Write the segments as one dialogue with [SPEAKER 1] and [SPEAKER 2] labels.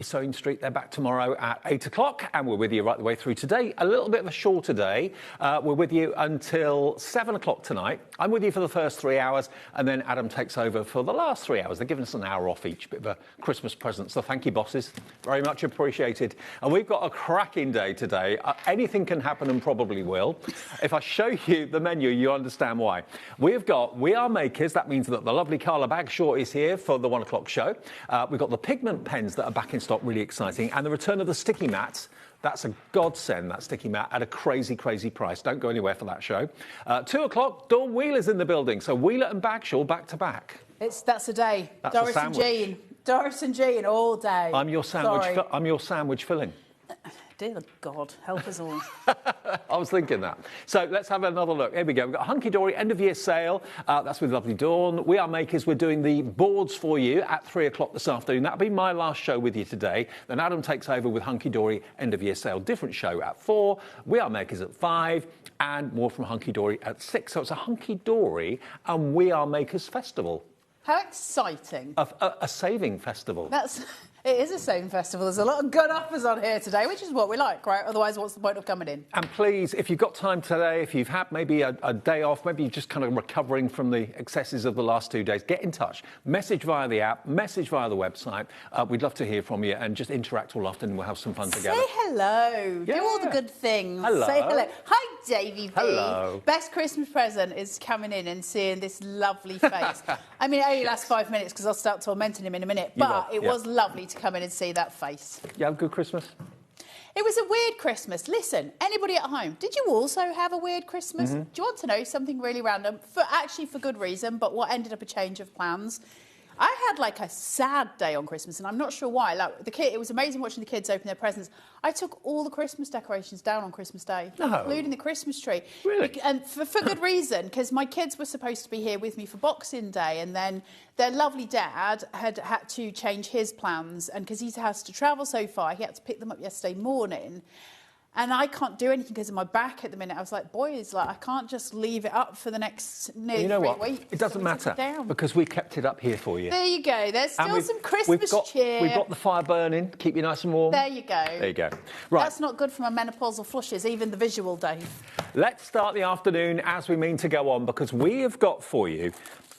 [SPEAKER 1] Sewing Street, they're back tomorrow at 8 o'clock, and we're with you right the way through today. A little bit of a shorter day. We're with you until 7 o'clock tonight. I'm with you for the first 3 hours, and then Adam takes over for the last 3 hours. They're giving us an hour off each, bit of a Christmas present. So thank you, bosses. Very much appreciated. And we've got a cracking day today. Anything can happen and probably will. If I show you the menu, you understand why. We've got We Are Makers. That means that the lovely Carla Bagshaw is here for the 1 o'clock show. We've got the Pigment pens that are back in stock, really exciting, and the return of the sticky mats. That's a godsend, that sticky mat, at a crazy, crazy price. Don't go anywhere for that show. 2 o'clock, Dawn Wheeler's in the building, so Wheeler and Bagshaw back to back.
[SPEAKER 2] That's a day.
[SPEAKER 1] That's
[SPEAKER 2] Doris
[SPEAKER 1] a sandwich.
[SPEAKER 2] and Jean. Doris and Jean all day.
[SPEAKER 1] I'm your sandwich filling.
[SPEAKER 2] Dear God, help us all.
[SPEAKER 1] I was thinking that. So let's have another look. Here we go. We've got Hunkydory end of year sale. That's with lovely Dawn. We Are Makers. We're doing the boards for you at 3 o'clock this afternoon. That'll be my last show with you today. Then Adam takes over with Hunkydory end of year sale. Different show at 4. We Are Makers at 5. And more from Hunkydory at 6. So it's a Hunkydory and We Are Makers festival.
[SPEAKER 2] How exciting.
[SPEAKER 1] A saving festival.
[SPEAKER 2] It is a saving festival. There's a lot of good offers on here today, which is what we like, right? Otherwise, what's the point of coming in?
[SPEAKER 1] And please, if you've got time today, if you've had maybe a day off, maybe you're just kind of recovering from the excesses of the last 2 days, get in touch. Message via the app, message via the website. We'd love to hear from you and just interact all afternoon. We'll have some fun together.
[SPEAKER 2] Say hello.
[SPEAKER 1] Yeah.
[SPEAKER 2] Do all the good things.
[SPEAKER 1] Hello.
[SPEAKER 2] Say hello. Hi, Davey B.
[SPEAKER 1] Hello.
[SPEAKER 2] Best Christmas present is coming in and seeing this lovely face. I mean, it only lasts 5 minutes because I'll start tormenting him in a minute. But it was lovely to come in and see that face.
[SPEAKER 1] You have a good Christmas?
[SPEAKER 2] It was a weird Christmas. Listen, anybody at home, did you also have a weird Christmas? Do you want to know something really random? For good reason, but what ended up a change of plans? I had like a sad day on Christmas, and I'm not sure why. Like it was amazing watching the kids open their presents. I took all the Christmas decorations down on Christmas Day, including the Christmas tree.
[SPEAKER 1] Really?
[SPEAKER 2] And for good reason, because my kids were supposed to be here with me for Boxing Day, and then their lovely dad had to change his plans, and because he has to travel so far, he had to pick them up yesterday morning. And I can't do anything because of my back at the minute. I was like, boys, I can't just leave it up for the next nearly 3 weeks.
[SPEAKER 1] It doesn't matter because we kept it up here for you.
[SPEAKER 2] There you go. There's still some Christmas cheer.
[SPEAKER 1] We've got the fire burning, keep you nice and warm.
[SPEAKER 2] There you go.
[SPEAKER 1] There you go. Right.
[SPEAKER 2] That's not good for my menopausal flushes, even the visual, Dave.
[SPEAKER 1] Let's start the afternoon as we mean to go on, because we have got for you...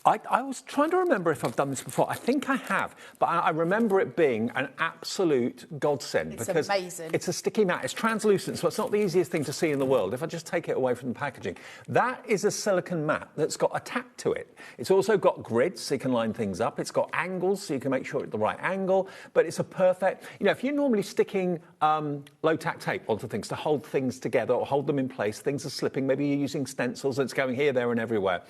[SPEAKER 1] I was trying to remember if I've done this before. I think I have, but I remember it being an absolute godsend.
[SPEAKER 2] It's
[SPEAKER 1] because
[SPEAKER 2] amazing.
[SPEAKER 1] It's a sticky mat. It's translucent, so it's not the easiest thing to see in the world. If I just take it away from the packaging, that is a silicone mat that's got a tack to it. It's also got grids, so you can line things up. It's got angles, so you can make sure it's at the right angle. But it's a perfect... You know, if you're normally sticking low-tack tape onto things to hold things together or hold them in place, things are slipping, maybe you're using stencils and it's going here, there and everywhere.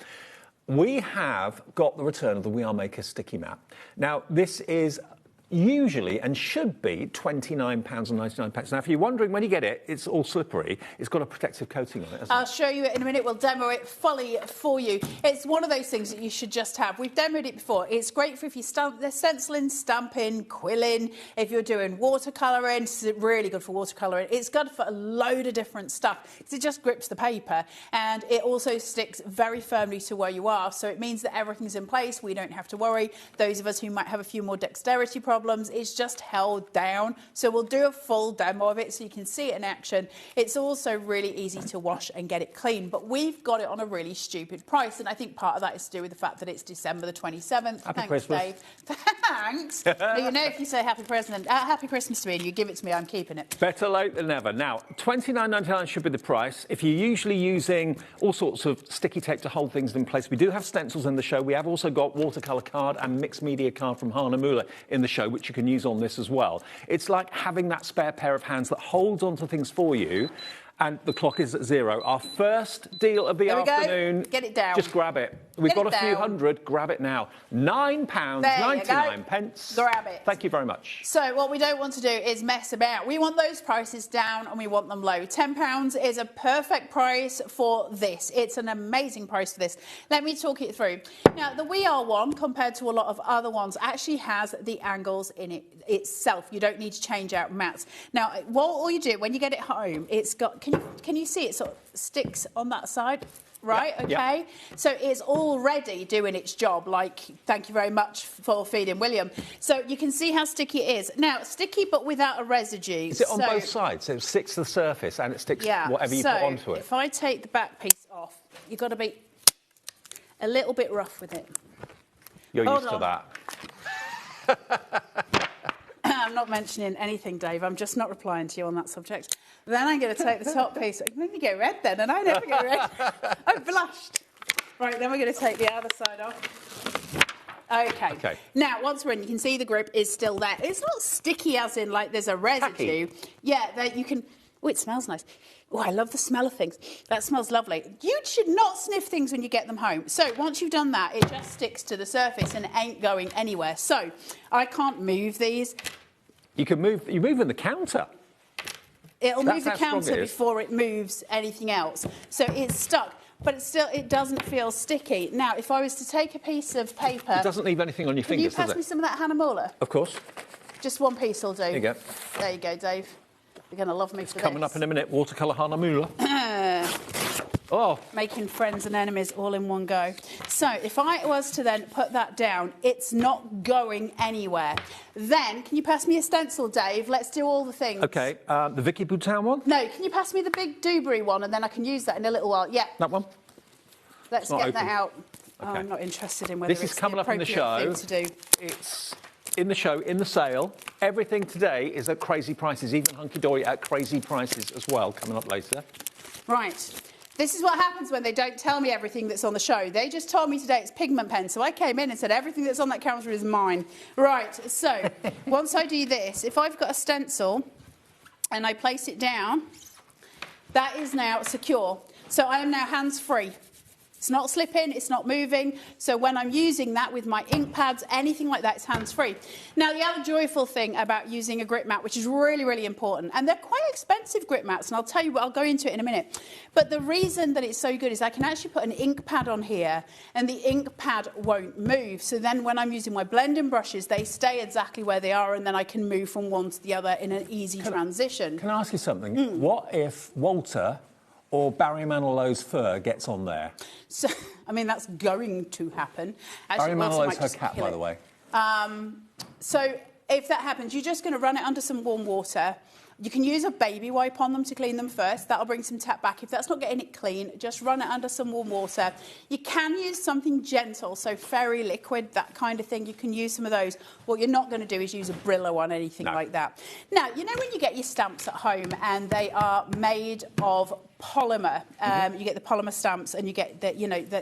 [SPEAKER 1] We have got the return of the We Are Makers sticky mat. Now, this is usually and should be £29.99. Now, if you're wondering when you get it, it's all slippery. It's got a protective coating on it, hasn't it?
[SPEAKER 2] I'll show you it in a minute. We'll demo it fully for you. It's one of those things that you should just have. We've demoed it before. It's great for if you're stenciling, stamping, quilling, if you're doing watercolouring. It's really good for watercolouring. It's good for a load of different stuff because it just grips the paper, and it also sticks very firmly to where you are. So it means that everything's in place. We don't have to worry. Those of us who might have a few more dexterity problems, it's just held down. So we'll do a full demo of it so you can see it in action. It's also really easy to wash and get it clean, but we've got it on a really stupid price, and I think part of that is to do with the fact that it's December the 27th.
[SPEAKER 1] Happy
[SPEAKER 2] Thanks,
[SPEAKER 1] Christmas.
[SPEAKER 2] Dave. Thanks. Now, you know, if you say happy Christmas to me and you give it to me, I'm keeping it.
[SPEAKER 1] Better late than never. Now, £29.99 should be the price. If you're usually using all sorts of sticky tape to hold things in place, we do have stencils in the show. We have also got watercolour card and mixed media card from Hannah Muller in the show, which you can use on this as well. It's like having that spare pair of hands that holds onto things for you. And the clock is at 0. Our first deal of the afternoon.
[SPEAKER 2] Get it down.
[SPEAKER 1] Just grab it. We've got a few hundred. Grab it now. £9.99.
[SPEAKER 2] Grab it.
[SPEAKER 1] Thank you very much.
[SPEAKER 2] So what we don't want to do is mess about. We want those prices down and we want them low. £10 is a perfect price for this. It's an amazing price for this. Let me talk it through. Now, the We Are one, compared to a lot of other ones, actually has the angles in it itself. You don't need to change out mats. Now, what all you do when you get it home, it's got... Can you see it sort of sticks on that side? right? Okay. So it's already doing its job. Like, thank you very much for feeding William. So you can see how sticky it is. Now, sticky but without a residue.
[SPEAKER 1] Is it on both sides? So it sticks to the surface and it sticks whatever you put onto it.
[SPEAKER 2] If I take the back piece off, you've got to be a little bit rough with it.
[SPEAKER 1] You're used to that.
[SPEAKER 2] I'm not mentioning anything, Dave. I'm just not replying to you on that subject. Then I'm going to take the top piece. It made me get red then, and I never get red. I blushed. Right, then we're going to take the other side off. Okay. Now, once we're in, you can see the grip is still there. It's not sticky as in, like, there's a residue.
[SPEAKER 1] Tacky.
[SPEAKER 2] Yeah, that you can... Oh, it smells nice. Oh, I love the smell of things. That smells lovely. You should not sniff things when you get them home. So once you've done that, it just sticks to the surface and it ain't going anywhere. So I can't move these.
[SPEAKER 1] You can move. You move in the counter.
[SPEAKER 2] It'll move the counter before it moves anything else. So it's stuck, but it doesn't feel sticky. Now, if I was to take a piece of paper...
[SPEAKER 1] It doesn't leave anything on your fingers, does it?
[SPEAKER 2] Can you pass me some of that Hannah Moeller?
[SPEAKER 1] Of course.
[SPEAKER 2] Just one piece will do.
[SPEAKER 1] There you go.
[SPEAKER 2] There you go, Dave. You're going to love me for this.
[SPEAKER 1] Coming up in a minute, watercolour Hannah Moeller.
[SPEAKER 2] Making friends and enemies all in one go. So if I was to then put that down, it's not going anywhere. Then, can you pass me a stencil, Dave? Let's do all the things.
[SPEAKER 1] OK, the Vicky Boutin one?
[SPEAKER 2] No, can you pass me the big Dewberry one and then I can use that in a little while? Yeah.
[SPEAKER 1] That one?
[SPEAKER 2] Let's get that out.
[SPEAKER 1] Okay.
[SPEAKER 2] Oh, I'm not interested in whether
[SPEAKER 1] this is coming up in the show. It's in the show, in the sale. Everything today is at crazy prices, even Hunkydory at crazy prices as well, coming up later.
[SPEAKER 2] Right. This is what happens when they don't tell me everything that's on the show. They just told me today it's pigment pen, so I came in and said everything that's on that counter is mine. Right, so once I do this, if I've got a stencil and I place it down, that is now secure. So I am now hands-free. It's not slipping, it's not moving. So when I'm using that with my ink pads, anything like that, it's hands-free. Now, the other joyful thing about using a grip mat, which is really, really important, and they're quite expensive grip mats, and I'll tell you what, I'll go into it in a minute. But the reason that it's so good is I can actually put an ink pad on here, and the ink pad won't move. So then when I'm using my blending brushes, they stay exactly where they are, and then I can move from one to the other in an easy transition.
[SPEAKER 1] Can I ask you something? What if Walter or Barry Manilow's fur gets on there?
[SPEAKER 2] So, I mean, that's going to happen.
[SPEAKER 1] Barry Manilow's her cat, by the way.
[SPEAKER 2] So if that happens, you're just going to run it under some warm water. You can use a baby wipe on them to clean them first. That'll bring some tap back. If that's not getting it clean, just run it under some warm water. You can use something gentle, so fairy liquid, that kind of thing. You can use some of those. What you're not going to do is use a Brillo on anything like that. Now, you know when you get your stamps at home and they are made of polymer, you get the polymer stamps and you get the,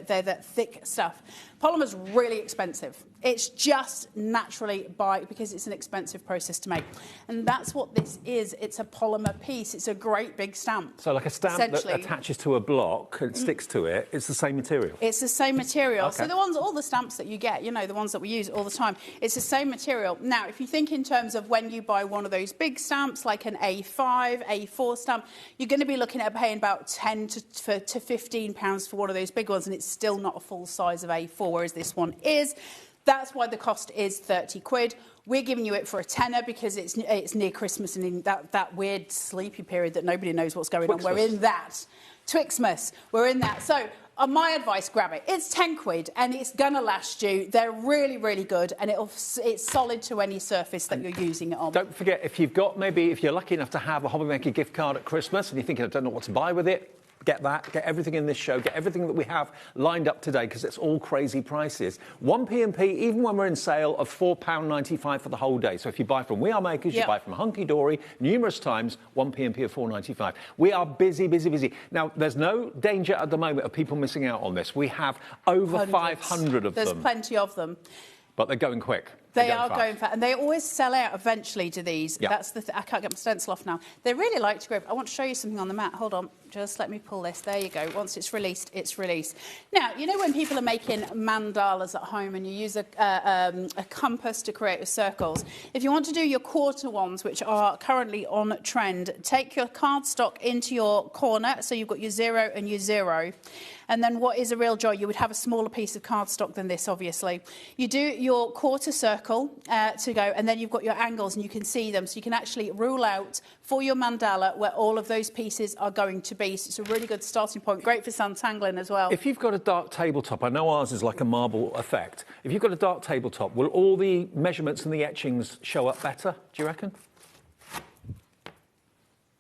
[SPEAKER 2] they're that thick stuff. Polymer's really expensive. It's just naturally because it's an expensive process to make. And that's what this is. It's a polymer piece. It's a great big stamp.
[SPEAKER 1] So like a stamp that attaches to a block and sticks to it, it's the same material?
[SPEAKER 2] It's the same material.
[SPEAKER 1] Okay.
[SPEAKER 2] So all the stamps that you get, the ones that we use all the time, it's the same material. Now, if you think in terms of when you buy one of those big stamps, like an A5, A4 stamp, you're going to be looking at paying about £10 to £15 for one of those big ones, and it's still not a full size of A4, whereas this one is. That's why the cost is 30 quid. We're giving you it for a tenner because it's near Christmas and in that weird sleepy period that nobody knows what's going on. We're in that. Twixmas. We're in that. So my advice, grab it. It's 10 quid and it's going to last you. They're really, really good and it's solid to any surface that you're using it on.
[SPEAKER 1] Don't forget, if you're lucky enough to have a HobbyMaker gift card at Christmas and you're thinking, I don't know what to buy with it, get that, get everything in this show, get everything that we have lined up today because it's all crazy prices. 1p&p, even when we're in sale, of £4.95 for the whole day. So if you buy from We Are Makers, you buy from Hunkydory, numerous times, 1p&p of £4.95. We are busy, busy, busy. Now, there's no danger at the moment of people missing out on this. We have over 500 of them.
[SPEAKER 2] There's plenty of them.
[SPEAKER 1] But they're going quick.
[SPEAKER 2] They are going fast. And they always sell out eventually, do these. Yep. That's I can't get my stencil off now. They really like to grip. I want to show you something on the mat. Hold on. Just let me pull this. There you go. Once it's released, it's released. Now, you know when people are making mandalas at home and you use a compass to create circles? If you want to do your quarter ones, which are currently on trend, take your cardstock into your corner. So you've got your 0 and your 0. And then what is a real joy, you would have a smaller piece of cardstock than this, obviously. You do your quarter circle to go, and then you've got your angles, and you can see them. So you can actually rule out for your mandala where all of those pieces are going to be. So it's a really good starting point. Great for untangling as well.
[SPEAKER 1] If you've got a dark tabletop, I know ours is like a marble effect. If you've got a dark tabletop, will all the measurements and the etchings show up better, do you reckon?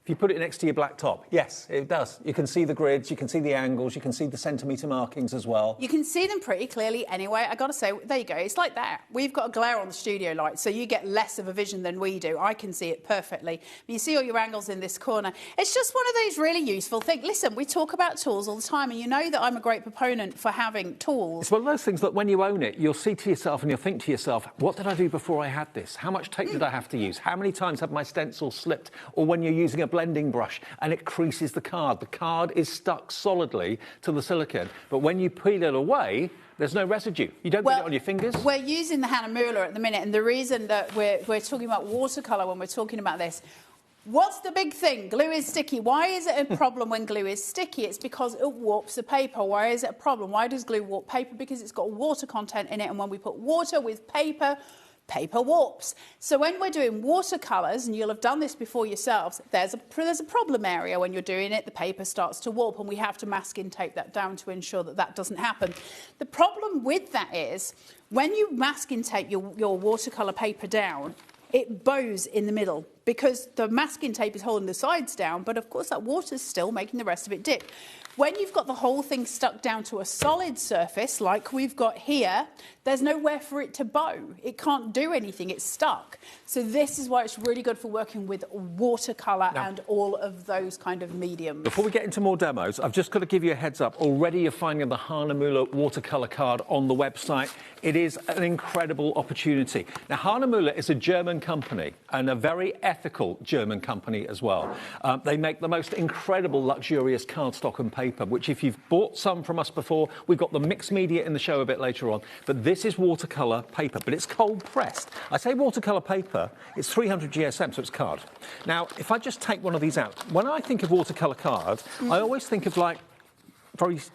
[SPEAKER 1] If you put it next to your black top, yes, it does. You can see the grids, you can see the angles, you can see the centimetre markings as well.
[SPEAKER 2] You can see them pretty clearly anyway. I got to say, there you go. It's like that. We've got a glare on the studio light, so you get less of a vision than we do. I can see it perfectly. But you see all your angles in this corner. It's just one of those really useful things. Listen, we talk about tools all the time, and you know that I'm a great proponent for having tools.
[SPEAKER 1] It's one of those things that when you own it, you'll see to yourself and you'll think to yourself, what did I do before I had this? How much tape did I have to use? How many times have my stencils slipped? Or when you're using a blending brush and it creases the card is stuck solidly to the silicone. But when you peel it away, there's no residue. You don't get it on your fingers.
[SPEAKER 2] We're using the Hahnemuhle at the minute, and the reason that we're talking about watercolour when we're talking about this, what's the big thing? Glue is sticky. Why is it a problem when glue is sticky? It's because it warps the paper. Why is it a problem? Why does glue warp paper? Because it's got water content in it, and when we put water with paper, paper warps. So when we're doing watercolours, and you'll have done this before yourselves, there's a problem area when you're doing it. The paper starts to warp, and we have to masking tape that down to ensure that that doesn't happen. The problem with that is when you masking tape your watercolour paper down, it bows in the middle because the masking tape is holding the sides down, but of course that water's still making the rest of it dip. When you've got the whole thing stuck down to a solid surface, like we've got here, there's nowhere for it to bow. It can't do anything, it's stuck. So this is why it's really good for working with watercolour and all of those kind of mediums.
[SPEAKER 1] Before we get into more demos, I've just got to give you a heads up. Already you're finding the Hahnemuhle watercolour card on the website. It is an incredible opportunity. Now, Hahnemuhle is a German company, and a very ethical German company as well. They make the most incredible luxurious cardstock and paper, which if you've bought some from us before, we've got the mixed media in the show a bit later on, but this is watercolour paper, but it's cold pressed. I say watercolour paper, it's 300 GSM, so it's card. Now, if I just take one of these out, when I think of watercolour card, I always think of like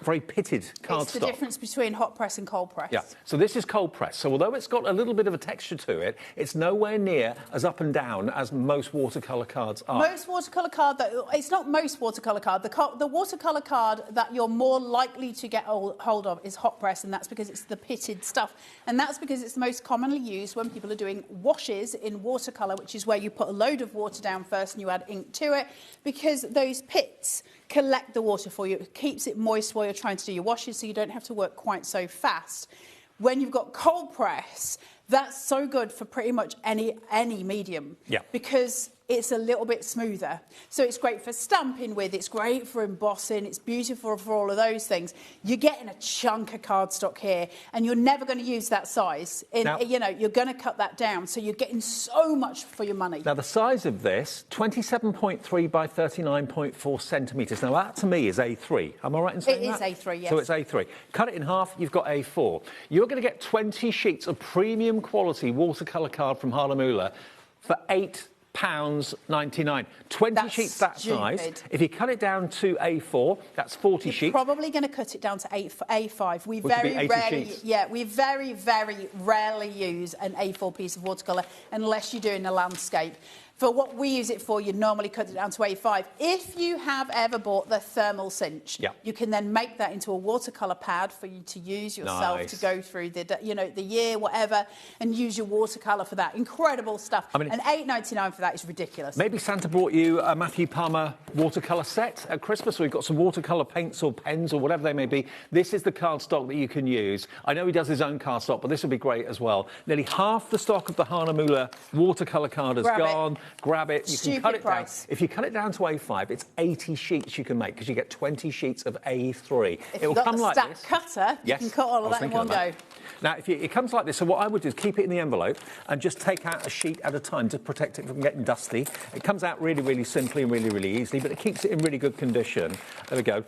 [SPEAKER 1] very pitted cardstock.
[SPEAKER 2] It's the difference between hot press and cold press.
[SPEAKER 1] Yeah, so this is cold press. So although it's got a little bit of a texture to it, it's nowhere near as up and down as most watercolour cards are.
[SPEAKER 2] Most watercolour card, it's not most watercolour card. The watercolour card that you're more likely to get hold of is hot press, and that's because it's the pitted stuff. And that's because it's the most commonly used when people are doing washes in watercolour, which is where you put a load of water down first and you add ink to it, because those pits collect the water for you. It keeps it moist while you're trying to do your washes, so you don't have to work quite so fast. When you've got cold press, that's so good for pretty much any medium.
[SPEAKER 1] Yeah.
[SPEAKER 2] Because it's a little bit smoother. So it's great for stamping with, it's great for embossing, it's beautiful for all of those things. You're getting a chunk of cardstock here, and you're never going to use that size. You're going to cut that down, so you're getting so much for your money.
[SPEAKER 1] Now, the size of this, 27.3 by 39.4 centimetres. Now, that to me is A3. Am I right in saying that?
[SPEAKER 2] It is A3, yes.
[SPEAKER 1] So it's A3. Cut it in half, you've got A4. You're going to get 20 sheets of premium quality watercolour card from Hahnemuhle for £8.99. 20 sheets that size. If you cut it down to A4, that's 40 sheets.
[SPEAKER 2] You're probably going to cut it down to A5. We very rarely use an A4 piece of watercolour unless you're doing a landscape. For what we use it for, you normally cut it down to A5. If you have ever bought the thermal cinch, you can then make that into a watercolour pad for you to use yourself to go through the year, whatever, and use your watercolour for that. Incredible stuff. I mean, and £8.99 for that is ridiculous.
[SPEAKER 1] Maybe Santa brought you a Matthew Palmer watercolour set at Christmas, or you've got some watercolour paints or pens or whatever they may be. This is the cardstock that you can use. I know he does his own cardstock, but this would be great as well. Nearly half the stock of the Hahnemuhle watercolour card has gone. Grab it, you can cut it down. If you cut it down to A5, it's 80 sheets you can make, because you get 20 sheets of A3.
[SPEAKER 2] If you've got a stack cutter, you can cut all of that in one go.
[SPEAKER 1] Now, it comes like this, so what I would do is keep it in the envelope and just take out a sheet at a time to protect it from getting dusty. It comes out really, really simply and really, really easily, but it keeps it in really good condition. There we go.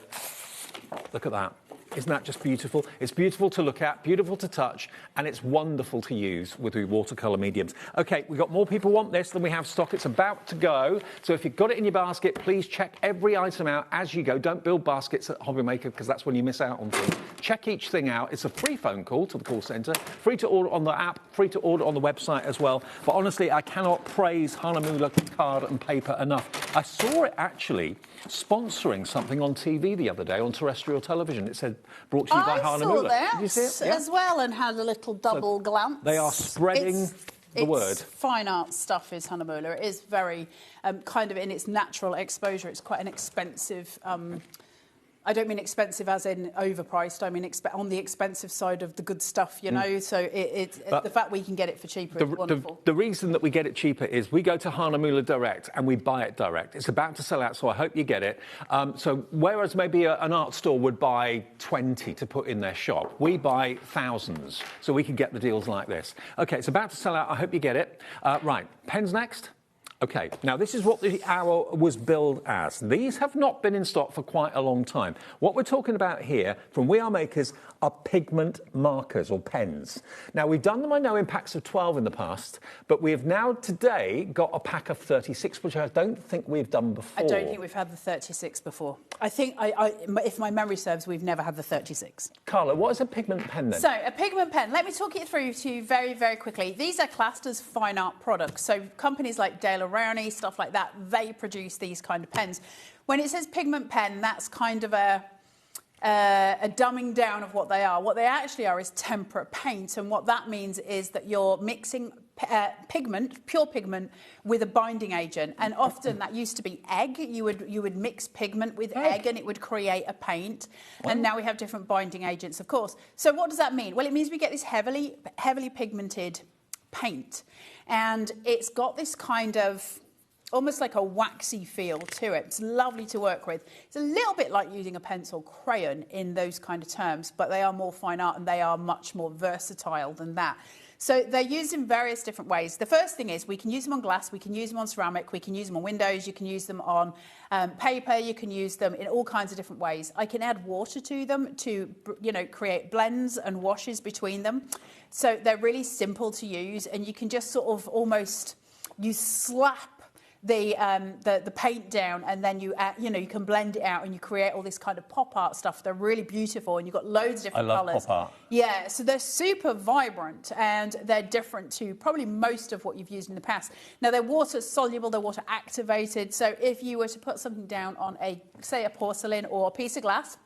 [SPEAKER 1] Look at that. Isn't that just beautiful? It's beautiful to look at, beautiful to touch, and it's wonderful to use with the watercolour mediums. OK, we've got more people want this than we have stock. It's about to go. So if you've got it in your basket, please check every item out as you go. Don't build baskets at HobbyMaker because that's when you miss out on things. Check each thing out. It's a free phone call to the call centre, free to order on the app, free to order on the website as well. But honestly, I cannot praise Hahnemühle card and paper enough. I saw it actually sponsoring something on TV the other day on terrestrial television. It said brought to you by Hahnemühle.
[SPEAKER 2] I saw that.
[SPEAKER 1] Did you see it?
[SPEAKER 2] As well, and had a little double glance.
[SPEAKER 1] They are spreading the word.
[SPEAKER 2] It's fine art stuff is Hahnemühle. It is very kind of in its natural exposure. It's quite an expensive. I don't mean expensive as in overpriced. I mean on the expensive side of the good stuff, you know. So the fact we can get it for cheaper is wonderful.
[SPEAKER 1] The reason that we get it cheaper is we go to Hahnemühle direct and we buy it direct. It's about to sell out, so I hope you get it. So whereas maybe an art store would buy 20 to put in their shop, we buy thousands, so we can get the deals like this. OK, it's about to sell out. I hope you get it. Right, pens next. OK, now this is what the hour was billed as. These have not been in stock for quite a long time. What we're talking about here from We Are Makers are pigment markers or pens. Now, we've done them, I know, in packs of 12 in the past, but we have now today got a pack of 36, which I don't think we've done before.
[SPEAKER 2] I don't think we've had the 36 before. I think, if my memory serves, we've never had the 36.
[SPEAKER 1] Carla, what is a pigment pen then?
[SPEAKER 2] So, a pigment pen, let me talk it through to you very, very quickly. These are classed as fine art products. So, companies like Dale Rowney, stuff like that, they produce these kind of pens. When it says pigment pen, that's kind of a dumbing down of what they are. What they actually are is tempera paint, and what that means is that you're mixing pigment, pure pigment, with a binding agent, and often that used to be egg. You would mix pigment with egg, and it would create a paint. And now we have different binding agents, of course. So what does that mean? Well, it means we get this heavily pigmented paint, and it's got this kind of almost like a waxy feel to it. It's lovely to work with. It's a little bit like using a pencil crayon in those kind of terms, but they are more fine art and they are much more versatile than that. So they're used in various different ways. The first thing is we can use them on glass, we can use them on ceramic, we can use them on windows, you can use them on paper, you can use them in all kinds of different ways. I can add water to them to, create blends and washes between them. So they're really simple to use, and you can just sort of almost, you slap the paint down, and then you can blend it out and you create all this kind of pop art stuff. They're really beautiful, and you've got loads of different colours.
[SPEAKER 1] I love pop art.
[SPEAKER 2] Yeah, so they're super vibrant, and they're different to probably most of what you've used in the past. Now, they're water soluble, they're water activated, so if you were to put something down on say a porcelain or a piece of glass,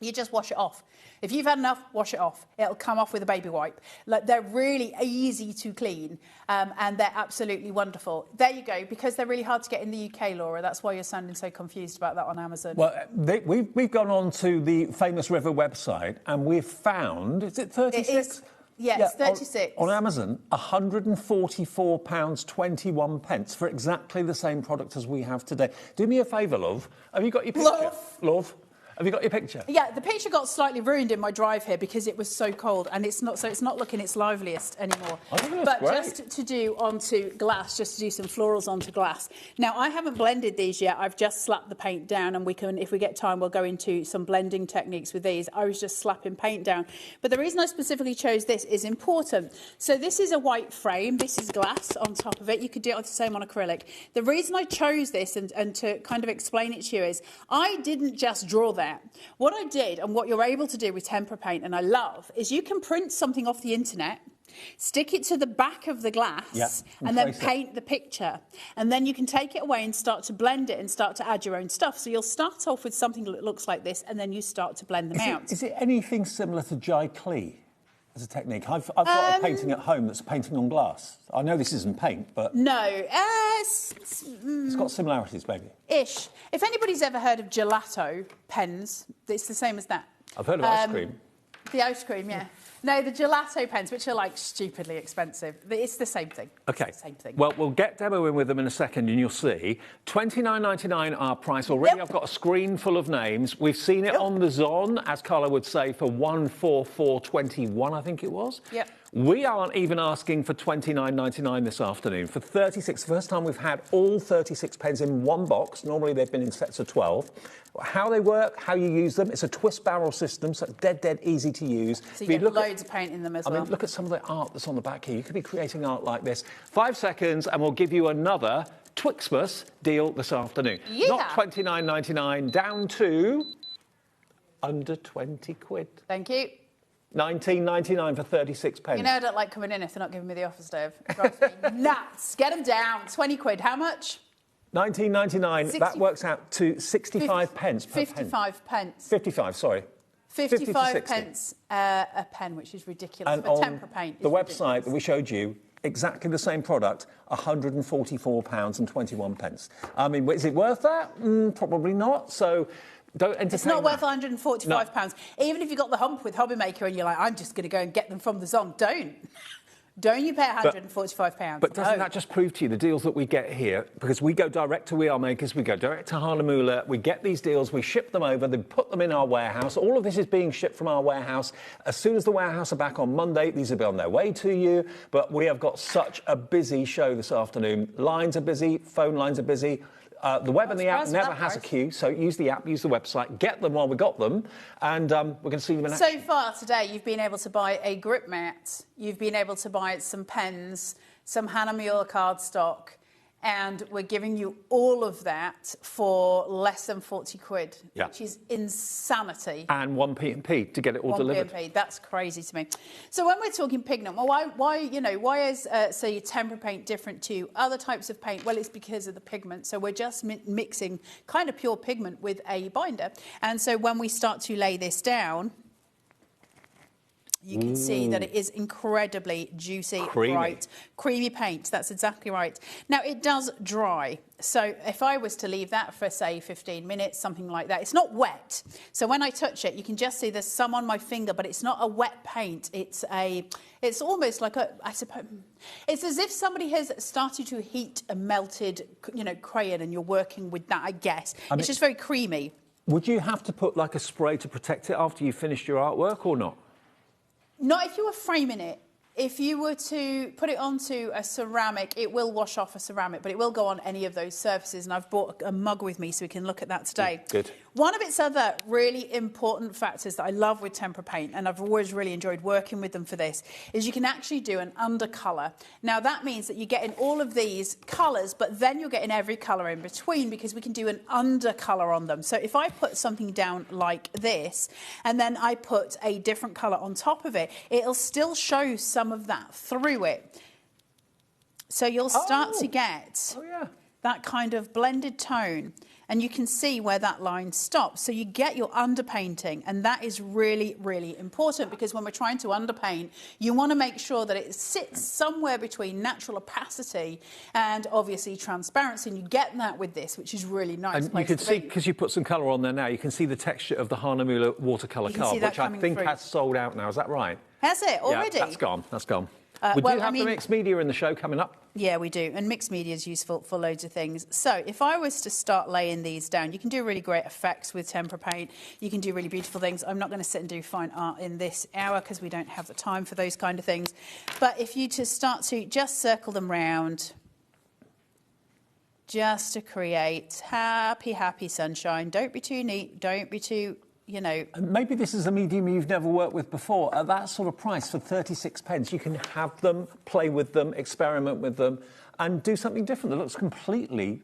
[SPEAKER 2] you just wash it off. If you've had enough, wash it off. It'll come off with a baby wipe. They're really easy to clean, and they're absolutely wonderful. There you go, because they're really hard to get in the UK, Laura. That's why you're sounding so confused about that on Amazon.
[SPEAKER 1] Well, we've gone on to the Famous River website, and we've found, is it 36?
[SPEAKER 2] Yes, 36.
[SPEAKER 1] On Amazon, £144.21 for exactly the same product as we have today. Do me a favour, love. Have you got your picture? Love. Have you got your picture?
[SPEAKER 2] Yeah, the picture got slightly ruined in my drive here because it was so cold, and it's not looking its liveliest anymore.
[SPEAKER 1] But great.
[SPEAKER 2] Just to do onto glass, just to do some florals onto glass. Now, I haven't blended these yet. I've just slapped the paint down, and we can, if we get time, we'll go into some blending techniques with these. I was just slapping paint down. But the reason I specifically chose this is important. So this is a white frame. This is glass on top of it. You could do it the same on acrylic. The reason I chose this and to kind of explain it to you is I didn't just draw that. What I did, and what you're able to do with tempera paint, and I love, is you can print something off the internet, stick it to the back of the glass, and then paint the picture. And then you can take it away and start to blend it and start to add your own stuff. So you'll start off with something that looks like this, and then you start to blend them out.
[SPEAKER 1] Is it anything similar to Jai Klee as a technique? I've got a painting at home that's painting on glass. I know this isn't paint, but...
[SPEAKER 2] No.
[SPEAKER 1] It's got similarities, maybe.
[SPEAKER 2] Ish. If anybody's ever heard of gelato pens, it's the same as that.
[SPEAKER 1] I've heard of ice cream.
[SPEAKER 2] The ice cream, yeah. No, the gelato pens, which are like stupidly expensive. It's the same thing.
[SPEAKER 1] OK.
[SPEAKER 2] Same thing.
[SPEAKER 1] Well, we'll get Debo in with them in a second, and you'll see. £29.99 our price. Already I've got a screen full of names. We've seen it on the Zon, as Carla would say, for £144.21, I think it was.
[SPEAKER 2] Yep.
[SPEAKER 1] We aren't even asking for $29.99 this afternoon. For 36, first time we've had all 36 pens in one box. Normally they've been in sets of 12. How they work, how you use them, it's a twist barrel system, so it's dead easy to use.
[SPEAKER 2] So you get loads of paint in them as well.
[SPEAKER 1] I mean, look at some of the art that's on the back here. You could be creating art like this. 5 seconds and we'll give you another Twixmas deal this afternoon.
[SPEAKER 2] Yeah.
[SPEAKER 1] Not $29.99, down to under 20 quid.
[SPEAKER 2] Thank you.
[SPEAKER 1] $19.99 for 36 pens.
[SPEAKER 2] You know I don't like coming in if they're not giving me the offers, Dave. It drives me nuts. Get them down. 20 quid. How much?
[SPEAKER 1] $19.99. That works out to 65 pence per
[SPEAKER 2] 55
[SPEAKER 1] pen.
[SPEAKER 2] pence.
[SPEAKER 1] 55, sorry.
[SPEAKER 2] 55 pence a pen, which is ridiculous.
[SPEAKER 1] And
[SPEAKER 2] for
[SPEAKER 1] on
[SPEAKER 2] tempera paint.
[SPEAKER 1] the website that we showed you, exactly the same product, £144 and 21 pence. I mean, is it worth that? Probably not. So don't entertain.
[SPEAKER 2] It's not worth £145. Even if you got the hump with HobbyMaker and you're like, I'm just going to go and get them from the Zon. Don't you pay £145?
[SPEAKER 1] But doesn't that just prove to you the deals that we get here? Because we go direct to We Are Makers, we go direct to Harlemula, we get these deals, we ship them over, then put them in our warehouse. All of this is being shipped from our warehouse. As soon as the warehouse are back on Monday, these will be on their way to you. But we have got such a busy show this afternoon. Lines are busy, phone lines are busy. The web and the app never has a queue, so use the app, use the website, get them while we got them, and we're going to see them in action.
[SPEAKER 2] So far today, you've been able to buy a grip mat, you've been able to buy some pens, some Hannah Muir cardstock, and we're giving you all of that for less than 40 quid, which is insanity.
[SPEAKER 1] And 1p to get it all delivered.
[SPEAKER 2] 1p, that's crazy to me. So when we're talking pigment, well, why is, say, tempera paint different to other types of paint? Well, it's because of the pigment. So we're just mixing kind of pure pigment with a binder. And so when we start to lay this down, you can see that it is incredibly juicy, bright, creamy paint. That's exactly right. Now, it does dry. So if I was to leave that for, say, 15 minutes, something like that, it's not wet. So when I touch it, you can just see there's some on my finger, but it's not a wet paint. It's almost like I suppose, it's as if somebody has started to heat a melted, crayon and you're working with that, I guess. It's just very creamy.
[SPEAKER 1] Would you have to put like a spray to protect it after you finished your artwork or not?
[SPEAKER 2] Not if you were framing it. If you were to put it onto a ceramic, it will wash off a ceramic, but it will go on any of those surfaces. And I've brought a mug with me so we can look at that today.
[SPEAKER 1] Good.
[SPEAKER 2] One of its other really important factors that I love with tempera paint, and I've always really enjoyed working with them for this, is you can actually do an undercolour. Now, that means that you're getting all of these colours, but then you're getting every colour in between because we can do an undercolour on them. So if I put something down like this, and then I put a different colour on top of it, it'll still show some of that through it. So you'll start to get that kind of blended tone, and you can see where that line stops. So you get your underpainting, and that is really, really important because when we're trying to underpaint, you want to make sure that it sits somewhere between natural opacity and obviously transparency, and you get that with this, which is really nice.
[SPEAKER 1] And you can see, because you put some colour on there now, you can see the texture of the Harlemula watercolour card, which I think has sold out now. Is that right?
[SPEAKER 2] Has it already?
[SPEAKER 1] Yeah, that's gone. That's gone. We do have the mixed media in the show coming up.
[SPEAKER 2] Yeah, we do. And mixed media is useful for loads of things. So if I was to start laying these down, you can do really great effects with tempera paint. You can do really beautiful things. I'm not going to sit and do fine art in this hour because we don't have the time for those kind of things. But if you just start to just circle them round, just to create happy, happy sunshine. Don't be too neat. Don't be too...
[SPEAKER 1] Maybe this is a medium you've never worked with before. At that sort of price, for 36 pence, you can have them, play with them, experiment with them, and do something different that looks completely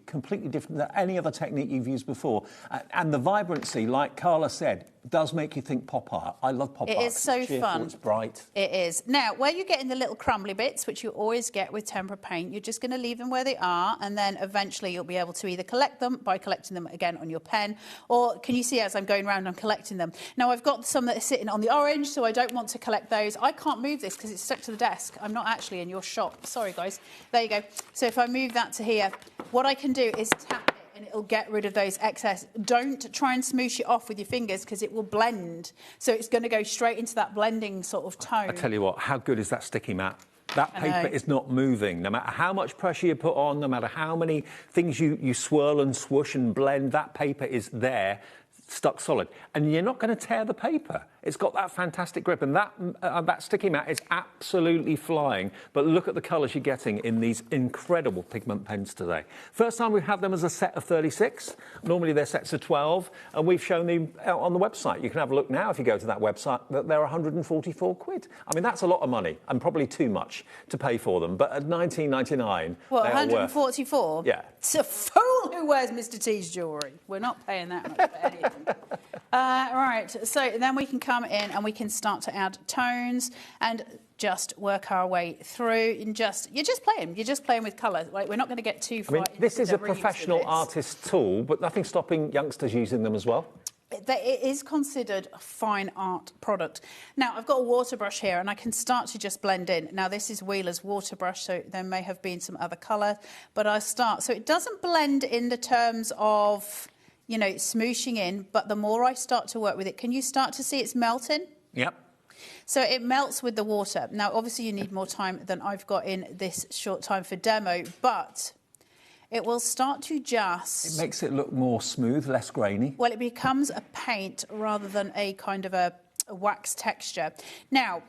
[SPEAKER 1] different than any other technique you've used before. And the vibrancy, like Carla said, does make you think pop art. I love pop art.
[SPEAKER 2] It is so fun.
[SPEAKER 1] It's bright.
[SPEAKER 2] It is. Now, where you're getting the little crumbly bits, which you always get with tempera paint, you're just going to leave them where they are, and then eventually you'll be able to either collect them by collecting them again on your pen, or can you see as I'm going around, I'm collecting them. Now, I've got some that are sitting on the orange, so I don't want to collect those. I can't move this because it's stuck to the desk. I'm not actually in your shop. Sorry, guys. There you go. So if I move that to here, what I can do is tap it, and it'll get rid of those excess. Don't try and smoosh it off with your fingers because it will blend. So it's going to go straight into that blending sort of tone.
[SPEAKER 1] I tell you what, how good is that sticky mat? That paper is not moving. No matter how much pressure you put on, no matter how many things you swirl and swoosh and blend, that paper is there, stuck solid. And you're not going to tear the paper. It's got that fantastic grip, and that sticky mat is absolutely flying. But look at the colours you're getting in these incredible pigment pens today. First time we've had them as a set of 36. Normally they're sets of 12, and we've shown them out on the website. You can have a look now if you go to that website, that they're 144 quid. I mean, that's a lot of money, and probably too much to pay for them. But at £19.99,
[SPEAKER 2] what,
[SPEAKER 1] they are
[SPEAKER 2] 144?
[SPEAKER 1] Yeah.
[SPEAKER 2] It's a fool who wears Mr. T's jewellery. We're not paying that much for anything. Right, so then we can come in and we can start to add tones and just work our way through. And you're just playing with colour. Like, we're not going to get too far.
[SPEAKER 1] I mean, this is a professional artist's tool, but nothing stopping youngsters using them as well.
[SPEAKER 2] It is considered a fine art product. Now, I've got a water brush here and I can start to just blend in. Now, this is Wheeler's water brush, so there may have been some other colour, but I start. So it doesn't blend in the terms of, you know, smooshing in, but the more I start to work with it, can you start to see it's melting?
[SPEAKER 1] Yep.
[SPEAKER 2] So it melts with the water. Now, obviously, you need more time than I've got in this short time for demo, but it will start to just...
[SPEAKER 1] It makes it look more smooth, less grainy.
[SPEAKER 2] Well, it becomes a paint rather than a kind of a wax texture. Now,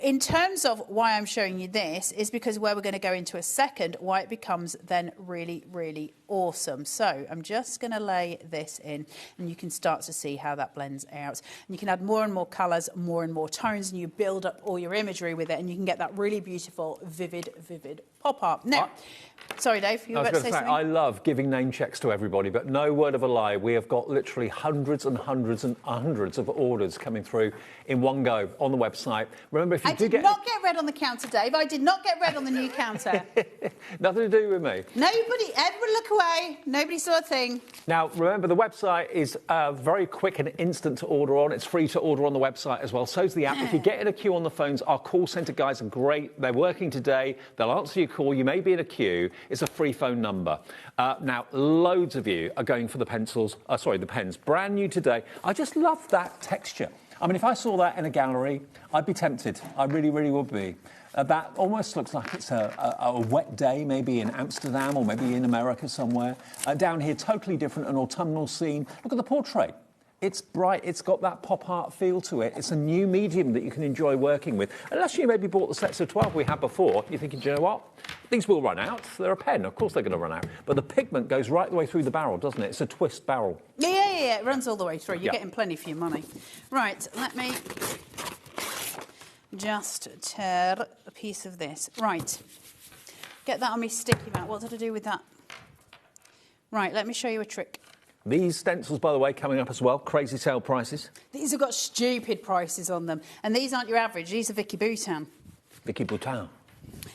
[SPEAKER 2] in terms of why I'm showing you this is because where we're going to go into a second, why it becomes then really, really awesome. So I'm just going to lay this in and you can start to see how that blends out. And you can add more and more colours, more and more tones, and you build up all your imagery with it and you can get that really beautiful, vivid pop art. Now, sorry, Dave, you were about to say something?
[SPEAKER 1] I love giving name checks to everybody, but no word of a lie. We have got literally hundreds and hundreds and hundreds of orders coming through in one go on the website. Remember, if you
[SPEAKER 2] I did not get red on the counter, Dave. I did not get red on the new counter.
[SPEAKER 1] Nothing to do with me.
[SPEAKER 2] Nobody ever look away. Nobody saw a thing.
[SPEAKER 1] Now, remember, the website is very quick and instant to order on. It's free to order on the website as well. So's the app. If you get in a queue on the phones, our call centre guys are great. They're working today. They'll answer your call. You may be in a queue. It's a free phone number. Now, loads of you are going for the the pens. Brand new today. I just love that texture. I mean, if I saw that in a gallery, I'd be tempted. I really, really would be. That almost looks like it's a wet day, maybe in Amsterdam or maybe in America somewhere. Down here, totally different, an autumnal scene. Look at the portrait. It's bright, it's got that pop art feel to it. It's a new medium that you can enjoy working with. Unless you maybe bought the sets of 12 we had before, you're thinking, do you know what? These will run out. They're a pen, of course they're going to run out. But the pigment goes right the way through the barrel, doesn't it? It's a twist barrel.
[SPEAKER 2] Yeah, it runs all the way through. You're getting plenty for your money. Right, let me just tear a piece of this. Right, get that on me sticky mat. What did I do with that? Right, let me show you a trick.
[SPEAKER 1] These stencils, by the way, coming up as well, crazy sale prices.
[SPEAKER 2] These have got stupid prices on them. And these aren't your average, these are Vicky Boutin.
[SPEAKER 1] Vicky Boutin.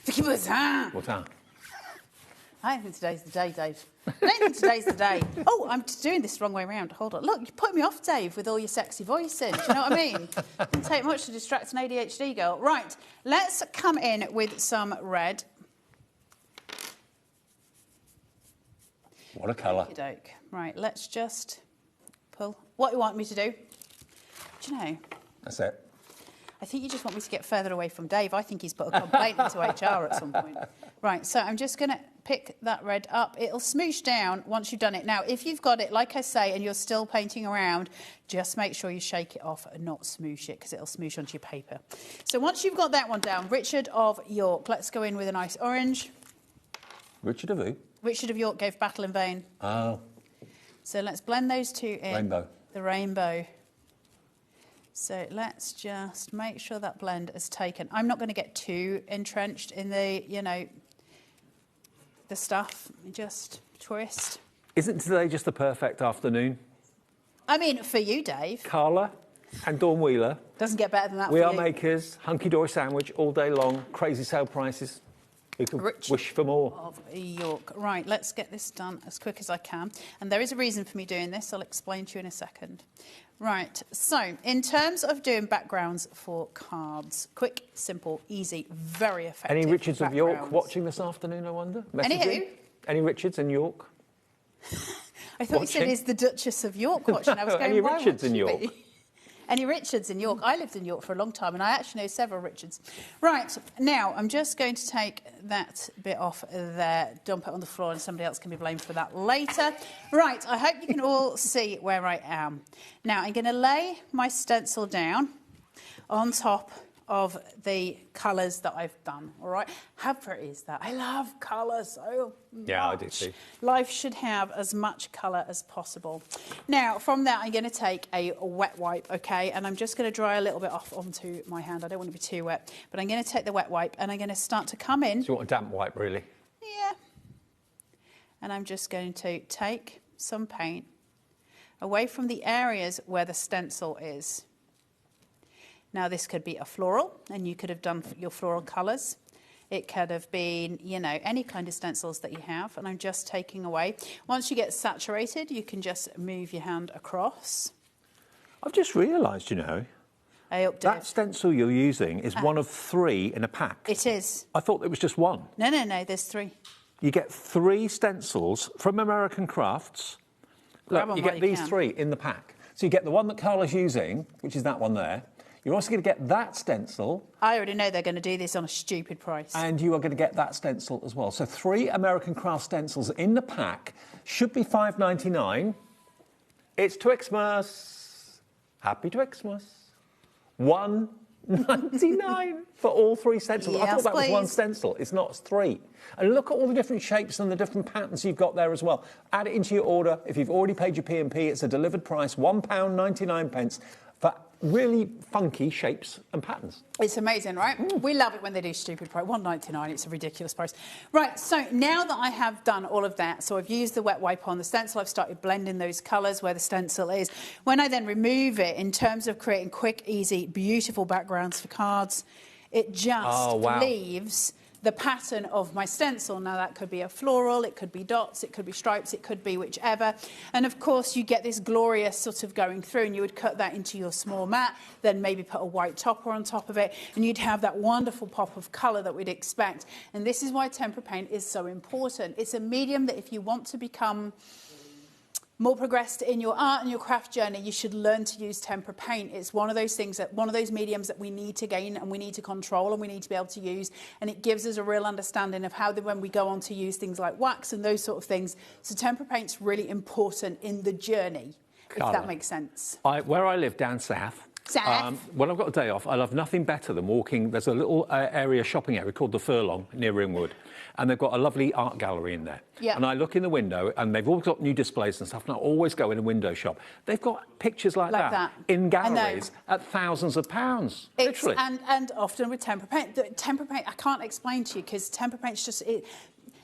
[SPEAKER 2] Vicky Boutin.
[SPEAKER 1] Boutin.
[SPEAKER 2] I don't think today's the day, Dave. I don't think today's the day. Oh, I'm doing this the wrong way around. Hold on. Look, you put me off, Dave, with all your sexy voice in. Do you know what I mean? Didn't take much to distract an ADHD girl. Right, let's come in with some red.
[SPEAKER 1] What a colour.
[SPEAKER 2] Right, let's just pull. What you want me to do? Do you know?
[SPEAKER 1] That's it.
[SPEAKER 2] I think you just want me to get further away from Dave. I think he's put a complaint into HR at some point. Right, so I'm just going to pick that red up. It'll smoosh down once you've done it. Now, if you've got it, like I say, and you're still painting around, just make sure you shake it off and not smoosh it, because it'll smoosh onto your paper. So once you've got that one down, Richard of York, let's go in with a nice orange.
[SPEAKER 1] Richard of who?
[SPEAKER 2] Richard of York gave Battle in Vain.
[SPEAKER 1] Oh.
[SPEAKER 2] So let's blend those two in.
[SPEAKER 1] Rainbow.
[SPEAKER 2] The rainbow. So let's just make sure that blend is taken. I'm not going to get too entrenched in the, you know, the stuff. Just twist.
[SPEAKER 1] Isn't today just the perfect afternoon?
[SPEAKER 2] I mean, for you, Dave.
[SPEAKER 1] Carla and Dawn Wheeler.
[SPEAKER 2] Doesn't get better than that
[SPEAKER 1] We
[SPEAKER 2] for
[SPEAKER 1] are
[SPEAKER 2] you.
[SPEAKER 1] makers. Hunkydory sandwich all day long. Crazy sale prices. We can wish for more.
[SPEAKER 2] Of York. Right, let's get this done as quick as I can. And there is a reason for me doing this. I'll explain to you in a second. Right, so in terms of doing backgrounds for cards, quick, simple, easy, very effective.
[SPEAKER 1] Any Richards of York watching this afternoon, I wonder?
[SPEAKER 2] Any who?
[SPEAKER 1] Any Richards in York?
[SPEAKER 2] I thought you said, is the Duchess of York watching? I was going,
[SPEAKER 1] Any
[SPEAKER 2] why
[SPEAKER 1] Richards
[SPEAKER 2] would
[SPEAKER 1] in
[SPEAKER 2] she
[SPEAKER 1] York?
[SPEAKER 2] be? Any Richards in York? I lived in York for a long time, and I actually know several Richards. Right, now I'm just going to take that bit off there, dump it on the floor, and somebody else can be blamed for that later. Right, I hope you can all see where I am. Now I'm going to lay my stencil down on top of the colours that I've done, all right? How pretty is that? I love colours so much.
[SPEAKER 1] Yeah, I do too.
[SPEAKER 2] Life should have as much colour as possible. Now, from that, I'm going to take a wet wipe, okay? And I'm just going to dry a little bit off onto my hand. I don't want it to be too wet. But I'm going to take the wet wipe and I'm going to start to come in.
[SPEAKER 1] So you want a damp wipe, really?
[SPEAKER 2] Yeah. And I'm just going to take some paint away from the areas where the stencil is. Now, this could be a floral, and you could have done your floral colours. It could have been, you know, any kind of stencils that you have, and I'm just taking away. Once you get saturated, you can just move your hand across.
[SPEAKER 1] I've just realised, you know, that stencil you're using is one of 3 in a pack.
[SPEAKER 2] It is.
[SPEAKER 1] I thought it was just 1.
[SPEAKER 2] No, no, no, there's 3.
[SPEAKER 1] You get 3 stencils from American Crafts. Look, you get these 3 in the pack. So you get the one that Carla's using, which is that one there. You're also going to get that stencil.
[SPEAKER 2] I already know they're going to do this on a stupid price.
[SPEAKER 1] And you are going to get that stencil as well. So 3 American Craft stencils in the pack should be $5.99. It's Twixmas. Happy Twixmas. $1.99 for all 3 stencils.
[SPEAKER 2] Yes,
[SPEAKER 1] I thought that was 1
[SPEAKER 2] please.
[SPEAKER 1] stencil. It's not, it's 3. And look at all the different shapes and the different patterns you've got there as well. Add it into your order. If you've already paid your P&P, it's a delivered price, £1.99 for really funky shapes and patterns.
[SPEAKER 2] It's amazing, right? We love it when they do stupid price. $1.99, it's a ridiculous price. Right, so now that I have done all of that, so I've used the wet wipe on the stencil, I've started blending those colours where the stencil is. When I then remove it, in terms of creating quick, easy, beautiful backgrounds for cards, it just leaves the pattern of my stencil. Now, that could be a floral, it could be dots, it could be stripes, it could be whichever. And of course, you get this glorious sort of going through, and you would cut that into your small mat, then maybe put a white topper on top of it, and you'd have that wonderful pop of colour that we'd expect. And this is why tempera paint is so important. It's a medium that if you want to become more progressed in your art and your craft journey, you should learn to use tempera paint. It's one of those things, that one of those mediums that we need to gain and we need to control and we need to be able to use. And it gives us a real understanding of how, when we go on to use things like wax and those sort of things. So tempera paint's really important in the journey, if that makes sense.
[SPEAKER 1] Where I live down south, when I've got a day off, I love nothing better than walking. There's a little shopping area called the Furlong near Ringwood, and they've got a lovely art gallery in there. And I look in the window, and they've always got new displays and stuff, and I always go in a window shop. They've got pictures like that in galleries at thousands of pounds, literally.
[SPEAKER 2] And often with tempera paint. Tempera paint, I can't explain to you, because tempera paint's just...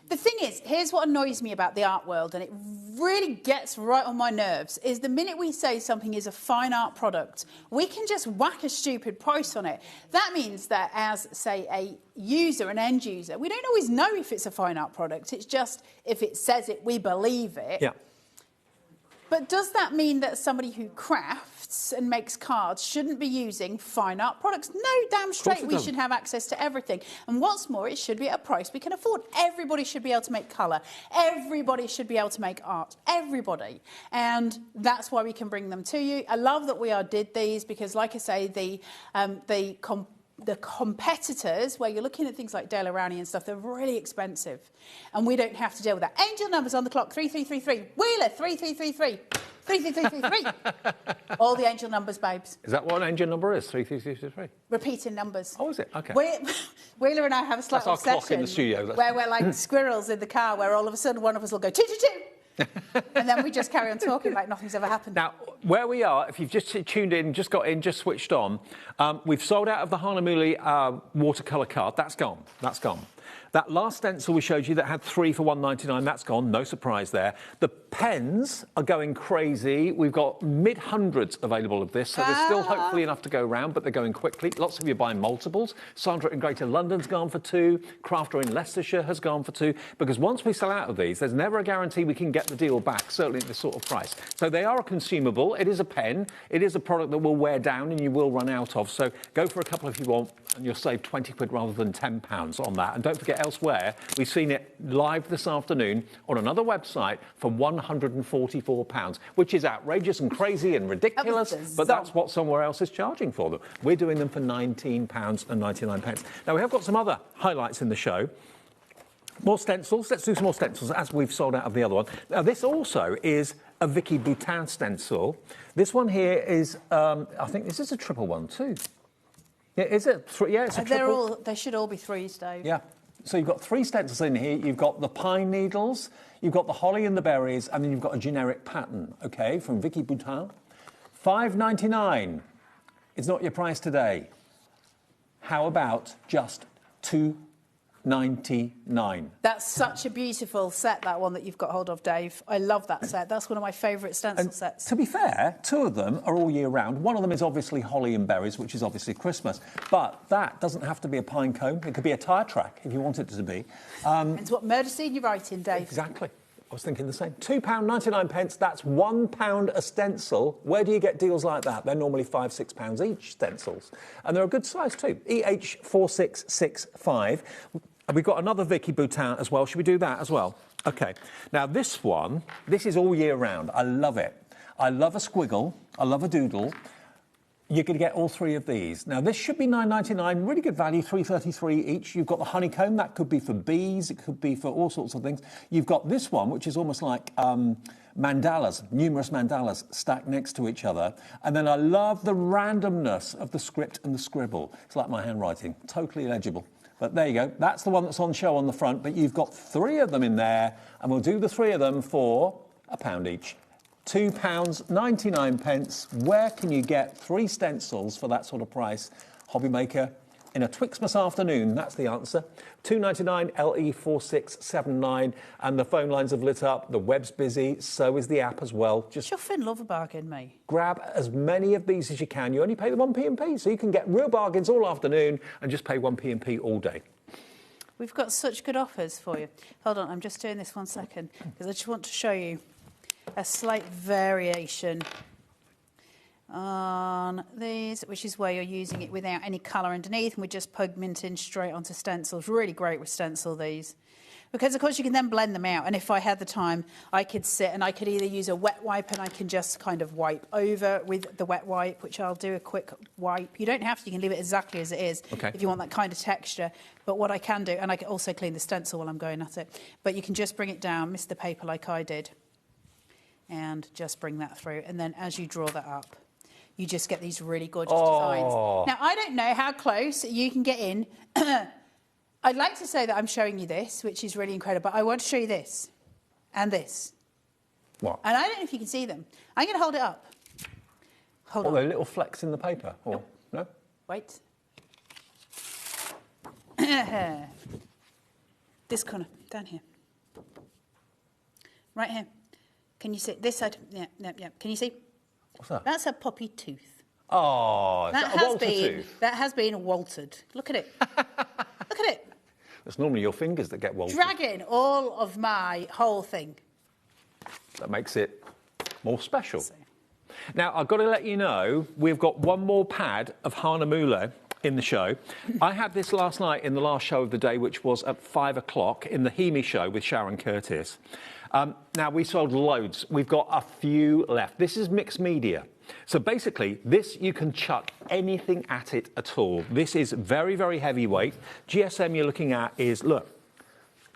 [SPEAKER 2] The thing is, here's what annoys me about the art world, and it really gets right on my nerves, is the minute we say something is a fine art product, we can just whack a stupid price on it. That means that as, say, a user, an end user, we don't always know if it's a fine art product. It's just, if it says it, we believe it.
[SPEAKER 1] Yeah.
[SPEAKER 2] But does that mean that somebody who crafts and makes cards shouldn't be using fine art products? No, damn straight, we should have access to everything. And what's more, it should be at a price we can afford. Everybody should be able to make colour. Everybody should be able to make art. Everybody. And that's why we can bring them to you. I love that we did these, because, like I say, the competitors, where you're looking at things like Dale Rowney and stuff, they're really expensive. And we don't have to deal with that. Angel numbers on the clock, 3333. Wheeler, 3333. 3333. All the angel numbers, babes.
[SPEAKER 1] Is that what an angel number is? 3333?
[SPEAKER 2] Repeating numbers.
[SPEAKER 1] Oh, is it? Okay.
[SPEAKER 2] Wheeler and I have a slight
[SPEAKER 1] obsession. That's our clock in the studio.
[SPEAKER 2] Where we're like squirrels in the car, where all of a sudden one of us will go, choo, choo, choo. And then we just carry on talking like nothing's ever happened.
[SPEAKER 1] Now, where we are, if you've just tuned in, just got in, just switched on, we've sold out of the Mirri watercolour card. That's gone. That's gone. That last stencil we showed you that had 3 for $1.99, that's gone. No surprise there. The pens are going crazy. We've got mid-hundreds available of this, so there's still hopefully enough to go around, but they're going quickly. Lots of you are buying multiples. Sandra in Greater London's gone for 2. Crafter in Leicestershire has gone for 2. Because once we sell out of these, there's never a guarantee we can get the deal back, certainly at this sort of price. So they are a consumable. It is a pen. It is a product that will wear down and you will run out of. So go for a couple if you want, and you'll save 20 quid rather than £10 on that. And don't forget elsewhere. We've seen it live this afternoon on another website for £144, which is outrageous and crazy and ridiculous, but that's what somewhere else is charging for them. We're doing them for £19.99. Now, we have got some other highlights in the show. More stencils. Let's do some more stencils, as we've sold out of the other one. Now, this also is a Vicky Boutin stencil. This one here is, I think this is a triple one too. Yeah, is it? Yeah, it's a triple.
[SPEAKER 2] They should all be threes, Dave.
[SPEAKER 1] Yeah. So you've got 3 stencils in here. You've got the pine needles, you've got the holly and the berries, and then you've got a generic pattern, okay, from Vicky Boutin. £5.99. It's not your price today. How about just £2.99?
[SPEAKER 2] That's such a beautiful set, that one that you've got hold of, Dave. I love that set. That's one of my favourite stencil sets.
[SPEAKER 1] To be fair, 2 of them are all year round. One of them is obviously holly and berries, which is obviously Christmas. But that doesn't have to be a pine cone. It could be a tyre track if you want it to be.
[SPEAKER 2] It's what murder scene you're writing, Dave.
[SPEAKER 1] Exactly. I was thinking the same. £2.99. That's £1 a stencil. Where do you get deals like that? They're normally £5, £6 each stencils. And they're a good size too. EH4665. And we've got another Vicky Boutin as well. Should we do that as well? OK. Now, this one, this is all year round. I love it. I love a squiggle. I love a doodle. You're going to get all 3 of these. Now, this should be £9.99. Really good value, £3.33 each. You've got the honeycomb. That could be for bees. It could be for all sorts of things. You've got this one, which is almost like mandalas, numerous mandalas stacked next to each other. And then I love the randomness of the script and the scribble. It's like my handwriting. Totally illegible. But there you go. That's the one that's on show on the front. But you've got 3 of them in there. And we'll do the 3 of them for £1 each. £2.99. Where can you get 3 stencils for that sort of price? HobbyMaker in a Twixmas afternoon. That's the answer. £2.99 LE4679. And the phone lines have lit up. The web's busy. So is the app as well. Just
[SPEAKER 2] your Finn love a bargain, me.
[SPEAKER 1] Grab as many of these as you can. You only pay the 1p&p, so you can get real bargains all afternoon and just pay 1p&p all day.
[SPEAKER 2] We've got such good offers for you. Hold on, I'm just doing this 1 second because I just want to show you a slight variation on these, which is where you're using it without any colour underneath, and we're just pigmenting straight onto stencils. Really great with stencil, these. Because, of course, you can then blend them out, and if I had the time, I could sit and I could either use a wet wipe and I can just kind of wipe over with the wet wipe, which I'll do a quick wipe. You don't have to, you can leave it exactly as it is if you want that kind of texture. But what I can do, and I can also clean the stencil while I'm going at it, but you can just bring it down, miss the paper like I did, and just bring that through. And then as you draw that up, you just get these really gorgeous designs. Now, I don't know how close you can get in. I'd like to say that I'm showing you this, which is really incredible, but I want to show you this and this.
[SPEAKER 1] What?
[SPEAKER 2] And I don't know if you can see them. I'm going to hold it up. Hold on.
[SPEAKER 1] Are there little flecks in the paper? Or,
[SPEAKER 2] nope.
[SPEAKER 1] No?
[SPEAKER 2] Wait. This corner, down here. Right here. Can you see? This side. Yeah. Can you see?
[SPEAKER 1] What's that?
[SPEAKER 2] That's a poppy tooth.
[SPEAKER 1] Oh, is that a Walter tooth?
[SPEAKER 2] That has been waltered. Look at it. Look at it.
[SPEAKER 1] It's normally your fingers that get waltered.
[SPEAKER 2] Dragging all of my whole thing.
[SPEAKER 1] That makes it more special. Now, I've got to let you know, we've got one more pad of Hahnemühle in the show. I had this last night in the last show of the day, which was at 5 o'clock in the Hemi show with Sharon Curtis. Now, we sold loads. We've got a few left. This is mixed media. So basically, this, you can chuck anything at it at all. This is very, very heavyweight. GSM you're looking at is, look,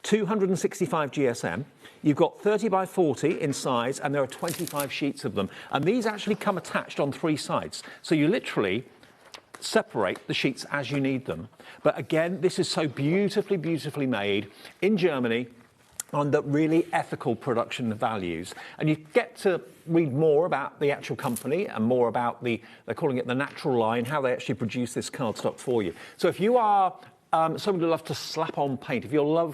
[SPEAKER 1] 265 GSM. You've got 30 by 40 in size, and there are 25 sheets of them. And these actually come attached on 3 sides. So you literally separate the sheets as you need them. But again, this is so beautifully, beautifully made in Germany, under really ethical production values. And you get to read more about the actual company and more about they're calling it the natural line, how they actually produce this cardstock for you. So if you are somebody who loves to slap on paint, if you're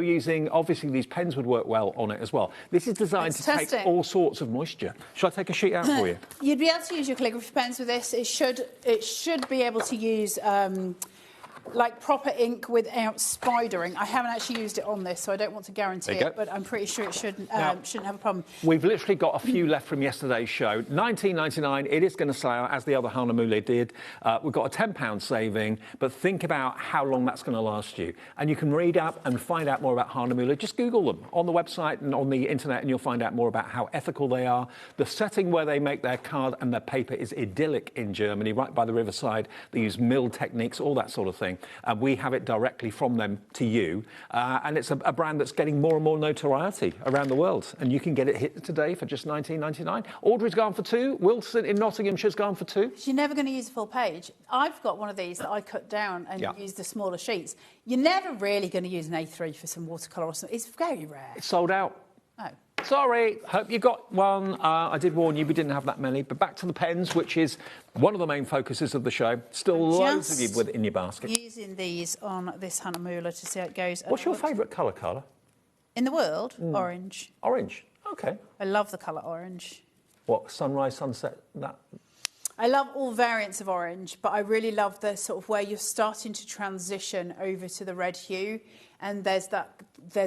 [SPEAKER 1] using, obviously these pens would work well on it as well. This is designed to take all sorts of moisture. Shall I take a sheet out for you?
[SPEAKER 2] You'd be able to use your calligraphy pens with this. It should be able to use like proper ink without spidering. I haven't actually used it on this, so I don't want to guarantee it, but I'm pretty sure it shouldn't have a problem.
[SPEAKER 1] We've literally got a few left from yesterday's show. $19.99, it is going to sell out, as the other Hanamule did. We've got a £10 saving, but think about how long that's going to last you. And you can read up and find out more about Hanamule. Just Google them on the website and on the internet, and you'll find out more about how ethical they are. The setting where they make their card and their paper is idyllic in Germany, right by the riverside. They use mill techniques, all that sort of thing. And we have it directly from them to you. And it's a brand that's getting more and more notoriety around the world. And you can get it hit today for just $19.99. Audrey's gone for £2. Wilson in Nottinghamshire's gone for £2.
[SPEAKER 2] You're never going to use a full page. I've got one of these that I cut down and use the smaller sheets. You're never really going to use an A3 for some watercolour or something. It's very rare.
[SPEAKER 1] It's sold out.
[SPEAKER 2] Oh.
[SPEAKER 1] Sorry, hope you got one. I did warn you, we didn't have that many. But back to the pens, which is one of the main focuses of the show. Still loads of you in your basket.
[SPEAKER 2] Using these on this Hanamula to see how it goes.
[SPEAKER 1] What's your favourite colour, Carla?
[SPEAKER 2] In the world? Orange.
[SPEAKER 1] Orange, OK.
[SPEAKER 2] I love the colour orange.
[SPEAKER 1] What, sunrise, sunset, that?
[SPEAKER 2] I love all variants of orange, but I really love the sort of where you're starting to transition over to the red hue, and there's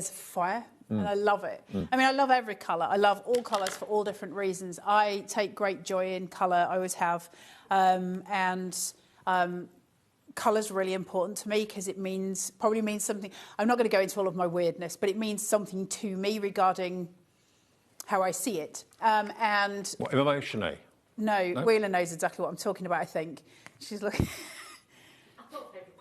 [SPEAKER 2] fire. And I love it. I mean, I love every colour. I love all colours for all different reasons. I take great joy in colour. I always have. Colour's really important to me because it probably means something. I'm not going to go into all of my weirdness, but it means something to me regarding how I see it.
[SPEAKER 1] What, emotionally?
[SPEAKER 2] No, Wheeler knows exactly what I'm talking about, I think. She's looking...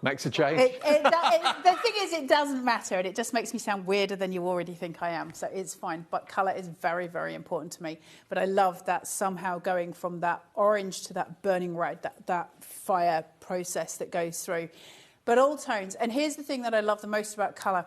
[SPEAKER 1] Makes a change.
[SPEAKER 2] The thing is, it doesn't matter, and it just makes me sound weirder than you already think I am, so it's fine. But colour is very, very important to me. But I love that somehow going from that orange to that burning red, that fire process that goes through. But all tones. And here's the thing that I love the most about colour.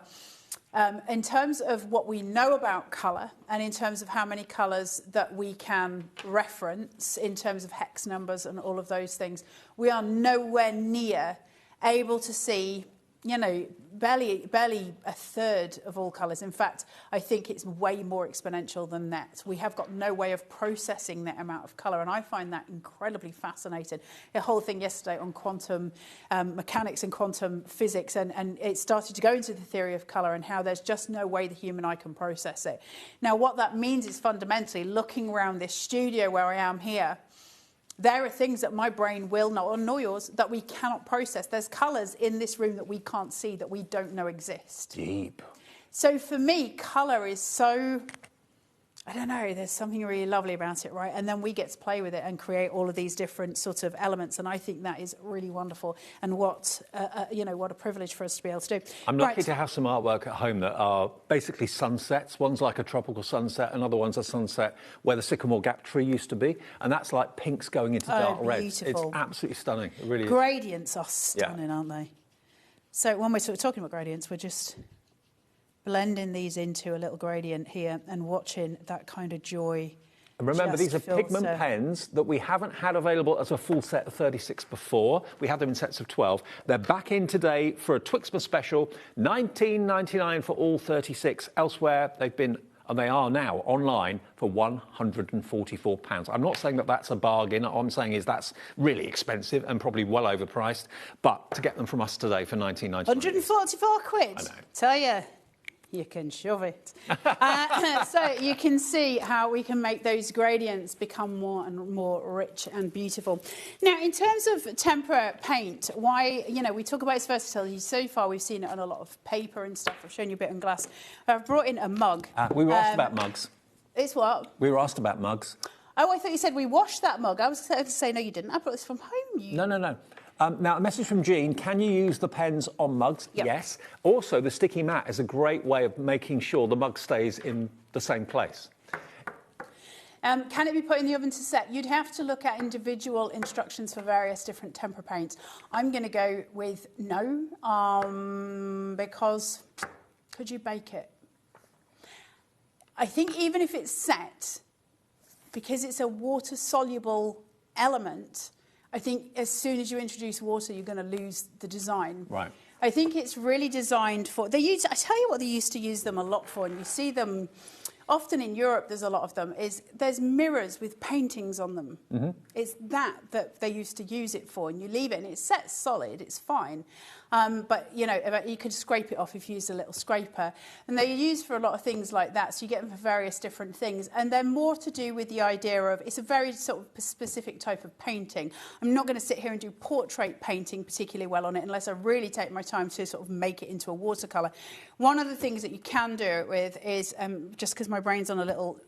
[SPEAKER 2] In terms of what we know about colour, and in terms of how many colours that we can reference, in terms of hex numbers and all of those things, we are nowhere near able to see, you know, barely a third of all colours. In fact, I think it's way more exponential than that. We have got no way of processing that amount of colour, and I find that incredibly fascinating. The whole thing yesterday on quantum mechanics and quantum physics, and it started to go into the theory of colour and how there's just no way the human eye can process it. Now, what that means is fundamentally looking around this studio where I am here, there are things that my brain will not, nor yours, that we cannot process. There's colours in this room that we can't see, that we don't know exist.
[SPEAKER 1] Deep.
[SPEAKER 2] So for me, colour is so... I don't know, there's something really lovely about it, right? And then we get to play with it and create all of these different sort of elements, and I think that is really wonderful, and what a privilege for us to be able to do.
[SPEAKER 1] I'm lucky to have some artwork at home that are basically sunsets. One's like a tropical sunset, another one's a sunset where the Sycamore Gap tree used to be, and that's like pinks going into dark reds. It's absolutely stunning, it really is.
[SPEAKER 2] Gradients are stunning, aren't they? So when we're sort of talking about gradients, we're just blending these into a little gradient here and watching that kind of joy.
[SPEAKER 1] And remember, these are Pigment pens that we haven't had available as a full set of 36 before. We had them in sets of 12. They're back in today for a Twixmas special, $19.99 for all 36. Elsewhere, they've been, and they are now online for £144. I'm not saying that that's a bargain. All I'm saying is that's really expensive and probably well overpriced. But to get them from us today for $19.99.
[SPEAKER 2] 144 quid.
[SPEAKER 1] I know.
[SPEAKER 2] Tell you. You can shove it. So you can see how we can make those gradients become more and more rich and beautiful. Now, in terms of tempera paint, why, we talk about its versatility. So far, we've seen it on a lot of paper and stuff. I've shown you a bit on glass. I've brought in a mug.
[SPEAKER 1] We were asked about mugs.
[SPEAKER 2] It's what?
[SPEAKER 1] We were asked about mugs.
[SPEAKER 2] Oh, I thought you said we washed that mug. I was going to say, no, you didn't. I brought this from home.
[SPEAKER 1] No. Now, a message from Jean. Can you use the pens on mugs?
[SPEAKER 2] Yep.
[SPEAKER 1] Yes. Also, the sticky mat is a great way of making sure the mug stays in the same place.
[SPEAKER 2] Can it be put in the oven to set? You'd have to look at individual instructions for various different tempera paints. I'm going to go with no, because could you bake it? I think even if it's set, because it's a water-soluble element, I think as soon as you introduce water, you're going to lose the design.
[SPEAKER 1] Right.
[SPEAKER 2] I think it's really designed for... I tell you what they used to use them a lot for, and you see them... Often in Europe, there's a lot of them, there's mirrors with paintings on them. Mm-hmm. It's that they used to use it for, and you leave it, and it's set solid, it's fine. but you know, you could scrape it off if you use a little scraper. And they're used for a lot of things like that, so you get them for various different things. And they're more to do with the idea of, it's a very sort of specific type of painting. I'm not going to sit here and do portrait painting particularly well on it unless I really take my time to sort of make it into a watercolour. One of the things that you can do it with is, just because my brain's on a little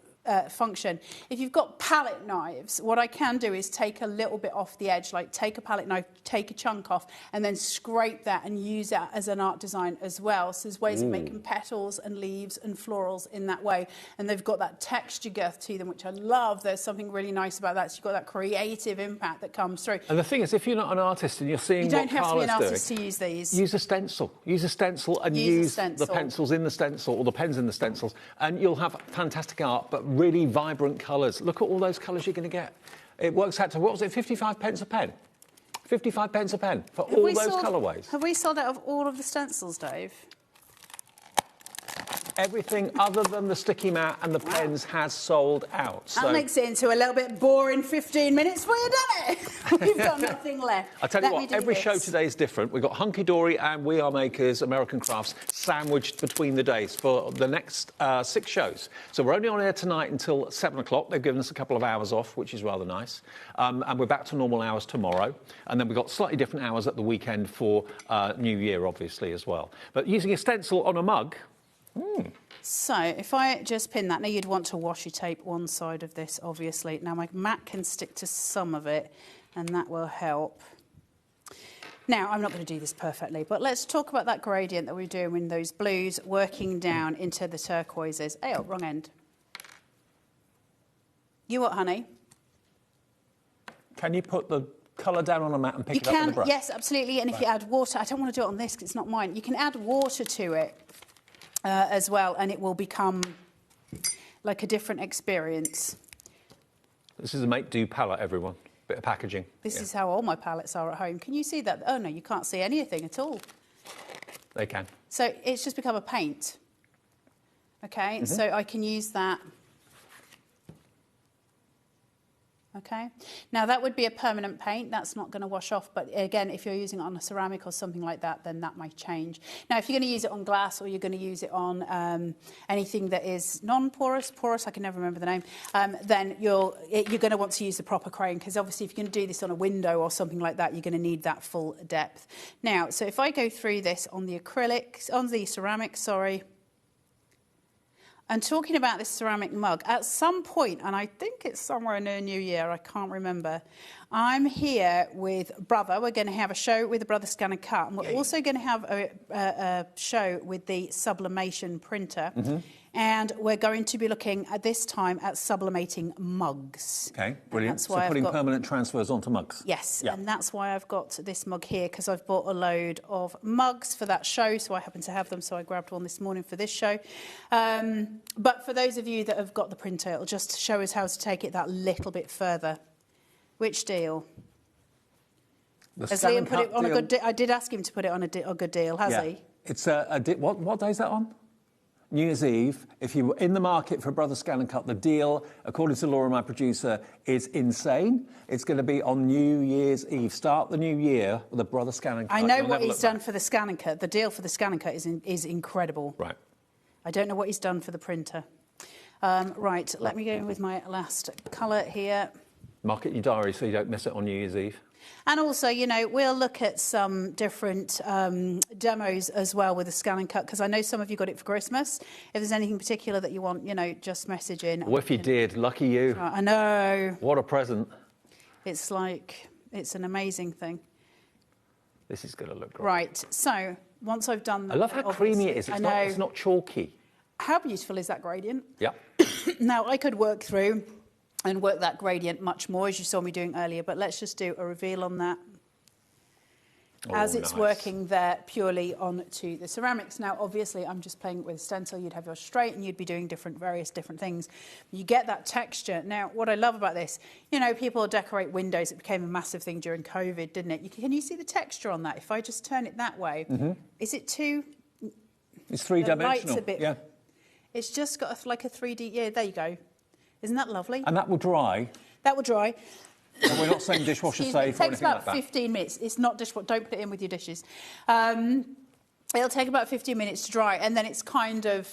[SPEAKER 2] function, if you've got palette knives, what I can do is take a little bit off the edge, like take a palette knife, take a chunk off, and then scrape that and use that as an art design as well. So there's ways of making petals and leaves and florals in that way, and they've got that texture girth to them, which I love. There's something really nice about that. So you've got that creative impact that comes through.
[SPEAKER 1] And the thing is, if you're not an artist and you're seeing
[SPEAKER 2] you don't have to be an
[SPEAKER 1] doing,
[SPEAKER 2] artist to use these.
[SPEAKER 1] Use a stencil. Use a stencil and use the pencils in the stencil or the pens in the stencils, and you'll have fantastic art, but really vibrant colours. Look at all those colours you're going to get. It works out to, what was it, 55 pence a pen? 55 pence a pen for all those colourways.
[SPEAKER 2] Have we sold out of all of the stencils, Dave?
[SPEAKER 1] Everything other than the sticky mat and the pens has sold out.
[SPEAKER 2] That makes it into a little bit boring 15 minutes before you've done it. We've got nothing left.
[SPEAKER 1] I tell you what, every show today is different. We've got Hunkydory and We Are Makers, American Crafts, sandwiched between the days for the next 6 shows. So we're only on air tonight until 7 o'clock. They've given us a couple of hours off, which is rather nice. And we're back to normal hours tomorrow. And then we've got slightly different hours at the weekend for New Year, obviously, as well. But using a stencil on a mug...
[SPEAKER 2] So if I just pin that, now you'd want to washi tape one side of this, obviously. Now my mat can stick to some of it, and that will help. Now, I'm not going to do this perfectly, but let's talk about that gradient that we're doing in those blues, working down into the turquoises. Oh, wrong end. You what, honey?
[SPEAKER 1] Can you put the colour down on a mat and pick it up with a brush?
[SPEAKER 2] Yes, absolutely. And if you add water, I don't want to do it on this because it's not mine. You can add water to it. As well, and it will become like a different experience.
[SPEAKER 1] This is a make-do palette, everyone. Bit of packaging.
[SPEAKER 2] This is how all my palettes are at home. Can you see that? Oh, no, you can't see anything at all.
[SPEAKER 1] They can.
[SPEAKER 2] So it's just become a paint. OK, so I can use that. OK, now that would be a permanent paint. That's not going to wash off. But again, if you're using it on a ceramic or something like that, then that might change. Now, if you're going to use it on glass or you're going to use it on anything that is non-porous, porous, I can never remember the name, then you're going to want to use the proper crayon, because obviously if you're going to do this on a window or something like that, you're going to need that full depth. Now, so if I go through this on the acrylic, on the ceramic, sorry. And talking about this ceramic mug, at some point, and I think it's somewhere in the new year, I can't remember, I'm here with Brother. We're going to have a show with the Brother Scan and Cut, and we're also going to have a show with the sublimation printer. And we're going to be looking at this time at sublimating mugs.
[SPEAKER 1] OK, brilliant. So putting permanent transfers onto mugs.
[SPEAKER 2] Yes, and that's why I've got this mug here, because I've bought a load of mugs for that show, so I happen to have them, so I grabbed one this morning for this show. But for those of you that have got the printer, it'll just show us how to take it that little bit further. Which deal? Has Liam put it on a good deal? I did ask him to put it on a good deal, has he?
[SPEAKER 1] It's what day is that on? New Year's Eve. If you were in the market for a Brother Scan and Cut, the deal, according to Laura, my producer, is insane. It's going to be on New Year's Eve. Start the new year with a Brother Scan and Cut.
[SPEAKER 2] I know what he's done for the Scan and Cut. The deal for the Scan and Cut is incredible.
[SPEAKER 1] Right.
[SPEAKER 2] I don't know what he's done for the printer. Right, let me go with my last colour here.
[SPEAKER 1] Mark it in your diary so you don't miss it on New Year's Eve.
[SPEAKER 2] And also, you know, we'll look at some different demos as well with the Scan and Cut, because I know some of you got it for Christmas. If there's anything particular that you want, you know, just message in.
[SPEAKER 1] Well, if you did, lucky you.
[SPEAKER 2] I know.
[SPEAKER 1] What a present.
[SPEAKER 2] It's like, it's an amazing thing.
[SPEAKER 1] This is going to look great.
[SPEAKER 2] Right, so once I've done that...
[SPEAKER 1] I love how creamy it is. It's not chalky.
[SPEAKER 2] How beautiful is that gradient?
[SPEAKER 1] Yeah.
[SPEAKER 2] Now, I could work through and work that gradient much more, as you saw me doing earlier, but let's just do a reveal on that. As it's working there purely onto the ceramics. Now, obviously, I'm just playing with a stencil. You'd have yours straight and you'd be doing various different things. You get that texture. Now, what I love about this, you know, people decorate windows. It became a massive thing during COVID, didn't it? Can you see the texture on that? If I just turn it that way, is it too...
[SPEAKER 1] It's three-dimensional.
[SPEAKER 2] The light's a bit...
[SPEAKER 1] Yeah.
[SPEAKER 2] It's just got like a 3D... Yeah, there you go. Isn't that lovely?
[SPEAKER 1] And that will dry?
[SPEAKER 2] That will dry.
[SPEAKER 1] And we're not saying dishwasher safe or
[SPEAKER 2] It takes
[SPEAKER 1] anything
[SPEAKER 2] about
[SPEAKER 1] like that.
[SPEAKER 2] 15 minutes. It's not dishwasher. Don't put it in with your dishes. It'll take about 15 minutes to dry, and then it's kind of,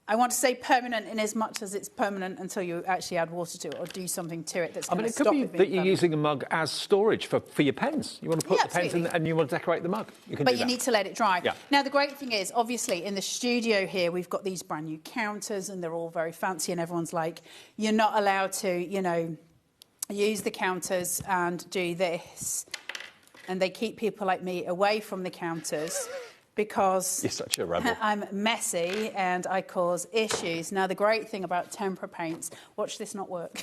[SPEAKER 2] I want to say permanent in as much as it's permanent until you actually add water to it or do something to it that's going to stop it being
[SPEAKER 1] it could be that you're
[SPEAKER 2] permanent.
[SPEAKER 1] using a mug as storage for your pens. You want to put the pens in and you want to decorate the mug. You can do
[SPEAKER 2] But you
[SPEAKER 1] that.
[SPEAKER 2] need to let it dry.
[SPEAKER 1] Yeah.
[SPEAKER 2] Now, the great thing is, obviously, in the studio here, we've got these brand new counters and they're all very fancy and everyone's like, you're not allowed to, you know, use the counters and do this. And they keep people like me away from the counters because
[SPEAKER 1] You're such a rebel.
[SPEAKER 2] I'm messy and I cause issues. Now, the great thing about tempera paints, watch this not work.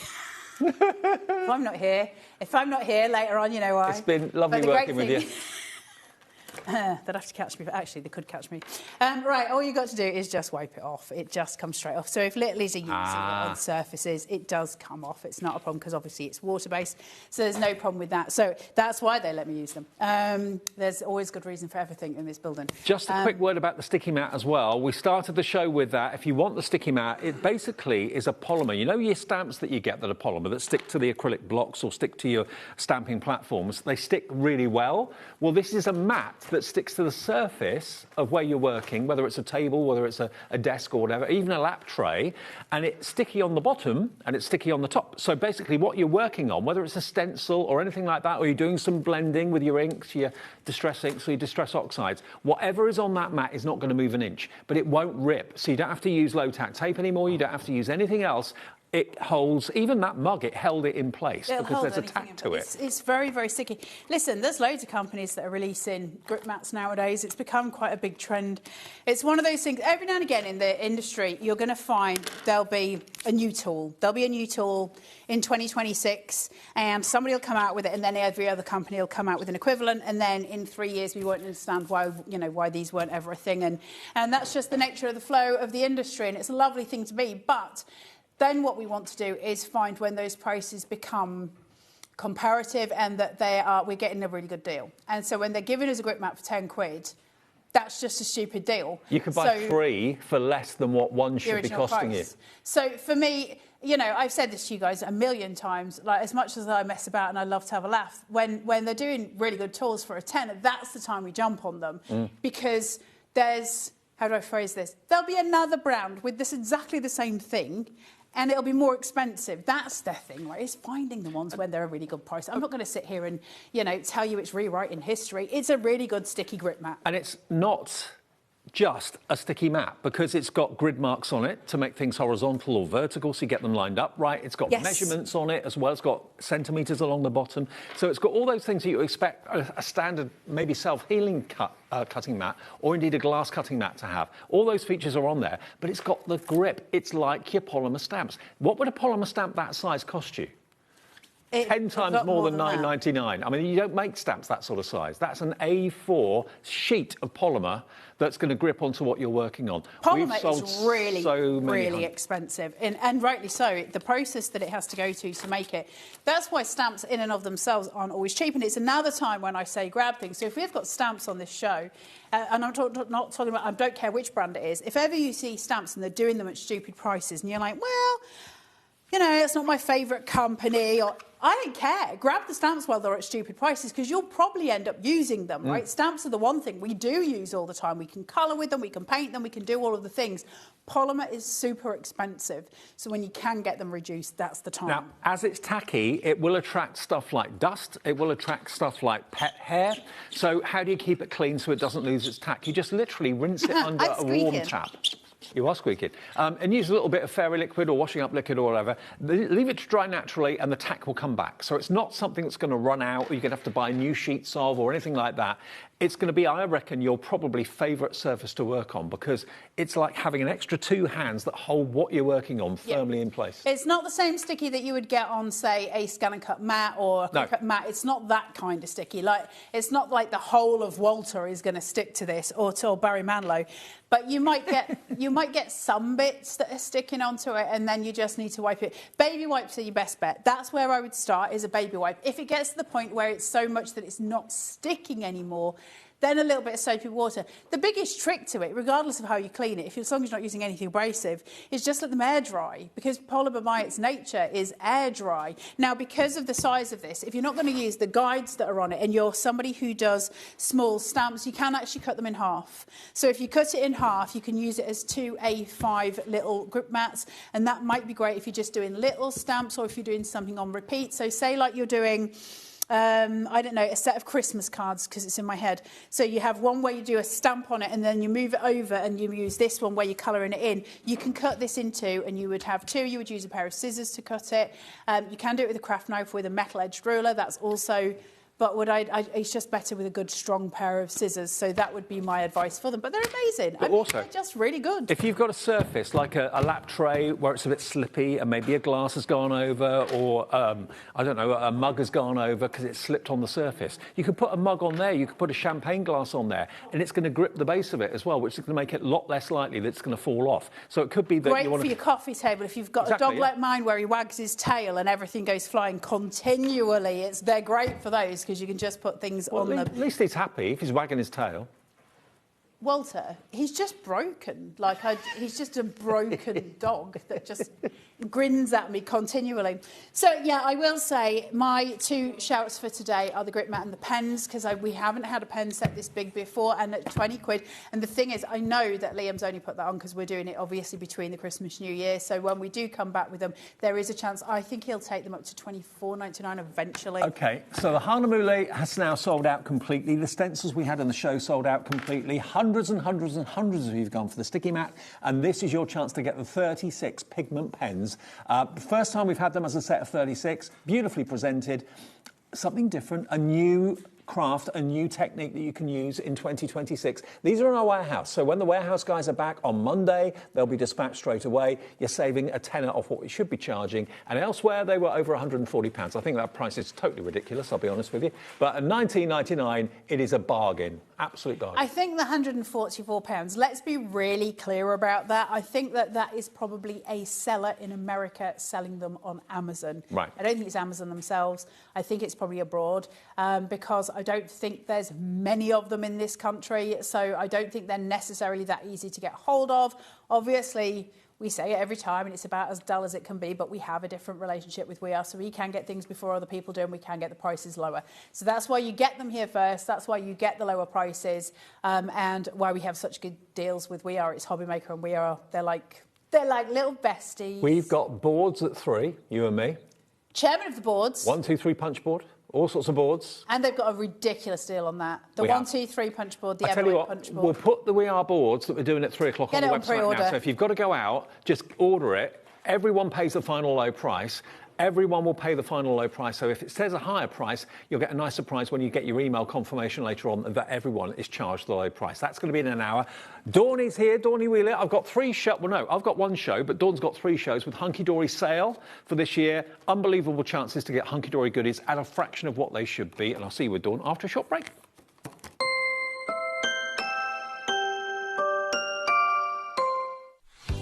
[SPEAKER 2] If I'm not here later on, you know why.
[SPEAKER 1] It's been lovely working with you.
[SPEAKER 2] They'd have to catch me, but actually they could catch me. Right, all you got to do is just wipe it off. It just comes straight off. So if littlies are using it on surfaces, it does come off. It's not a problem because obviously it's water-based, so there's no problem with that. So that's why they let me use them. There's always good reason for everything in this building.
[SPEAKER 1] Just a quick word about the sticky mat as well. We started the show with that. If you want the sticky mat, it basically is a polymer. You know your stamps that you get that are polymer, that stick to the acrylic blocks or stick to your stamping platforms? They stick really well. Well, this is a mat that sticks to the surface of where you're working, whether it's a table, whether it's a desk or whatever, even a lap tray, and it's sticky on the bottom and it's sticky on the top. So basically what you're working on, whether it's a stencil or anything like that, or you're doing some blending with your inks, your distress inks or your distress oxides, whatever is on that mat is not going to move an inch, but it won't rip. So you don't have to use low-tack tape anymore, you don't have to use anything else. It holds, even that mug, it held it in place because there's a tack to it.
[SPEAKER 2] It's very, very sticky. Listen, there's loads of companies that are releasing grip mats nowadays. It's become quite a big trend. It's one of those things, every now and again in the industry, you're going to find there'll be a new tool. There'll be a new tool in 2026 and somebody will come out with it and then every other company will come out with an equivalent and then in 3 years we won't understand why, you know, why these weren't ever a thing. And that's just the nature of the flow of the industry and it's a lovely thing to be. But then what we want to do is find when those prices become comparative and that we're getting a really good deal. And so when they're giving us a grip mat for 10 quid, that's just a stupid deal.
[SPEAKER 1] You could buy 3 for less than what one should be costing
[SPEAKER 2] price.
[SPEAKER 1] you.
[SPEAKER 2] So for me, you know, I've said this to you guys a million times, like as much as I mess about and I love to have a laugh, when they're doing really good tools for a tenner, that's the time we jump on them because there's, how do I phrase this? There'll be another brand with this exactly the same thing and it'll be more expensive. That's their thing, right? It's finding the ones when they're a really good price. I'm not going to sit here and, you know, tell you it's rewriting history. It's a really good sticky grip mat.
[SPEAKER 1] And it's not just a sticky mat because it's got grid marks on it to make things horizontal or vertical so you get them lined up right. It's got measurements on it as well. It's got centimetres along the bottom. So it's got all those things that you expect a standard, maybe self-healing cutting mat or indeed a glass cutting mat to have. All those features are on there, but it's got the grip. It's like your polymer stamps. What would a polymer stamp that size cost you? 10 times more than $9.99. I mean, you don't make stamps that sort of size. That's an A4 sheet of polymer that's going to grip onto what you're working on.
[SPEAKER 2] Polymer is really expensive, and rightly so. The process that it has to go to make it. That's why stamps in and of themselves aren't always cheap. And it's another time when I say grab things. So if we've got stamps on this show, and I'm not talking about, I don't care which brand it is. If ever you see stamps and they're doing them at stupid prices and you're like, well, you know, it's not my favourite company, or I don't care. Grab the stamps while they're at stupid prices because you'll probably end up using them, right? Stamps are the one thing we do use all the time. We can colour with them, we can paint them, we can do all of the things. Polymer is super expensive, so when you can get them reduced, that's the time.
[SPEAKER 1] Now, as it's tacky, it will attract stuff like dust, it will attract stuff like pet hair. So how do you keep it clean so it doesn't lose its tack? You just literally rinse it under a warm tap. You are squeaking. And use a little bit of fairy liquid or washing up liquid or whatever. Leave it to dry naturally and the tack will come back. So it's not something that's going to run out or you're going to have to buy new sheets of or anything like that. It's going to be, I reckon, your probably favourite surface to work on because it's like having an extra 2 hands that hold what you're working on firmly in place.
[SPEAKER 2] It's not the same sticky that you would get on, say, a scan and cut mat or a cut mat. It's not that kind of sticky. Like, it's not like the whole of Walter is going to stick to this or Barry Manilow. But you might get some bits that are sticking onto it and then you just need to wipe it. Baby wipes are your best bet. That's where I would start, is a baby wipe. If it gets to the point where it's so much that it's not sticking anymore, then a little bit of soapy water. The biggest trick to it, regardless of how you clean it, as long as you're not using anything abrasive, is just let them air dry, because polymer by its nature is air dry. Now, because of the size of this, if you're not going to use the guides that are on it and you're somebody who does small stamps, you can actually cut them in half. So if you cut it in half, you can use it as 2 A5 little grip mats, and that might be great if you're just doing little stamps or if you're doing something on repeat. So say like you're doing I don't know, a set of Christmas cards, because it's in my head. So you have one where you do a stamp on it and then you move it over and you use this one where you're colouring it in. You can cut this in two, and you would have two. You would use a pair of scissors to cut it. You can do it with a craft knife with a metal-edged ruler. That's also... But it's just better with a good, strong pair of scissors. So that would be my advice for them. But they're amazing.
[SPEAKER 1] But also,
[SPEAKER 2] they're just really good.
[SPEAKER 1] If you've got a surface like a lap tray where it's a bit slippy and maybe a glass has gone over, or, I don't know, a mug has gone over because it's slipped on the surface, you could put a mug on there, you could put a champagne glass on there, and it's going to grip the base of it as well, which is going to make it a lot less likely that it's going to fall off. So it could be that
[SPEAKER 2] great
[SPEAKER 1] you want
[SPEAKER 2] for your coffee table. If you've got a dog like mine where he wags his tail and everything goes flying continually, they're great for those, because you can just put things on them.
[SPEAKER 1] At least he's happy if he's wagging his tail.
[SPEAKER 2] Walter, he's just broken. He's just a broken dog that just grins at me continually. So, yeah, I will say my two shouts for today are the grip mat and the pens, because we haven't had a pen set this big before, and at 20 quid. And the thing is, I know that Liam's only put that on because we're doing it, obviously, between the Christmas New Year. So when we do come back with them, there is a chance. I think he'll take them up to £24.99 eventually. OK, so the Hanamoule has now sold out completely. The stencils we had in the show sold out completely. Hundreds and hundreds and hundreds of you have gone for the sticky mat, and this is your chance to get the 36 pigment pens. The first time we've had them as a set of 36, beautifully presented, something different, a new craft, a new technique that you can use in 2026. These are in our warehouse, so when the warehouse guys are back on Monday, they'll be dispatched straight away. You're saving a tenner off what we should be charging, and elsewhere they were over £140. I think that price is totally ridiculous, I'll be honest with you, but at £19.99 it is a bargain, absolute bargain. I think the £144, let's be really clear about that. I think that is probably a seller in America selling them on Amazon. Right. I don't think it's Amazon themselves. I think it's probably abroad, because I don't think there's many of them in this country, so I don't think they're necessarily that easy to get hold of. Obviously, we say it every time, and it's about as dull as it can be, but we have a different relationship with We Are, so we can get things before other people do, and we can get the prices lower. So that's why you get them here first. That's why you get the lower prices, and why we have such good deals with We Are. It's HobbyMaker and We Are. They're like little besties. We've got boards at 3, you and me. Chairman of the boards. 1, 2, 3 punch board. All sorts of boards. And they've got a ridiculous deal on that. The 1, 2, 3 punch board, the Everett punch board. We'll put the We Are boards that we're doing at 3 o'clock on the website now. So if you've got to go out, just order it. Everyone pays the final low price. Everyone will pay the final low price. So if it says a higher price, you'll get a nice surprise when you get your email confirmation later on that everyone is charged the low price. That's going to be in an hour. Dawn's here, Dawny Wheeler. I've got 3 shows. Well, no, I've got 1 show, but Dawn's got 3 shows with Hunkydory sale for this year. Unbelievable chances to get Hunkydory goodies at a fraction of what they should be. And I'll see you with Dawn after a short break.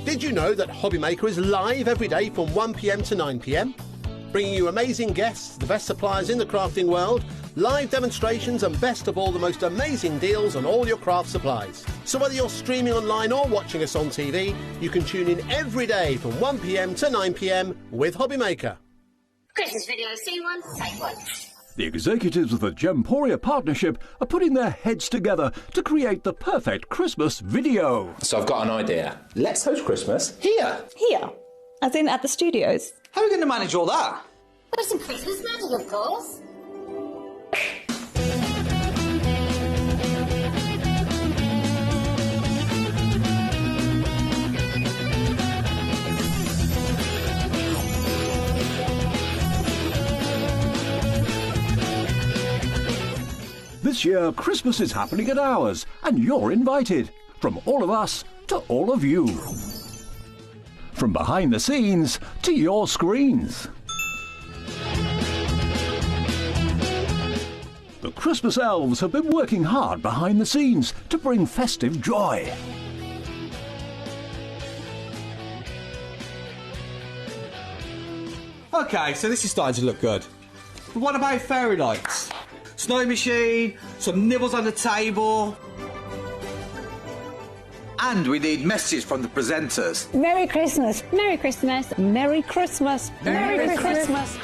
[SPEAKER 3] Did you know that HobbyMaker is live every day from 1 p.m. to 9 p.m? Bringing you amazing guests, the best suppliers in the crafting world, live demonstrations, and best of all, the most amazing deals on all your craft supplies. So whether you're streaming online or watching us on TV, you can tune in every day from 1 p.m. to 9 p.m. with HobbyMaker.
[SPEAKER 4] Christmas video, scene 1, take 1.
[SPEAKER 5] The executives of the Gemporia partnership are putting their heads together to create the perfect Christmas video.
[SPEAKER 6] So I've got an idea. Let's host Christmas here.
[SPEAKER 7] Here? As in at the studios?
[SPEAKER 6] How are we going to manage all that?
[SPEAKER 4] With some Christmas magic, of course.
[SPEAKER 5] This year, Christmas is happening at ours, and you're invited. From all of us to all of you. From behind the scenes to your screens. The Christmas elves have been working hard behind the scenes to bring festive joy.
[SPEAKER 8] OK, so this is starting to look good. But what about fairy lights?
[SPEAKER 6] snow machine, some nibbles on the table. And we need messages from the presenters.
[SPEAKER 8] Merry Christmas. Merry Christmas. Merry Christmas. Merry Christmas.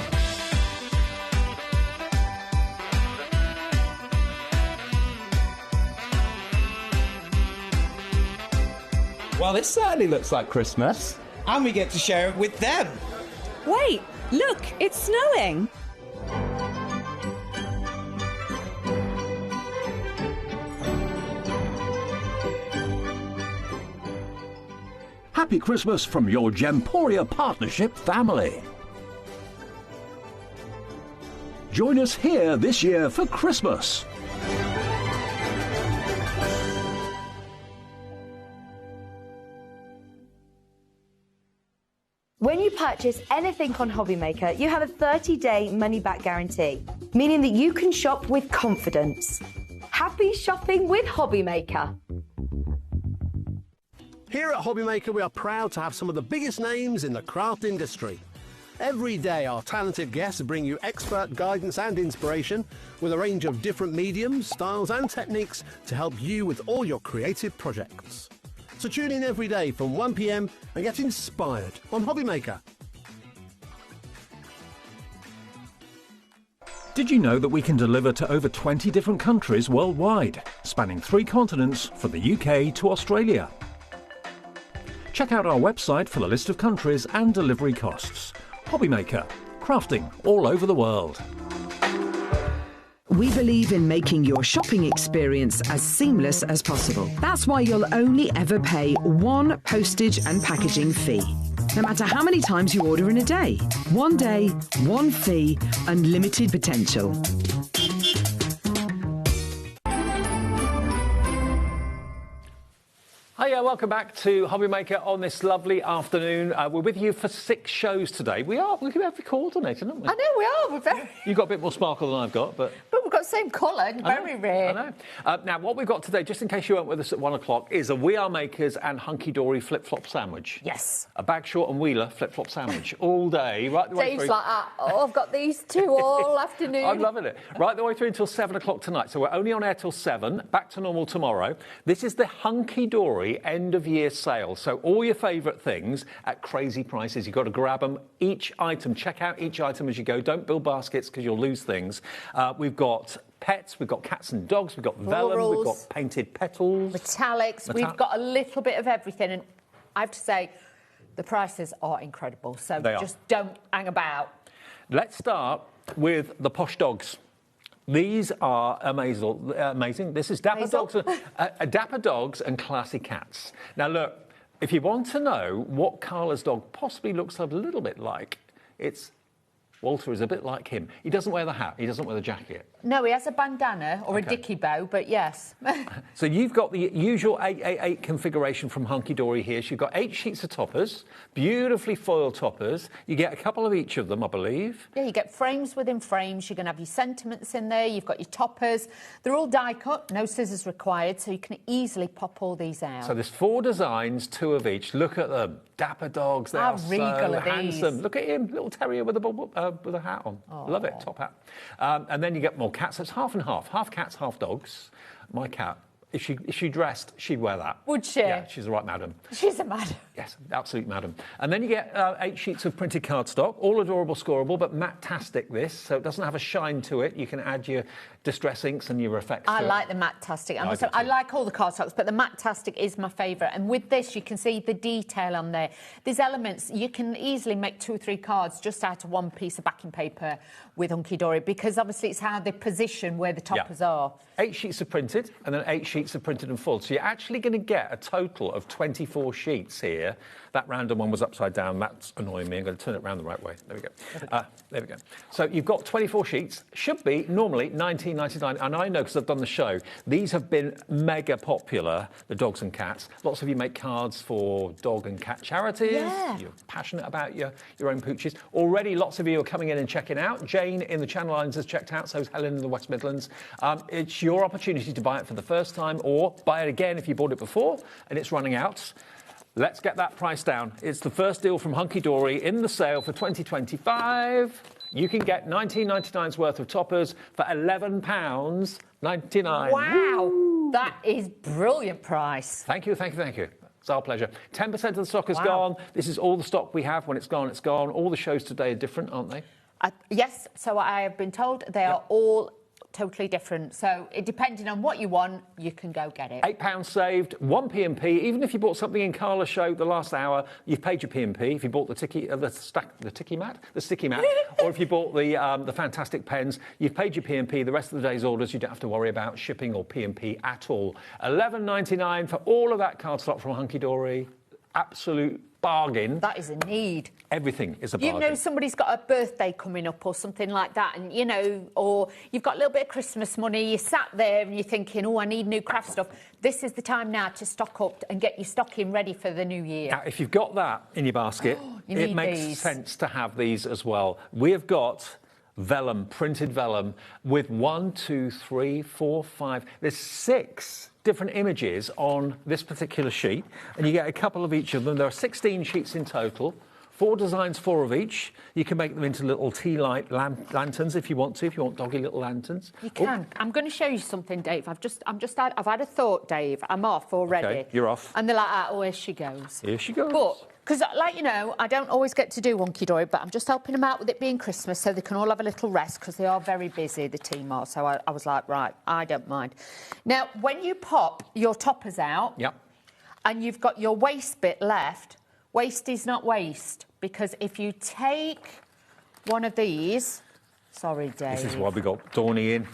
[SPEAKER 9] Well, this certainly looks like Christmas.
[SPEAKER 6] And we get to share it with them.
[SPEAKER 7] Wait, look, it's snowing.
[SPEAKER 5] Happy Christmas from your Gemporia Partnership family. Join us here this year for Christmas.
[SPEAKER 10] When you purchase anything on HobbyMaker, you have a 30-day money-back guarantee, meaning that you can shop with confidence. Happy shopping with HobbyMaker.
[SPEAKER 3] Here at HobbyMaker, we are proud to have some of the biggest names in the craft industry. Every day, our talented guests bring you expert guidance and inspiration with a range of different mediums, styles and techniques to help you with all your creative projects. So tune in every day from 1 p.m. and get inspired on HobbyMaker.
[SPEAKER 5] Did you know that we can deliver to over 20 different countries worldwide, spanning 3 continents from the UK to Australia? Check out our website for the list of countries and delivery costs. HobbyMaker, crafting all over the world.
[SPEAKER 11] We believe in making your shopping experience as seamless as possible. That's why you'll only ever pay one postage and packaging fee, no matter how many times you order in a day. One day, one fee, unlimited potential.
[SPEAKER 1] Hiya, welcome back to HobbyMaker on this lovely afternoon. We're with you for 6 shows today. We have coordinated, haven't we?
[SPEAKER 2] I know we are. We're very.
[SPEAKER 1] You've got a bit more sparkle than I've got, but
[SPEAKER 2] We've got the same colour. Very rare.
[SPEAKER 1] I know. Now, what we've got today, just in case you weren't with us at 1 o'clock, is a We Are Makers and Hunkydory flip-flop sandwich.
[SPEAKER 2] Yes.
[SPEAKER 1] A Bag Short and Wheeler flip-flop sandwich all day, right the way
[SPEAKER 2] Dave's
[SPEAKER 1] through.
[SPEAKER 2] like that. Oh, I've got these 2 all afternoon.
[SPEAKER 1] I'm loving it. Right the way through until 7 o'clock tonight. So we're only on air till 7, back to normal tomorrow. This is the Hunkydory end of year sale. So all your favourite things at crazy prices. You've got to grab them. Each item, check out each item as you go. Don't build baskets because you'll lose things. We've got pets, we've got cats and dogs, we've got vellum, we've got painted petals.
[SPEAKER 2] Metallics. We've got a little bit of everything. And I have to say, the prices are incredible. So just don't hang about.
[SPEAKER 1] Let's start with the posh dogs. These are amazing. This is Dapper dogs, Dapper dogs and classy cats. Now look, if you want to know what Carla's dog possibly looks a little bit like, Walter is a bit like him. He doesn't wear the hat. He doesn't wear the jacket.
[SPEAKER 2] No, he has a bandana or a dicky bow, but yes.
[SPEAKER 1] So you've got the usual 888 configuration from Hunkydory here. So you've got 8 sheets of toppers, beautifully foiled toppers. You get a couple of each of them, I believe.
[SPEAKER 2] Yeah, you get frames within frames. You're going to have your sentiments in there. You've got your toppers. They're all die cut, no scissors required, so you can easily pop all these out.
[SPEAKER 1] So there's 4 designs, 2 of each. Look at them. Dapper dogs. They are so handsome. Look at him, little terrier with a hat on. Oh. Love it, top hat. And then you get more cats. So it's half and half. Half cats, half dogs. My cat, if she dressed, she'd wear that.
[SPEAKER 2] Would she?
[SPEAKER 1] Yeah, she's the right madam.
[SPEAKER 2] She's a madam.
[SPEAKER 1] Yes, absolute madam. And then you get 8 sheets of printed cardstock, all adorable, scoreable, but matte-tastic this, so it doesn't have a shine to it. You can add your distress inks and your effects
[SPEAKER 2] I like the matte-tastic. I like all the cardstocks, but the matte-tastic is my favourite. And with this, you can see the detail on there. These elements, you can easily make 2 or 3 cards just out of one piece of backing paper with Hunkydory, because obviously it's how they position where the toppers are.
[SPEAKER 1] 8 sheets are printed, and then 8 sheets are printed and full. So you're actually going to get a total of 24 sheets here. That random one was upside down. That's annoying me. I'm going to turn it around the right way. There we go. There we go. So you've got 24 sheets. Should be normally $19.99. And I know, because I've done the show, these have been mega popular, the dogs and cats. Lots of you make cards for dog and cat charities.
[SPEAKER 2] Yeah.
[SPEAKER 1] You're passionate about your own pooches. Already lots of you are coming in and checking out. Jane in the Channel Islands has checked out, so is Helen in the West Midlands. It's your opportunity to buy it for the first time, or buy it again if you bought it before and it's running out. Let's get that price down. It's the first deal from Hunkydory in the sale for 2025. You can get £19.99's worth of toppers for £11.99.
[SPEAKER 12] Wow, that is brilliant price.
[SPEAKER 1] Thank you, thank you, thank you. It's our pleasure. 10% of the stock is gone. This is all the stock we have. When it's gone, it's gone. All the shows today are different, aren't they?
[SPEAKER 12] Yes, so I have been told they are all totally different. So depending on what you want, you can go get it.
[SPEAKER 1] £8 saved, 1 P&P. Even if you bought something in Carla's show the last hour, you've paid your P&P. If you bought the sticky mat, or if you bought the fantastic pens, you've paid your P&P. The rest of the day's orders, you don't have to worry about shipping or P&P at all. £11.99 for all of that cardstock from Hunkydory. Absolute bargain.
[SPEAKER 12] That is a need.
[SPEAKER 1] Everything is a bargain.
[SPEAKER 12] You know, somebody's got a birthday coming up or something like that, and, you know, or you've got a little bit of Christmas money, you sat there and you're thinking, oh, I need new craft stuff. This is the time now to stock up and get your stocking ready for the new year.
[SPEAKER 1] Now, if you've got that in your basket, it makes sense to have these as well. We have got vellum, printed vellum, with 1, 2, 3, 4, 5. There's 6 different images on this particular sheet, and you get a couple of each of them. There are 16 sheets in total, 4 designs, 4 of each. You can make them into little tea light lanterns if you want to, if you want doggy little lanterns.
[SPEAKER 12] You can. I'm going to show you something, Dave. I've had a thought, Dave. I'm off already.
[SPEAKER 1] Okay, you're off.
[SPEAKER 12] And they're like, oh, here she goes.
[SPEAKER 1] Here she goes.
[SPEAKER 12] But because, like, you know, I don't always get to do Hunkydory, but I'm just helping them out with it being Christmas so they can all have a little rest because they are very busy, the team are. So I was like, right, I don't mind. Now, when you pop your toppers out and you've got your waste bit left, waste is not waste, because if you take one of these... Sorry, Dave.
[SPEAKER 1] This is why we got Dawny in.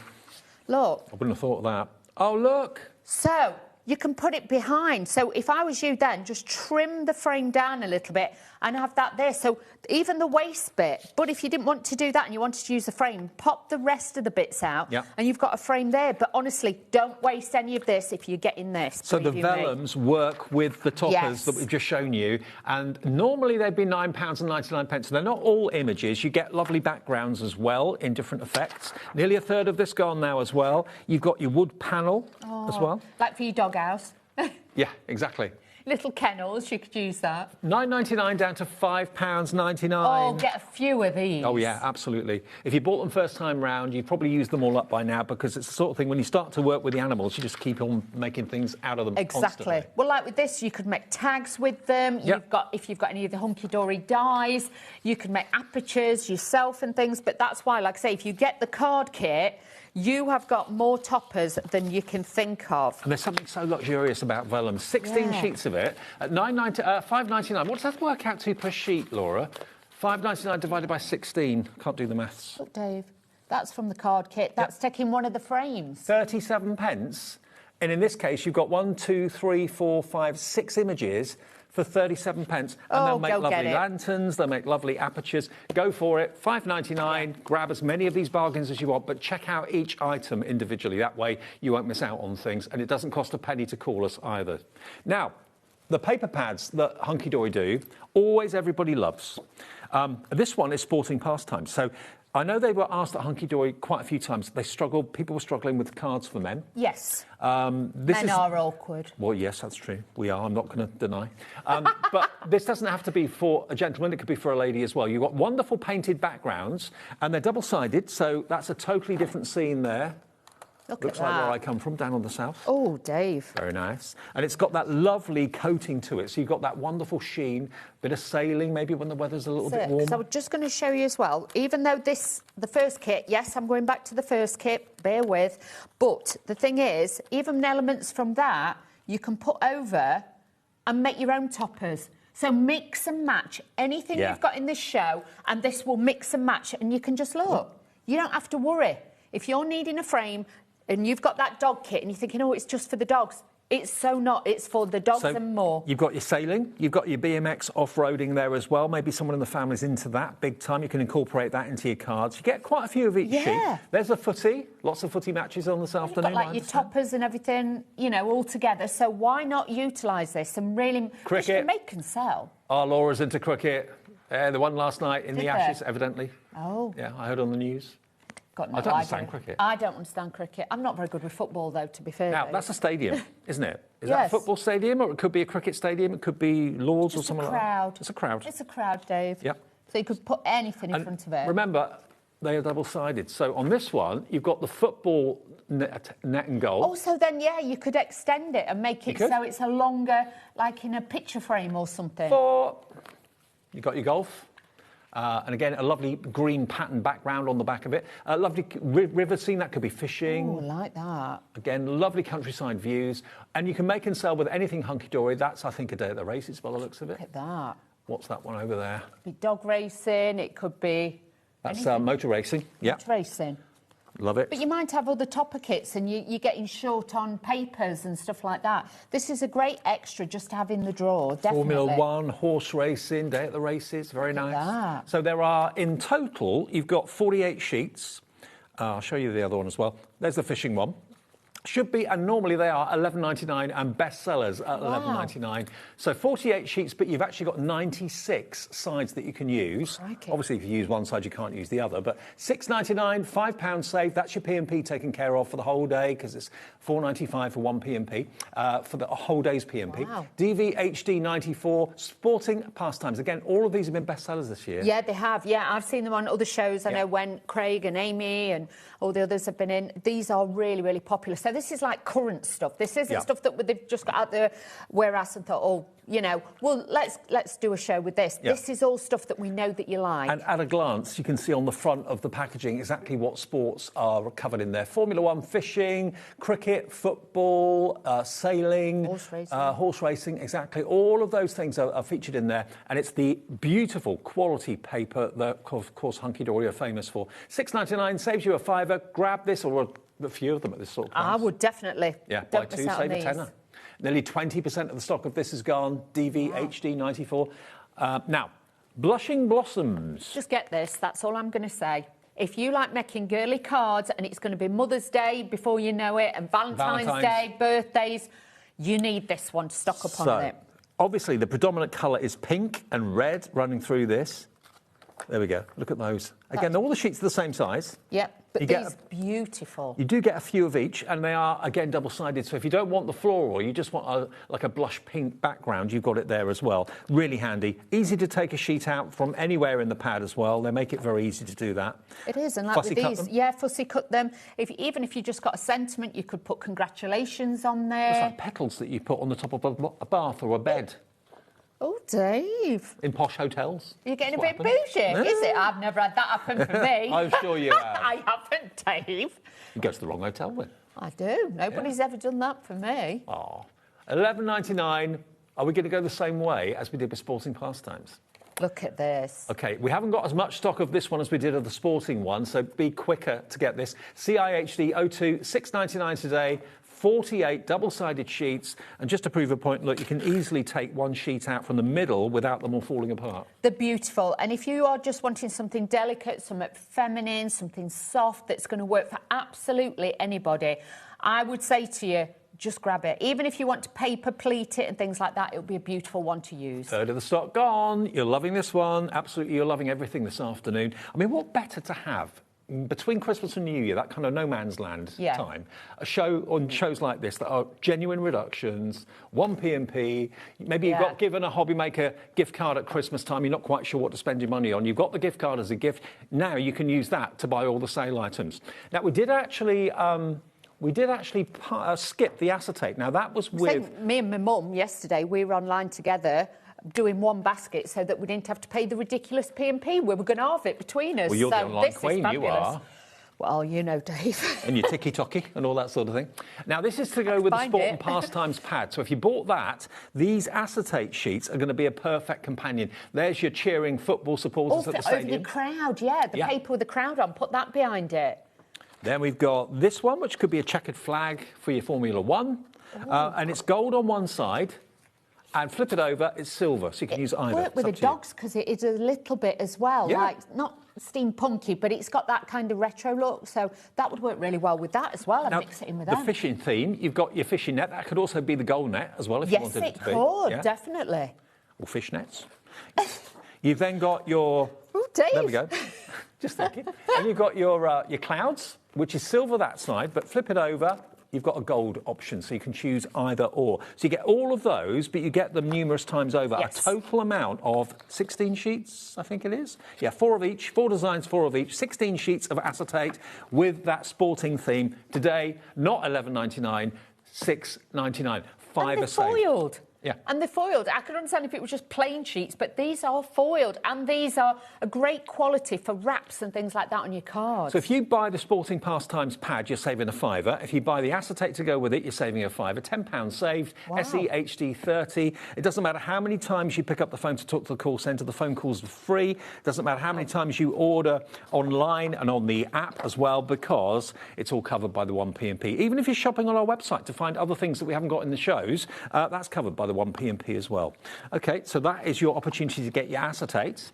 [SPEAKER 12] Look.
[SPEAKER 1] I wouldn't have thought of that. Oh, look.
[SPEAKER 12] So... you can put it behind. So if I was you then, just trim the frame down a little bit and have that there. So even the waste bit, but if you didn't want to do that and you wanted to use the frame, pop the rest of the bits out and you've got a frame there. But honestly, don't waste any of this if you get in this.
[SPEAKER 1] So the vellums work with the toppers that we've just shown you, and normally they'd be £9.99. They're not all images. You get lovely backgrounds as well in different effects. Nearly a third of this gone now as well. You've got your wood panel as well.
[SPEAKER 12] Like for your doghouse.
[SPEAKER 1] Yeah, exactly.
[SPEAKER 12] Little kennels, you could use that.
[SPEAKER 1] £9.99 down to £5.99.
[SPEAKER 12] Oh, get a few of these.
[SPEAKER 1] Oh, yeah, absolutely. If you bought them first time round, you've probably used them all up by now, because it's the sort of thing, when you start to work with the animals, you just keep on making things out of them constantly.
[SPEAKER 12] Well, like with this, you could make tags with them. If you've got any of the Hunkydory dies, you can make apertures yourself and things. But that's why, like I say, if you get the card kit, you have got more toppers than you can think of.
[SPEAKER 1] And there's something so luxurious about vellum. 16 sheets of it at £5.99. What does that work out to per sheet, Laura? £5.99 divided by 16. Can't do the maths.
[SPEAKER 12] Look, Dave, that's from the card kit. That's taking one of the frames.
[SPEAKER 1] 37 pence. And in this case, you've got 1, 2, 3, 4, 5, 6 images for 37 pence. And they'll make lovely lanterns, they'll make lovely apertures. Go for it, £5.99. Grab as many of these bargains as you want, but check out each item individually. That way you won't miss out on things, and it doesn't cost a penny to call us either. Now, the paper pads that Hunkydory do, always everybody loves. This one is sporting pastimes. So I know they were asked at Hunkydory quite a few times. People were struggling with cards for men.
[SPEAKER 12] Yes. Men are awkward.
[SPEAKER 1] Well, yes, that's true. We are. I'm not going to deny. But this doesn't have to be for a gentleman. It could be for a lady as well. You've got wonderful painted backgrounds, and they're double-sided, so that's a totally different scene there. Looks like where I come from, down on the south.
[SPEAKER 12] Oh, Dave.
[SPEAKER 1] Very nice. And it's got that lovely coating to it, so you've got that wonderful sheen, bit of sailing maybe when the weather's a little bit warm.
[SPEAKER 12] So I'm just going to show you as well, even though the first kit, yes, I'm going back to the first kit, bear with, but the thing is, even elements from that, you can put over and make your own toppers. So mix and match anything you've got in this show, and this will mix and match, and you can just look. You don't have to worry. If you're needing a frame, and you've got that dog kit and you're thinking, oh, it's just for the dogs. It's so not. It's for the dogs and more.
[SPEAKER 1] You've got your sailing. You've got your BMX off-roading there as well. Maybe someone in the family's into that big time. You can incorporate that into your cards. You get quite a few of each sheet. There's a footy. Lots of footy matches on this afternoon.
[SPEAKER 12] You've got, like, your toppers and everything, you know, all together. So why not utilise this and really...
[SPEAKER 1] Cricket.
[SPEAKER 12] You can make and sell.
[SPEAKER 1] Oh, Laura's into cricket. The one last night in the Ashes, evidently.
[SPEAKER 12] Oh.
[SPEAKER 1] Yeah, I heard on the news.
[SPEAKER 12] I
[SPEAKER 1] don't understand cricket.
[SPEAKER 12] I don't understand cricket. I'm not very good with football, though, to be fair.
[SPEAKER 1] Now, that's a stadium, isn't it? Is that a football stadium, or it could be a cricket stadium? It could be Lords or something like that.
[SPEAKER 12] It's a crowd.
[SPEAKER 1] It's a crowd.
[SPEAKER 12] It's a crowd, Dave.
[SPEAKER 1] Yep.
[SPEAKER 12] So you could put anything in front of it.
[SPEAKER 1] Remember, They are double-sided. So on this one, you've got the football net and goal.
[SPEAKER 12] Also, then, yeah, you could extend it and make it so it's a longer, like in a picture frame or something.
[SPEAKER 1] You've got your golf. And again, a lovely green pattern background on the back of it. A lovely river scene, that could be fishing.
[SPEAKER 12] Oh, I like that.
[SPEAKER 1] Again, lovely countryside views. And you can make and sell with anything hunky-dory. That's, I think, a day at the races by the looks of it.
[SPEAKER 12] Look at that.
[SPEAKER 1] What's that one over there?
[SPEAKER 12] It could be dog racing, it could be...
[SPEAKER 1] That's motor racing. Yeah.
[SPEAKER 12] Motor racing.
[SPEAKER 1] Love it.
[SPEAKER 12] But you might have other topper kits and you're getting short on papers and stuff like that. This is a great extra just to have in the drawer, definitely.
[SPEAKER 1] Formula One, horse racing, day at the races, very nice. So there are, in total, you've got 48 sheets. I'll show you the other one as well. There's the fishing one. Should be, and normally they are $11.99 and bestsellers at $11.99. So 48 sheets, but you've actually got 96 sides that you can use. Crikey. Obviously, if you use one side, you can't use the other. But $6.99, £5 saved. That's your P&P taken care of for the whole day because it's $4.95 for one P&P for the whole day's P&P.
[SPEAKER 12] Wow.
[SPEAKER 1] DV HD 94, sporting pastimes. Again, all of these have been bestsellers this year.
[SPEAKER 12] Yeah, they have. Yeah, I've seen them on other shows. I know when Craig and Amy and all the others have been in. These are really, really popular. So this is like current stuff. This isn't stuff that they've just got out there warehouse and thought, oh, you know, well, let's do a show with this. This is all stuff that we know that you like.
[SPEAKER 1] And at a glance, you can see on the front of the packaging exactly what sports are covered in there. Formula One, fishing, cricket, football, sailing, horse racing, exactly. All of those things are featured in there. And it's the beautiful quality paper that, of course, Hunkydory are famous for. $6.99 saves you a $5. Grab this or a few of them at this sort of price.
[SPEAKER 12] I would definitely.
[SPEAKER 1] Yeah, buy two, save a tenner. Nearly 20% of the stock of this is gone. DV HD 94. Now, blushing blossoms.
[SPEAKER 12] Just get this. That's all I'm going to say. If you like making girly cards and it's going to be Mother's Day before you know it and Valentine's Day, birthdays, you need this one to stock up on it.
[SPEAKER 1] Obviously, the predominant colour is pink and red running through this. There we go. Look at those. Again, all the sheets are the same size.
[SPEAKER 12] Yep, but these beautiful.
[SPEAKER 1] You do get a few of each, and they are, again, double-sided. So if you don't want the floral, you just want like a blush pink background, you've got it there as well. Really handy. Easy to take a sheet out from anywhere in the pad as well. They make it very easy to do that.
[SPEAKER 12] It is, and like with these, fussy cut them. Even if you just got a sentiment, you could put congratulations on there.
[SPEAKER 1] It's like petals that you put on the top of a bath or a bed.
[SPEAKER 12] Oh, Dave.
[SPEAKER 1] In posh hotels.
[SPEAKER 12] You're getting a bit bougie, is it? I've never had that happen for me.
[SPEAKER 1] I'm sure you have.
[SPEAKER 12] I haven't, Dave.
[SPEAKER 1] You go to the wrong hotel then.
[SPEAKER 12] I do. Nobody's ever done that for me.
[SPEAKER 1] Oh. $11.99. Are we going to go the same way as we did with sporting pastimes?
[SPEAKER 12] Look at this.
[SPEAKER 1] OK, we haven't got as much stock of this one as we did of the sporting one, so be quicker to get this. CIHD 02, $6.99 today. 48 double-sided sheets, and just to prove a point, look, you can easily take one sheet out from the middle without them all falling apart.
[SPEAKER 12] They're beautiful, and if you are just wanting something delicate, something feminine, something soft that's going to work for absolutely anybody, I would say to you, just grab it. Even if you want to paper pleat it and things like that, it'll be a beautiful one to use.
[SPEAKER 1] Third of the stock gone. You're loving this one. Absolutely, you're loving everything this afternoon. I mean, what better to have between Christmas and New Year, that kind of no man's land time, a show on shows like this that are genuine reductions, one P&P, maybe you got given a HobbyMaker gift card at Christmas time, you're not quite sure what to spend your money on, you've got the gift card as a gift, now you can use that to buy all the sale items. Now, we did actually skip the acetate. Now, that was with...
[SPEAKER 12] Me and my mum yesterday, we were online together doing one basket so that we didn't have to pay the ridiculous P&P. We were going to halve it between us.
[SPEAKER 1] Well, you're the online queen, you are.
[SPEAKER 12] Well, you know, Dave.
[SPEAKER 1] And your ticky-tocky and all that sort of thing. Now, this is to go with the Sport and Pastimes pad. So if you bought that, these acetate sheets are going to be a perfect companion. There's your cheering football supporters at the stadium.
[SPEAKER 12] Over the crowd, the paper with the crowd on. Put that behind it.
[SPEAKER 1] Then we've got this one, which could be a checkered flag for your Formula One. And it's gold on one side. And flip it over, it's silver, so you can use either.
[SPEAKER 12] Work with the dogs because it is a little bit as well, like not steampunky, but it's got that kind of retro look. So that would work really well with that as well, and mix it in with that.
[SPEAKER 1] The fishing theme, you've got your fishing net. That could also be the goal net as well, if you wanted it to be.
[SPEAKER 12] Yes, it could, definitely.
[SPEAKER 1] Or fish nets. You've then got your...
[SPEAKER 12] Oh, Dave.
[SPEAKER 1] There we go. Just thinking. And you've got your clouds, which is silver that side, but flip it over. you've got a gold option, so you can choose either or. So you get all of those, but you get them numerous times over.
[SPEAKER 12] Yes.
[SPEAKER 1] A total amount of 16 sheets, I think it is. Yeah, 4 of each, 4 designs, 4 of each, 16 sheets of acetate with that sporting theme. Today, not $11.99, $6.99. 5
[SPEAKER 12] and
[SPEAKER 1] are saved.
[SPEAKER 12] foiled.
[SPEAKER 1] Yeah.
[SPEAKER 12] And they're foiled. I could understand if it was just plain sheets, but these are foiled, and these are a great quality for wraps and things like that on your cards.
[SPEAKER 1] So if you buy the Sporting Pastimes pad, you're saving a £5. If you buy the acetate to go with it, you're saving a £5. £10 saved.
[SPEAKER 12] Wow.
[SPEAKER 1] SEHD 30. It doesn't matter how many times you pick up the phone to talk to the call centre. The phone calls are free. It doesn't matter how many times you order online and on the app as well, because it's all covered by the 1P&P. Even if you're shopping on our website to find other things that we haven't got in the shows, that's covered by the 1P&P as well. OK, so that is your opportunity to get your acetates.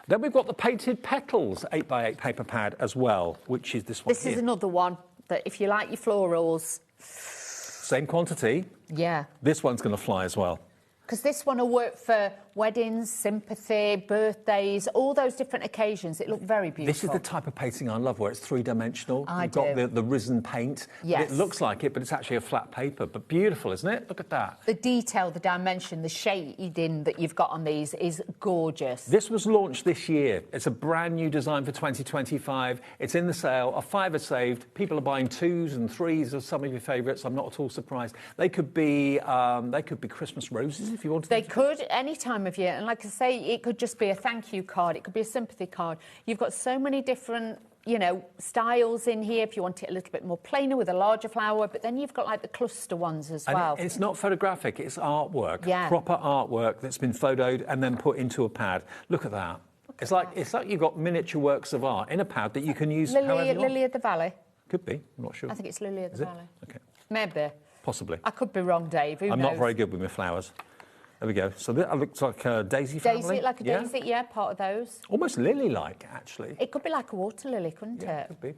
[SPEAKER 1] Then we've got the Painted Petals 8x8 paper pad as well, which is this one
[SPEAKER 12] This
[SPEAKER 1] here.
[SPEAKER 12] is another one that if you like your florals...
[SPEAKER 1] Same quantity.
[SPEAKER 12] Yeah.
[SPEAKER 1] This one's going to fly as well.
[SPEAKER 12] Because this one will work for weddings, sympathy, birthdays, all those different occasions. It looked very beautiful.
[SPEAKER 1] This is the type of painting I love, where it's three-dimensional. You've got the risen paint.
[SPEAKER 12] Yes.
[SPEAKER 1] It looks like it, but it's actually a flat paper. But beautiful, isn't it? Look at that.
[SPEAKER 12] The detail, the dimension, the shading that you've got on these is gorgeous.
[SPEAKER 1] This was launched this year. It's a brand new design for 2025. It's in the sale. A £5 saved. People are buying 2s and 3s of some of your favourites. I'm not at all surprised. They could be Christmas roses if you wanted.
[SPEAKER 12] They could any time of year, and like I say, it could just be a thank you card. It could be a sympathy card. You've got so many different, you know, styles in here. If you want it a little bit more plainer with a larger flower, but then you've got like the cluster ones as well.
[SPEAKER 1] It's not photographic. It's artwork.
[SPEAKER 12] Yeah.
[SPEAKER 1] Proper artwork that's been photoed and then put into a pad. Look at that. It's like you've got miniature works of art in a pad that you can use however you want.
[SPEAKER 12] Lily of the Valley.
[SPEAKER 1] Could be. I'm not sure.
[SPEAKER 12] I think it's Lily of the Valley.
[SPEAKER 1] Okay.
[SPEAKER 12] Maybe.
[SPEAKER 1] Possibly.
[SPEAKER 12] I could be wrong, Dave. Who
[SPEAKER 1] I'm
[SPEAKER 12] knows?
[SPEAKER 1] not very good with my flowers. There we go. So that looks like a daisy family.
[SPEAKER 12] Daisy, like a daisy, yeah, part of those.
[SPEAKER 1] Almost lily-like, actually.
[SPEAKER 12] It could be like a water lily, couldn't it?
[SPEAKER 1] Could be.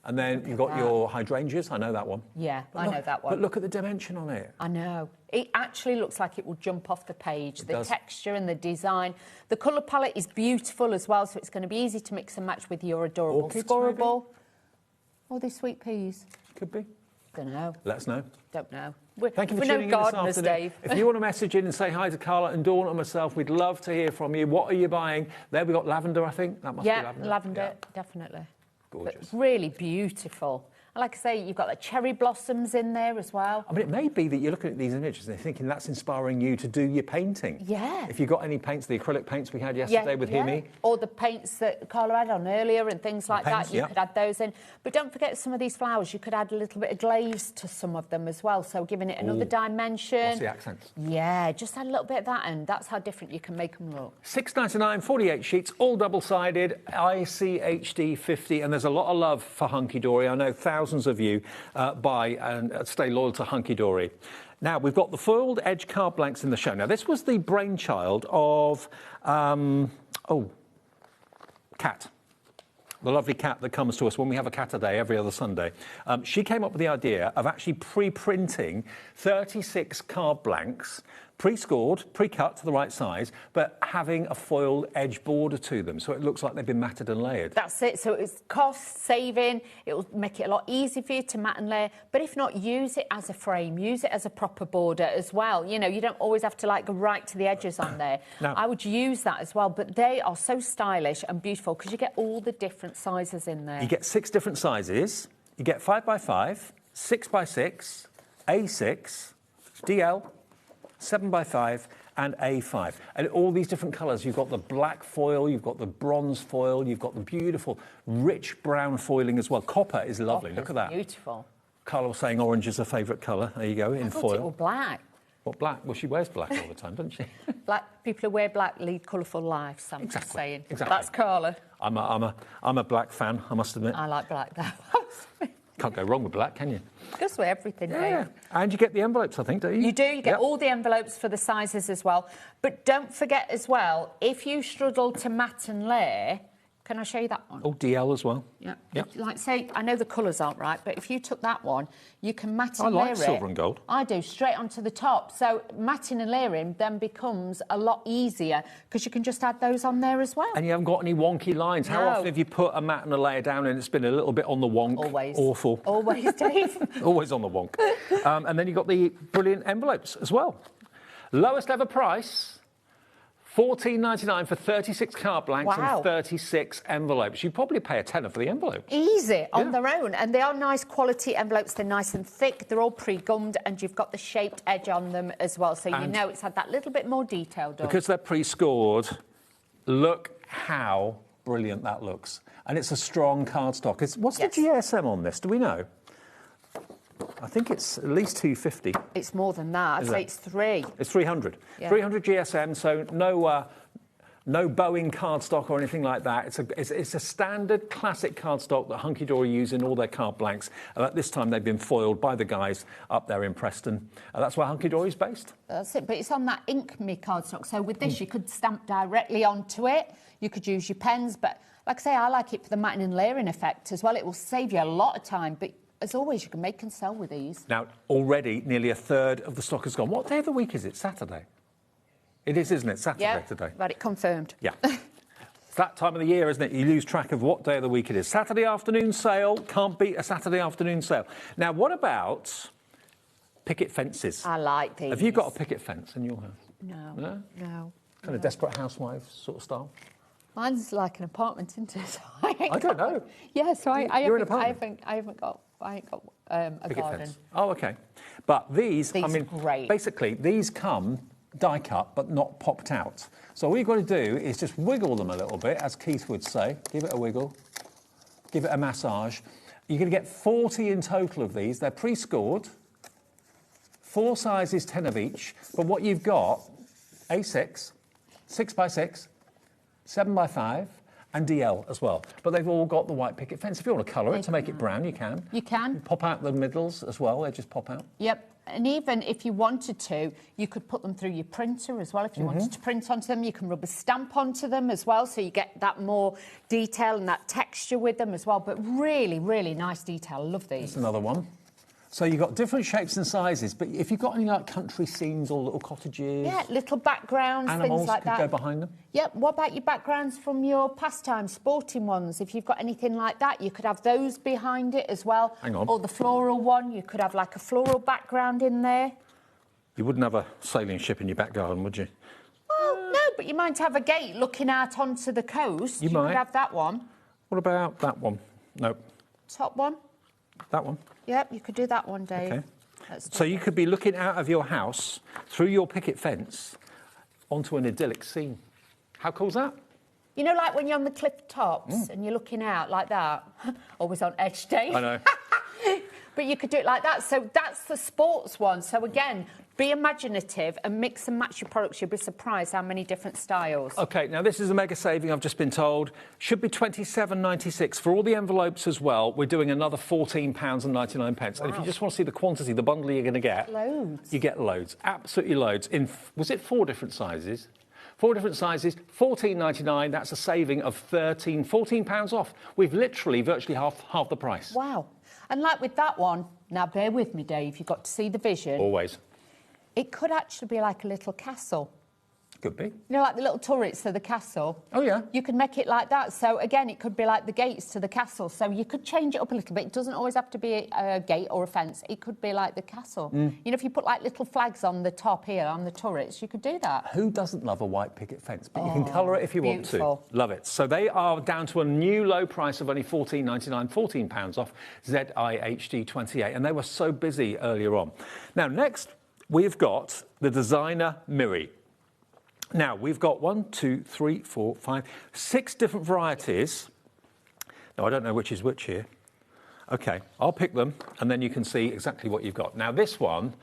[SPEAKER 1] And then you've got your hydrangeas. I know that one.
[SPEAKER 12] Yeah, I know that one.
[SPEAKER 1] But look at the dimension on it.
[SPEAKER 12] I know. It actually looks like it will jump off the page.
[SPEAKER 1] It
[SPEAKER 12] the
[SPEAKER 1] does.
[SPEAKER 12] texture and the design. The colour palette is beautiful as well, so it's going to be easy to mix and match with your adorable
[SPEAKER 1] Orchids,
[SPEAKER 12] scorable. All these sweet peas.
[SPEAKER 1] Could be.
[SPEAKER 12] Don't know.
[SPEAKER 1] Let us know.
[SPEAKER 12] Don't know.
[SPEAKER 1] Thank you for
[SPEAKER 12] we're
[SPEAKER 1] tuning
[SPEAKER 12] no
[SPEAKER 1] in this
[SPEAKER 12] gardeners,
[SPEAKER 1] afternoon.
[SPEAKER 12] Dave.
[SPEAKER 1] If you want to message in and say hi to Carla and Dawn and myself, we'd love to hear from you. What are you buying? There we've got lavender, I think. That must be lavender.
[SPEAKER 12] Lavender, definitely.
[SPEAKER 1] Gorgeous.
[SPEAKER 12] But really beautiful. And like I say, you've got the cherry blossoms in there as well.
[SPEAKER 1] I mean, it may be that you're looking at these images and you're thinking that's inspiring you to do your painting.
[SPEAKER 12] Yeah.
[SPEAKER 1] If you've got any paints, the acrylic paints we had yesterday with Himi.
[SPEAKER 12] Or the paints that Carla had on earlier and things like that, you could add those in. But don't forget some of these flowers, you could add a little bit of glaze to some of them as well, so giving it another dimension.
[SPEAKER 1] What's the accents?
[SPEAKER 12] Yeah, just add a little bit of that, and that's how different you can make them look.
[SPEAKER 1] $6.99, 48 sheets, all double-sided, ICHD 50, and there's a lot of love for Hunkydory. I know thousands of you buy and stay loyal to Hunkydory. Now, we've got the foiled edge card blanks in the show. Now, this was the brainchild of, Kat. The lovely Kat that comes to us when we have a Cat a day every other Sunday. She came up with the idea of actually pre-printing 36 card blanks, pre-scored, pre-cut to the right size, but having a foiled edge border to them, so it looks like they've been matted and layered.
[SPEAKER 12] That's it. So it's cost saving. It will make it a lot easier for you to mat and layer. But if not, use it as a frame. Use it as a proper border as well. You know, you don't always have to like go right to the edges on there.
[SPEAKER 1] No.
[SPEAKER 12] I would use that as well. But they are so stylish and beautiful because you get all the different sizes in there.
[SPEAKER 1] You get 6 different sizes. You get 5x5, 6x6, A6, DL, 7x5 and A5, and all these different colours. You've got the black foil, you've got the bronze foil, you've got the beautiful rich brown foiling as well. Copper is lovely. Look at that.
[SPEAKER 12] Beautiful.
[SPEAKER 1] Carla was saying orange is her favourite colour. There you go, in
[SPEAKER 12] I thought
[SPEAKER 1] foil.
[SPEAKER 12] it was black.
[SPEAKER 1] What, black? Well, she wears black all the time, doesn't she?
[SPEAKER 12] Black people who wear black lead colourful lives. I'm just saying.
[SPEAKER 1] Exactly.
[SPEAKER 12] That's Carla.
[SPEAKER 1] I'm a black fan, I must admit.
[SPEAKER 12] I like black though.
[SPEAKER 1] Can't go wrong with black, can you?
[SPEAKER 12] Just with everything,
[SPEAKER 1] Yeah.
[SPEAKER 12] Dave.
[SPEAKER 1] And you get the envelopes, I think, don't you?
[SPEAKER 12] You do. You get all the envelopes for the sizes as well. But don't forget as well, if you struggle to mat and layer, Can I show you that one?
[SPEAKER 1] Oh, DL as well.
[SPEAKER 12] Yeah.
[SPEAKER 1] Yep.
[SPEAKER 12] Like, say, I know the colours aren't right, but if you took that one, you can matte
[SPEAKER 1] I
[SPEAKER 12] and
[SPEAKER 1] like
[SPEAKER 12] layer
[SPEAKER 1] silver
[SPEAKER 12] it.
[SPEAKER 1] and gold.
[SPEAKER 12] I do, straight onto the top. So matting and layering then becomes a lot easier because you can just add those on there as well.
[SPEAKER 1] And you haven't got any wonky lines. How
[SPEAKER 12] No.
[SPEAKER 1] often have you put a matte and a layer down and it's been a little bit on the wonk?
[SPEAKER 12] Always.
[SPEAKER 1] Awful.
[SPEAKER 12] Always, Dave.
[SPEAKER 1] Always on the wonk. And then you've got the brilliant envelopes as well. Lowest ever price, $14.99 for 36 card blanks
[SPEAKER 12] Wow.
[SPEAKER 1] and 36 envelopes. You'd probably pay a tenner for the envelope.
[SPEAKER 12] Easy on their own, and they are nice quality envelopes. They're nice and thick. They're all pre-gummed, and you've got the shaped edge on them as well, so you
[SPEAKER 1] And
[SPEAKER 12] know it's had that little bit more detail done.
[SPEAKER 1] Because they're pre-scored, look how brilliant that looks. And it's a strong cardstock. What's the GSM on this? Do we know? I think it's at least 250.
[SPEAKER 12] It's more than that. I'd
[SPEAKER 1] Is
[SPEAKER 12] say
[SPEAKER 1] it?
[SPEAKER 12] it's 3.
[SPEAKER 1] It's 300.
[SPEAKER 12] Yeah.
[SPEAKER 1] 300 GSM, so no Boeing cardstock or anything like that. It's a standard classic cardstock that Hunkydory use in all their card blanks. At this time, they've been foiled by the guys up there in Preston. That's where Hunkydory is based.
[SPEAKER 12] That's it, but it's on that ink me cardstock. So with this, you could stamp directly onto it. You could use your pens, but like I say, I like it for the matting and layering effect as well. It will save you a lot of time, but as always, you can make and sell with these.
[SPEAKER 1] Now, already nearly a third of the stock has gone. What day of the week is it? Saturday? It is, isn't it? Saturday today.
[SPEAKER 12] Got it confirmed.
[SPEAKER 1] Yeah. It's that time of the year, isn't it? You lose track of what day of the week it is. Saturday afternoon sale. Can't beat a Saturday afternoon sale. Now, what about picket fences?
[SPEAKER 12] I like these.
[SPEAKER 1] Have you got a picket fence in your house?
[SPEAKER 12] No.
[SPEAKER 1] No?
[SPEAKER 12] No.
[SPEAKER 1] Kind of Desperate Housewives sort of style?
[SPEAKER 12] Mine's like an apartment, isn't it?
[SPEAKER 1] I don't know.
[SPEAKER 12] Yeah, so I
[SPEAKER 1] You're in an
[SPEAKER 12] I ain't got a
[SPEAKER 1] Picket
[SPEAKER 12] garden.
[SPEAKER 1] fence. Oh, OK. But these, I mean,
[SPEAKER 12] are great.
[SPEAKER 1] basically, these come die cut but not popped out. So all you've got to do is just wiggle them a little bit, as Keith would say. Give it a wiggle. Give it a massage. You're going to get 40 in total of these. They're pre-scored. 4 sizes, 10 of each. But what you've got, A6, 6x6, 7x5, and DL as well. But they've all got the white picket fence. If you want to colour it to make it brown, you can.
[SPEAKER 12] You can.
[SPEAKER 1] Pop out the middles as well. They just pop out.
[SPEAKER 12] Yep. And even if you wanted to, you could put them through your printer as well. If you wanted to print onto them, you can rub a stamp onto them as well, so you get that more detail and that texture with them as well. But really, really nice detail. I love these.
[SPEAKER 1] Here's another one. So you've got different shapes and sizes, but if you've got any like country scenes or little cottages...
[SPEAKER 12] Yeah, little backgrounds,
[SPEAKER 1] animals
[SPEAKER 12] things like
[SPEAKER 1] could
[SPEAKER 12] that.
[SPEAKER 1] go behind them.
[SPEAKER 12] Yep. What about your backgrounds from your pastimes, sporting ones? If you've got anything like that, you could have those behind it as well.
[SPEAKER 1] Hang on.
[SPEAKER 12] Or the floral one, you could have like a floral background in there.
[SPEAKER 1] You wouldn't have a sailing ship in your back garden, would you?
[SPEAKER 12] Well, no, but you might have a gate looking out onto the coast.
[SPEAKER 1] You might.
[SPEAKER 12] could have that one.
[SPEAKER 1] What about that one? Nope.
[SPEAKER 12] Top one.
[SPEAKER 1] That one.
[SPEAKER 12] Yep, you could do that one, Dave.
[SPEAKER 1] Okay.
[SPEAKER 12] That's
[SPEAKER 1] So you could be looking out of your house through your picket fence onto an idyllic scene. How cool's that?
[SPEAKER 12] You know, like when you're on the cliff tops and you're looking out like that. Always on edge, Dave.
[SPEAKER 1] I know.
[SPEAKER 12] But you could do it like that. So that's the sports one. So again, be imaginative and mix and match your products. You'll be surprised how many different styles.
[SPEAKER 1] OK, now this is a mega saving, I've just been told. Should be £27.96 for all the envelopes as well. We're doing another £14.99. And if you just want to see the quantity, the bundle you're going to get...
[SPEAKER 12] Loads.
[SPEAKER 1] You get loads, absolutely loads. Was it 4 different sizes? 4 different sizes, £14.99. That's a saving of £14 off. We've literally virtually half the price.
[SPEAKER 12] Wow. And like with that one, now bear with me, Dave, you've got to see the vision.
[SPEAKER 1] Always.
[SPEAKER 12] It could actually be like a little castle.
[SPEAKER 1] Could be.
[SPEAKER 12] You know, like the little turrets to the castle.
[SPEAKER 1] Oh, yeah.
[SPEAKER 12] You could make it like that. So, again, it could be like the gates to the castle. So you could change it up a little bit. It doesn't always have to be a gate or a fence. It could be like the castle. You know, if you put, like, little flags on the top here, on the turrets, you could do that.
[SPEAKER 1] Who doesn't love a white picket fence? But you can colour it if you
[SPEAKER 12] beautiful.
[SPEAKER 1] want to. Love it. So they are down to a new low price of only £14.99, £14 off, ZIHD28. And they were so busy earlier on. Now, next, we've got the designer Mirri. Now, we've got 1, 2, 3, 4, 5, 6 different varieties. Now, I don't know which is which here. OK, I'll pick them, and then you can see exactly what you've got. Now, this one,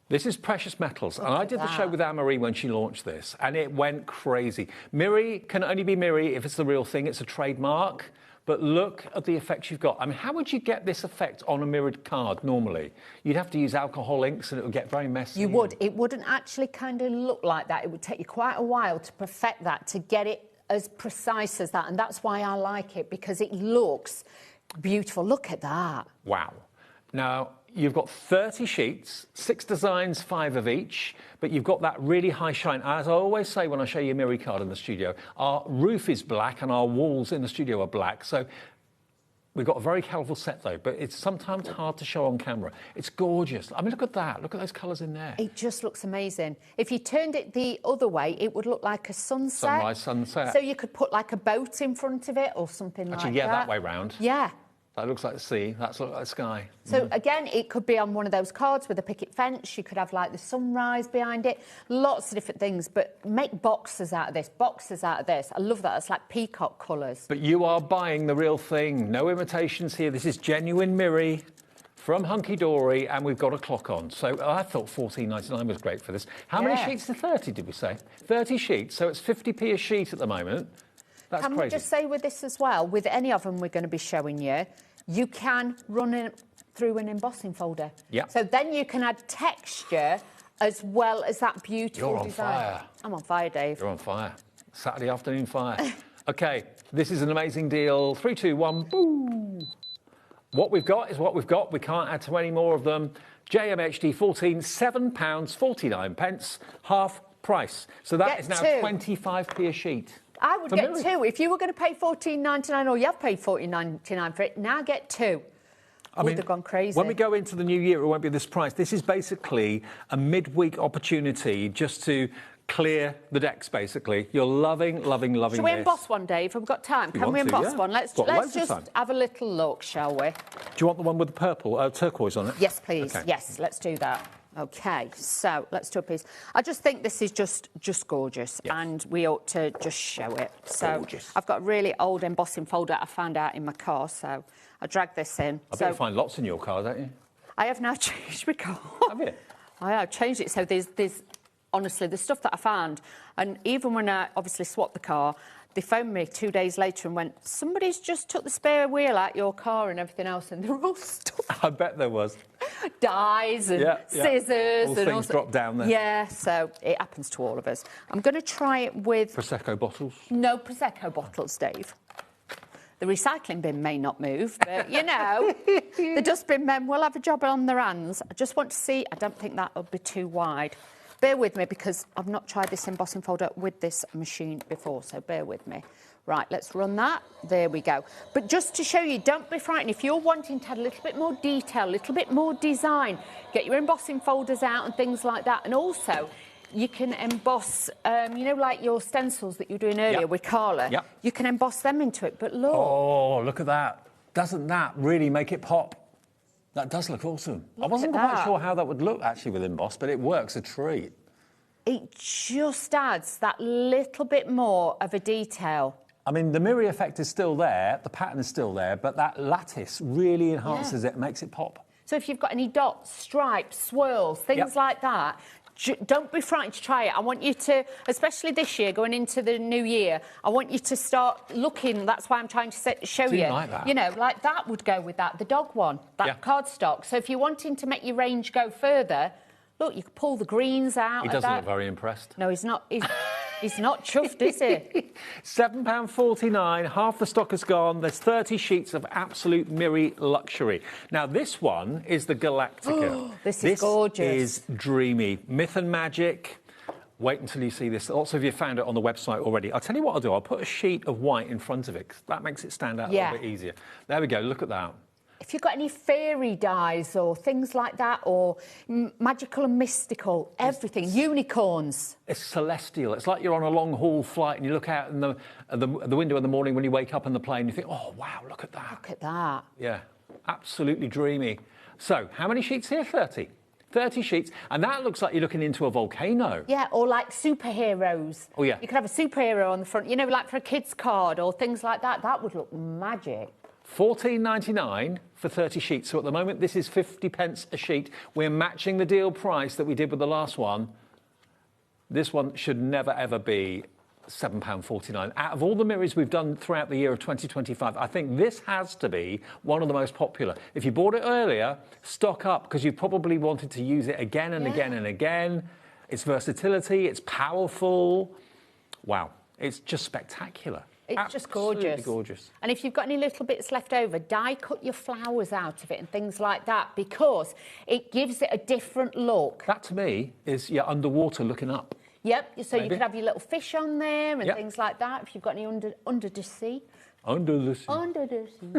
[SPEAKER 1] this is precious metals. And I did the show with Anne-Marie when she launched this, and it went crazy. Mirri can only be Mirri if it's the real thing. It's a trademark. But look at the effects you've got. I mean, how would you get this effect on a mirrored card normally? You'd have to use alcohol inks and it would get very messy.
[SPEAKER 12] You would. It wouldn't actually kind of look like that. It would take you quite a while to perfect that, to get it as precise as that, and that's why I like it, because it looks beautiful. Look at that.
[SPEAKER 1] Wow. Now, you've got 30 sheets, 6 designs, 5 of each, but you've got that really high shine. As I always say when I show you a Mirri card in the studio, our roof is black and our walls in the studio are black. So we've got a very colourful set, though, but it's sometimes hard to show on camera. It's gorgeous. I mean, look at that. Look at those colours in there.
[SPEAKER 12] It just looks amazing. If you turned it the other way, it would look like a sunset.
[SPEAKER 1] Sunrise, sunset.
[SPEAKER 12] So you could put like a boat in front of it or something like that.
[SPEAKER 1] Actually, yeah, that way round.
[SPEAKER 12] Yeah.
[SPEAKER 1] That looks like the sea. That looks like the sky.
[SPEAKER 12] So again, it could be on one of those cards with a picket fence. You could have like the sunrise behind it. Lots of different things, but make boxes out of this, boxes out of this. I love that. It's like peacock colours.
[SPEAKER 1] But you are buying the real thing. No imitations here. This is genuine Mirri from Hunkydory, and we've got a clock on. So I thought $14.99 was great for this. How many sheets to 30, did we say? 30 sheets. So it's 50p a sheet at the moment. That's
[SPEAKER 12] Can
[SPEAKER 1] crazy.
[SPEAKER 12] we just say with this as well, with any of them we're going to be showing you, you can run it through an embossing folder.
[SPEAKER 1] Yeah.
[SPEAKER 12] So then you can add texture as well as that beautiful
[SPEAKER 1] You're on
[SPEAKER 12] design.
[SPEAKER 1] fire.
[SPEAKER 12] I'm on fire, Dave.
[SPEAKER 1] You're on fire. Saturday afternoon fire. OK, this is an amazing deal. 3, 2, 1, boo! What we've got is what we've got. We can't add to any more of them. JMHD 14, £7.49, half price. So that is now 25p a sheet.
[SPEAKER 12] I would get 2. If you were going to pay $14.99 or you have paid $14.99 for it, now get 2.
[SPEAKER 1] I mean,
[SPEAKER 12] they've gone crazy.
[SPEAKER 1] When we go into the new year, it won't be this price. This is basically a midweek opportunity just to clear the decks, basically. You're loving, loving, loving
[SPEAKER 12] Shall we
[SPEAKER 1] this.
[SPEAKER 12] emboss one, Dave? Have we got time? Can we emboss one? Let's just have a little look, shall we?
[SPEAKER 1] Do you want the one with the purple, turquoise on it?
[SPEAKER 12] Yes, please.
[SPEAKER 1] Okay.
[SPEAKER 12] Yes, let's do that. OK, so let's do a piece. I just think this is just gorgeous, and we ought to just show it. So
[SPEAKER 1] gorgeous.
[SPEAKER 12] I've got a really old embossing folder I found out in my car, so I dragged this in.
[SPEAKER 1] I bet you find lots in your car, don't you?
[SPEAKER 12] I have now changed my car.
[SPEAKER 1] Have you?
[SPEAKER 12] I have changed it. So there's honestly, the stuff that I found, and even when I obviously swapped the car, they phoned me 2 days later and went, somebody's just took the spare wheel out your car and everything else, and they're all stuff.
[SPEAKER 1] I bet there was.
[SPEAKER 12] Dies and scissors.
[SPEAKER 1] All
[SPEAKER 12] and
[SPEAKER 1] things drop down there.
[SPEAKER 12] Yeah, so it happens to all of us. I'm going to try it with...
[SPEAKER 1] Prosecco bottles?
[SPEAKER 12] No Prosecco bottles, Dave. The recycling bin may not move, but, you know, the dustbin men will have a job on their hands. I just want to see... I don't think that'll be too wide. Bear with me, because I've not tried this embossing folder with this machine before, so bear with me. Right, let's run that. There we go. But just to show you, don't be frightened. If you're wanting to add a little bit more detail, a little bit more design, get your embossing folders out and things like that. And also, you can emboss, you know, like your stencils that you were doing earlier with Carla.
[SPEAKER 1] Yep.
[SPEAKER 12] You can emboss them into it, but look.
[SPEAKER 1] Oh, look at that. Doesn't that really make it pop? That does look awesome. I wasn't quite sure how that would look, actually, with emboss, but it works a treat.
[SPEAKER 12] It just adds that little bit more of a detail.
[SPEAKER 1] I mean, the Mirri effect is still there, the pattern is still there, but that lattice really enhances it, makes it pop.
[SPEAKER 12] So if you've got any dots, stripes, swirls, things like that, don't be frightened to try it. I want you to, especially this year, going into the new year, I want you to start looking. That's why I'm trying to show you.
[SPEAKER 1] Like that.
[SPEAKER 12] You know, like that would go with that, the dog one, that cardstock. So if you're wanting to make your range go further, look, you can pull the greens out.
[SPEAKER 1] He doesn't look very impressed.
[SPEAKER 12] No, he's not. He's not chuffed, is he?
[SPEAKER 1] £7.49, half the stock has gone. There's 30 sheets of absolute Mirri luxury. Now, this one is the Galactica.
[SPEAKER 12] This is gorgeous.
[SPEAKER 1] This is dreamy. Myth and magic. Wait until you see this. Lots of you found it on the website already. I'll tell you what I'll do. I'll put a sheet of white in front of it, 'cause that makes it stand out a little bit easier. There we go. Look at that.
[SPEAKER 12] If you've got any fairy dyes or things like that, or magical and mystical, everything, unicorns.
[SPEAKER 1] It's celestial. It's like you're on a long-haul flight and you look out in the window in the morning when you wake up on the plane, you think, oh, wow, look at that.
[SPEAKER 12] Look at that.
[SPEAKER 1] Yeah, absolutely dreamy. So, how many sheets here? 30. 30 sheets. And that looks like you're looking into a volcano.
[SPEAKER 12] Yeah, or like superheroes.
[SPEAKER 1] Oh, yeah.
[SPEAKER 12] You could have a superhero on the front, you know, like for a kid's card or things like that. That would look magic.
[SPEAKER 1] $14.99 for 30 sheets. So at the moment, this is 50p a sheet. We're matching the deal price that we did with the last one. This one should never, ever be £7.49. Out of all the Mirris we've done throughout the year of 2025, I think this has to be one of the most popular. If you bought it earlier, stock up, because you probably wanted to use it again and again and again. Its versatility, it's powerful. Wow. It's just spectacular.
[SPEAKER 12] It's just
[SPEAKER 1] Absolutely
[SPEAKER 12] gorgeous.
[SPEAKER 1] gorgeous.
[SPEAKER 12] And if you've got any little bits left over, die cut your flowers out of it and things like that, because it gives it a different look.
[SPEAKER 1] That to me is underwater looking up.
[SPEAKER 12] Yep, so
[SPEAKER 1] Maybe.
[SPEAKER 12] you could have your little fish on there and
[SPEAKER 1] Yep.
[SPEAKER 12] things like that, if you've got any under the sea.
[SPEAKER 1] Under the sea.
[SPEAKER 12] Under the sea.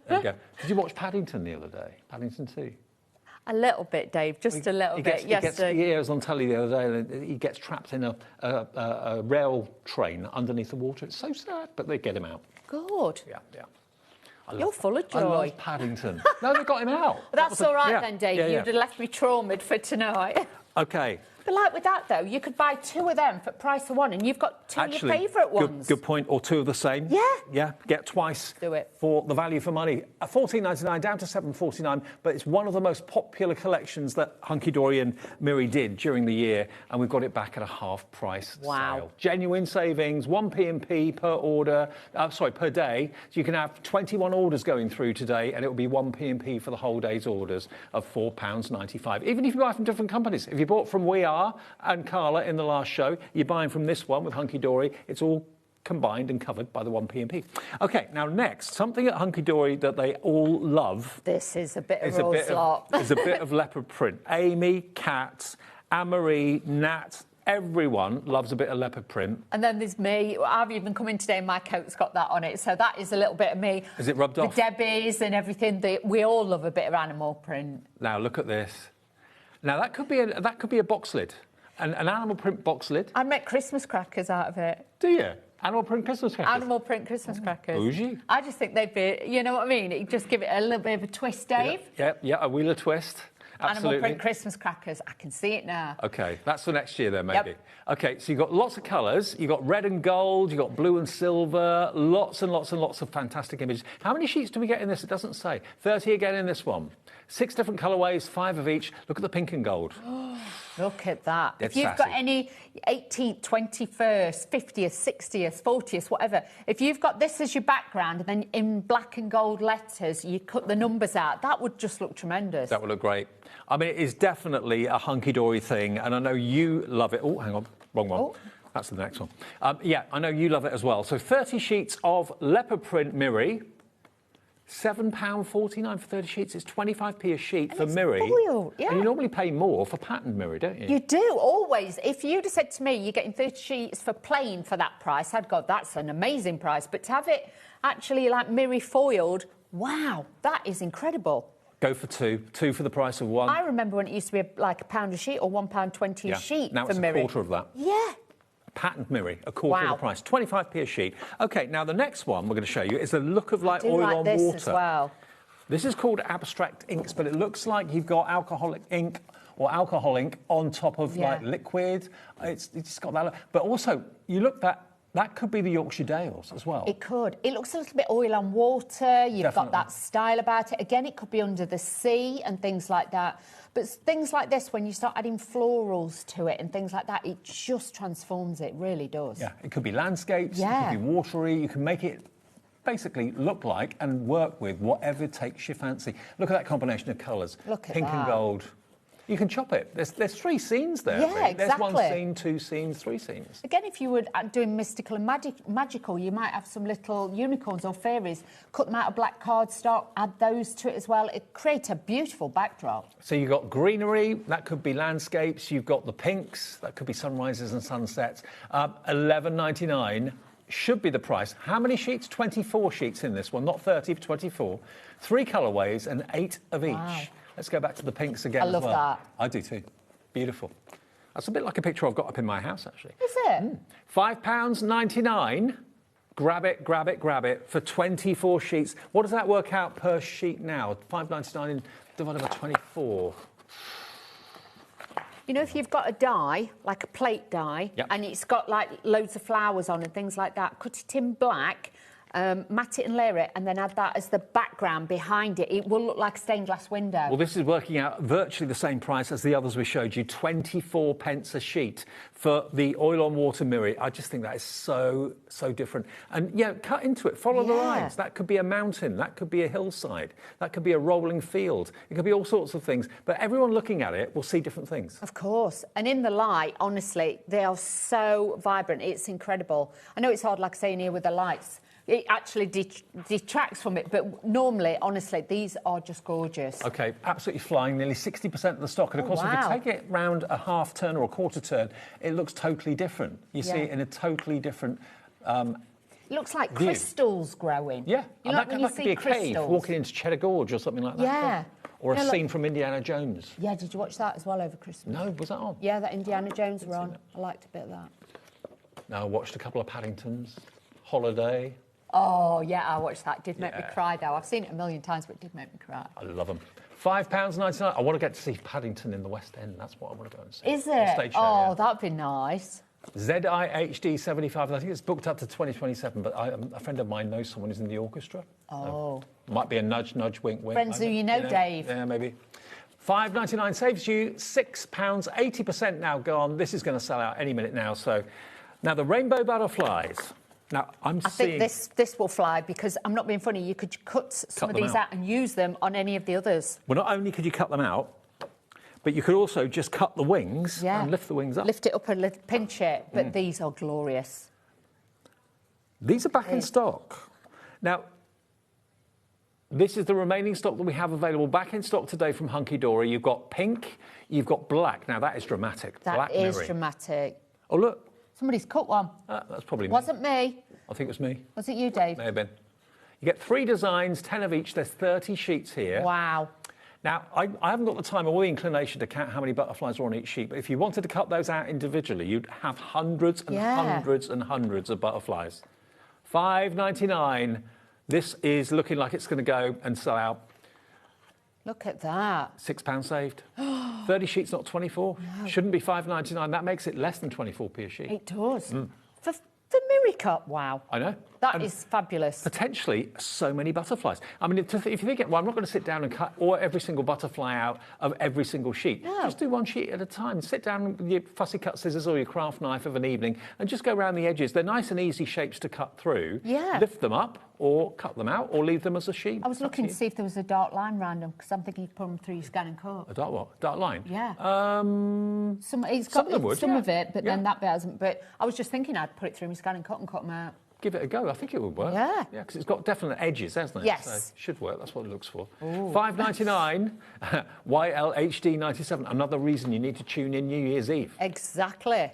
[SPEAKER 1] There you go. Did you watch Paddington the other day? Paddington 2?
[SPEAKER 12] A little bit, Dave, just a little bit. Yes,
[SPEAKER 1] he was on telly the other day, and he gets trapped in a rail train underneath the water. It's so sad, but they get him out.
[SPEAKER 12] Good.
[SPEAKER 1] Yeah.
[SPEAKER 12] You're full of joy.
[SPEAKER 1] I love Paddington. No, they got him out.
[SPEAKER 12] That's all right
[SPEAKER 1] yeah,
[SPEAKER 12] then, Dave.
[SPEAKER 1] yeah.
[SPEAKER 12] You'd have left me traumatized for tonight.
[SPEAKER 1] Okay.
[SPEAKER 12] But like with that, though, you could buy 2 of them for the price of 1, and you've got 2 of your favourite ones.
[SPEAKER 1] Good point. Or 2 of the same.
[SPEAKER 12] Yeah.
[SPEAKER 1] Yeah. Get twice.
[SPEAKER 12] Do it.
[SPEAKER 1] For the value for money. $14.99 down to $7.49, but it's one of the most popular collections that Hunkydory and Mirri did during the year, and we've got it back at a half price sale. Genuine savings, 1 P&P per order, per day. So you can have 21 orders going through today, and it will be 1 P&P for the whole day's orders of £4.95. Even if you buy from different companies. If you bought from We Are and Carla in the last show, you're buying from this one with Hunkydory. It's all combined and covered by the 1 P&P. OK, now next, something at Hunkydory that they all love.
[SPEAKER 12] This is a bit of Roslot.
[SPEAKER 1] It's a bit of leopard print. Amy, Kat, Anne-Marie, Nat, everyone loves a bit of leopard print.
[SPEAKER 12] And then there's me. I've even come in today and my coat's got that on it. So that is a little bit of me.
[SPEAKER 1] Is it rubbed off?
[SPEAKER 12] The Debbies and everything. We all love a bit of animal print.
[SPEAKER 1] Now, look at this. Now, that could be a box lid. An animal print box lid.
[SPEAKER 12] I make Christmas crackers out of it.
[SPEAKER 1] Do you? Animal print Christmas crackers?
[SPEAKER 12] Animal print Christmas crackers.
[SPEAKER 1] Bougie.
[SPEAKER 12] I just think they'd be, you know what I mean? It'd just give it a little bit of a twist, Dave.
[SPEAKER 1] Yeah, a wheeler twist. Absolutely.
[SPEAKER 12] Animal print Christmas crackers. I can see it now.
[SPEAKER 1] OK, that's for next year then, maybe.
[SPEAKER 12] Yep.
[SPEAKER 1] OK, so you've got lots of colours. You've got red and gold. You've got blue and silver. Lots and lots and lots of fantastic images. How many sheets do we get in this? It doesn't say. 30 again in this one. 6 different colourways, 5 of each. Look at the pink and gold.
[SPEAKER 12] Look at that.
[SPEAKER 1] It's
[SPEAKER 12] if you've
[SPEAKER 1] sassy.
[SPEAKER 12] got any 18th, 21st, 50th, 60th, 40th, whatever, if you've got this as your background and then in black and gold letters you cut the numbers out, that would just look tremendous.
[SPEAKER 1] That would look great. I mean, it is definitely a Hunkydory thing, and I know you love it. Oh, hang on, wrong one.
[SPEAKER 12] Oh.
[SPEAKER 1] That's the next one. Yeah, I know you love it as well. So 30 sheets of leopard print Mirri. £7.49 for 30 sheets. It's 25p a sheet for Mirri.
[SPEAKER 12] Foiled, yeah.
[SPEAKER 1] And you normally pay more for patterned Mirri, don't you?
[SPEAKER 12] You do, always. If you'd have said to me, you're getting 30 sheets for plain for that price, I'd go, that's an amazing price. But to have it actually like Mirri foiled, wow, that is incredible.
[SPEAKER 1] Go for 2. 2 for the price of 1.
[SPEAKER 12] I remember when it used to be like £1 a sheet or £1.20 a sheet
[SPEAKER 1] now
[SPEAKER 12] for
[SPEAKER 1] it's
[SPEAKER 12] Mirri.
[SPEAKER 1] a quarter of that.
[SPEAKER 12] Yeah.
[SPEAKER 1] Patterned Mirri, a quarter of the price. 25p a sheet. OK, now the next one we're going to show you is the look of like oil on
[SPEAKER 12] this
[SPEAKER 1] water.
[SPEAKER 12] as well.
[SPEAKER 1] This is called abstract inks, but it looks like you've got alcoholic ink or alcohol ink on top of like liquid. It's got that. But also, you look that could be the Yorkshire Dales as well.
[SPEAKER 12] It could. It looks a little bit oil on water. You've got that style about it. Again, it could be under the sea and things like that. But things like this, when you start adding florals to it and things like that, it just transforms it, really does.
[SPEAKER 1] Yeah, it could be landscapes, it could be watery, you can make it basically look like and work with whatever takes your fancy. Look at that combination of colours.
[SPEAKER 12] Look at
[SPEAKER 1] Pink
[SPEAKER 12] that.
[SPEAKER 1] and gold. You can chop it. There's 3 scenes there.
[SPEAKER 12] Yeah,
[SPEAKER 1] really. There's
[SPEAKER 12] exactly.
[SPEAKER 1] 1 scene, 2 scenes, 3 scenes.
[SPEAKER 12] Again, if you were doing mystical and magical, you might have some little unicorns or fairies, cut them out of black cardstock, add those to it as well. It creates a beautiful backdrop.
[SPEAKER 1] So you've got greenery, that could be landscapes. You've got the pinks, that could be sunrises and sunsets. $11.99 should be the price. How many sheets? 24 sheets in this one, not 30, but 24. 3 colourways and 8 of each.
[SPEAKER 12] Wow.
[SPEAKER 1] Let's go back to the pinks again
[SPEAKER 12] I love
[SPEAKER 1] as well.
[SPEAKER 12] that.
[SPEAKER 1] I do too. Beautiful. That's a bit like a picture I've got up in my house, actually.
[SPEAKER 12] Is it?
[SPEAKER 1] £5.99. Grab it, grab it, grab it for 24 sheets. What does that work out per sheet now? £5.99 divided by 24.
[SPEAKER 12] You know, if you've got a die, like a plate die, and it's got like loads of flowers on and things like that, cut it in black mat it and layer it, and then add that as the background behind it. It will look like a stained glass window.
[SPEAKER 1] Well, this is working out virtually the same price as the others we showed you, 24 pence a sheet for the oil on water Mirri. I just think that is so different. And yeah, cut into it, follow the lines. That could be a mountain, that could be a hillside, that could be a rolling field. It could be all sorts of things. But everyone looking at it will see different things.
[SPEAKER 12] Of course. And in the light, honestly, they are so vibrant. It's incredible. I know it's hard, like saying here with the lights. It actually detracts from it, but normally, honestly, these are just gorgeous.
[SPEAKER 1] OK, absolutely flying, nearly 60% of the stock. And of course, if you take it round a half turn or a quarter turn, it looks totally different. You see it in a totally different
[SPEAKER 12] it looks like
[SPEAKER 1] view.
[SPEAKER 12] Crystals growing.
[SPEAKER 1] Yeah,
[SPEAKER 12] You know,
[SPEAKER 1] and
[SPEAKER 12] when
[SPEAKER 1] that
[SPEAKER 12] you
[SPEAKER 1] could
[SPEAKER 12] see
[SPEAKER 1] be a
[SPEAKER 12] crystals.
[SPEAKER 1] cave walking into Cheddar Gorge or something like that.
[SPEAKER 12] Yeah.
[SPEAKER 1] Or a
[SPEAKER 12] You know,
[SPEAKER 1] scene from Indiana Jones.
[SPEAKER 12] Yeah, did you watch that as well over Christmas?
[SPEAKER 1] No, was that on?
[SPEAKER 12] Yeah, that Indiana Jones were on. I liked a bit of that.
[SPEAKER 1] No, I watched a couple of Paddingtons. Holiday.
[SPEAKER 12] Oh, yeah, I watched that. Did make me cry, though. I've seen it a million times, but it did make me cry.
[SPEAKER 1] I love them. £5.99. I want to get to see Paddington in the West End. That's what I want to go and see.
[SPEAKER 12] Is
[SPEAKER 1] On
[SPEAKER 12] it?
[SPEAKER 1] stage show,
[SPEAKER 12] Oh, that'd be nice.
[SPEAKER 1] ZIHD 75. I think it's booked up to 2027, but a friend of mine knows someone who's in the orchestra.
[SPEAKER 12] Oh.
[SPEAKER 1] Might be a nudge, nudge, wink, wink.
[SPEAKER 12] Friends who you know, Dave.
[SPEAKER 1] Yeah, maybe. £5.99 saves you £6. 80% now gone. This is going to sell out any minute now. So now the rainbow butterflies. Now I
[SPEAKER 12] think this will fly because I'm not being funny. You could cut some of these out and use them on any of the others.
[SPEAKER 1] Well, not only could you cut them out, but you could also just cut the wings and lift the wings up.
[SPEAKER 12] Lift it up a little, pinch it. But these are glorious.
[SPEAKER 1] These are back in stock. Now, this is the remaining stock that we have available back in stock today from Hunkydory. You've got pink, you've got black. Now, that is dramatic.
[SPEAKER 12] That is
[SPEAKER 1] Mirri.
[SPEAKER 12] dramatic.
[SPEAKER 1] Oh, look.
[SPEAKER 12] Somebody's cut one.
[SPEAKER 1] That's probably me.
[SPEAKER 12] Wasn't me.
[SPEAKER 1] I think it was me.
[SPEAKER 12] Was it you, Dave?
[SPEAKER 1] May have been. You get 3 designs, 10 of each. There's 30 sheets here.
[SPEAKER 12] Wow.
[SPEAKER 1] Now, I haven't got the time or the inclination to count how many butterflies are on each sheet, but if you wanted to cut those out individually, you'd have hundreds and hundreds and hundreds of butterflies. $5.99. This is looking like it's going to go and sell out.
[SPEAKER 12] Look at that.
[SPEAKER 1] £6 saved. 30 sheets, not 24.
[SPEAKER 12] No.
[SPEAKER 1] Shouldn't be $5.99. That makes it less than 24p a sheet.
[SPEAKER 12] It does. For the Mirri cup, wow.
[SPEAKER 1] I know.
[SPEAKER 12] That is fabulous.
[SPEAKER 1] Potentially so many butterflies. I mean, if you think, well, I'm not going to sit down and cut every single butterfly out of every single sheet.
[SPEAKER 12] No.
[SPEAKER 1] Just do one sheet at a time. Sit down with your fussy cut scissors or your craft knife of an evening and just go around the edges. They're nice and easy shapes to cut through.
[SPEAKER 12] Yeah.
[SPEAKER 1] Lift them up or cut them out or leave them as a sheet.
[SPEAKER 12] I was looking to see if there was a dark line round them because I'm thinking you'd put them through your scan and cut.
[SPEAKER 1] A dark what? Dark line?
[SPEAKER 12] Yeah.
[SPEAKER 1] Some of them would,
[SPEAKER 12] some of it, but
[SPEAKER 1] Yeah.
[SPEAKER 12] then that bit hasn't. But I was just thinking I'd put it through my scan and cut them out.
[SPEAKER 1] Give it a go. I think it would work.
[SPEAKER 12] Yeah.
[SPEAKER 1] Yeah, because it's got definite edges, hasn't it?
[SPEAKER 12] Yes.
[SPEAKER 1] So it should work. That's what it looks for.
[SPEAKER 12] Ooh.
[SPEAKER 1] $5.99. YLHD 97. Another reason you need to tune in New Year's Eve.
[SPEAKER 12] Exactly.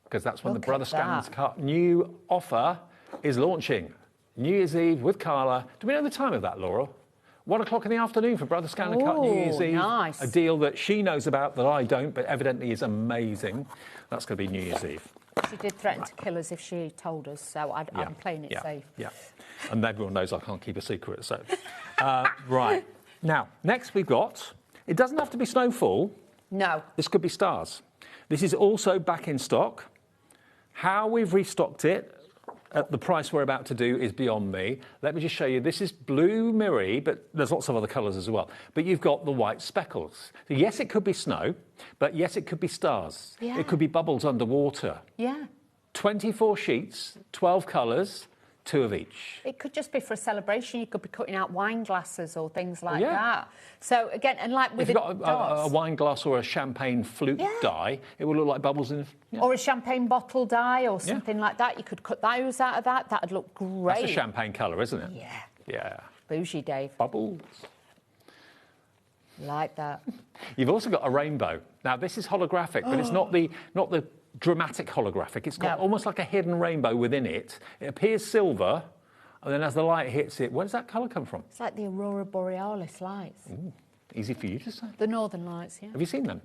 [SPEAKER 1] Because that's when
[SPEAKER 12] Look
[SPEAKER 1] the Brother
[SPEAKER 12] at
[SPEAKER 1] Scanners
[SPEAKER 12] that.
[SPEAKER 1] Cut new offer is launching. New Year's Eve with Carla. Do we know the time of that, Laura? 1 o'clock in the afternoon for Brother Scanner Cut New Year's Eve.
[SPEAKER 12] Nice.
[SPEAKER 1] A deal that she knows about that I don't, but evidently is amazing. That's going to be New Year's Eve.
[SPEAKER 12] She did threaten to kill us if she told us, so I'm playing it safe.
[SPEAKER 1] Yeah, and everyone knows I can't keep a secret, so. Right. Now, next we've got, it doesn't have to be snowfall.
[SPEAKER 12] No.
[SPEAKER 1] This could be stars. This is also back in stock. How we've restocked it at the price we're about to do is beyond me. Let me just show you. This is blue Mirri, but there's lots of other colours as well. But you've got the white speckles. So yes, it could be snow, but yes, it could be stars.
[SPEAKER 12] Yeah.
[SPEAKER 1] It could be bubbles underwater.
[SPEAKER 12] Yeah.
[SPEAKER 1] 24 sheets, 12 colours, 2 of each.
[SPEAKER 12] It could just be for a celebration. You could be cutting out wine glasses or things like
[SPEAKER 1] Yeah.
[SPEAKER 12] that. So again, and like with
[SPEAKER 1] If you've got a wine glass or a champagne flute die, it will look like bubbles in. Yeah.
[SPEAKER 12] Or a champagne bottle die or something like that. You could cut those out of that. That'd look great.
[SPEAKER 1] That's a champagne colour, isn't it?
[SPEAKER 12] Yeah.
[SPEAKER 1] Yeah.
[SPEAKER 12] Bougie, Dave.
[SPEAKER 1] Bubbles.
[SPEAKER 12] Like that.
[SPEAKER 1] You've also got a rainbow. Now, this is holographic, but it's not the dramatic holographic. It's got almost like a hidden rainbow within it. It appears silver, and then as the light hits it, where does that colour come from?
[SPEAKER 12] It's like the Aurora Borealis lights.
[SPEAKER 1] Ooh, easy for you to say.
[SPEAKER 12] The Northern Lights, yeah.
[SPEAKER 1] Have you seen them?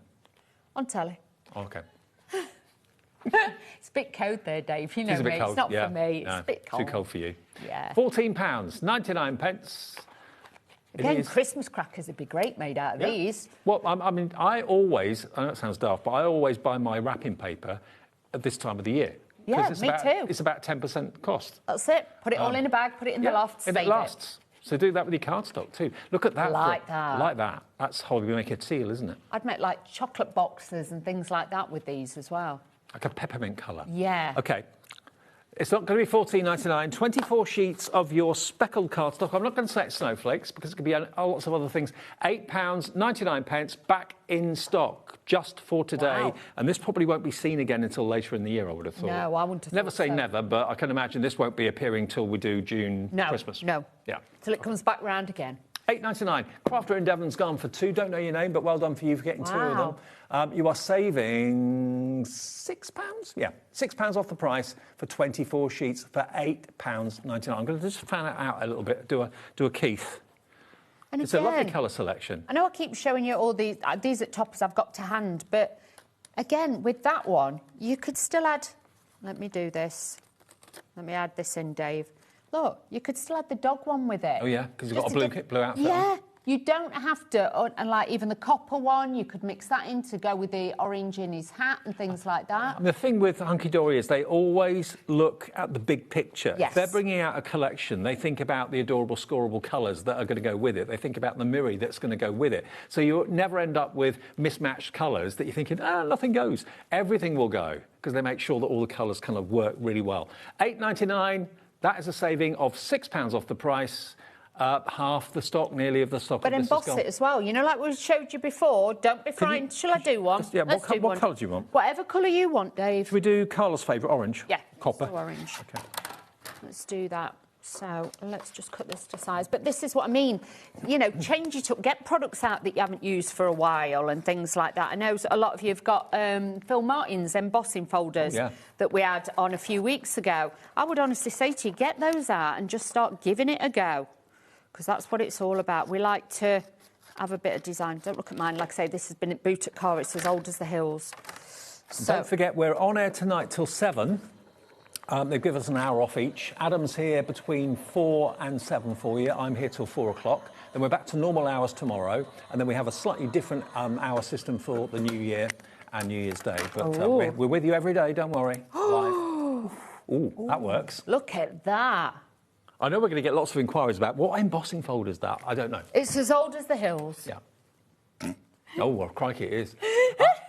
[SPEAKER 12] On telly.
[SPEAKER 1] Oh, OK.
[SPEAKER 12] It's a bit cold there, Dave. You know
[SPEAKER 1] It's a bit
[SPEAKER 12] me.
[SPEAKER 1] cold.
[SPEAKER 12] It's not
[SPEAKER 1] yeah.
[SPEAKER 12] for me. It's
[SPEAKER 1] No,
[SPEAKER 12] a bit cold.
[SPEAKER 1] Too cold for you.
[SPEAKER 12] Yeah.
[SPEAKER 1] £14, 99 pence.
[SPEAKER 12] Again, Christmas crackers would be great made out of these.
[SPEAKER 1] Well, I mean, I know it sounds daft, but I always buy my wrapping paper at this time of the year.
[SPEAKER 12] Yeah,
[SPEAKER 1] it's
[SPEAKER 12] me too.
[SPEAKER 1] It's about 10% cost.
[SPEAKER 12] That's it. Put it all in a bag, put it in the loft,
[SPEAKER 1] and
[SPEAKER 12] save
[SPEAKER 1] it lasts. So do that with your cardstock too. Look at that.
[SPEAKER 12] Like that.
[SPEAKER 1] Like that. That's HobbyMaker teal, isn't it?
[SPEAKER 12] I'd make like chocolate boxes and things like that with these as well.
[SPEAKER 1] Like a peppermint colour.
[SPEAKER 12] Yeah.
[SPEAKER 1] Okay. It's not going to be $14.99. 24 sheets of your speckled cardstock. I'm not going to say it's snowflakes because it could be lots of other things. £8.99 back in stock just for today.
[SPEAKER 12] Wow.
[SPEAKER 1] And this probably won't be seen again until later in the year, I would have thought.
[SPEAKER 12] No, I wouldn't have
[SPEAKER 1] Never
[SPEAKER 12] thought
[SPEAKER 1] say
[SPEAKER 12] so.
[SPEAKER 1] never, but I can imagine this won't be appearing till we do June, Christmas.
[SPEAKER 12] No.
[SPEAKER 1] Yeah.
[SPEAKER 12] Till it comes back round again.
[SPEAKER 1] £8.99. Crafter in Devon's gone for two. Don't know your name, but well done for you for getting two of them. You are saving £6? Yeah, £6 off the price for 24 sheets for £8.99. I'm going to just fan it out a little bit, do a Keith.
[SPEAKER 12] And
[SPEAKER 1] it's a lovely colour selection.
[SPEAKER 12] I know I keep showing you all these at toppers I've got to hand, but again, with that one, you could still add... Let me do this. Let me add this in, Dave. Look, you could still add the dog one with it.
[SPEAKER 1] Oh, yeah, because you've got a blue outfit on.
[SPEAKER 12] Yeah, you don't have to, and like even the copper one, you could mix that in to go with the orange in his hat and things like that.
[SPEAKER 1] And the thing with Hunkydory is they always look at the big picture.
[SPEAKER 12] Yes.
[SPEAKER 1] If they're bringing out a collection, they think about the adorable, scoreable colours that are going to go with it. They think about the Mirri that's going to go with it. So you never end up with mismatched colours that you're thinking, nothing goes. Everything will go because they make sure that all the colours kind of work really well. $8.99. That is a saving of £6 off the price, half the stock, nearly of the stock.
[SPEAKER 12] But emboss it as well. You know, like we showed you before, don't be frightened. Shall I do one?
[SPEAKER 1] Yeah, what colour do you want?
[SPEAKER 12] Whatever colour you want, Dave.
[SPEAKER 1] Should we do Carla's favourite, orange?
[SPEAKER 12] Yeah.
[SPEAKER 1] Copper.
[SPEAKER 12] Orange.
[SPEAKER 1] Okay.
[SPEAKER 12] Let's do that. So let's just cut this to size. But this is what I mean. You know, change it up. Get products out that you haven't used for a while and things like that. I know a lot of you have got Phil Martin's embossing folders that we had on a few weeks ago. I would honestly say to you, get those out and just start giving it a go, because that's what it's all about. We like to have a bit of design. Don't look at mine. Like I say, this has been at Boot at Car. It's as old as the hills. So,
[SPEAKER 1] don't forget, we're on air tonight till 7. They've given us an hour off each. Adam's here between 4 and 7 for you. I'm here till 4 o'clock. Then we're back to normal hours tomorrow. And then we have a slightly different hour system for the New Year and New Year's Day. But we're with you every day, don't worry. Live. Ooh, that works.
[SPEAKER 12] Look at that.
[SPEAKER 1] I know we're going to get lots of inquiries about what embossing folder is that? I don't know.
[SPEAKER 12] It's as old as the hills.
[SPEAKER 1] Yeah. Oh, well, crikey, it is.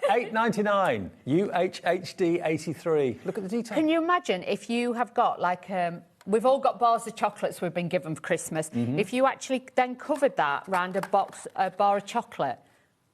[SPEAKER 1] $8.99, UHHD 83. Look at the detail.
[SPEAKER 12] Can you imagine if you have got like, we've all got bars of chocolates we've been given for Christmas. If you actually then covered that round a bar of chocolate,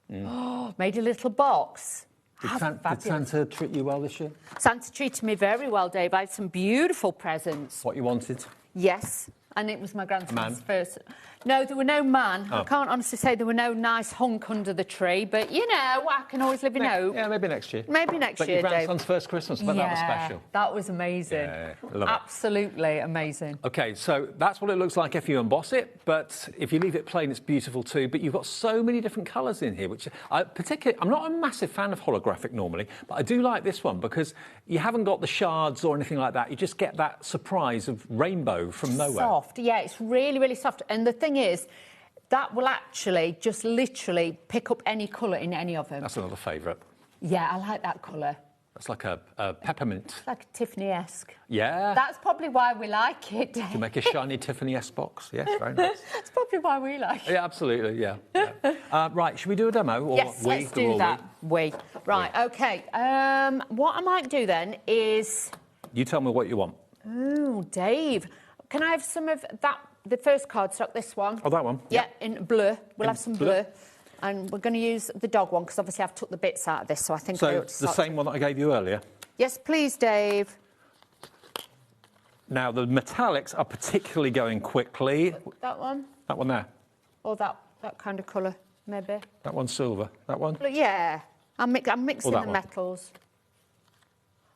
[SPEAKER 12] made a little box.
[SPEAKER 1] Did Santa treat you well this year?
[SPEAKER 12] Santa treated me very well, Dave. I had some beautiful presents.
[SPEAKER 1] What you wanted?
[SPEAKER 12] Yes. And it was my grandson's first. No, there were no man. I can't honestly say there were no nice hunk under the tree, but you know, I can always live in hope.
[SPEAKER 1] Yeah, maybe next year.
[SPEAKER 12] Maybe next year,
[SPEAKER 1] Dave.
[SPEAKER 12] Dave.
[SPEAKER 1] Grandson's first Christmas, but that was special.
[SPEAKER 12] That was amazing.
[SPEAKER 1] Yeah, love
[SPEAKER 12] absolutely amazing.
[SPEAKER 1] Okay, so that's what it looks like if you emboss it, but if you leave it plain, it's beautiful too. But you've got so many different colours in here, which I'm not a massive fan of holographic normally, but I do like this one because you haven't got the shards or anything like that. You just get that surprise of rainbow from nowhere.
[SPEAKER 12] Soft, yeah, it's really, really soft. And the thing is, that will actually just literally pick up any colour in any of them.
[SPEAKER 1] That's another favourite.
[SPEAKER 12] Yeah, I like that colour.
[SPEAKER 1] That's like a peppermint.
[SPEAKER 12] It's like a Tiffany-esque.
[SPEAKER 1] Yeah.
[SPEAKER 12] That's probably why we like it, Dave.
[SPEAKER 1] To make a shiny Tiffany-esque box. Yes, very nice.
[SPEAKER 12] That's probably why we like it.
[SPEAKER 1] Yeah, absolutely, yeah. Right, should we do a demo? Or
[SPEAKER 12] yes, let's do that. We. Right, OK. What I might do then is...
[SPEAKER 1] You tell me what you want.
[SPEAKER 12] Oh, Dave. Can I have some of that, the first cardstock, this one?
[SPEAKER 1] Oh, that one?
[SPEAKER 12] Yeah, in bleu. We'll have some bleu. And we're going to use the dog one, because obviously I've took the bits out of this, so I think I ought to
[SPEAKER 1] the same one that I gave you earlier?
[SPEAKER 12] Yes, please, Dave.
[SPEAKER 1] Now, the metallics are particularly going quickly.
[SPEAKER 12] That one?
[SPEAKER 1] That one there?
[SPEAKER 12] Or that kind of colour, maybe.
[SPEAKER 1] That one's silver. That one?
[SPEAKER 12] Look, yeah. I'm mixing the
[SPEAKER 1] one.
[SPEAKER 12] metals.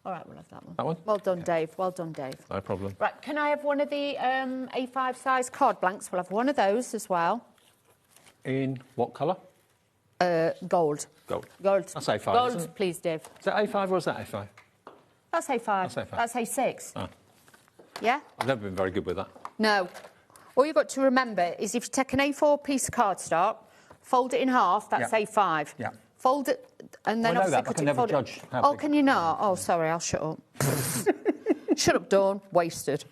[SPEAKER 12] All right, we'll have that one.
[SPEAKER 1] That one?
[SPEAKER 12] Well done, Dave. Well done, Dave.
[SPEAKER 1] No problem.
[SPEAKER 12] Right, can I have one of the A5 size card blanks? We'll have one of those as well.
[SPEAKER 1] In what colour?
[SPEAKER 12] Gold.
[SPEAKER 1] Gold.
[SPEAKER 12] Gold.
[SPEAKER 1] That's A5,
[SPEAKER 12] Gold,
[SPEAKER 1] isn't it?
[SPEAKER 12] please, Dave.
[SPEAKER 1] Is that A5 or is that A5?
[SPEAKER 12] That's A5.
[SPEAKER 1] That's A5.
[SPEAKER 12] That's A6.
[SPEAKER 1] Oh.
[SPEAKER 12] Yeah?
[SPEAKER 1] I've never been very good with that.
[SPEAKER 12] No. All you've got to remember is if you take an A4 piece of cardstock, fold it in half, that's A5.
[SPEAKER 1] Yeah.
[SPEAKER 12] fold it, and then
[SPEAKER 1] I know
[SPEAKER 12] obviously
[SPEAKER 1] that, but I can never
[SPEAKER 12] fold it.
[SPEAKER 1] judge how
[SPEAKER 12] Oh,
[SPEAKER 1] big.
[SPEAKER 12] can you not? Oh, sorry, I'll shut up. Shut up, Dawn. Wasted.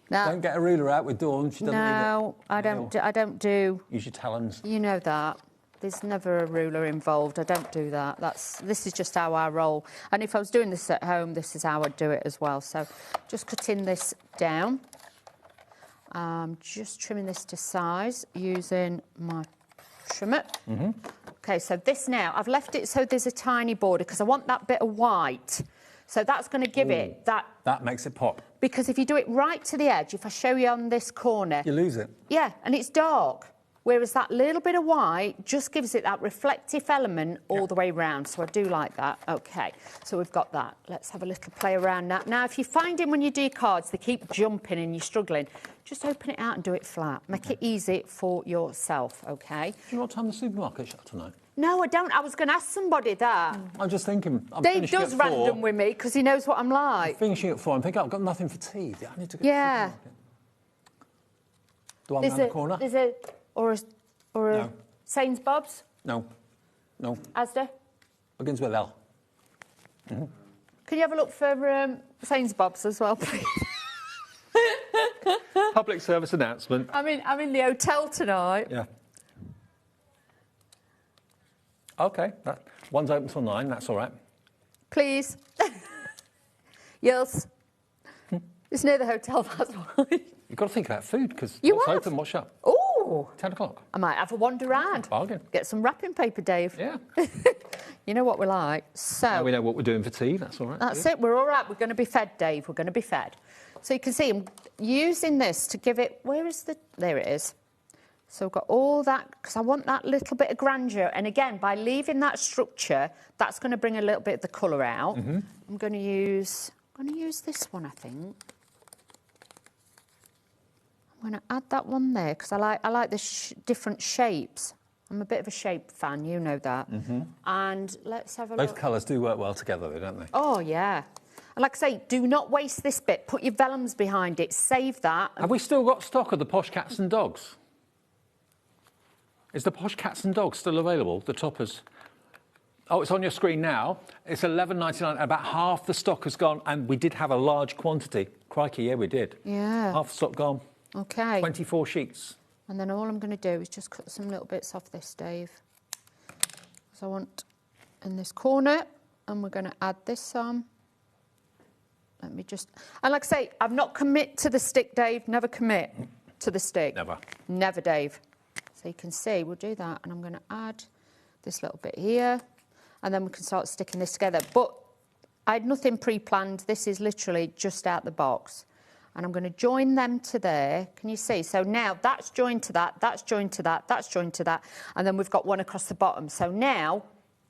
[SPEAKER 12] Now,
[SPEAKER 1] Don't get a ruler out with Dawn. She doesn't
[SPEAKER 12] no, I don't do.
[SPEAKER 1] Use your talons.
[SPEAKER 12] You know that. There's never a ruler involved. I don't do that. This is just how I roll. And if I was doing this at home, this is how I'd do it as well. So just cutting this down. Just trimming this to size using my trimmer. Okay, so this now, I've left it so there's a tiny border because I want that bit of white. So that's going to give it that...
[SPEAKER 1] That makes it pop.
[SPEAKER 12] Because if you do it right to the edge, if I show you on this corner...
[SPEAKER 1] You lose it.
[SPEAKER 12] Yeah, and it's dark. Whereas that little bit of white just gives it that reflective element all the way round. So I do like that. Okay, so we've got that. Let's have a little play around that. Now, if you're finding when you do cards, they keep jumping and you're struggling, just open it out and do it flat. Make it easy for yourself, okay?
[SPEAKER 1] Do you know what time the supermarket shut tonight?
[SPEAKER 12] No, I don't. I was going to ask somebody that.
[SPEAKER 1] I'm just thinking.
[SPEAKER 12] Dave does random with me because he knows what I'm like.
[SPEAKER 1] I'm finishing at 4. I'm thinking I've got nothing for tea. I need to go
[SPEAKER 12] yeah.
[SPEAKER 1] to the supermarket. Do I round the corner?
[SPEAKER 12] There's a... Or a Sains Bob's?
[SPEAKER 1] No. No.
[SPEAKER 12] Asda?
[SPEAKER 1] Begins with L.
[SPEAKER 12] Can you have a look for Sains Bob's as well, please?
[SPEAKER 1] Public service announcement.
[SPEAKER 12] I'm in the hotel tonight.
[SPEAKER 1] Yeah. OK. One's open till 9. That's all right.
[SPEAKER 12] Please. Yes. It's near the hotel, that's why.
[SPEAKER 1] You've got to think about food, because what's open, what's shut?
[SPEAKER 12] Oh!
[SPEAKER 1] 10 o'clock.
[SPEAKER 12] I might have a wander around.
[SPEAKER 1] Bargain.
[SPEAKER 12] Get some wrapping paper, Dave.
[SPEAKER 1] Yeah.
[SPEAKER 12] You know what we're like. So
[SPEAKER 1] now we know what we're doing for tea, that's all right.
[SPEAKER 12] That's it, we're all right. We're going to be fed, Dave. We're going to be fed. So you can see I'm using this to give it... Where is the... There it is. So I've got all that, because I want that little bit of grandeur. And again, by leaving that structure, that's going to bring a little bit of the colour out. I'm going to use this one, I think. I'm going to add that one there because I like the different shapes. I'm a bit of a shape fan, you know that. And let's have a look.
[SPEAKER 1] Both colours do work well together, though, don't they?
[SPEAKER 12] Oh, yeah. And like I say, do not waste this bit. Put your vellums behind it. Save that.
[SPEAKER 1] Have we still got stock of the Posh Cats and Dogs? Is the Posh Cats and Dogs still available, the toppers? Oh, it's on your screen now. It's $11.99. About half the stock has gone, and we did have a large quantity. Crikey, yeah, we did.
[SPEAKER 12] Yeah.
[SPEAKER 1] Half the stock gone.
[SPEAKER 12] Okay.
[SPEAKER 1] 24 sheets.
[SPEAKER 12] And then all I'm going to do is just cut some little bits off this, Dave. So I want in this corner, and we're going to add this on. Let me just... And like I say, I've not commit to the stick, Dave. Never commit to the stick.
[SPEAKER 1] Never.
[SPEAKER 12] Never, Dave. So you can see, we'll do that. And I'm going to add this little bit here. And then we can start sticking this together. But I had nothing pre-planned. This is literally just out the box. And I'm going to join them to there. Can you see? So now that's joined to that, that's joined to that, that's joined to that. And then we've got one across the bottom. So now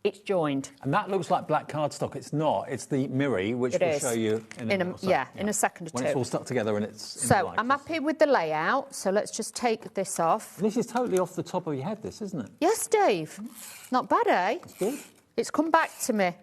[SPEAKER 12] it's joined.
[SPEAKER 1] And that looks like black cardstock. It's not. It's the Mirri, which we'll show you in a minute.
[SPEAKER 12] Yeah, in a second or two.
[SPEAKER 1] When it's all stuck together and it's
[SPEAKER 12] So I'm happy with the layout. So let's just take this off.
[SPEAKER 1] This is totally off the top of your head, this, isn't it?
[SPEAKER 12] Yes, Dave. Not bad, eh?
[SPEAKER 1] It's good.
[SPEAKER 12] It's come back to me.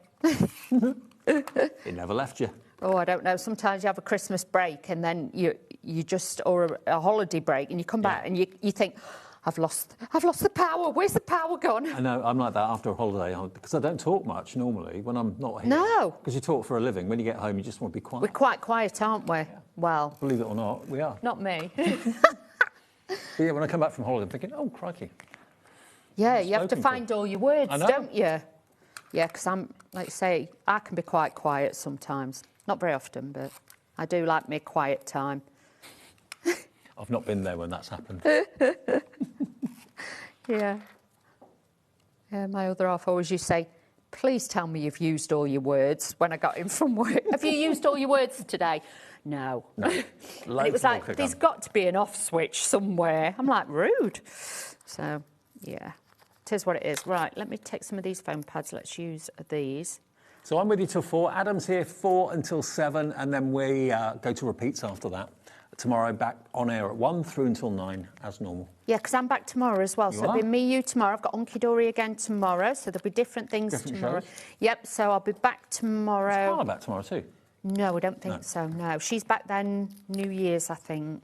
[SPEAKER 1] It never left you.
[SPEAKER 12] Oh, I don't know. Sometimes you have a Christmas break and then you just, or a holiday break, and you come back and you think, I've lost the power. Where's the power gone?
[SPEAKER 1] I know, I'm like that after a holiday, because I don't talk much normally when I'm not here.
[SPEAKER 12] No.
[SPEAKER 1] Because you talk for a living. When you get home, you just want to be quiet.
[SPEAKER 12] We're quite quiet, aren't we? Yeah. Well.
[SPEAKER 1] Believe it or not, we are.
[SPEAKER 12] Not me.
[SPEAKER 1] But yeah, when I come back from holiday, I'm thinking, oh, crikey.
[SPEAKER 12] Yeah, you have to find all your words, don't you? Yeah, because I'm, like you say, I can be quite quiet sometimes. Not very often, but I do like me a quiet time.
[SPEAKER 1] I've not been there when that's happened.
[SPEAKER 12] Yeah. Yeah, my other half always used to say, please tell me you've used all your words when I got in from work. Have you used all your words today? No. And it was like, there's got to be an off switch somewhere. I'm like, rude. So, yeah. It is what it is. Right, let me take some of these foam pads. Let's use these.
[SPEAKER 1] So I'm with you till 4. Adam's here 4 until 7, and then we go to repeats after that. Tomorrow back on air at 1 through until 9 as normal.
[SPEAKER 12] Yeah, because I'm back tomorrow as well.
[SPEAKER 1] You
[SPEAKER 12] so it'll
[SPEAKER 1] are?
[SPEAKER 12] be me, you tomorrow. I've got Hunkydory again tomorrow, so there'll be different things tomorrow.
[SPEAKER 1] Shows?
[SPEAKER 12] Yep, so I'll be back tomorrow.
[SPEAKER 1] Is Carla back tomorrow too?
[SPEAKER 12] No, I don't think so, no. She's back then New Year's, I think.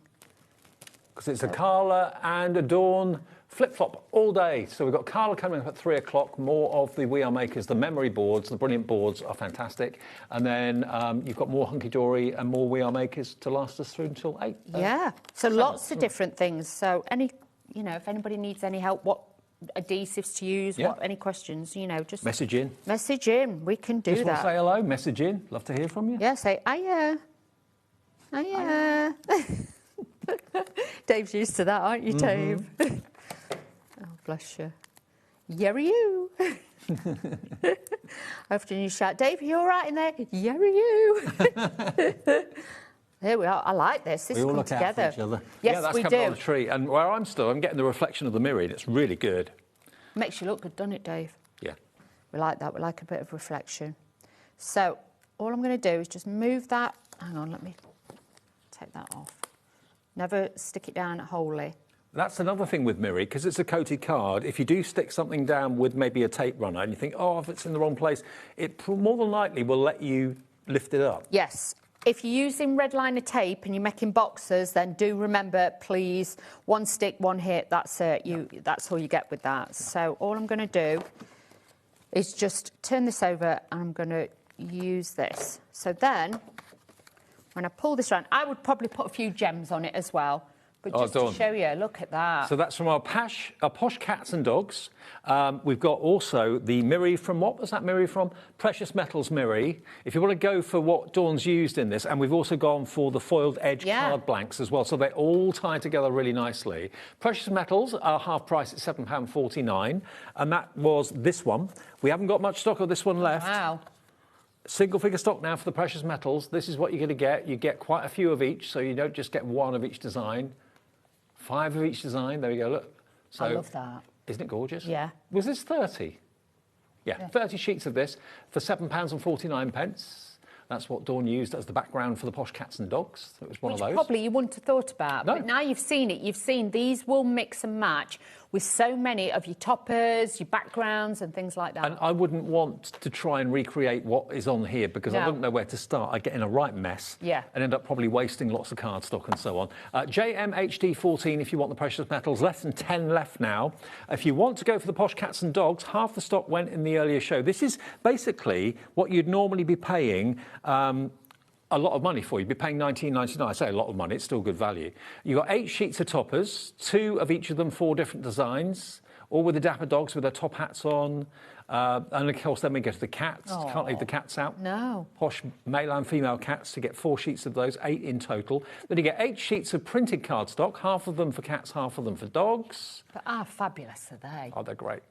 [SPEAKER 1] Because it's a Carla and a Dawn flip-flop all day. So we've got Carla coming up at 3 o'clock, more of the We Are Makers, the memory boards, the brilliant boards are fantastic. And then you've got more Hunkydory and more We Are Makers to last us through until 8.
[SPEAKER 12] Yeah, so lots of different things. So if anybody needs any help, what adhesives to use, any questions, just
[SPEAKER 1] message in.
[SPEAKER 12] Message in, we can do
[SPEAKER 1] just
[SPEAKER 12] that.
[SPEAKER 1] Just want to say hello, message in, love to hear from you.
[SPEAKER 12] Yeah, say hiya. Hiya. Dave's used to that, aren't you, Dave? Oh, bless you. Yerry you. Often you shout, Dave, are you all right in there? Yerry you. There we are. I like this. This
[SPEAKER 1] we all
[SPEAKER 12] come
[SPEAKER 1] look
[SPEAKER 12] together.
[SPEAKER 1] out for each other.
[SPEAKER 12] Yes,
[SPEAKER 1] yeah, that's
[SPEAKER 12] we
[SPEAKER 1] coming
[SPEAKER 12] do.
[SPEAKER 1] on the tree. And where I'm still, I'm getting the reflection of the Mirri, and it's really good.
[SPEAKER 12] Makes you look good, doesn't it, Dave?
[SPEAKER 1] Yeah.
[SPEAKER 12] We like that. We like a bit of reflection. So all I'm going to do is just move that. Hang on, let me take that off. Never stick it down wholly.
[SPEAKER 1] That's another thing with Mirri, because it's a coated card. If you do stick something down with maybe a tape runner and you think, oh, if it's in the wrong place, it more than likely will let you lift it up.
[SPEAKER 12] Yes. If you're using red liner tape and you're making boxes, then do remember, please, one stick, one hit. That's it. That's all you get with that. So all I'm going to do is just turn this over and I'm going to use this. So then, when I pull this around, I would probably put a few gems on it as well. But just to show you, look at that.
[SPEAKER 1] So that's from our posh cats and dogs. We've got also the Mirri from, what was that Mirri from? Precious Metals Mirri. If you want to go for what Dawn's used in this, and we've also gone for the foiled edge card blanks as well, so they all tie together really nicely. Precious Metals are half price at £7.49, and that was this one. We haven't got much stock of this one left.
[SPEAKER 12] Wow.
[SPEAKER 1] Single figure stock now for the Precious Metals. This is what you're going to get. You get quite a few of each, so you don't just get one of each design. 5 of each design. There we go, look. So,
[SPEAKER 12] I love that.
[SPEAKER 1] Isn't it gorgeous?
[SPEAKER 12] Yeah.
[SPEAKER 1] Was this 30? Yeah, 30 sheets of this for £7.49. That's what Dawn used as the background for the posh cats and dogs. It was one of those.
[SPEAKER 12] Probably you wouldn't have thought about.
[SPEAKER 1] No.
[SPEAKER 12] But now you've seen it. You've seen these will mix and match with so many of your toppers, your backgrounds and things like that.
[SPEAKER 1] And I wouldn't want to try and recreate what is on here because I wouldn't know where to start. I'd get in a right mess and end up probably wasting lots of cardstock and so on. JMHD14 if you want the precious metals, less than 10 left now. If you want to go for the posh cats and dogs, half the stock went in the earlier show. This is basically what you'd normally be paying a lot of money for. You'd be paying $19.99. I say a lot of money, it's still good value. You've got 8 sheets of toppers, 2 of each of them, 4 different designs, all with the Dapper dogs with their top hats on. And of course, then we go to the cats.
[SPEAKER 12] Aww.
[SPEAKER 1] Can't leave the cats out.
[SPEAKER 12] No.
[SPEAKER 1] Posh male and female cats to get 4 sheets of those, 8 in total. Then you get 8 sheets of printed cardstock, half of them for cats, half of them for dogs.
[SPEAKER 12] But how fabulous are they?
[SPEAKER 1] Oh, they're great.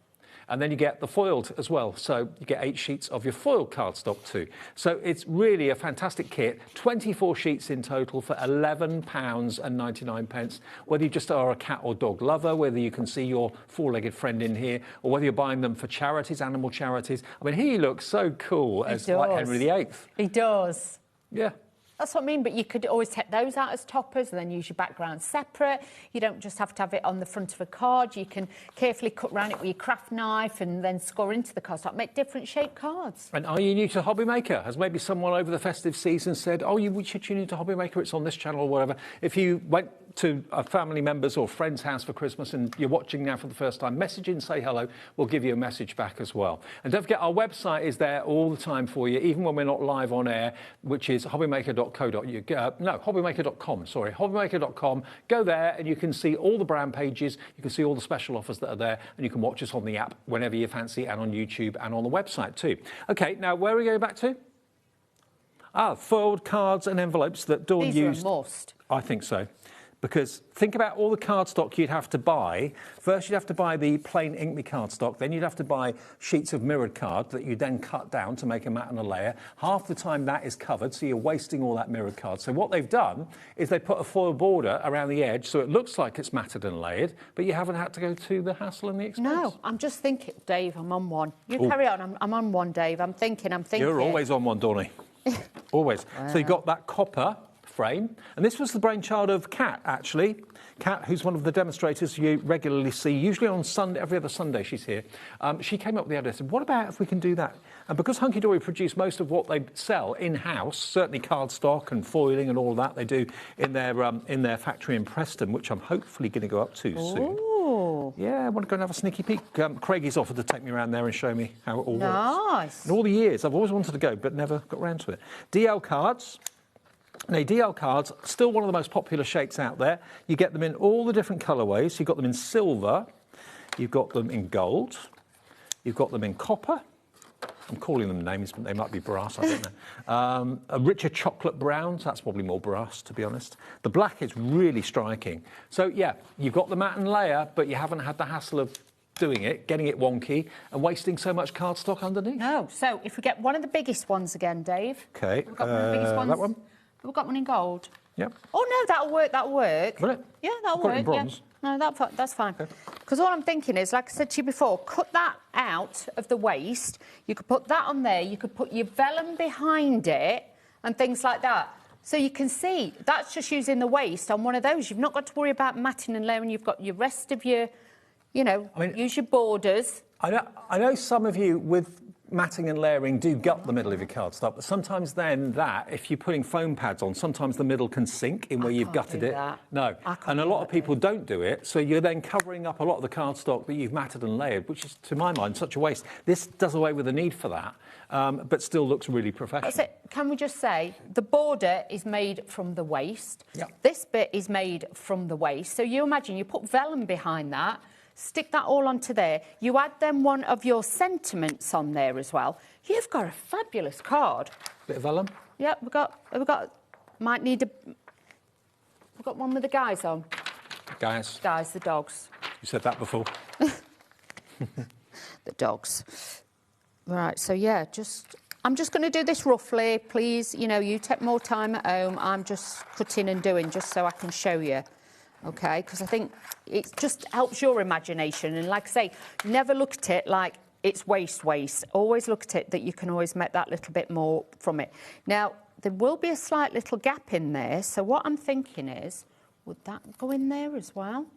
[SPEAKER 1] And then you get the foiled as well. So you get 8 sheets of your foiled cardstock too. So it's really a fantastic kit. 24 sheets in total for £11.99. Whether you just are a cat or dog lover, whether you can see your 4-legged friend in here, or whether you're buying them for charities, animal charities. I mean, he looks so cool as like Henry VIII.
[SPEAKER 12] He does.
[SPEAKER 1] Yeah.
[SPEAKER 12] That's what I mean, but you could always take those out as toppers and then use your background separate. You don't just have to have it on the front of a card. You can carefully cut around it with your craft knife and then score into the cardstock, make different shaped cards.
[SPEAKER 1] And are you new to HobbyMaker? Has maybe someone over the festive season said, oh, you should tune into HobbyMaker, it's on this channel or whatever. If you went to a family member's or friend's house for Christmas and you're watching now for the first time, message in, say hello. We'll give you a message back as well. And don't forget, our website is there all the time for you, even when we're not live on air, which is hobbymaker.co.uk. No, hobbymaker.com, sorry, hobbymaker.com. Go there and you can see all the brand pages, you can see all the special offers that are there, and you can watch us on the app whenever you fancy, and on YouTube and on the website too. OK, now where are we going back to? Foiled cards and envelopes that Dawn used.
[SPEAKER 12] These are a must.
[SPEAKER 1] I think so. Because think about all the cardstock you'd have to buy. First, you'd have to buy the plain Inkme cardstock. Then you'd have to buy sheets of mirrored card that you then cut down to make a mat and a layer. Half the time that is covered, so you're wasting all that mirrored card. So what they've done is they put a foil border around the edge so it looks like it's matted and layered, but you haven't had to go to the hassle and the expense.
[SPEAKER 12] No, I'm just thinking, Dave, I'm on one. You carry on, I'm on one, Dave. I'm thinking.
[SPEAKER 1] You're always on one, Dawny. Always. Wow. So you've got that copper frame, and this was the brainchild of Kat, actually. Kat, who's one of the demonstrators you regularly see, usually on Sunday, every other Sunday she's here. She came up with the idea, said, what about if we can do that? And because Hunkydory produce most of what they sell in-house, certainly cardstock and foiling and all of that they do in their factory in Preston, which I'm hopefully going to go up to soon.
[SPEAKER 12] Oh.
[SPEAKER 1] Yeah, I want to go and have a sneaky peek. Craigie's offered to take me around there and show me how it all works.
[SPEAKER 12] Nice.
[SPEAKER 1] In all the years, I've always wanted to go, but never got around to it. DL cards. Now, DL cards, still one of the most popular shapes out there. You get them in all the different colourways. You've got them in silver. You've got them in gold. You've got them in copper. I'm calling them names, but they might be brass, I don't know. A richer chocolate brown, so that's probably more brass, to be honest. The black is really striking. So, yeah, you've got the matte and layer, but you haven't had the hassle of doing it, getting it wonky, and wasting so much cardstock underneath.
[SPEAKER 12] No, so if we get one of the biggest ones again, Dave.
[SPEAKER 1] OK,
[SPEAKER 12] we've got one of the biggest ones.
[SPEAKER 1] that one?
[SPEAKER 12] We've got one in gold.
[SPEAKER 1] Yep.
[SPEAKER 12] Oh, no, that'll work,
[SPEAKER 1] Will it?
[SPEAKER 12] Yeah, that'll
[SPEAKER 1] I've got
[SPEAKER 12] work.
[SPEAKER 1] it in bronze.
[SPEAKER 12] Yeah. No, that's fine. Because all I'm thinking is, like I said to you before, cut that out of the waist. You could put that on there. You could put your vellum behind it and things like that. So you can see, that's just using the waist on one of those. You've not got to worry about matting and layering. You've got your rest of your, you know, use your borders.
[SPEAKER 1] I know some of you with matting and layering do gut the middle of your cardstock, but sometimes then if you're putting foam pads on, sometimes the middle can sink in where you've gutted it. No, and a lot of people don't do it, so you're then covering up a lot of the cardstock that you've matted and layered, which is, to my mind, such a waste. This does away with the need for that, but still looks really professional.
[SPEAKER 12] That's it. Can we just say, the border is made from the waist.
[SPEAKER 1] Yep.
[SPEAKER 12] This bit is made from the waist. So you imagine, you put vellum behind that, stick that all onto there. You add then one of your sentiments on there as well. You've got a fabulous card.
[SPEAKER 1] Bit of vellum?
[SPEAKER 12] Yeah, we've got might need a... We've got one with the guys on.
[SPEAKER 1] Guys,
[SPEAKER 12] the dogs.
[SPEAKER 1] you said that before.
[SPEAKER 12] The dogs. Right, so yeah, I'm just going to do this roughly, please. You know, you take more time at home. I'm just cutting and doing just so I can show you. OK, because I think it just helps your imagination. And like I say, never look at it like it's waste. Always look at it that you can always make that little bit more from it. Now, there will be a slight little gap in there. So what I'm thinking is, would that go in there as well?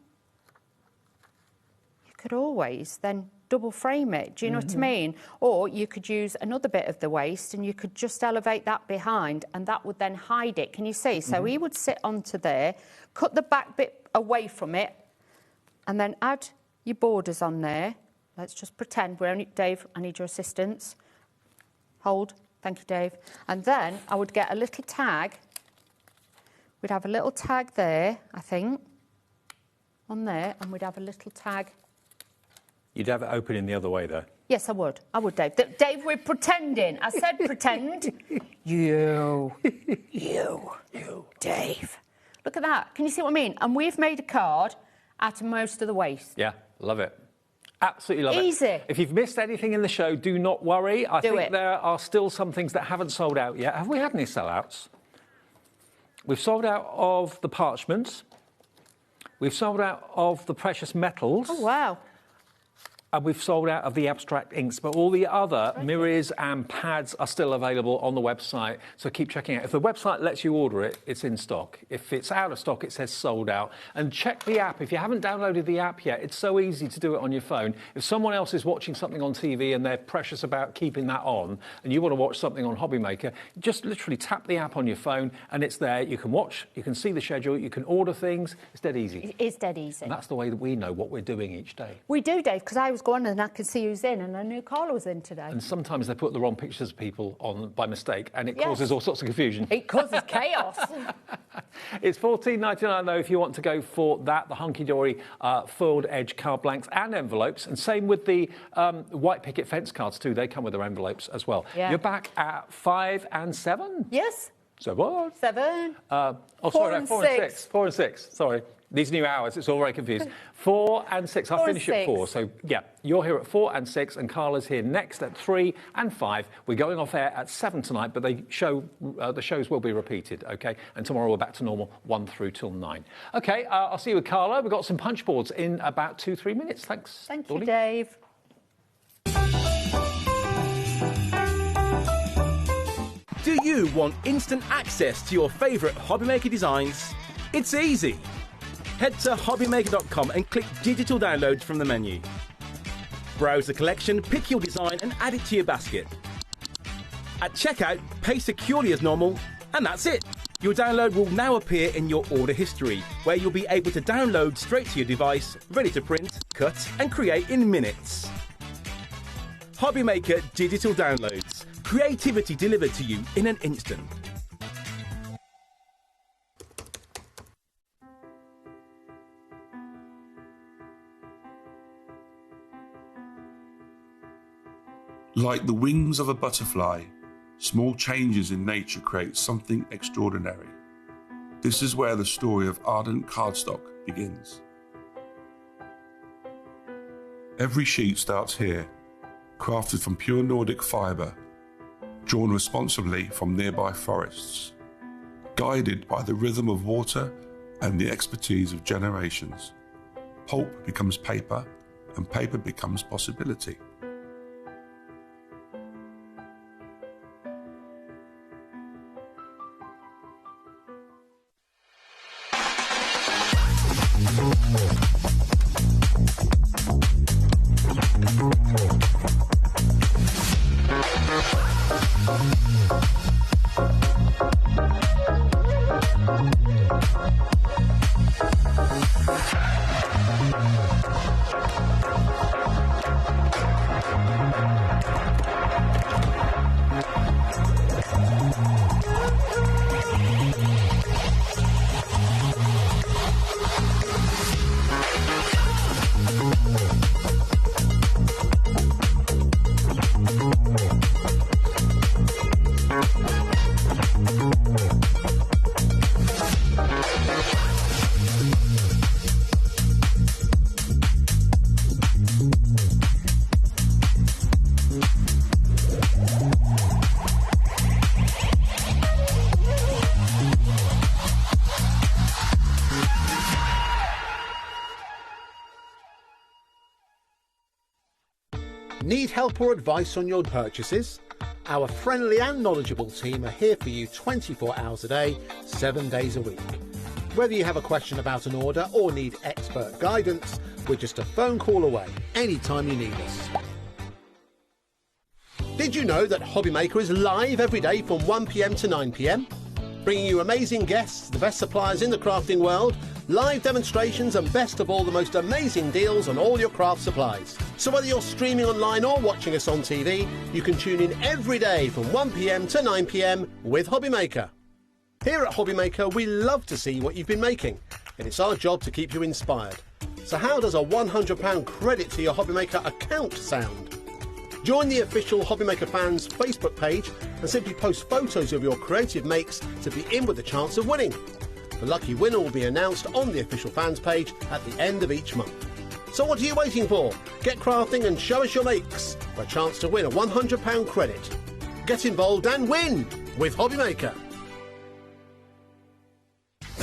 [SPEAKER 12] You could always then double frame it. Do you know what I mean? Or you could use another bit of the waist and you could just elevate that behind and that would then hide it. Can you see? So he would sit onto there, cut the back bit away from it and then add your borders on there. Let's just pretend we're only... Dave, I need your assistance. Hold. Thank you, Dave. And then I would get a little tag. We'd have a little tag there, I think, on there, and we'd have a little tag.
[SPEAKER 1] You'd have it open in the other way, though.
[SPEAKER 12] Yes, I would. Dave. Dave, we're pretending. I said pretend. You, Dave. Look at that. Can you see what I mean? And we've made a card out of most of the waste.
[SPEAKER 1] Yeah, love it. Absolutely love it.
[SPEAKER 12] Easy.
[SPEAKER 1] If you've missed anything in the show, do not worry. I think there are still some things that haven't sold out yet. Have we had any sellouts? We've sold out of the parchment. We've sold out of the precious metals.
[SPEAKER 12] Oh, wow.
[SPEAKER 1] And we've sold out of the abstract inks, but all the other mirrors and pads are still available on the website, so keep checking out. If the website lets you order it, it's in stock. If it's out of stock, it says sold out. And check the app. If you haven't downloaded the app yet, it's so easy to do it on your phone. If someone else is watching something on TV and they're precious about keeping that on, and you want to watch something on HobbyMaker, just literally tap the app on your phone, and it's there. You can watch, you can see the schedule, you can order things. It's dead easy.
[SPEAKER 12] It is dead easy.
[SPEAKER 1] And that's the way that we know what we're doing each day.
[SPEAKER 12] We do, Dave, because I was going and I could see who's in, and I knew Carla was in today.
[SPEAKER 1] And sometimes they put the wrong pictures of people on by mistake, and it causes all sorts of confusion.
[SPEAKER 12] It causes chaos.
[SPEAKER 1] It's $14.99 though if you want to go for that. The Hunkydory foiled edge card blanks and envelopes, and same with the white Picket fence cards too. They come with their envelopes as well.
[SPEAKER 12] Yeah.
[SPEAKER 1] You're back at 5 and 7.
[SPEAKER 12] Yes.
[SPEAKER 1] So what?
[SPEAKER 12] 7.
[SPEAKER 1] Four and six. 4 and 6. Sorry. These new hours, it's all very confusing. 4 and 6. I'll finish at 4. So, yeah, you're here at 4 and 6, and Carla's here next at 3 and 5. We're going off air at 7 tonight, but the shows will be repeated, OK? And tomorrow we're back to normal, 1 through till 9. OK, I'll see you with Carla. We've got some punch boards in about 2-3 minutes. Thanks.
[SPEAKER 12] Thank you, Dave.
[SPEAKER 13] Do you want instant access to your favourite HobbyMaker designs? It's easy. Head to hobbymaker.com and click digital downloads from the menu. Browse the collection, pick your design and add it to your basket. At checkout, pay securely as normal, and that's it. Your download will now appear in your order history, where you'll be able to download straight to your device, ready to print, cut and create in minutes. HobbyMaker digital downloads. Creativity delivered to you in an instant.
[SPEAKER 14] Like the wings of a butterfly, small changes in nature create something extraordinary. This is where the story of Arden cardstock begins. Every sheet starts here, crafted from pure Nordic fibre, drawn responsibly from nearby forests, guided by the rhythm of water and the expertise of generations. Pulp becomes paper, and paper becomes possibility.
[SPEAKER 3] Need help or advice on your purchases? Our friendly and knowledgeable team are here for you 24 hours a day, 7 days a week. Whether you have a question about an order or need expert guidance, we're just a phone call away anytime you need us. Did you know that HobbyMaker is live every day from 1 PM to 9 PM? Bringing you amazing guests, the best suppliers in the crafting world, live demonstrations and best of all, the most amazing deals on all your craft supplies. So whether you're streaming online or watching us on TV, you can tune in every day from 1 PM to 9 PM with HobbyMaker. Here at HobbyMaker, we love to see what you've been making, and it's our job to keep you inspired. So how does a £100 credit to your HobbyMaker account sound? Join the official HobbyMaker fans Facebook page and simply post photos of your creative makes to be in with a chance of winning. The lucky winner will be announced on the official fans page at the end of each month. So what are you waiting for? Get crafting and show us your makes for a chance to win a £100 credit. Get involved and win with HobbyMaker.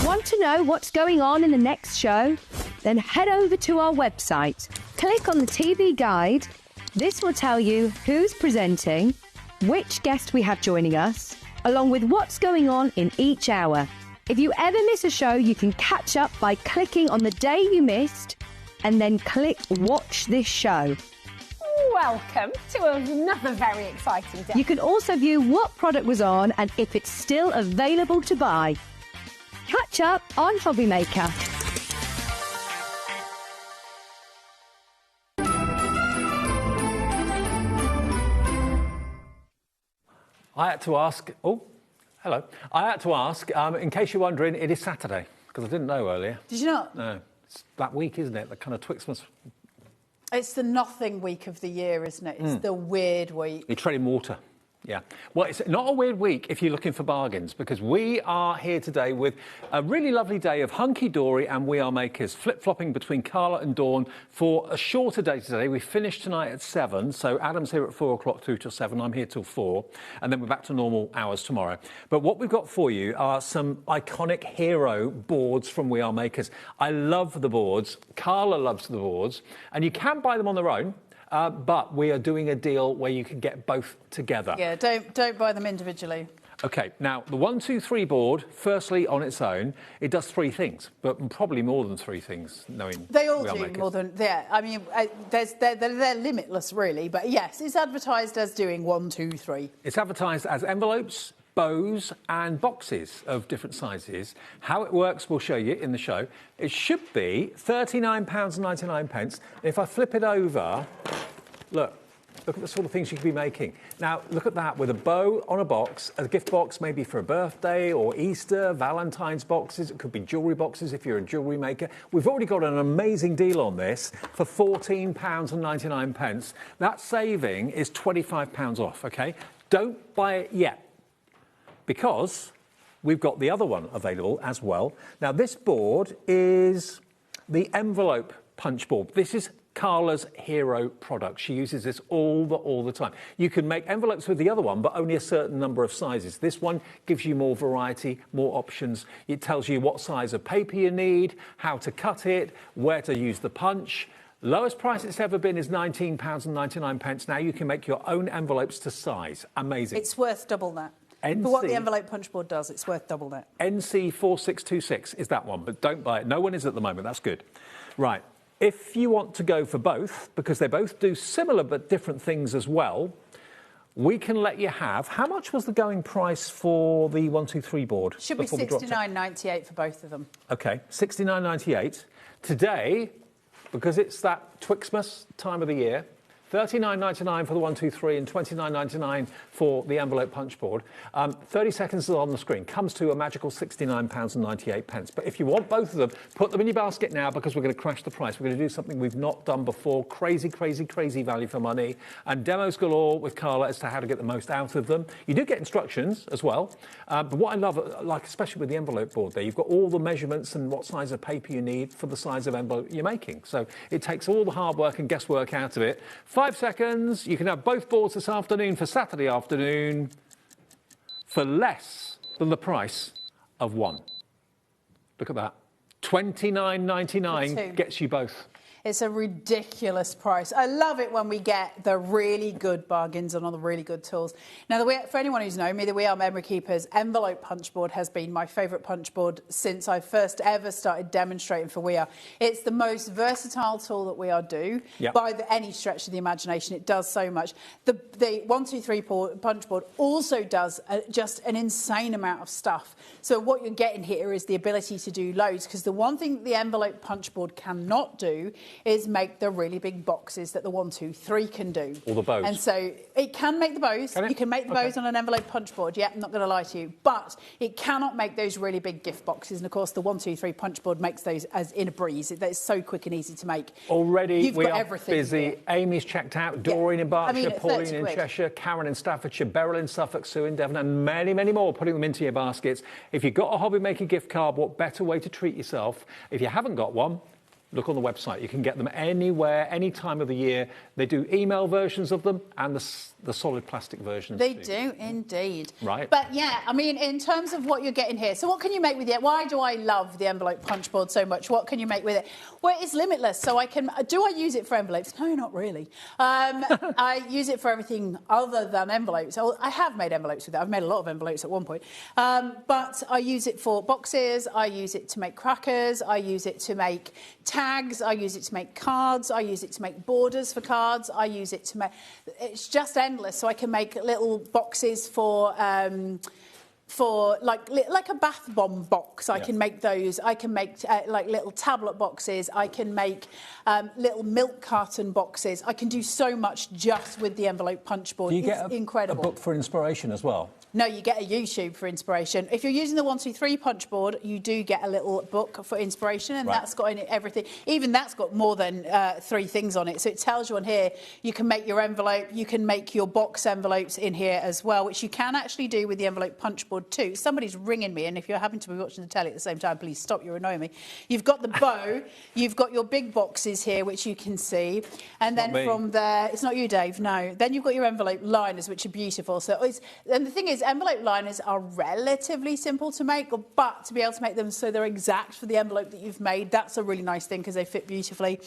[SPEAKER 10] Want to know what's going on in the next show? Then head over to our website. Click on the TV guide. This will tell you who's presenting, which guest we have joining us, along with what's going on in each hour. If you ever miss a show, you can catch up by clicking on the day you missed and then click Watch This Show.
[SPEAKER 8] Welcome to another very exciting day.
[SPEAKER 10] You can also view what product was on and if it's still available to buy. Catch up on HobbyMaker.
[SPEAKER 1] I had to ask, oh, hello. I had to ask, in case you're wondering, it is Saturday, because I didn't know earlier.
[SPEAKER 2] Did you not?
[SPEAKER 1] No. It's that week, isn't it? The kind of Twixmas.
[SPEAKER 2] It's the nothing week of the year, isn't it? It's the weird week.
[SPEAKER 1] You're treading water. Yeah. Well, it's not a weird week if you're looking for bargains, because we are here today with a really lovely day of Hunkydory and We Are Makers, flip-flopping between Carla and Dawn for a shorter day today. We finish tonight at 7, so Adam's here at 4 o'clock through till 7. I'm here till 4, and then we're back to normal hours tomorrow. But what we've got for you are some iconic hero boards from We Are Makers. I love the boards. Carla loves the boards, and you can buy them on their own. But we are doing a deal where you can get both together.
[SPEAKER 2] Yeah, don't buy them individually.
[SPEAKER 1] OK, now, the 1, 2, 3 board, firstly, on its own, it does 3 things, but probably more than 3 things, knowing
[SPEAKER 2] They all do more than... Yeah, I mean, they're limitless, really. But, yes, it's advertised as doing 1, 2, 3.
[SPEAKER 1] It's advertised as envelopes, bows and boxes of different sizes. How it works, we'll show you in the show. It should be £39.99. If I flip it over, look at the sort of things you could be making. Now, look at that, with a bow on a box, a gift box maybe for a birthday or Easter, Valentine's boxes. It could be jewellery boxes if you're a jewellery maker. We've already got an amazing deal on this for £14.99. That saving is £25 off, OK? Don't buy it yet, because we've got the other one available as well. Now, this board is the envelope punch board. This is Carla's hero product. She uses this all the time. You can make envelopes with the other one, but only a certain number of sizes. This one gives you more variety, more options. It tells you what size of paper you need, how to cut it, where to use the punch. Lowest price it's ever been is £19.99. Now you can make your own envelopes to size. Amazing.
[SPEAKER 2] It's worth double that. For what the envelope punch board does, it's worth double that.
[SPEAKER 1] NC4626 is that one, but don't buy it. No one is at the moment. That's good. Right. If you want to go for both, because they both do similar but different things as well, we can let you have... How much was the going price for the 123 board?
[SPEAKER 2] Should be £69.98 for both of them.
[SPEAKER 1] OK, £69.98. Today, because it's that Twixmas time of the year, £39.99 for the 123 and £29.99 for the envelope punch board. 30 seconds on the screen. Comes to a magical £69.98. But if you want both of them, put them in your basket now, because we're going to crash the price. We're going to do something we've not done before. Crazy, crazy, crazy value for money. And demos galore with Carla as to how to get the most out of them. You do get instructions as well. But what I love, like especially with the envelope board there, you've got all the measurements and what size of paper you need for the size of envelope you're making. So it takes all the hard work and guesswork out of it. 5 seconds. You can have both boards this afternoon for Saturday afternoon for less than the price of one. Look at that. £29.99 gets you both.
[SPEAKER 2] It's a ridiculous price. I love it when we get the really good bargains on all the really good tools. Now, for anyone who's known me, the We Are Memory Keepers envelope punch board has been my favourite punch board since I first ever started demonstrating for We Are. It's the most versatile tool that We Are do by any stretch of the imagination. It does so much. The 123 punch board also does just an insane amount of stuff. So what you're getting here is the ability to do loads, because the one thing that the envelope punch board cannot do is make the really big boxes that the 123 can do.
[SPEAKER 1] All the bows.
[SPEAKER 2] And so it can make the bows. You can make the bows on an envelope punch board. Yeah, I'm not going to lie to you. But it cannot make those really big gift boxes. And, of course, the 123 punch board makes those as in a breeze. It's so quick and easy to make.
[SPEAKER 1] Already we are busy. Amy's checked out. Doreen in Berkshire, Pauline in Cheshire, Karen in Staffordshire, Beryl in Suffolk, Sue in Devon, and many, many more, putting them into your baskets. If you've got a HobbyMaker gift card, what better way to treat yourself? If you haven't got one, look on the website. You can get them anywhere, any time of the year. They do email versions of them and the solid plastic versions.
[SPEAKER 2] They do indeed.
[SPEAKER 1] Right.
[SPEAKER 2] But yeah, I mean, in terms of what you're getting here, so what can you make with it? Why do I love the envelope punch board so much? What can you make with it? Well, it's limitless. So I use it for envelopes? No, not really. I use it for everything other than envelopes. I have made envelopes with it. I've made a lot of envelopes at one point. But I use it for boxes. I use it to make crackers. I use it to make tags. I use it to make cards. I use it to make borders for cards. I use it to make... It's just endless. So I can make little boxes for like a bath bomb box. I can make those. I can make like little tablet boxes. I can make little milk carton boxes. I can do so much just with the envelope punch board. It's incredible.
[SPEAKER 1] A book for inspiration as well?
[SPEAKER 2] No, you get a YouTube for inspiration. If you're using the 123 punch board, you do get a little book for inspiration, and that's got in it everything. Even that's got more than 3 things on it. So it tells you on here, you can make your envelope, you can make your box envelopes in here as well, which you can actually do with the envelope punch board too. Somebody's ringing me, and if you're having to be watching the telly at the same time, please stop, you're annoying me. You've got the bow, you've got your big boxes here, which you can see. And then from there, it's not you, Dave, no. Then you've got your envelope liners, which are beautiful. So and the thing is, envelope liners are relatively simple to make, but to be able to make them so they're exact for the envelope that you've made, that's a really nice thing because they fit beautifully.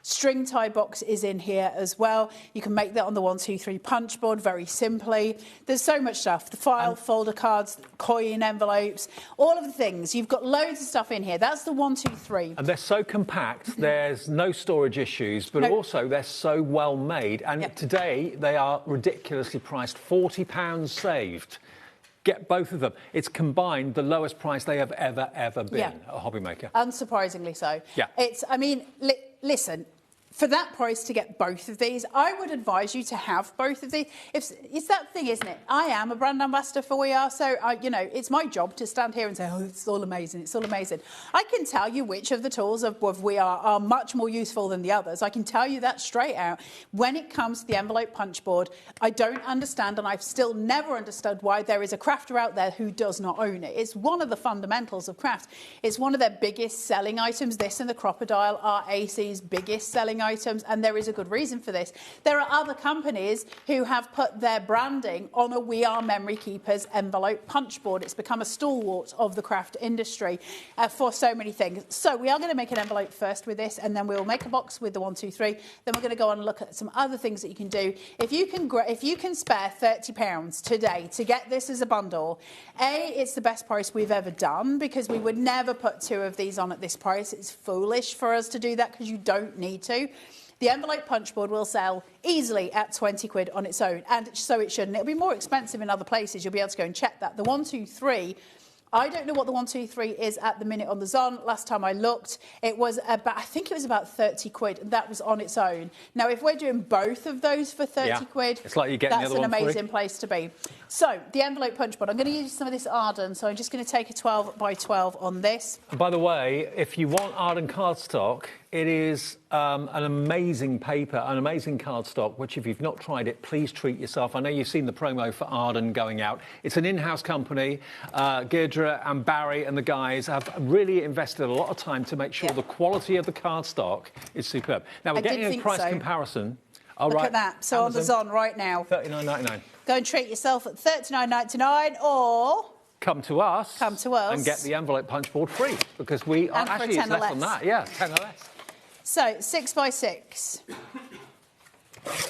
[SPEAKER 2] String tie box is in here as well. You can make that on the 123 punch board very simply. There's so much stuff. The file, folder cards, coin envelopes, all of the things. You've got loads of stuff in here. That's the 123.
[SPEAKER 1] And they're so compact, there's no storage issues, but also they're so well made. And today they are ridiculously priced, £40 saved. get both of them. It's combined the lowest price they have ever been at HobbyMaker.
[SPEAKER 2] Unsurprisingly so.
[SPEAKER 1] Yeah.
[SPEAKER 2] It's, I mean, listen, for that price to get both of these, I would advise you to have both of these. It's that thing, isn't it? I am a brand ambassador for We Are, so you know, it's my job to stand here and say, oh, it's all amazing, it's all amazing. I can tell you which of the tools of We Are much more useful than the others. I can tell you that straight out. When it comes to the envelope punch board, I don't understand, and I've still never understood why there is a crafter out there who does not own it. It's one of the fundamentals of craft. It's one of their biggest selling items. This and the Crocodile are AC's biggest selling items, and there is a good reason for this. There are other companies who have put their branding on a We Are Memory Keepers envelope punch board. It's become a stalwart of the craft industry for so many things. So we are going to make an envelope first with this, and then we'll make a box with the 1, 2, 3. Then we're going to go on and look at some other things that you can do. If you can spare £30 today to get this as a bundle, it's the best price we've ever done, because we would never put 2 of these on at this price. It's foolish for us to do that, because you don't need to. The envelope punch board will sell easily at 20 quid on its own, and so it shouldn't. It'll be more expensive in other places. You'll be able to go and check that. The 1, 2, 3, I don't know what the 1, 2, 3 is at the minute on the Zon. Last time I looked, it was about, I think it was about 30 quid. That was on its own. Now, if we're doing both of those for 30 quid,
[SPEAKER 1] it's like you're getting
[SPEAKER 2] that's
[SPEAKER 1] the other
[SPEAKER 2] an amazing place to be. So, the envelope punch board. I'm going to use some of this Arden, so I'm just going to take a 12 by 12 on this.
[SPEAKER 1] By the way, if you want Arden cardstock, it is an amazing paper, an amazing cardstock, which if you've not tried it, please treat yourself. I know you've seen the promo for Arden going out. It's an in-house company. Deirdre and Barry and the guys have really invested a lot of time to make sure the quality of the cardstock is superb. Now, we're getting a price comparison.
[SPEAKER 2] Look at that. So on the Zon right now.
[SPEAKER 1] $39.99.
[SPEAKER 2] Go and treat yourself at $39.99, or
[SPEAKER 1] come to us and get the envelope punch board free, because we are actually it's less than that. Yeah, 10 or less.
[SPEAKER 2] So 6 by 6.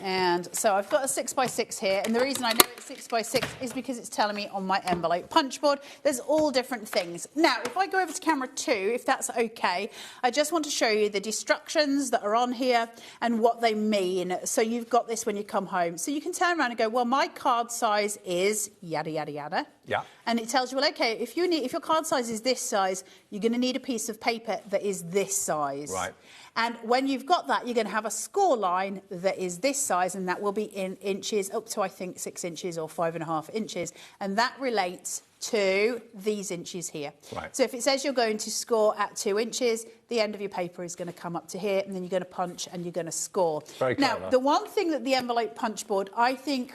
[SPEAKER 2] And so I've got a 6 by 6 here, and the reason I know it's 6 by 6 is because it's telling me on my envelope punch board. There's all different things. Now, if I go over to camera 2, if that's okay, I just want to show you the instructions that are on here and what they mean. So you've got this when you come home. So you can turn around and go, well, my card size is yada, yada, yada.
[SPEAKER 1] Yeah.
[SPEAKER 2] And it tells you, well, okay, if your card size is this size, you're going to need a piece of paper that is this size.
[SPEAKER 1] Right.
[SPEAKER 2] And when you've got that, you're going to have a score line that is this size, and that will be in inches, up to, I think, 6 inches or 5.5 inches. And that relates to these inches here.
[SPEAKER 1] Right.
[SPEAKER 2] So if it says you're going to score at 2 inches, the end of your paper is going to come up to here, and then you're going to punch and you're going to score.
[SPEAKER 1] Very clever.
[SPEAKER 2] Now, the one thing that the envelope punch board, I think,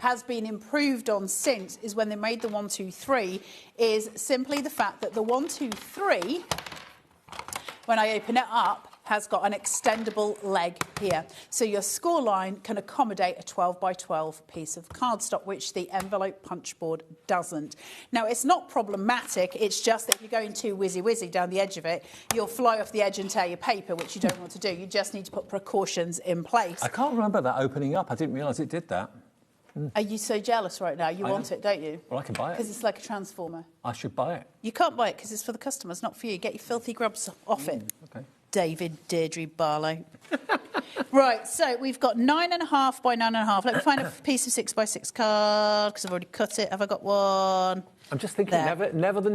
[SPEAKER 2] has been improved on since is when they made the 1, 2, 3, is simply the fact that the 1, 2, 3, when I open it up, has got an extendable leg here. So your score line can accommodate a 12 by 12 piece of cardstock, which the envelope punch board doesn't. Now, it's not problematic. It's just that if you're going too whizzy down the edge of it, you'll fly off the edge and tear your paper, which you don't want to do. You just need to put precautions in place.
[SPEAKER 1] I can't remember that opening up. I didn't realise it did that.
[SPEAKER 2] Are you so jealous right now? You want it, don't you?
[SPEAKER 1] Well, I can buy it.
[SPEAKER 2] Because it's like a transformer.
[SPEAKER 1] I should buy it.
[SPEAKER 2] You can't buy it because it's for the customers, not for you. Get your filthy grubs off it.
[SPEAKER 1] Okay.
[SPEAKER 2] David Deirdre Barlow. Right, so we've got 9.5 by 9.5. Let me find a piece of 6 by 6 card, because I've already cut it. Have I got one?
[SPEAKER 1] I'm just thinking, never the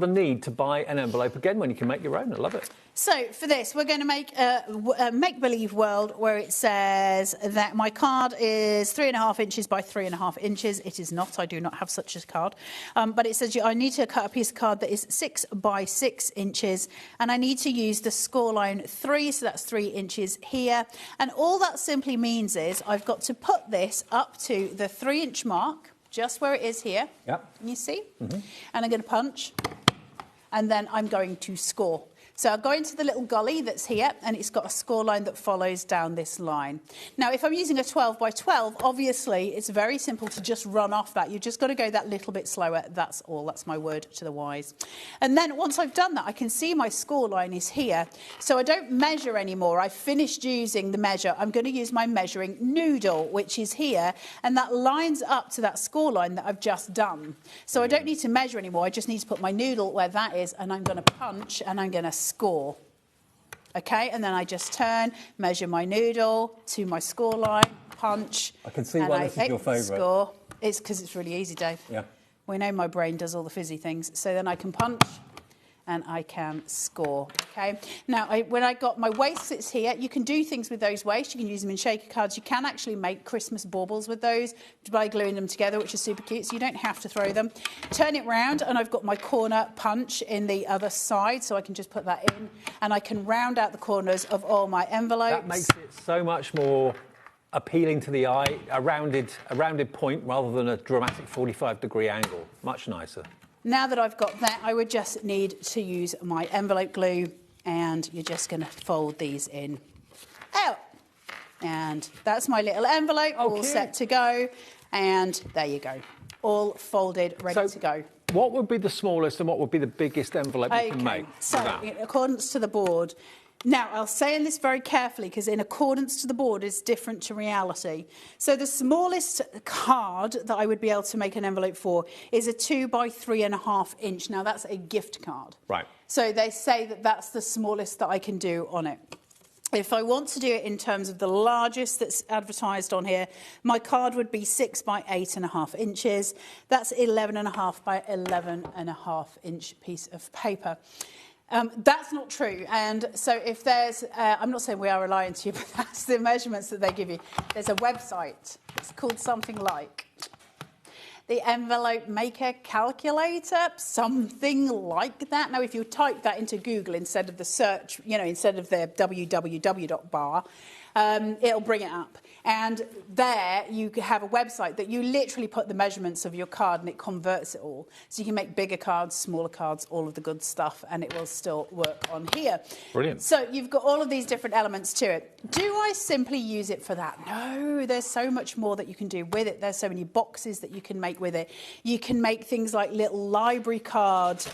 [SPEAKER 1] need to buy an envelope again when you can make your own. I love it.
[SPEAKER 2] So for this, we're going to make a make-believe world where it says that my card is 3.5 inches by 3.5 inches. It is not. I do not have such a card. But it says I need to cut a piece of card that is 6 by 6 inches, and I need to use the score line 3, so that's 3 inches here. And all that simply means is I've got to put this up to the 3-inch mark, just where it is here.
[SPEAKER 1] Yep.
[SPEAKER 2] Can you see? Mm-hmm. And I'm going to punch, and then I'm going to score. So I'll go into the little gully that's here, and it's got a score line that follows down this line. Now, if I'm using a 12 by 12, obviously, it's very simple to just run off that. You've just got to go that little bit slower. That's all. That's my word to the wise. And then once I've done that, I can see my score line is here. So I don't measure anymore. I've finished using the measure. I'm going to use my measuring noodle, which is here, and that lines up to that score line that I've just done. So I don't need to measure anymore. I just need to put my noodle where that is, and I'm going to punch, and I'm going to score. Okay, and then I just turn, measure my noodle to my score line, punch.
[SPEAKER 1] I can see why this is your favourite.
[SPEAKER 2] Score. It's because it's really easy, Dave.
[SPEAKER 1] Yeah.
[SPEAKER 2] We know my brain does all the fizzy things. So then I can punch and I can score, okay? Now, when I got my waste sits here, you can do things with those wastes. You can use them in shaker cards. You can actually make Christmas baubles with those by gluing them together, which is super cute, so you don't have to throw them. Turn it round, and I've got my corner punch in the other side, so I can just put that in, and I can round out the corners of all my envelopes.
[SPEAKER 1] That makes it so much more appealing to the eye, a rounded point rather than a dramatic 45-degree angle. Much nicer.
[SPEAKER 2] Now that I've got that, I would just need to use my envelope glue, and you're just going to fold these in. Out. And that's my little envelope, all set to go. And there you go. All folded, ready to go.
[SPEAKER 1] What would be the smallest and what would be the biggest envelope you can make?
[SPEAKER 2] So, in accordance to the board. Now, I'll say this very carefully because in accordance to the board is different to reality. So the smallest card that I would be able to make an envelope for is a 2 by 3.5 inch. Now, that's a gift card.
[SPEAKER 1] Right.
[SPEAKER 2] So they say that that's the smallest that I can do on it. If I want to do it in terms of the largest that's advertised on here, my card would be 6 by 8.5 inches. That's 11.5 by 11.5 inch piece of paper. That's not true. And so if there's, I'm not saying we are relying to you, but that's the measurements that they give you. There's a website. It's called something like the Envelope Maker Calculator, something like that. Now, if you type that into Google instead of the search, instead of the www.bar, it'll bring it up. And there you have a website that you literally put the measurements of your card and it converts it all. So you can make bigger cards, smaller cards, all of the good stuff, and it will still work on here.
[SPEAKER 1] Brilliant.
[SPEAKER 2] So you've got all of these different elements to it. Do I simply use it for that? No, there's so much more that you can do with it. There's so many boxes that you can make with it. You can make things like little library card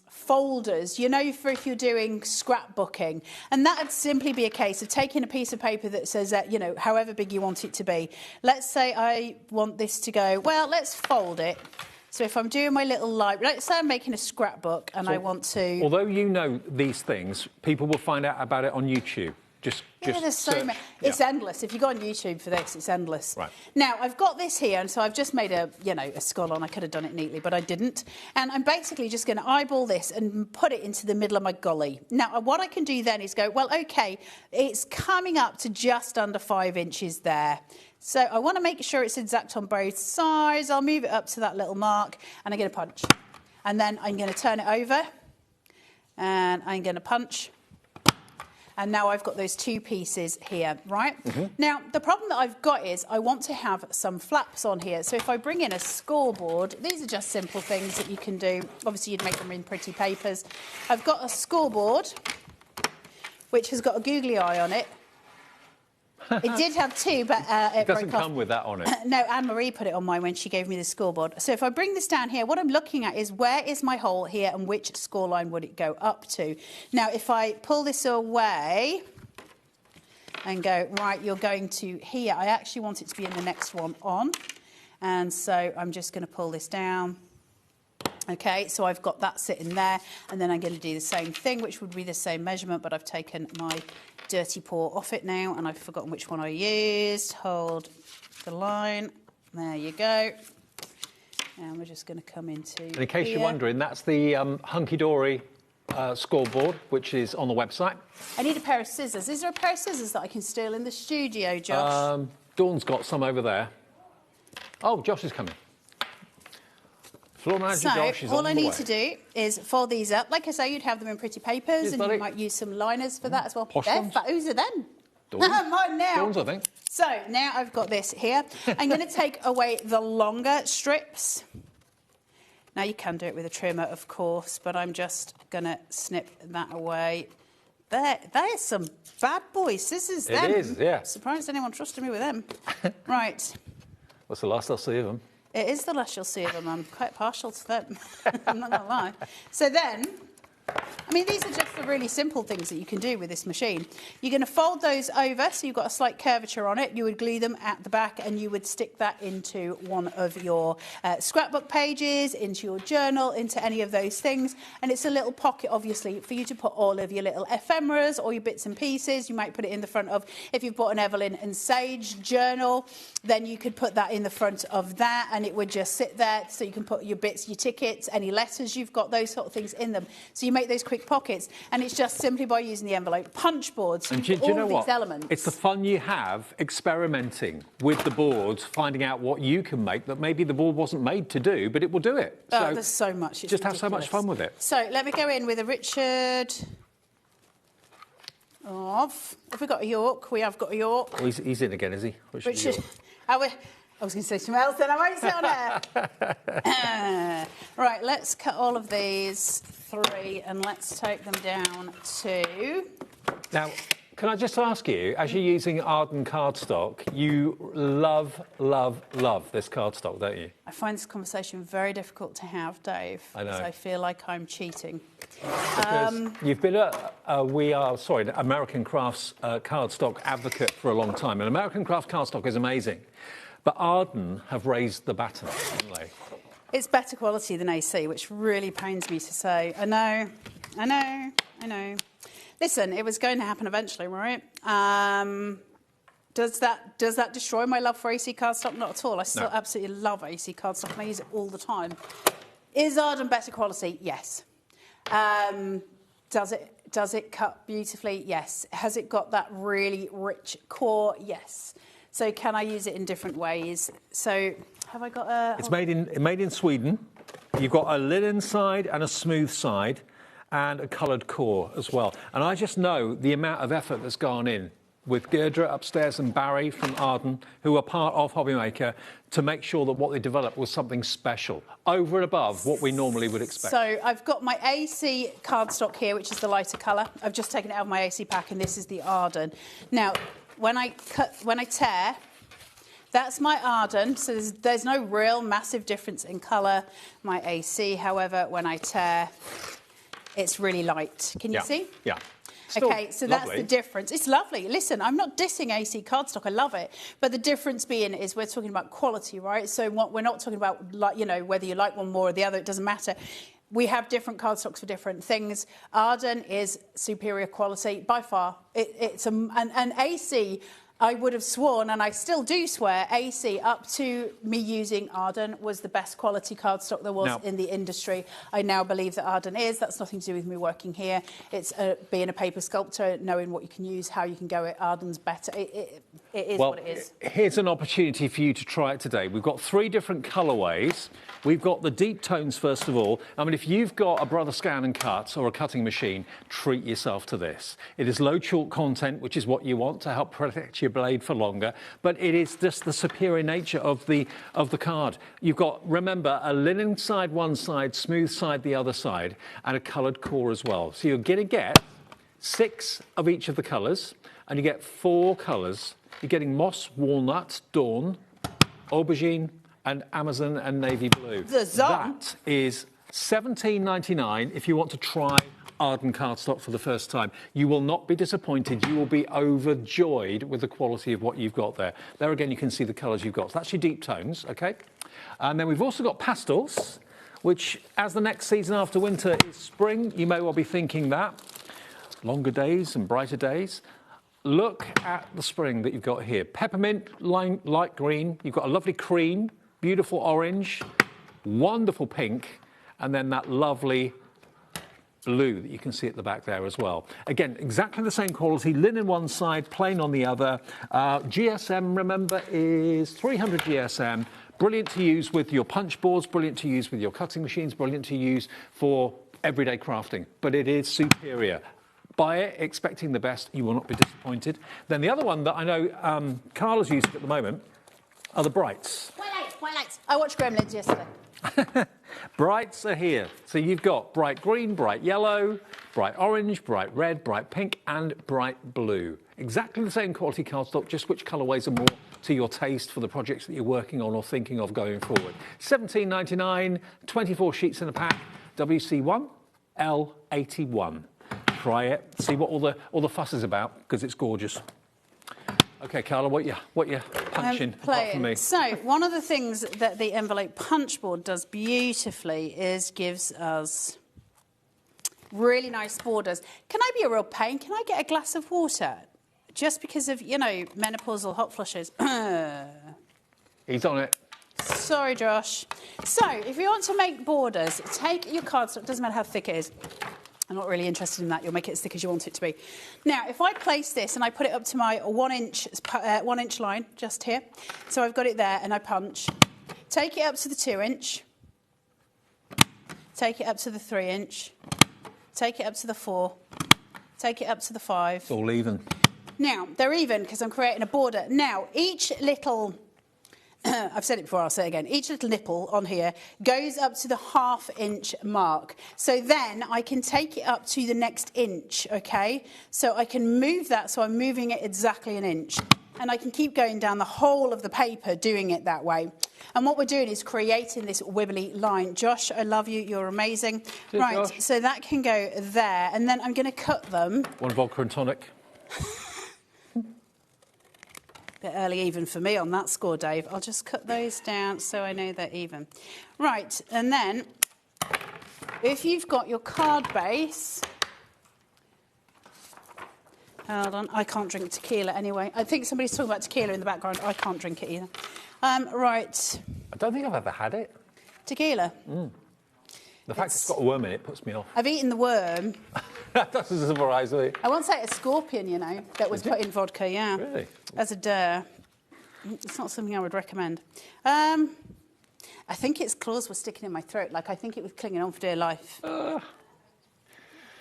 [SPEAKER 2] folders, for if you're doing scrapbooking. And that would simply be a case of taking a piece of paper that says that, however big you want it to be. Let's say I want this to go, well, let's fold it. So if I'm doing my little library, let's say I'm making a scrapbook and I want to...
[SPEAKER 1] Although you know these things, people will find out about it on YouTube.
[SPEAKER 2] There's so many. It's endless. If you go on YouTube for this, it's endless.
[SPEAKER 1] Right.
[SPEAKER 2] Now, I've got this here, and so I've just made a skull on. I could have done it neatly, but I didn't. And I'm basically just going to eyeball this and put it into the middle of my gully. Now, what I can do then is go, well, OK, it's coming up to just under 5 inches there. So I want to make sure it's exact on both sides. I'll move it up to that little mark, and I'm going to punch. And then I'm going to turn it over, and I'm going to punch. And now I've got those two pieces here, right? Mm-hmm. Now, the problem that I've got is I want to have some flaps on here. So if I bring in a scoreboard, these are just simple things that you can do. Obviously, you'd make them in pretty papers. I've got a scoreboard, which has got a googly eye on it. It did have two, but
[SPEAKER 1] it doesn't come with that on it.
[SPEAKER 2] No, Anne-Marie put it on mine when she gave me the scoreboard. So if I bring this down here, what I'm looking at is where is my hole here and which score line would it go up to? Now, if I pull this away and go, right, you're going to here, I actually want it to be in the next one on. And so I'm just going to pull this down. Okay, so I've got that sitting there, and then I'm going to do the same thing, which would be the same measurement, but I've taken my dirty paw off it now, and I've forgotten which one I used. Hold the line. There you go. And we're just going to come into
[SPEAKER 1] And in case you're wondering, that's the Hunkydory scoreboard, which is on the website.
[SPEAKER 2] I need a pair of scissors. Is there a pair of scissors that I can steal in the studio, Josh?
[SPEAKER 1] Dawn's got some over there. Oh, Josh is coming.
[SPEAKER 2] So, all I need to do is fold these up. Like I say, you'd have them in pretty papers, and you might use some liners for that as well. Whose are them? Mine now.
[SPEAKER 1] Dawn's, I think.
[SPEAKER 2] So, now I've got this here. I'm going to take away the longer strips. Now, you can do it with a trimmer, of course, but I'm just going to snip that away. There's some bad boy scissors, them.
[SPEAKER 1] It is, yeah.
[SPEAKER 2] Surprised anyone trusted me with them. Right.
[SPEAKER 1] What's the last I'll see of them?
[SPEAKER 2] It is the last you'll see of them. I'm quite partial to them. I'm not going to lie. So then, mean, these are just the really simple things that you can do with this machine. You're going to fold those over, so you've got a slight curvature on it. You would glue them at the back, and you would stick that into one of your scrapbook pages, into your journal, into any of those things. And it's a little pocket, obviously, for you to put all of your little ephemeras or your bits and pieces. You might put it in the front of, if you've bought an Evelyn and Sage journal, then you could put that in the front of that, and it would just sit there. So you can put your bits, your tickets, any letters you've got, those sort of things in them. So you make those quick pockets, and it's just simply by using the envelope. Punch boards,
[SPEAKER 1] and do you know what?
[SPEAKER 2] Elements.
[SPEAKER 1] It's the fun you have experimenting with the boards, finding out what you can make that maybe the board wasn't made to do, but it will do it.
[SPEAKER 2] Oh, there's so much. It's
[SPEAKER 1] just
[SPEAKER 2] ridiculous.
[SPEAKER 1] Have so much fun with it.
[SPEAKER 2] So let me go in with a Richard of... Have we got a York? We have got a York.
[SPEAKER 1] Oh, he's in again, is he?
[SPEAKER 2] Richard... I was going to say something else then, I won't say on air. Right, let's cut all of these 3 and let's take them down to...
[SPEAKER 1] Now, can I just ask you, as you're using Arden cardstock, you love, love, love this cardstock, don't you?
[SPEAKER 2] I find this conversation very difficult to have, Dave.
[SPEAKER 1] I know.
[SPEAKER 2] Because I feel like I'm cheating.
[SPEAKER 1] Because you've been an American Crafts cardstock advocate for a long time, and American Crafts cardstock is amazing. But Arden have raised the baton, haven't they?
[SPEAKER 2] It's better quality than AC, which really pains me to say. I know. Listen, it was going to happen eventually, right? Does that destroy my love for AC cardstock? Not at all. I still absolutely love AC cardstock, and I use it all the time. Is Arden better quality? Yes. Does it cut beautifully? Yes. Has it got that really rich core? Yes. So can I use it in different ways? So have I got a...
[SPEAKER 1] It's made in Sweden. You've got a linen side and a smooth side and a coloured core as well. And I just know the amount of effort that's gone in with Gerdra upstairs and Barry from Arden, who are part of HobbyMaker, to make sure that what they developed was something special, over and above what we normally would expect.
[SPEAKER 2] So I've got my AC cardstock here, which is the lighter colour. I've just taken it out of my AC pack, and this is the Arden. Now, when I tear, that's my Arden, so there's no real massive difference in colour. My AC, however, when I tear, it's really light. Can you see?
[SPEAKER 1] Yeah.
[SPEAKER 2] Okay, so that's the difference. It's lovely. Listen, I'm not dissing AC cardstock. I love it. But the difference being is we're talking about quality, right? So we're not talking about, like, whether you like one more or the other. It doesn't matter. We have different cardstocks for different things. Arden is superior quality by far. And AC, I would have sworn, and I still do swear, AC, up to me using Arden, was the best quality cardstock there was in the industry. I now believe that Arden is. That's nothing to do with me working here. It's being a paper sculptor, knowing what you can use, how you can go it. Arden's better. It is what it is.
[SPEAKER 1] Here's an opportunity for you to try it today. We've got 3 different colourways. We've got the deep tones, first of all. I mean, if you've got a Brother Scan and Cut or a cutting machine, treat yourself to this. It is low chalk content, which is what you want to help protect your blade for longer, but it is just the superior nature of the card. You've got, remember, a linen side one side, smooth side the other side, and a coloured core as well. So you're going to get 6 of each of the colours, and you get 4 colours. You're getting moss, walnut, dawn, aubergine, and Amazon and navy blue. That is $17.99 if you want to try Arden cardstock for the first time. You will not be disappointed. You will be overjoyed with the quality of what you've got there. There again, you can see the colours you've got. So that's your deep tones, OK? And then we've also got pastels, which, as the next season after winter is spring, you may well be thinking that. Longer days and brighter days. Look at the spring that you've got here. Peppermint, light green. You've got a lovely cream, beautiful orange, wonderful pink, and then that lovely blue that you can see at the back there as well. Again, exactly the same quality, linen one side, plain on the other. GSM, remember, is 300 GSM. Brilliant to use with your punch boards, brilliant to use with your cutting machines, brilliant to use for everyday crafting. But it is superior. Buy it expecting the best, you will not be disappointed. Then the other one that I know Carla's using at the moment are the Brights.
[SPEAKER 2] White. I watched Gremlins yesterday.
[SPEAKER 1] Brights are here. So you've got bright green, bright yellow, bright orange, bright red, bright pink, and bright blue. Exactly the same quality cardstock, just which colourways are more to your taste for the projects that you're working on or thinking of going forward. $17.99, 24 sheets in a pack, WC1, L81. Try it, see what all the fuss is about, because it's gorgeous. Okay, Carla, what you punching apart from me?
[SPEAKER 2] So one of the things that the envelope punch board does beautifully is gives us really nice borders. Can I be a real pain? Can I get a glass of water? Just because of, you know, menopausal hot flushes.
[SPEAKER 1] He's on it.
[SPEAKER 2] Sorry, Josh. So if you want to make borders, take your cardstock. It doesn't matter how thick it is. I'm not really interested in that. You'll make it as thick as you want it to be. Now, if I place this and I put it up to my 1 inch line, just here. So I've got it there and I punch. Take it up to the 2 inch. Take it up to the 3 inch. Take it up to the 4. Take it up to the 5.
[SPEAKER 1] It's all even.
[SPEAKER 2] Now, they're even because I'm creating a border. Now, each little... I've said it before, I'll say it again. Each little nipple on here goes up to the 1/2 inch mark. So then I can take it up to the next inch, okay? So I can move that, so I'm moving it exactly 1 inch. And I can keep going down the whole of the paper doing it that way. And what we're doing is creating this wibbly line. Josh, I love you, you're amazing.
[SPEAKER 1] Cheers,
[SPEAKER 2] right,
[SPEAKER 1] Josh.
[SPEAKER 2] so that can go there. And then I'm going to cut them.
[SPEAKER 1] One vodka and tonic.
[SPEAKER 2] Bit early even for me on that score, Dave. I'll just cut those down so I know they're even. Right, and then if you've got your card base... Hold on, I can't drink tequila anyway. I think somebody's talking about tequila in the background. I can't drink it either. Right.
[SPEAKER 1] I don't think I've ever had it.
[SPEAKER 2] Tequila?
[SPEAKER 1] The fact it's got a worm in it puts me off.
[SPEAKER 2] I've eaten the worm.
[SPEAKER 1] That doesn't surprise me.
[SPEAKER 2] I once ate a scorpion, you know, that was put in vodka, yeah.
[SPEAKER 1] Really?
[SPEAKER 2] As a dare. It's not something I would recommend. I think its claws were sticking in my throat. Like, I think it was clinging on for dear life.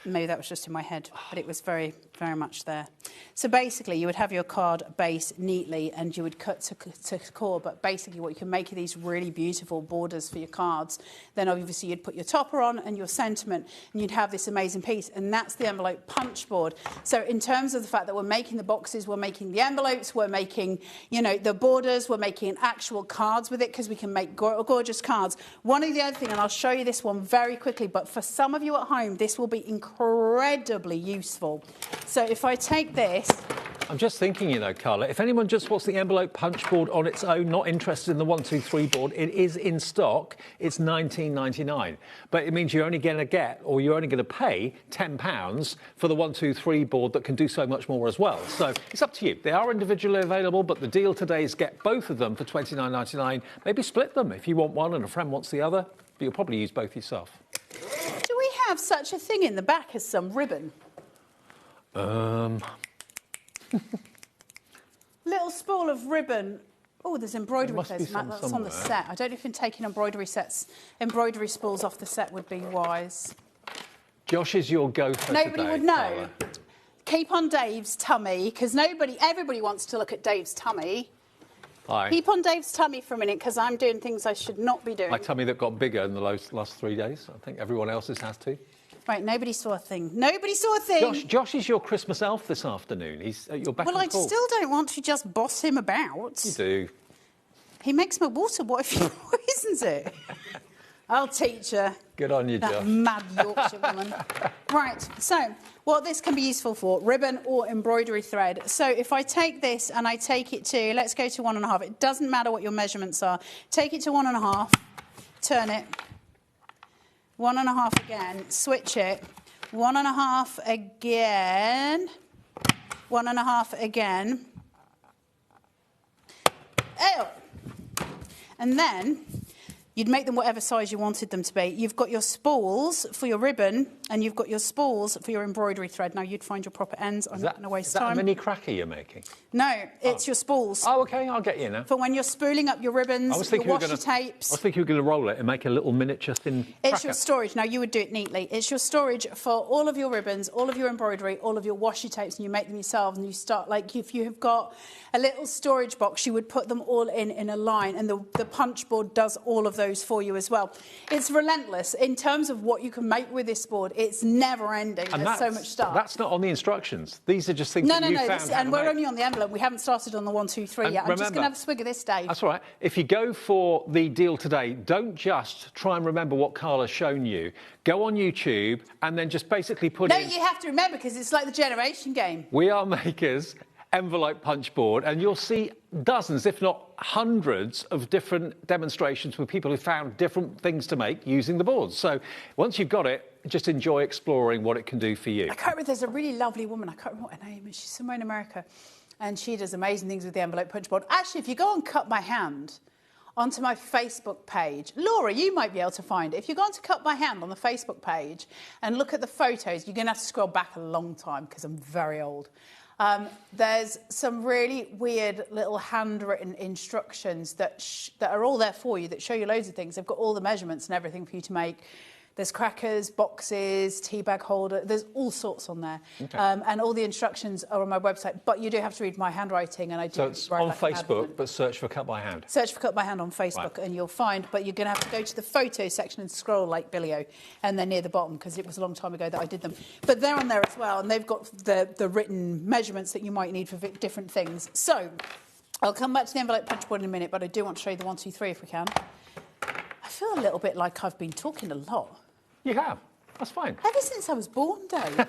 [SPEAKER 2] Maybe that was just in my head, but it was very, very much there. So basically, you would have your card base neatly and you would cut to core, but basically what you can make are these really beautiful borders for your cards. Then obviously you'd put your topper on and your sentiment, and you'd have this amazing piece, and that's the envelope punch board. So in terms of the fact that we're making the boxes, we're making the envelopes, we're making, you know, the borders, we're making actual cards with it, because we can make gorgeous cards. One of the other thing, and I'll show you this one very quickly, but for some of you at home, this will be incredibly useful. So if I take this...
[SPEAKER 1] I'm just thinking, you know, Carla, if anyone just wants the envelope punch board on its own, not interested in the 1, 2, 3 board, it is in stock. It's $19.99. But it means you're only going to get, or you're only going to pay £10 for the 1, 2, 3 board that can do so much more as well. So it's up to you. They are individually available, but the deal today is get both of them for $29.99. Maybe split them if you want one and a friend wants the other, but you'll probably use both yourself.
[SPEAKER 2] Do we have such a thing in the back as some ribbon? Little spool of ribbon. Oh, there's embroidery threads. That's on the set. I don't know if taking embroidery spools off the set would be wise.
[SPEAKER 1] Josh is your go-for
[SPEAKER 2] Nobody
[SPEAKER 1] today,
[SPEAKER 2] would know.
[SPEAKER 1] Carla.
[SPEAKER 2] Keep on Dave's tummy, because everybody wants to look at Dave's tummy.
[SPEAKER 1] Hi.
[SPEAKER 2] Keep on Dave's tummy for a minute, because I'm doing things I should not be doing.
[SPEAKER 1] My tummy that got bigger in the last 3 days. I think everyone else's has too.
[SPEAKER 2] Right, nobody saw a thing. Nobody saw a thing.
[SPEAKER 1] Josh is your Christmas elf this afternoon. He's at your beck and call.
[SPEAKER 2] Well, I still don't want to just boss him about.
[SPEAKER 1] You do.
[SPEAKER 2] He makes my water. What if he poisons it? I'll teach her.
[SPEAKER 1] Good on you,
[SPEAKER 2] that
[SPEAKER 1] Josh.
[SPEAKER 2] Mad Yorkshire woman. Right, so what this can be useful for, ribbon or embroidery thread. So if I take this and I take it to, let's go to 1.5. It doesn't matter what your measurements are. Take it to 1.5, turn it. 1.5 again, switch it. 1.5 again. 1.5 again. Ew. And then you'd make them whatever size you wanted them to be. You've got your spools for your ribbon, and you've got your spools for your embroidery thread. Now, you'd find your proper ends. I'm not going to waste time.
[SPEAKER 1] Is that a mini cracker you're making?
[SPEAKER 2] No, it's your spools.
[SPEAKER 1] Oh, OK, I'll get you now.
[SPEAKER 2] For when you're spooling up your ribbons, your washi tapes.
[SPEAKER 1] I was thinking you were going to roll it and make a little miniature thin
[SPEAKER 2] It's
[SPEAKER 1] cracker.
[SPEAKER 2] your storage. Now, you would do it neatly. It's your storage for all of your ribbons, all of your embroidery, all of your washi tapes, and you make them yourselves, and you start, like, if you have got a little storage box, you would put them all in a line, and the punch board does all of those for you as well. It's relentless in terms of what you can make with this board. It's never ending.
[SPEAKER 1] And
[SPEAKER 2] there's so much stuff.
[SPEAKER 1] That's not on the instructions. These are just things that you found.
[SPEAKER 2] And we're only on the envelope. We haven't started on the 1, 2, 3 yet. I'm just going to have a swig of this, Dave.
[SPEAKER 1] That's all right. If you go for the deal today, don't just try and remember what Carla's shown you. Go on YouTube and then just basically put in...
[SPEAKER 2] No, you have to remember, because it's like the generation game.
[SPEAKER 1] We Are Makers envelope punch board, and you'll see dozens, if not hundreds, of different demonstrations with people who found different things to make using the boards. So once you've got it, just enjoy exploring what it can do for you.
[SPEAKER 2] I can't remember, there's a really lovely woman, I can't remember what her name is, she's somewhere in America, and she does amazing things with the envelope punch board. Actually, if you go and Cut by Hand onto my Facebook page, Laura, you might be able to find it. If you go on to Cut by Hand on the Facebook page and look at the photos, you're going to have to scroll back a long time because I'm very old. There's some really weird little handwritten instructions that are all there for you, that show you loads of things. They've got all the measurements and everything for you to make. There's crackers, boxes, tea bag holder. There's all sorts on there. Okay. And all the instructions are on my website. But you do have to read my handwriting, and I do.
[SPEAKER 1] So it's on Facebook, but search for Cut by Hand.
[SPEAKER 2] Search for Cut by Hand on Facebook, and you'll find. But you're going to have to go to the photo section and scroll like Billy-O, and they're near the bottom, because it was a long time ago that I did them. But they're on there as well, and they've got the written measurements that you might need for different things. So I'll come back to the envelope punch board in a minute, but I do want to show you the 1, 2, 3 if we can. I feel a little bit like I've been talking a lot.
[SPEAKER 1] You have. That's fine.
[SPEAKER 2] Ever since I was born, Dave.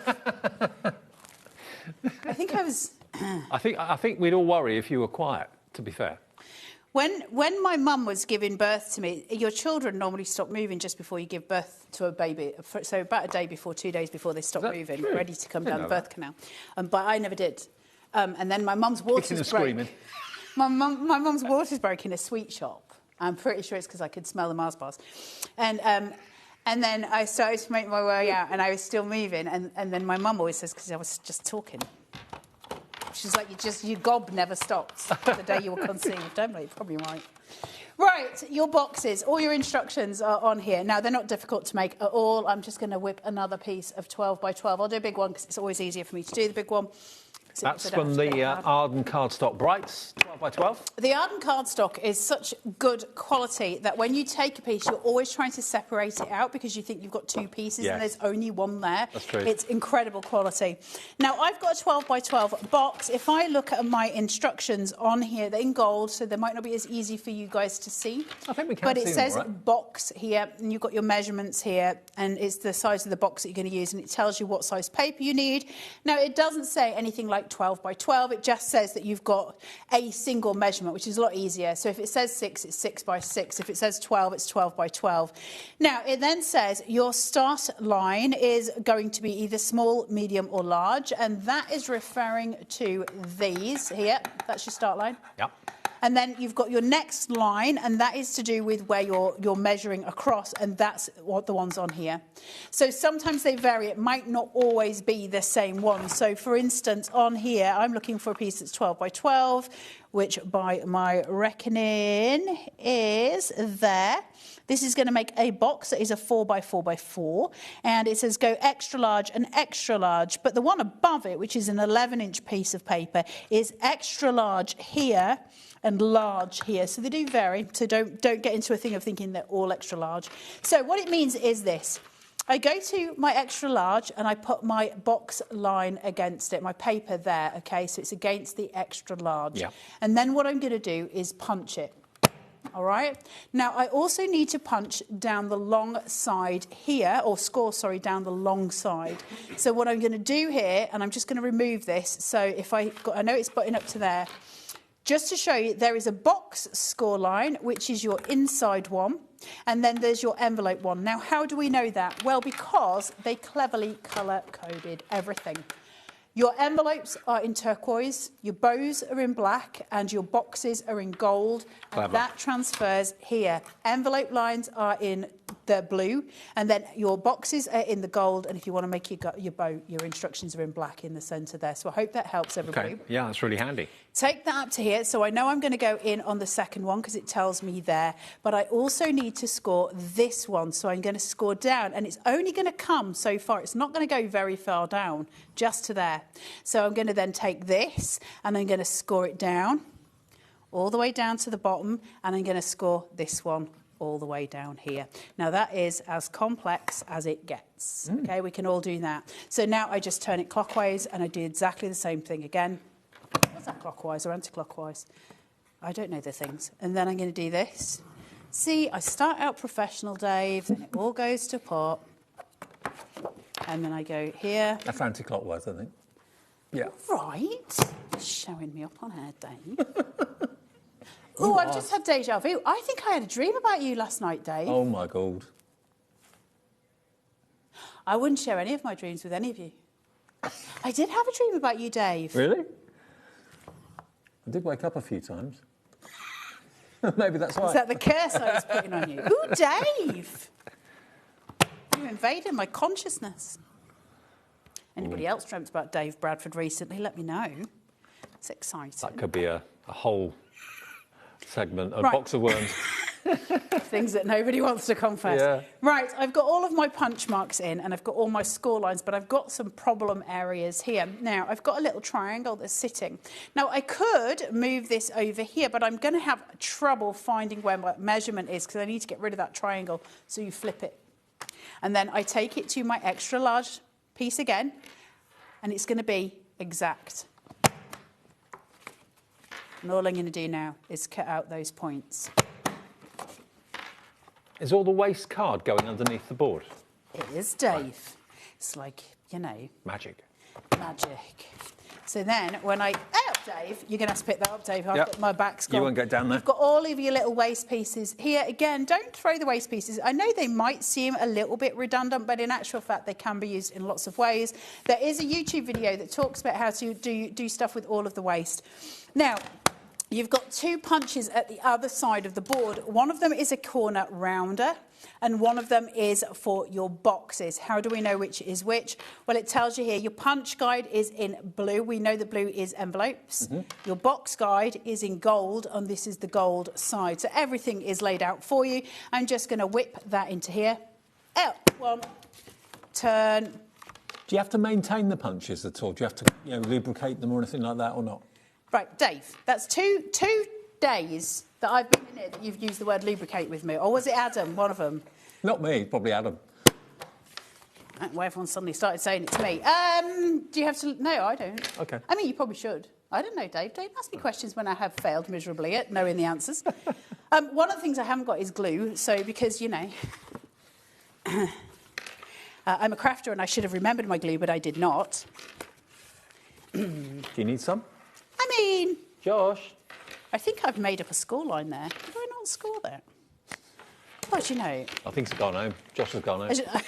[SPEAKER 2] I think I was...
[SPEAKER 1] I think we'd all worry if you were quiet, to be fair.
[SPEAKER 2] When my mum was giving birth to me, your children normally stop moving just before you give birth to a baby. So about a day before, 2 days before they stop moving, true? Ready to come down the birth canal. But I never did. And then my mum's waters broke. My mum's waters broke in a sweet shop. I'm pretty sure it's because I could smell the Mars bars. And then I started to make my way out, and I was still moving. And then my mum always says, because I was just talking, she's like, your gob never stopped the day you were conceived. Emily, you're probably right. Right, your boxes, all your instructions are on here. Now, they're not difficult to make at all. I'm just going to whip another piece of 12 by 12. I'll do a big one because it's always easier for me to do the big one.
[SPEAKER 1] That's from the Arden cardstock Brights, 12 by 12. The
[SPEAKER 2] Arden cardstock is such good quality that when you take a piece, you're always trying to separate it out because you think you've got 2 pieces and there's only one there.
[SPEAKER 1] That's true.
[SPEAKER 2] It's incredible quality. Now, I've got a 12 by 12 box. If I look at my instructions on here, they're in gold, so they might not be as easy for you guys to see.
[SPEAKER 1] I think we can
[SPEAKER 2] But
[SPEAKER 1] see
[SPEAKER 2] it says
[SPEAKER 1] them, right?
[SPEAKER 2] box here, and you've got your measurements here, and it's the size of the box that you're going to use, and it tells you what size paper you need. Now, it doesn't say anything like 12 by 12. It just says that you've got a single measurement, which is a lot easier. So if it says 6, it's 6 by 6. If it says 12, it's 12 by 12. Now, it then says your start line is going to be either small, medium, or large, and that is referring to these here. That's your start line.
[SPEAKER 1] Yep.
[SPEAKER 2] And then you've got your next line, and that is to do with where you're measuring across, and that's what the ones on here. So sometimes they vary. It might not always be the same one. So, for instance, on here, I'm looking for a piece that's 12 by 12, which by my reckoning is there. This is going to make a box that is a 4 by 4 by 4, and it says go extra large and extra large. But the one above it, which is an 11-inch piece of paper, is extra large here and large here. So they do vary. So don't get into a thing of thinking they're all extra large. So what it means is this. I go to my extra large and I put my box line against it, my paper there, okay? So it's against the extra large.
[SPEAKER 1] Yeah.
[SPEAKER 2] And then what I'm going to do is punch it. All right. Now, I also need to punch down the long side here, or score, sorry, down the long side. So what I'm going to do here, and I'm just going to remove this. So if I know it's buttoned up to there. Just to show you, there is a box score line, which is your inside one, and then there's your envelope one. Now, how do we know that? Well, because they cleverly colour-coded everything. Your envelopes are in turquoise, your bows are in black, and your boxes are in gold. And that transfers here. Envelope lines are in the blue, and then your boxes are in the gold. And if you want to make your bow, your instructions are in black in the centre there. So I hope that helps everybody.
[SPEAKER 1] Okay. Yeah, that's really handy.
[SPEAKER 2] Take that up to here. So I know I'm going to go in on the second one because it tells me there. But I also need to score this one. So I'm going to score down. And it's only going to come so far. It's not going to go very far down, just to there. So I'm going to then take this and I'm going to score it down, all the way down to the bottom. And I'm going to score this one all the way down here. Now that is as complex as it gets. Okay, we can all do that. So now I just turn it clockwise and I do exactly the same thing again. Was that clockwise or anti-clockwise? I don't know the things. And then I'm going to do this. See, I start out professional, Dave, and it all goes to pot. And then I go here.
[SPEAKER 1] That's anti-clockwise, I think. Yeah.
[SPEAKER 2] Right. Showing me up on her, Dave. Oh, I've just had deja vu. I think I had a dream about you last night, Dave.
[SPEAKER 1] Oh, my God.
[SPEAKER 2] I wouldn't share any of my dreams with any of you. I did have a dream about you, Dave.
[SPEAKER 1] Really? I did wake up a few times. Maybe that's why.
[SPEAKER 2] Is that the curse I was putting on you? Ooh, Dave! You're invading my consciousness. Anybody else dreamt about Dave Bradford recently? Let me know. It's exciting.
[SPEAKER 1] That could be a whole segment, a
[SPEAKER 2] Right.
[SPEAKER 1] box of worms.
[SPEAKER 2] Things that nobody wants to confess.
[SPEAKER 1] Yeah.
[SPEAKER 2] Right, I've got all of my punch marks in and I've got all my score lines, but I've got some problem areas here. Now, I've got a little triangle that's sitting. Now, I could move this over here, but I'm going to have trouble finding where my measurement is because I need to get rid of that triangle. So you flip it. And then I take it to my extra large piece again, and it's going to be exact. And all I'm going to do now is cut out those points.
[SPEAKER 1] Is all the waste card going underneath the board?
[SPEAKER 2] It is, Dave. It's like, you know...
[SPEAKER 1] Magic.
[SPEAKER 2] Magic. So then, when I... Oh, Dave, you're going to have to pick that up, Dave. I've
[SPEAKER 1] Yep.
[SPEAKER 2] got my back's gone.
[SPEAKER 1] You won't get down there.
[SPEAKER 2] You've got all of your little waste pieces here. Again, don't throw the waste pieces. I know they might seem a little bit redundant, but in actual fact, they can be used in lots of ways. There is a YouTube video that talks about how to do stuff with all of the waste. Now... You've got two punches at the other side of the board. One of them is a corner rounder and one of them is for your boxes. How do we know which is which? Well, it tells you here your punch guide is in blue. We know the blue is envelopes. Your box guide is in gold and this is the gold side. So everything is laid out for you. I'm just going to whip that into here. Out, one, turn.
[SPEAKER 1] Do you have to maintain the punches at all? Do you have to lubricate them or anything like that or not?
[SPEAKER 2] Right, Dave, that's two days that I've been in here that you've used the word lubricate with me. Or was it Adam, one of them?
[SPEAKER 1] Not me, probably Adam.
[SPEAKER 2] Well, everyone suddenly started saying it's me. Do you have to... No, I don't.
[SPEAKER 1] OK.
[SPEAKER 2] I mean, you probably should. I don't know, Dave. Don't ask me questions when I have failed miserably at knowing the answers. One of the things I haven't got is glue. So, because, you know... I'm a crafter and I should have remembered my glue, but I did not.
[SPEAKER 1] Do you need some?
[SPEAKER 2] I mean...
[SPEAKER 1] Josh?
[SPEAKER 2] I think I've made up a score line there. Did I not score there? Well, do you know...
[SPEAKER 1] I think he's gone home. Josh has gone home.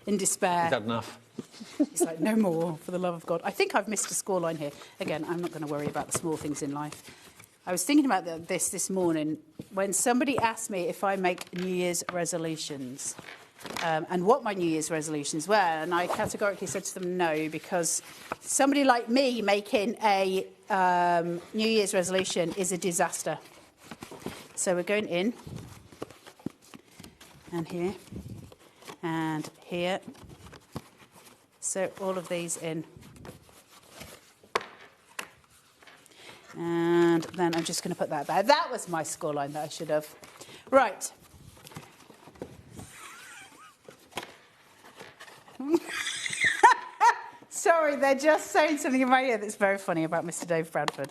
[SPEAKER 2] In despair.
[SPEAKER 1] He's had enough.
[SPEAKER 2] He's like, no more, for the love of God. I think I've missed a score line here. Again, I'm not going to worry about the small things in life. I was thinking about this morning when somebody asked me if I make New Year's resolutions. And what my New Year's resolutions were, and I categorically said to them no, because somebody like me making a New Year's resolution is a disaster. So we're going in, and here, and here. So all of these in. And then I'm just going to put that there. That was my scoreline that I should have. Right. Sorry, they're just saying something in my ear that's very funny about Mr. Dave Bradford.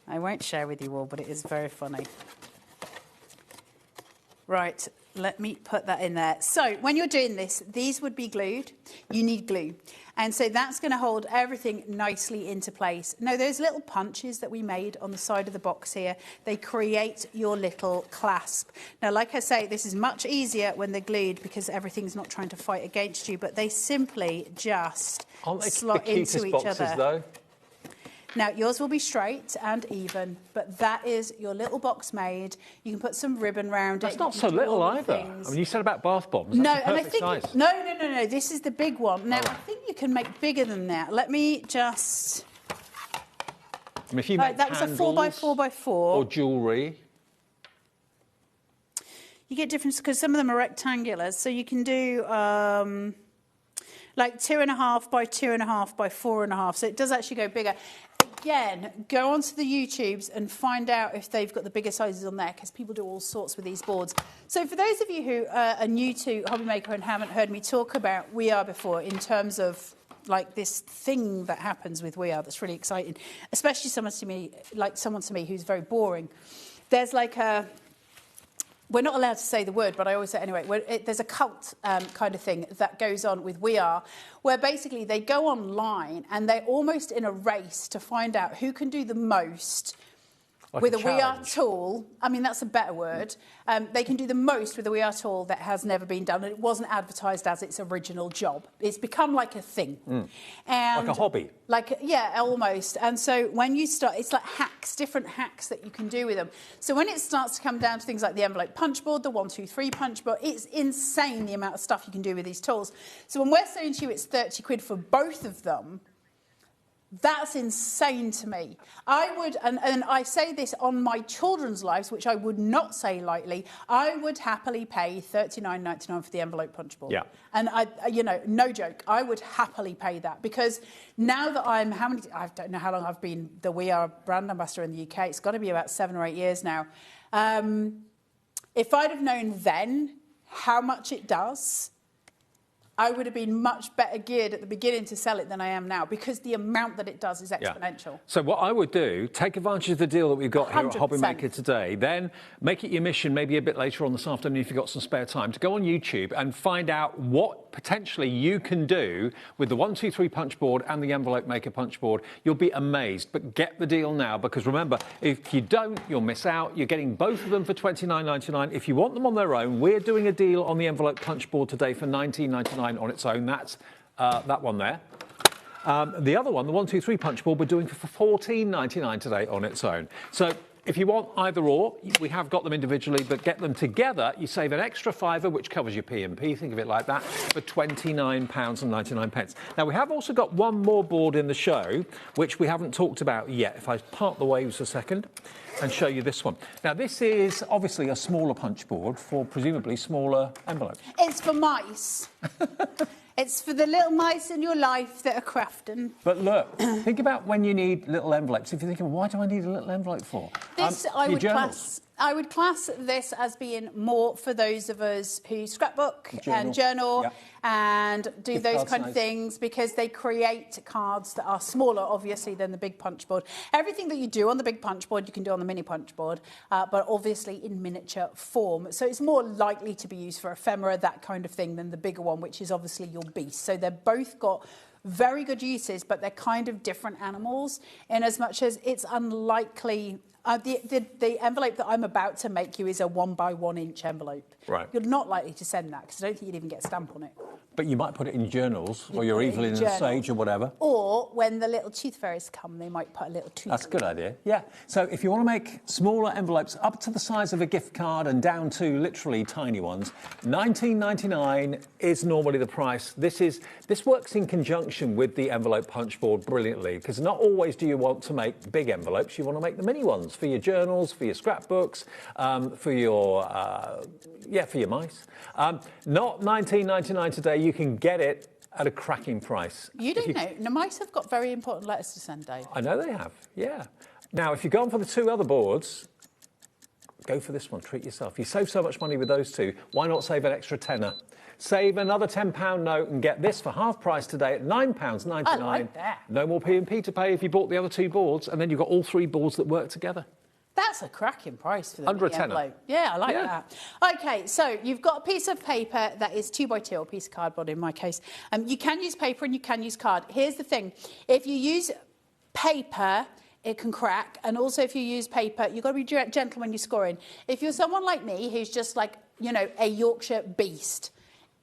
[SPEAKER 2] I won't share with you all, but it is very funny. Right, let me put that in there. So when you're doing this, these would be glued. You need glue. And so that's going to hold everything nicely into place. Now, those little punches that we made on the side of the box here, they create your little clasp. Now, like I say, this is much easier when they're glued because everything's not trying to fight against you, but they simply just slot into each other.
[SPEAKER 1] Though?
[SPEAKER 2] Now, yours will be straight and even, but that is your little box made. You can put some ribbon round it.
[SPEAKER 1] That's not so little either. I mean, you said about bath bombs.
[SPEAKER 2] No,
[SPEAKER 1] That's
[SPEAKER 2] and I
[SPEAKER 1] perfect
[SPEAKER 2] think...
[SPEAKER 1] size.
[SPEAKER 2] No. This is the big one. Now, I think you can make bigger than that. Let me just...
[SPEAKER 1] I mean, if you make
[SPEAKER 2] that was a
[SPEAKER 1] candles
[SPEAKER 2] 4x4x4.
[SPEAKER 1] Or jewellery.
[SPEAKER 2] You get different, because some of them are rectangular. So you can do... like 2.5 by 2.5 by 4.5. So it does actually go bigger. again, go onto the YouTubes and find out if they've got the bigger sizes on there, because people do all sorts with these boards. So for those of you who are new to HobbyMaker and haven't heard me talk about We Are before, in terms of like this thing that happens with We Are that's really exciting, especially someone to me who's very boring. There's like we're not allowed to say the word, but I always say it anyway. There's a cult kind of thing that goes on with We Are, where basically they go online and they're almost in a race to find out who can do the most with a We Are tool. I mean, that's a better word. They can do the most with a We Are tool that has never been done, and it wasn't advertised as its original job. It's become like a thing. And
[SPEAKER 1] like a hobby.
[SPEAKER 2] Yeah, almost. And so when you start, it's like hacks, different hacks that you can do with them. So when it starts to come down to things like the envelope punch board, the 1, 2, 3 punch board, it's insane the amount of stuff you can do with these tools. So when we're saying to you it's 30 quid for both of them, that's insane to me. I would, and I say this on my children's lives, which I would not say lightly, I would happily pay $39.99 for the envelope punch board.
[SPEAKER 1] Yeah.
[SPEAKER 2] And no joke, I would happily pay that, because now that I don't know how long I've been the We Are brand ambassador in the UK. It's got to be about 7 or 8 years now. If I'd have known then how much it does, I would have been much better geared at the beginning to sell it than I am now, because the amount that it does is exponential.
[SPEAKER 1] Yeah. So what I would do, take advantage of the deal that we've got here at
[SPEAKER 2] 100%.
[SPEAKER 1] HobbyMaker today, then make it your mission, maybe a bit later on this afternoon if you've got some spare time, to go on YouTube and find out what potentially you can do with the 1, 2, 3 punch board and the envelope maker punch board. You'll be amazed, but get the deal now, because remember, if you don't, you'll miss out. You're getting both of them for $29.99. If you want them on their own, we're doing a deal on the envelope punch board today for $19.99 on its own. That's that one there. The other one, the 1, 2, 3 punch board, we're doing for $14.99 today on its own. So if you want either or, we have got them individually, but get them together, you save an extra £5, which covers your P&P, think of it like that, for £29.99. Now, we have also got one more board in the show, which we haven't talked about yet. If I part the waves a second and show you this one. Now, this is obviously a smaller punch board for presumably smaller envelopes.
[SPEAKER 2] It's for mice. It's for the little mice in your life that are crafting.
[SPEAKER 1] But look, think about when you need little envelopes. If you're thinking, why do I need a little envelope for?
[SPEAKER 2] This I would class this as being more for those of us who scrapbook and journal and do those kind of things, because they create cards that are smaller, obviously, than the big punch board. Everything that you do on the big punch board, you can do on the mini punch board, but obviously in miniature form. So it's more likely to be used for ephemera, that kind of thing, than the bigger one, which is obviously your beast. So they're both got very good uses, but they're kind of different animals, in as much as it's unlikely. The envelope that I'm about to make you is a 1 by 1 inch envelope.
[SPEAKER 1] Right.
[SPEAKER 2] You're not likely to send that, because I don't think you'd even get a stamp on it.
[SPEAKER 1] But you might put it in journals, or your Evelyn and Sage or whatever.
[SPEAKER 2] Or when the little tooth fairies come, they might put a little tooth.
[SPEAKER 1] That's a good idea, yeah. So if you want to make smaller envelopes up to the size of a gift card and down to literally tiny ones, $19.99 is normally the price. This works in conjunction with the envelope punch board brilliantly, because not always do you want to make big envelopes. You want to make the mini ones for your journals, for your scrapbooks, for your mice. Not $19.99 today. You can get it at a cracking price.
[SPEAKER 2] You don't know. The mice have got very important letters to send, Dave.
[SPEAKER 1] I know they have, yeah. Now, if you've gone for the 2 other boards, go for this one. Treat yourself. You save so much money with those 2. Why not save an extra tenner? Save another £10 note and get this for half price today at £9.99.
[SPEAKER 2] I like that.
[SPEAKER 1] No more P&P to pay if you bought the other 2 boards, and then you've got all 3 boards that work together.
[SPEAKER 2] That's a cracking price for the
[SPEAKER 1] Under a tenner.
[SPEAKER 2] envelope. Yeah, I like that. OK, so you've got a piece of paper that is 2 by 2, or a piece of cardboard in my case. You can use paper and you can use card. Here's the thing. If you use paper, it can crack. And also if you use paper, you've got to be gentle when you're scoring. If you're someone like me who's just like, a Yorkshire beast,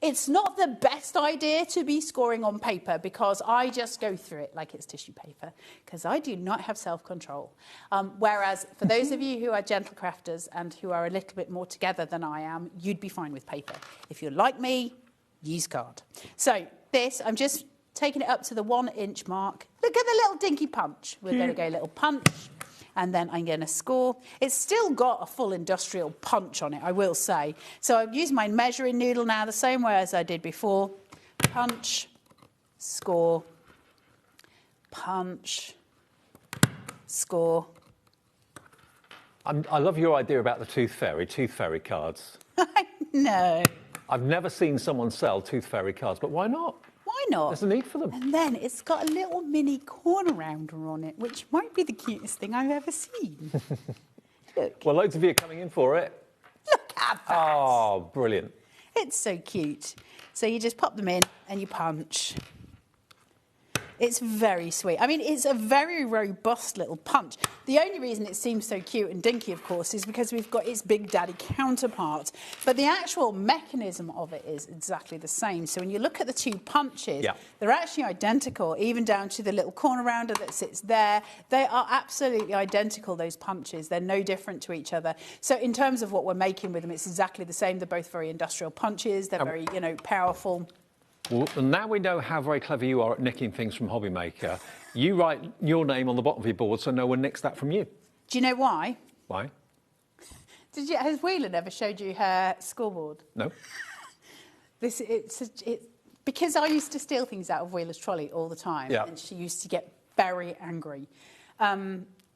[SPEAKER 2] it's not the best idea to be scoring on paper, because I just go through it like it's tissue paper, because I do not have self-control. Whereas for those of you who are gentle crafters and who are a little bit more together than I am, you'd be fine with paper. If you're like me, use card. So this, I'm just taking it up to the 1 inch mark. Look at the little dinky punch. We're going to go a little punch. And then I'm going to score. It's still got a full industrial punch on it, I will say. So I've used my measuring noodle now the same way as I did before. Punch, score, punch, score.
[SPEAKER 1] I love your idea about the tooth fairy cards.
[SPEAKER 2] No.
[SPEAKER 1] I've never seen someone sell tooth fairy cards, but why not?
[SPEAKER 2] Why not?
[SPEAKER 1] There's a need for them.
[SPEAKER 2] And then it's got a little mini corner rounder on it, which might be the cutest thing I've ever seen. Look.
[SPEAKER 1] Well, loads of you are coming in for it.
[SPEAKER 2] Look at that.
[SPEAKER 1] Oh, brilliant.
[SPEAKER 2] It's so cute. So you just pop them in and you punch. It's very sweet. I mean, it's a very robust little punch. The only reason it seems so cute and dinky, of course, is because we've got its Big Daddy counterpart. But the actual mechanism of it is exactly the same. So when you look at the two punches, they're actually identical, even down to the little corner rounder that sits there. They are absolutely identical, those punches. They're no different to each other. So in terms of what we're making with them, it's exactly the same. They're both very industrial punches. They're very, you know, powerful.
[SPEAKER 1] Well, now we know how very clever you are at nicking things from HobbyMaker. You write your name on the bottom of your board so no one nicks that from you.
[SPEAKER 2] Do you know why?
[SPEAKER 1] Why?
[SPEAKER 2] Has Wheeler never showed you her scoreboard?
[SPEAKER 1] No.
[SPEAKER 2] Because I used to steal things out of Wheeler's trolley all the time, and she used to get very angry.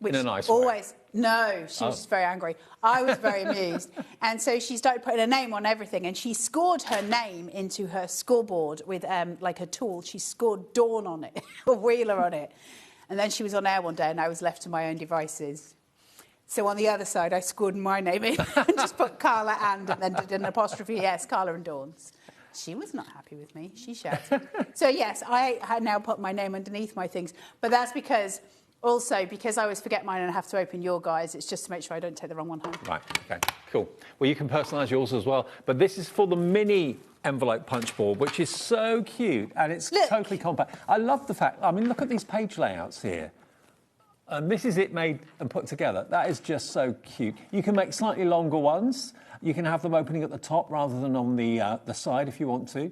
[SPEAKER 2] Which
[SPEAKER 1] in a nice
[SPEAKER 2] always,
[SPEAKER 1] way?
[SPEAKER 2] No, she was just very angry. I was very amused. And so she started putting her name on everything, and she scored her name into her scoreboard with like a tool. She scored Dawn on it, or Wheeler on it. And then she was on air one day and I was left to my own devices. So on the other side, I scored my name in and just put Carla and then did an apostrophe S, Carla and Dawn's. She was not happy with me. She shouted. So yes, I now put my name underneath my things. But that's because... Also, because I always forget mine and I have to open your guys, it's just to make sure I don't take the wrong one home. Right,
[SPEAKER 1] OK, cool. Well, you can personalise yours as well. But this is for the mini envelope punch board, which is so cute and it's totally compact. I love the fact, I mean, look at these page layouts here. And this is it made and put together. That is just so cute. You can make slightly longer ones. You can have them opening at the top rather than on the side if you want to.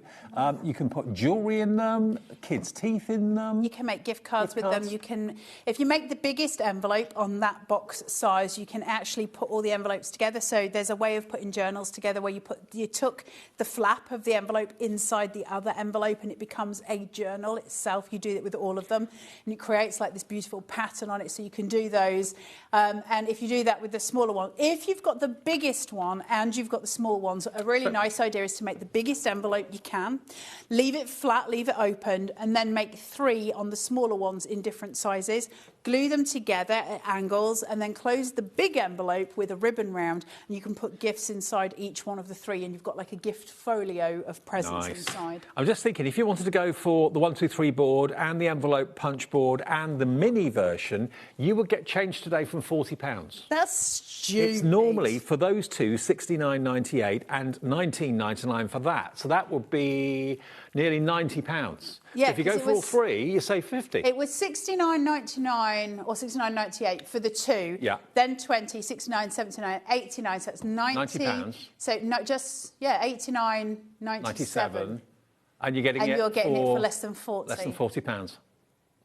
[SPEAKER 1] You can put jewellery in them, kids' teeth in them.
[SPEAKER 2] You can make gift cards with them. You can, if you make the biggest envelope on that box size, you can actually put all the envelopes together. So there's a way of putting journals together where you took the flap of the envelope inside the other envelope and it becomes a journal itself. You do it with all of them and it creates like this beautiful pattern on it. So you can do those. And if you do that with the smaller one, if you've got the biggest one and you've got the small ones, a really nice idea is to make the biggest envelope you can, leave it flat, leave it opened, and then make 3 on the smaller ones in different sizes, glue them together at angles, and then close the big envelope with a ribbon round, and you can put gifts inside each one of the 3, and you've got like a gift folio of presents inside.
[SPEAKER 1] I'm just thinking, if you wanted to go for the 1, 2, 3 board and the envelope punch board and the mini version, you would get changed today from £40.
[SPEAKER 2] That's stupid.
[SPEAKER 1] It's normally, for those two, $69.98 and $19.99 for that. So that would be nearly £90.
[SPEAKER 2] Yeah,
[SPEAKER 1] so if you go for all 3, you save $50.
[SPEAKER 2] It was $69.99 or $69.98 for the 2.
[SPEAKER 1] Yeah.
[SPEAKER 2] Then $20, $69.79, $89. So it's £90. So no, just $89.97.
[SPEAKER 1] And you're getting it
[SPEAKER 2] for less than 40.
[SPEAKER 1] Less than £40.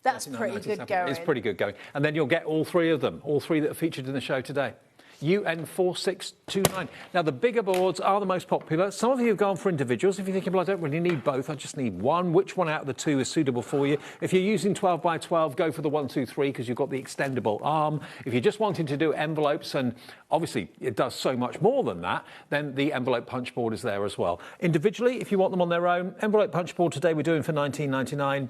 [SPEAKER 2] That's pretty good going.
[SPEAKER 1] It's pretty good going. And then you'll get all 3 of them, all 3 that are featured in the show today. UN4629. Now, the bigger boards are the most popular. Some of you have gone for individuals. If you're thinking, well, I don't really need both, I just need one. Which one out of the 2 is suitable for you? If you're using 12 by 12, go for the 1, 2, 3 because you've got the extendable arm. If you're just wanting to do envelopes, and obviously it does so much more than that, then the envelope punch board is there as well. Individually, if you want them on their own, envelope punch board today we're doing for $19.99.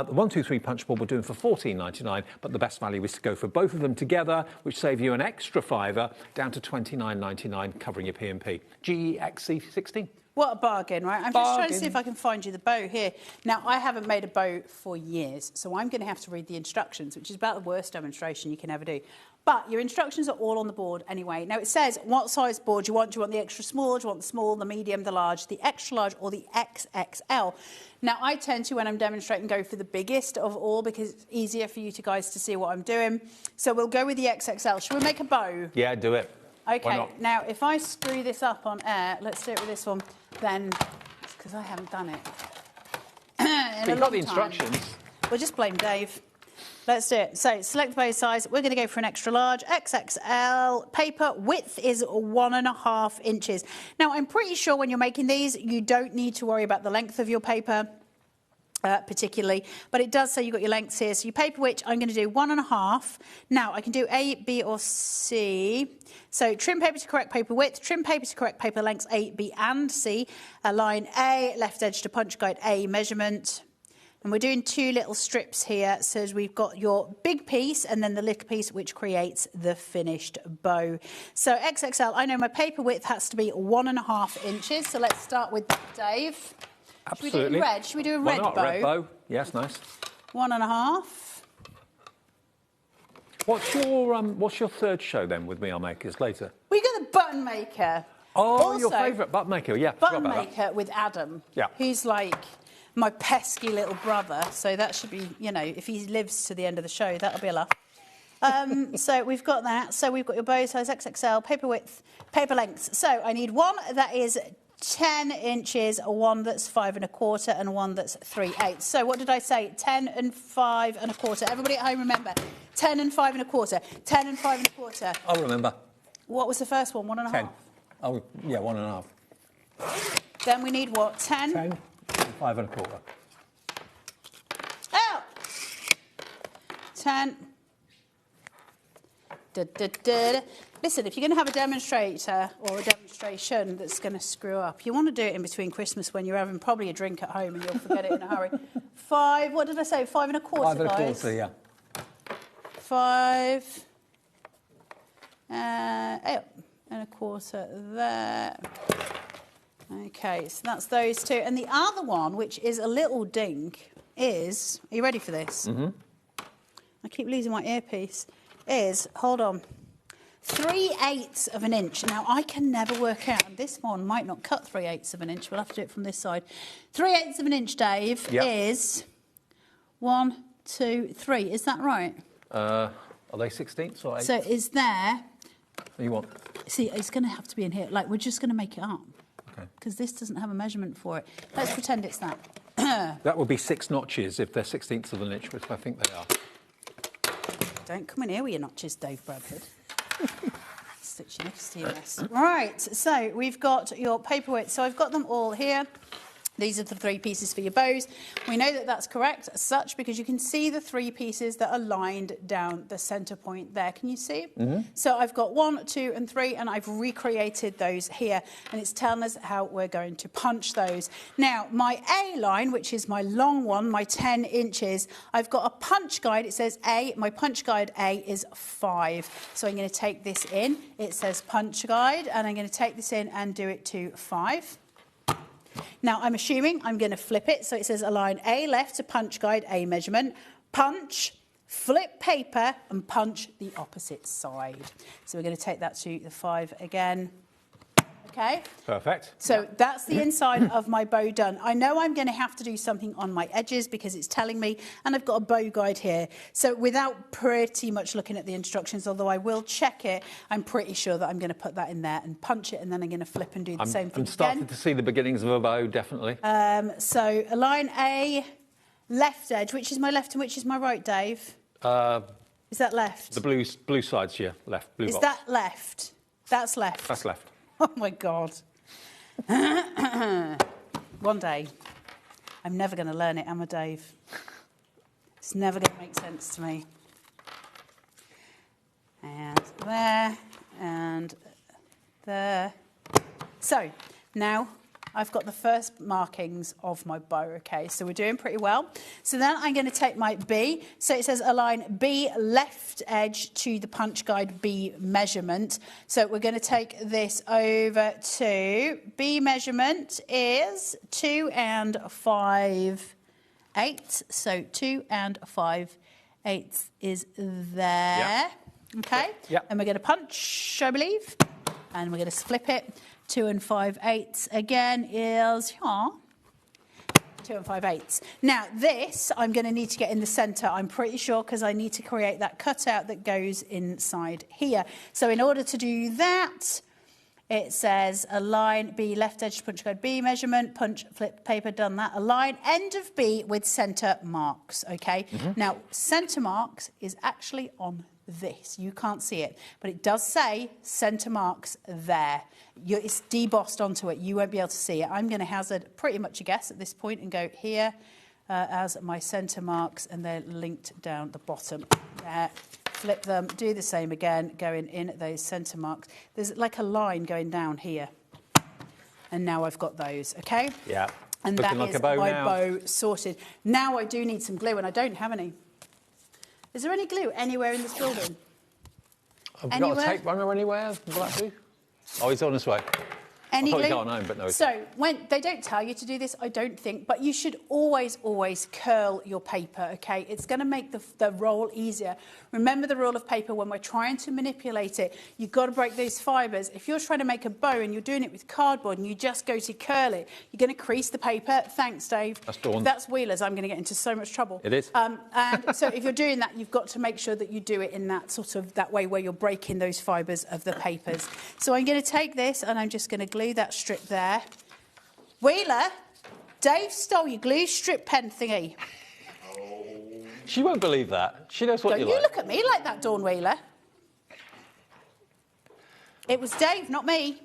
[SPEAKER 1] The 1, 2, 3 punch board we're doing for $14.99. But the best value is to go for both of them together, which save you an extra £5 down to $29.99, covering your P&P. GEXC16.
[SPEAKER 2] What a bargain, right? I'm just trying to see if I can find you the bow here. Now, I haven't made a bow for years, so I'm going to have to read the instructions, which is about the worst demonstration you can ever do. But your instructions are all on the board anyway. Now, it says what size board you want. Do you want the extra small? Do you want the small, the medium, the large, the extra large, or the XXL? Now, I tend to, when I'm demonstrating, go for the biggest of all because it's easier for you guys to see what I'm doing. So we'll go with the XXL. Should we make a bow?
[SPEAKER 1] Yeah, do it.
[SPEAKER 2] OK, now, if I screw this up on air, let's do it with this one, then, because I haven't done it in
[SPEAKER 1] You've got the instructions.
[SPEAKER 2] We'll just blame Dave. Let's do it. So, select the bow size. We're going to go for an extra large, XXL. Paper width is 1.5 inches. Now, I'm pretty sure when you're making these, you don't need to worry about the length of your paper. particularly, but it does say you've got your lengths here. So your paper width, I'm going to do 1.5. Now I can do A, B or C. So trim paper to correct paper width, trim paper to correct paper lengths A, B and C. Align A, left edge to punch guide A measurement. And we're doing 2 little strips here. So we've got your big piece and then the little piece which creates the finished bow. So XXL, I know my paper width has to be 1.5 inches. So let's start with Dave.
[SPEAKER 1] Absolutely.
[SPEAKER 2] Should we do red? Should we do a red bow?
[SPEAKER 1] Red bow. Yes, nice.
[SPEAKER 2] 1.5.
[SPEAKER 1] What's your third show then with Me I'll Makers later?
[SPEAKER 2] We got the button maker.
[SPEAKER 1] Oh,
[SPEAKER 2] also,
[SPEAKER 1] your favourite button maker, yeah.
[SPEAKER 2] Button maker with Adam.
[SPEAKER 1] Yeah.
[SPEAKER 2] Who's like my pesky little brother. So that should be, you know, if he lives to the end of the show, that'll be a laugh. So we've got that. So we've got your bow size XXL, paper width, paper lengths. So I need one that is 10 inches, one that's 5 1/4, and one that's 3/8. So what did I say? 10 and 5 1/4. Everybody at home remember. 10 and 5 1/4. 10 and 5 1/4.
[SPEAKER 9] I'll remember.
[SPEAKER 2] What was the first one? 1.5?
[SPEAKER 9] 10. Oh, yeah, 1.5.
[SPEAKER 2] Then we need what? 10?
[SPEAKER 9] 10 and 5 1/4.
[SPEAKER 2] Oh! 10. Listen, if you're going to have a demonstrator or a demonstration that's going to screw up, you want to do it in between Christmas when you're having probably a drink at home and you'll forget it in a hurry. 5, what did I say? 5 1/4,
[SPEAKER 9] 5 1/4, yeah.
[SPEAKER 2] 5 1/4 there. Okay, so that's those two. And the other one, which is a little dink, is, are you ready for this?
[SPEAKER 1] Mm-hmm.
[SPEAKER 2] I keep losing my earpiece. Is, hold on, 3/8 of an inch. Now, I can never work out, and this one might not cut 3/8 of an inch. We'll have to do it from this side. 3/8 of an inch, Dave, is 1, 2, 3. Is that right?
[SPEAKER 1] Are they 16ths or 8?
[SPEAKER 2] So is there...
[SPEAKER 1] You want?
[SPEAKER 2] See, it's going to have to be in here. Like, we're just going to make it up.
[SPEAKER 1] Okay.
[SPEAKER 2] Because this doesn't have a measurement for it. Let's pretend it's that.
[SPEAKER 1] That would be 6 notches if they're 16ths of an inch, which I think they are.
[SPEAKER 2] Don't come in here with your notches, Dave Bradford. Stitch your next to your mess. Right, so we've got your paper width. So I've got them all here. These are the 3 pieces for your bows. We know that that's correct as such because you can see the 3 pieces that are lined down the centre point there. Can you see?
[SPEAKER 1] Mm-hmm.
[SPEAKER 2] So I've got 1, 2 and 3 and I've recreated those here and it's telling us how we're going to punch those. Now, my A line, which is my long one, my 10 inches, I've got a punch guide. It says A. My punch guide A is 5. So I'm going to take this in. It says punch guide and I'm going to take this in and do it to 5. Now, I'm assuming I'm going to flip it. So it says align A left to punch guide A measurement, punch, flip paper and punch the opposite side. So we're going to take that to the 5 again. Okay.
[SPEAKER 1] Perfect.
[SPEAKER 2] So that's the inside of my bow done. I know I'm going to have to do something on my edges because it's telling me, and I've got a bow guide here. So without pretty much looking at the instructions, although I will check it, I'm pretty sure that I'm going to put that in there and punch it, and then I'm going to flip and do the same thing
[SPEAKER 1] I'm starting
[SPEAKER 2] again.
[SPEAKER 1] to see the beginnings of a bow, definitely.
[SPEAKER 2] So align A, left edge. Which is my left and which is my right, Dave? Is that left?
[SPEAKER 1] The blue side's your left, blue box.
[SPEAKER 2] Is that left? That's left.
[SPEAKER 1] That's left.
[SPEAKER 2] Oh, my God. One day, I'm never going to learn it, am I, Dave? It's never going to make sense to me. And there, and there. So, now I've got the first markings of my bow, okay? So we're doing pretty well. So then I'm going to take my B. So it says align B left edge to the punch guide B measurement. So we're going to take this over to B measurement is 2 5/8. So 2 5/8 is there.
[SPEAKER 1] Yep.
[SPEAKER 2] Okay?
[SPEAKER 1] Yep.
[SPEAKER 2] And we're going to punch, I believe. And we're going to flip it. 2 5/8 again is 2 5/8. Now this I'm going to need to get in the centre, I'm pretty sure, because I need to create that cutout that goes inside here. So in order to do that, it says align B left edge to punch guide B measurement, punch flip paper, done that. Align end of B with centre marks, okay?
[SPEAKER 1] Mm-hmm.
[SPEAKER 2] Now centre marks is actually on this. You can't see it, but it does say centre marks there. It's debossed onto it. You won't be able to see it. I'm going to hazard pretty much a guess at this point and go here as my centre marks, and they're linked down the bottom. There. Flip them, do the same again, going in at those centre marks. There's like a line going down here. And now I've got those, okay?
[SPEAKER 1] Yeah.
[SPEAKER 2] And
[SPEAKER 1] Looking
[SPEAKER 2] that
[SPEAKER 1] like
[SPEAKER 2] is
[SPEAKER 1] a bow
[SPEAKER 2] my
[SPEAKER 1] now.
[SPEAKER 2] bow sorted. Now I do need some glue, and I don't have any. Is there any glue anywhere in this building?
[SPEAKER 1] Have we got a tape runner anywhere? Will that do? Oh, he's on his way.
[SPEAKER 2] Any
[SPEAKER 1] I thought
[SPEAKER 2] glue?
[SPEAKER 1] he got on home, but no.
[SPEAKER 2] So when they don't tell you to do this, I don't think, but you should always curl your paper, okay? It's going to make the roll easier. Remember the rule of paper, when we're trying to manipulate it, you've got to break those fibres. If you're trying to make a bow and you're doing it with cardboard and you just go to curl it, you're going to crease the paper. Thanks, Dave.
[SPEAKER 1] That's Dawn.
[SPEAKER 2] If that's Wheeler's, I'm going to get into so much trouble.
[SPEAKER 1] It is.
[SPEAKER 2] And so if you're doing that, you've got to make sure that you do it in that that way where you're breaking those fibres of the papers. So I'm going to take this and I'm just going to glue that strip there. Wheeler, Dave stole your glue strip pen thingy.
[SPEAKER 1] She won't believe that. She knows what
[SPEAKER 2] Don't
[SPEAKER 1] you
[SPEAKER 2] you
[SPEAKER 1] like.
[SPEAKER 2] look at me like that, Dawn Wheeler. It was Dave, not me.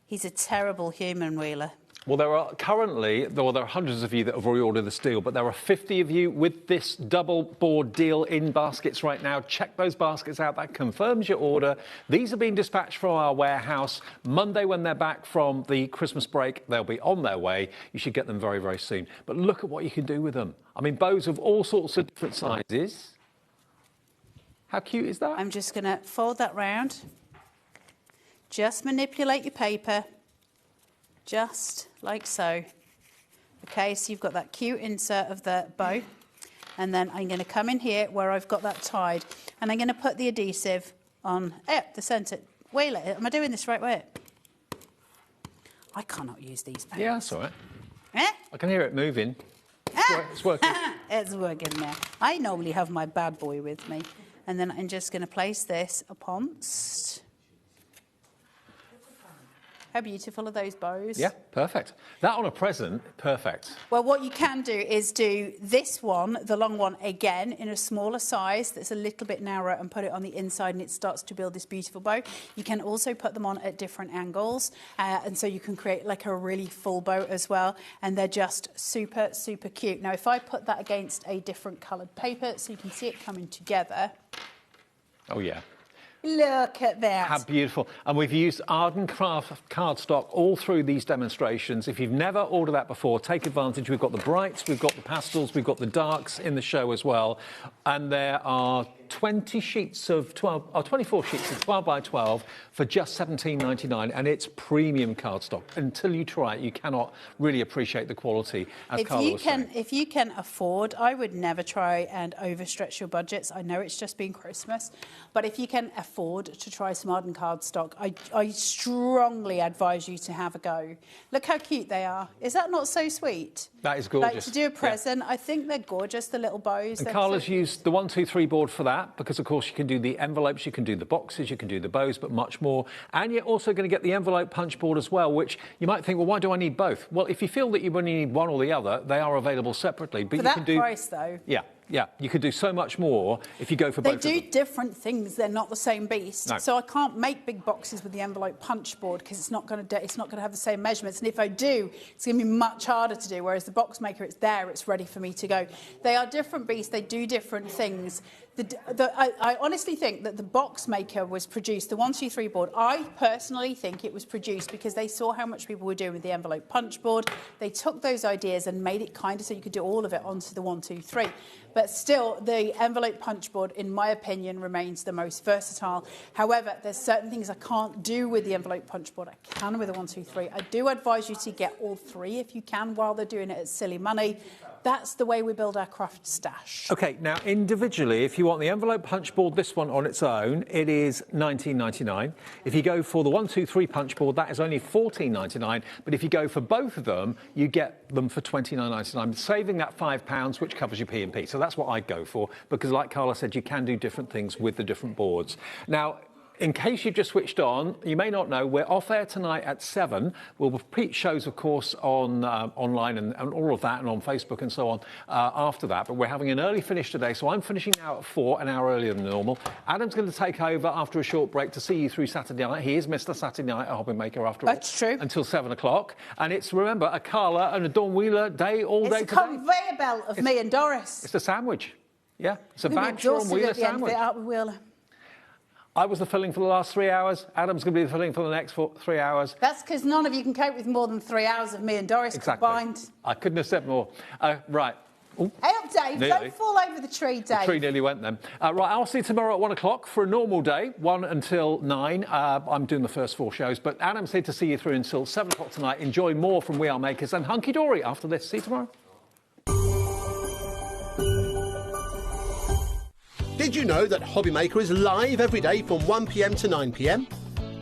[SPEAKER 2] He's a terrible human, Wheeler.
[SPEAKER 1] Well, there are hundreds of you that have already ordered this deal, but there are 50 of you with this double board deal in baskets right now. Check those baskets out. That confirms your order. These are being dispatched from our warehouse. Monday, when they're back from the Christmas break, they'll be on their way. You should get them very, very soon. But look at what you can do with them. I mean, bows of all sorts of different sizes. How cute is that?
[SPEAKER 2] I'm just going to fold that round. Just manipulate your paper. Just like so. Okay, so you've got that cute insert of the bow. And then I'm going to come in here where I've got that tied. And I'm going to put the adhesive on the centre. Wheeler, am I doing this right way? I cannot use these pens.
[SPEAKER 1] Yeah, that's all right.
[SPEAKER 2] Eh?
[SPEAKER 1] I can hear it moving. It's working.
[SPEAKER 2] It's working now. I normally have my bad boy with me. And then I'm just going to place this upon. How beautiful are those bows?
[SPEAKER 1] Yeah, perfect. That on a present, perfect.
[SPEAKER 2] Well, what you can do is do this one, the long one, again in a smaller size that's a little bit narrower, and put it on the inside, and it starts to build this beautiful bow. You can also put them on at different angles, and so you can create like a really full bow as well, and they're just super, super cute. Now, if I put that against a different coloured paper so you can see it coming together.
[SPEAKER 1] Oh, yeah.
[SPEAKER 2] Look at that.
[SPEAKER 1] How beautiful. And we've used Arden craft cardstock all through these demonstrations. If you've never ordered that before, take advantage. We've got the brights, we've got the pastels, we've got the darks in the show as well. And there are 20 sheets of 24 sheets of 12 by 12 for just $17.99, and it's premium cardstock. Until you try it, you cannot really appreciate the quality, as Carla was saying.
[SPEAKER 2] If you can afford, I would never try and overstretch your budgets. I know it's just been Christmas, but if you can afford to try some Arden cardstock, I strongly advise you to have a go. Look how cute they are. Is that not so sweet?
[SPEAKER 1] That is gorgeous.
[SPEAKER 2] Like, to do a present, yeah. I think they're gorgeous, the little bows.
[SPEAKER 1] And Carla's used the 1, 2, 3 board for that, because of course you can do the envelopes, you can do the boxes, you can do the bows, but much more. And you're also going to get the envelope punch board as well, which you might think, well, why do I need both? Well, if you feel that you only need one or the other, they are available separately. But
[SPEAKER 2] for that price, though.
[SPEAKER 1] Yeah, you could do so much more if you go for both of them.
[SPEAKER 2] They do different things. They're not the same beast.
[SPEAKER 1] No.
[SPEAKER 2] So I can't make big boxes with the envelope punch board because it's not going to have the same measurements. And if I do, it's going to be much harder to do. Whereas the box maker, it's there, it's ready for me to go. They are different beasts. They do different things. I honestly think that the box maker was produced, the 1, 2, 3 board, I personally think it was produced because they saw how much people were doing with the envelope punch board. They took those ideas and made it kind of so you could do all of it onto the 1, 2, 3. But still, the envelope punch board, in my opinion, remains the most versatile. However, there's certain things I can't do with the envelope punch board. I can with the 1, 2, 3. I do advise you to get all 3 if you can while they're doing it at silly money. That's the way we build our craft stash.
[SPEAKER 1] OK, now individually, if you want the envelope punch board, this one on its own, it is $19.99. If you go for the 1, 2, 3 punch board, that is only $14.99. But if you go for both of them, you get them for $29.99, saving that £5, which covers your P&P. So that's what I'd go for, because like Carla said, you can do different things with the different boards. Now, In case you've just switched on, you may not know, we're off air tonight at 7. We'll repeat shows, of course, on online and all of that, and on Facebook and so on after that. But we're having an early finish today, so I'm finishing now at 4, an hour earlier than normal. Adam's going to take over after a short break to see you through Saturday night. He is Mr. Saturday Night at HobbyMaker after all.
[SPEAKER 2] That's true.
[SPEAKER 1] Until 7 o'clock. And it's, remember, a Carla and a Dawn Wheeler day all day today.
[SPEAKER 2] It's a conveyor belt of me and Doris.
[SPEAKER 1] It's a sandwich. Yeah, it's a
[SPEAKER 2] We'll be
[SPEAKER 1] Baxter and Wheeler
[SPEAKER 2] at the end of
[SPEAKER 1] sandwich.
[SPEAKER 2] it, aren't we, Wheeler?
[SPEAKER 1] I was the filling for the last 3 hours. Adam's going to be the filling for the next 3 hours.
[SPEAKER 2] That's because none of you can cope with more than 3 hours of me and Doris combined.
[SPEAKER 1] I couldn't have said more. Right. Ooh.
[SPEAKER 2] Hey up, Dave.
[SPEAKER 1] Nearly.
[SPEAKER 2] Don't fall over the tree, Dave.
[SPEAKER 1] The tree nearly went then. Right, I'll see you tomorrow at 1 o'clock for a normal day, 1 until 9. I'm doing the first 4 shows, but Adam's here to see you through until 7 o'clock tonight. Enjoy more from We Are Makers and Hunkydory after this. See you tomorrow.
[SPEAKER 3] Did you know that HobbyMaker is live every day from 1 p.m. to 9 p.m?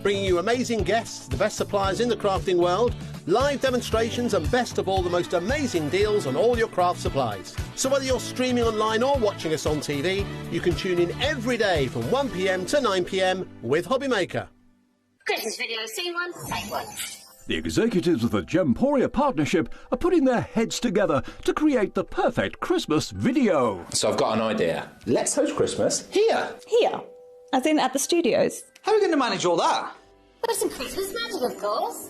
[SPEAKER 3] Bringing you amazing guests, the best suppliers in the crafting world, live demonstrations and best of all, the most amazing deals on all your craft supplies. So whether you're streaming online or watching us on TV, you can tune in every day from 1 p.m. to 9 p.m. with HobbyMaker.
[SPEAKER 4] Christmas video, see one, take one.
[SPEAKER 5] The executives of the Gemporia partnership are putting their heads together to create the perfect Christmas video.
[SPEAKER 9] So I've got an idea. Let's host Christmas here.
[SPEAKER 7] Here? As in at the studios?
[SPEAKER 6] How are we going to manage all that?
[SPEAKER 4] There's some Christmas magic, of course.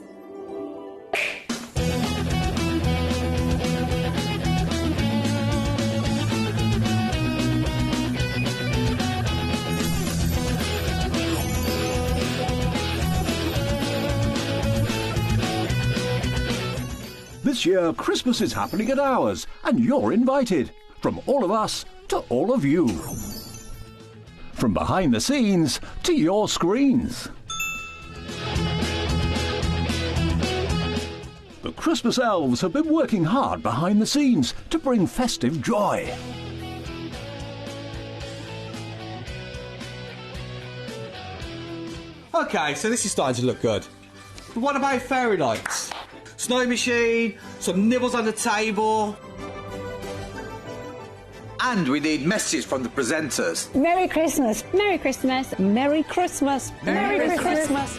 [SPEAKER 5] This year, Christmas is happening at ours, and you're invited. From all of us to all of you. From behind the scenes to your screens. The Christmas elves have been working hard behind the scenes to bring festive joy.
[SPEAKER 6] Okay, so this is starting to look good. But what about fairy lights? Snow machine, some nibbles on the table. And we need messages from the presenters.
[SPEAKER 8] Merry Christmas. Merry Christmas. Merry Christmas. Merry Christmas.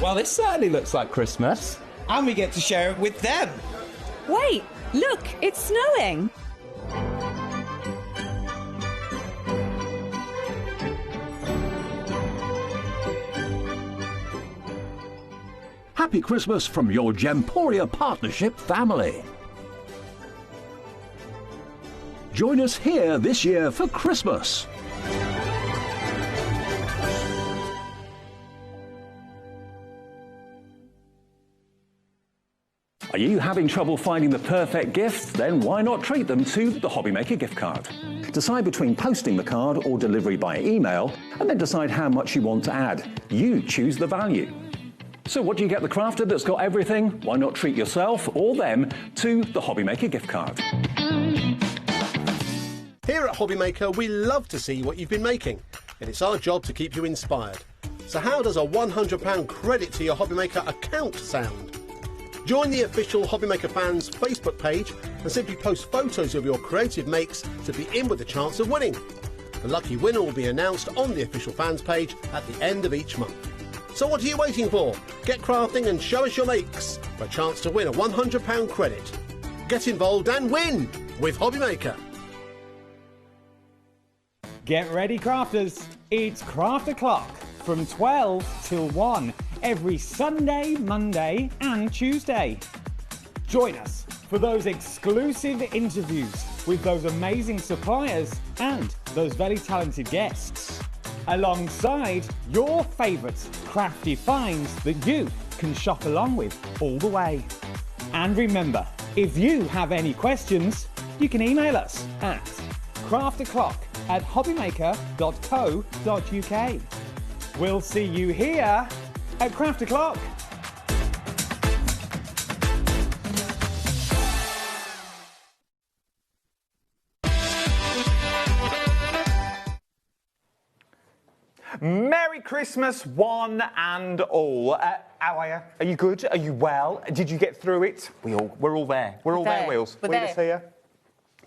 [SPEAKER 9] Well, this certainly looks like Christmas.
[SPEAKER 6] And we get to share it with them.
[SPEAKER 7] Wait, look, it's snowing.
[SPEAKER 5] Happy Christmas from your Gemporia partnership family. Join us here this year for Christmas.
[SPEAKER 1] Are you having trouble finding the perfect gift? Then why not treat them to the HobbyMaker gift card? Decide between posting the card or delivery by email, and then decide how much you want to add. You choose the value. So what do you get the crafter that's got everything? Why not treat yourself or them to the HobbyMaker gift card?
[SPEAKER 3] Here at HobbyMaker, we love to see what you've been making, and it's our job to keep you inspired. So how does a £100 credit to your HobbyMaker account sound? Join the official HobbyMaker fans Facebook page and simply post photos of your creative makes to be in with a chance of winning. The lucky winner will be announced on the official fans page at the end of each month. So what are you waiting for? Get crafting and show us your makes for a chance to win a £100 credit. Get involved and win with HobbyMaker.
[SPEAKER 15] Get ready, crafters. It's Craft O'Clock from 12 till 1 every Sunday, Monday and Tuesday. Join us for those exclusive interviews with those amazing suppliers and those very talented guests, alongside your favourite crafty finds that you can shop along with all the way. And remember, if you have any questions, you can email us at craftoclock@hobbymaker.co.uk. We'll see you here at Craft O'Clock.
[SPEAKER 16] Merry Christmas, one and all. how are you? Are you good? Are you well? Did you get through it? We're all there. We're all there, Wheels.
[SPEAKER 12] We're
[SPEAKER 16] there. Here.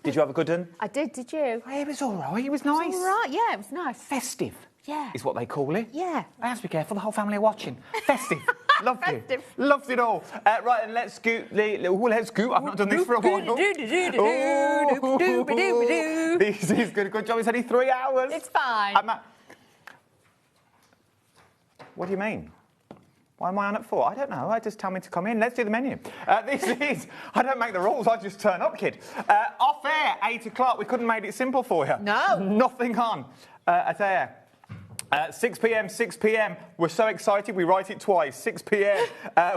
[SPEAKER 16] Did you have a good one?
[SPEAKER 12] I did you?
[SPEAKER 16] Oh, it was all right. It was nice.
[SPEAKER 12] It was all right, yeah, it was nice.
[SPEAKER 16] Festive.
[SPEAKER 12] Yeah.
[SPEAKER 16] Is what they call it.
[SPEAKER 12] Yeah.
[SPEAKER 16] I have to be careful, the whole family are watching. Festive. Loved it. Loved it all. Right, and let's scoot let's scoot. I've not done this for a while. This is good. Good job. It's only 3 hours.
[SPEAKER 12] It's fine.
[SPEAKER 16] What do you mean? Why am I on at 4? I don't know. Just tell me to come in. Let's do the menu. This is... I don't make the rules. I just turn up, kid. Off air, 8 o'clock. We couldn't have made it simple for you.
[SPEAKER 12] No.
[SPEAKER 16] Nothing on. At air. 6 p.m, 6 p.m. We're so excited, we write it twice. 6 p.m.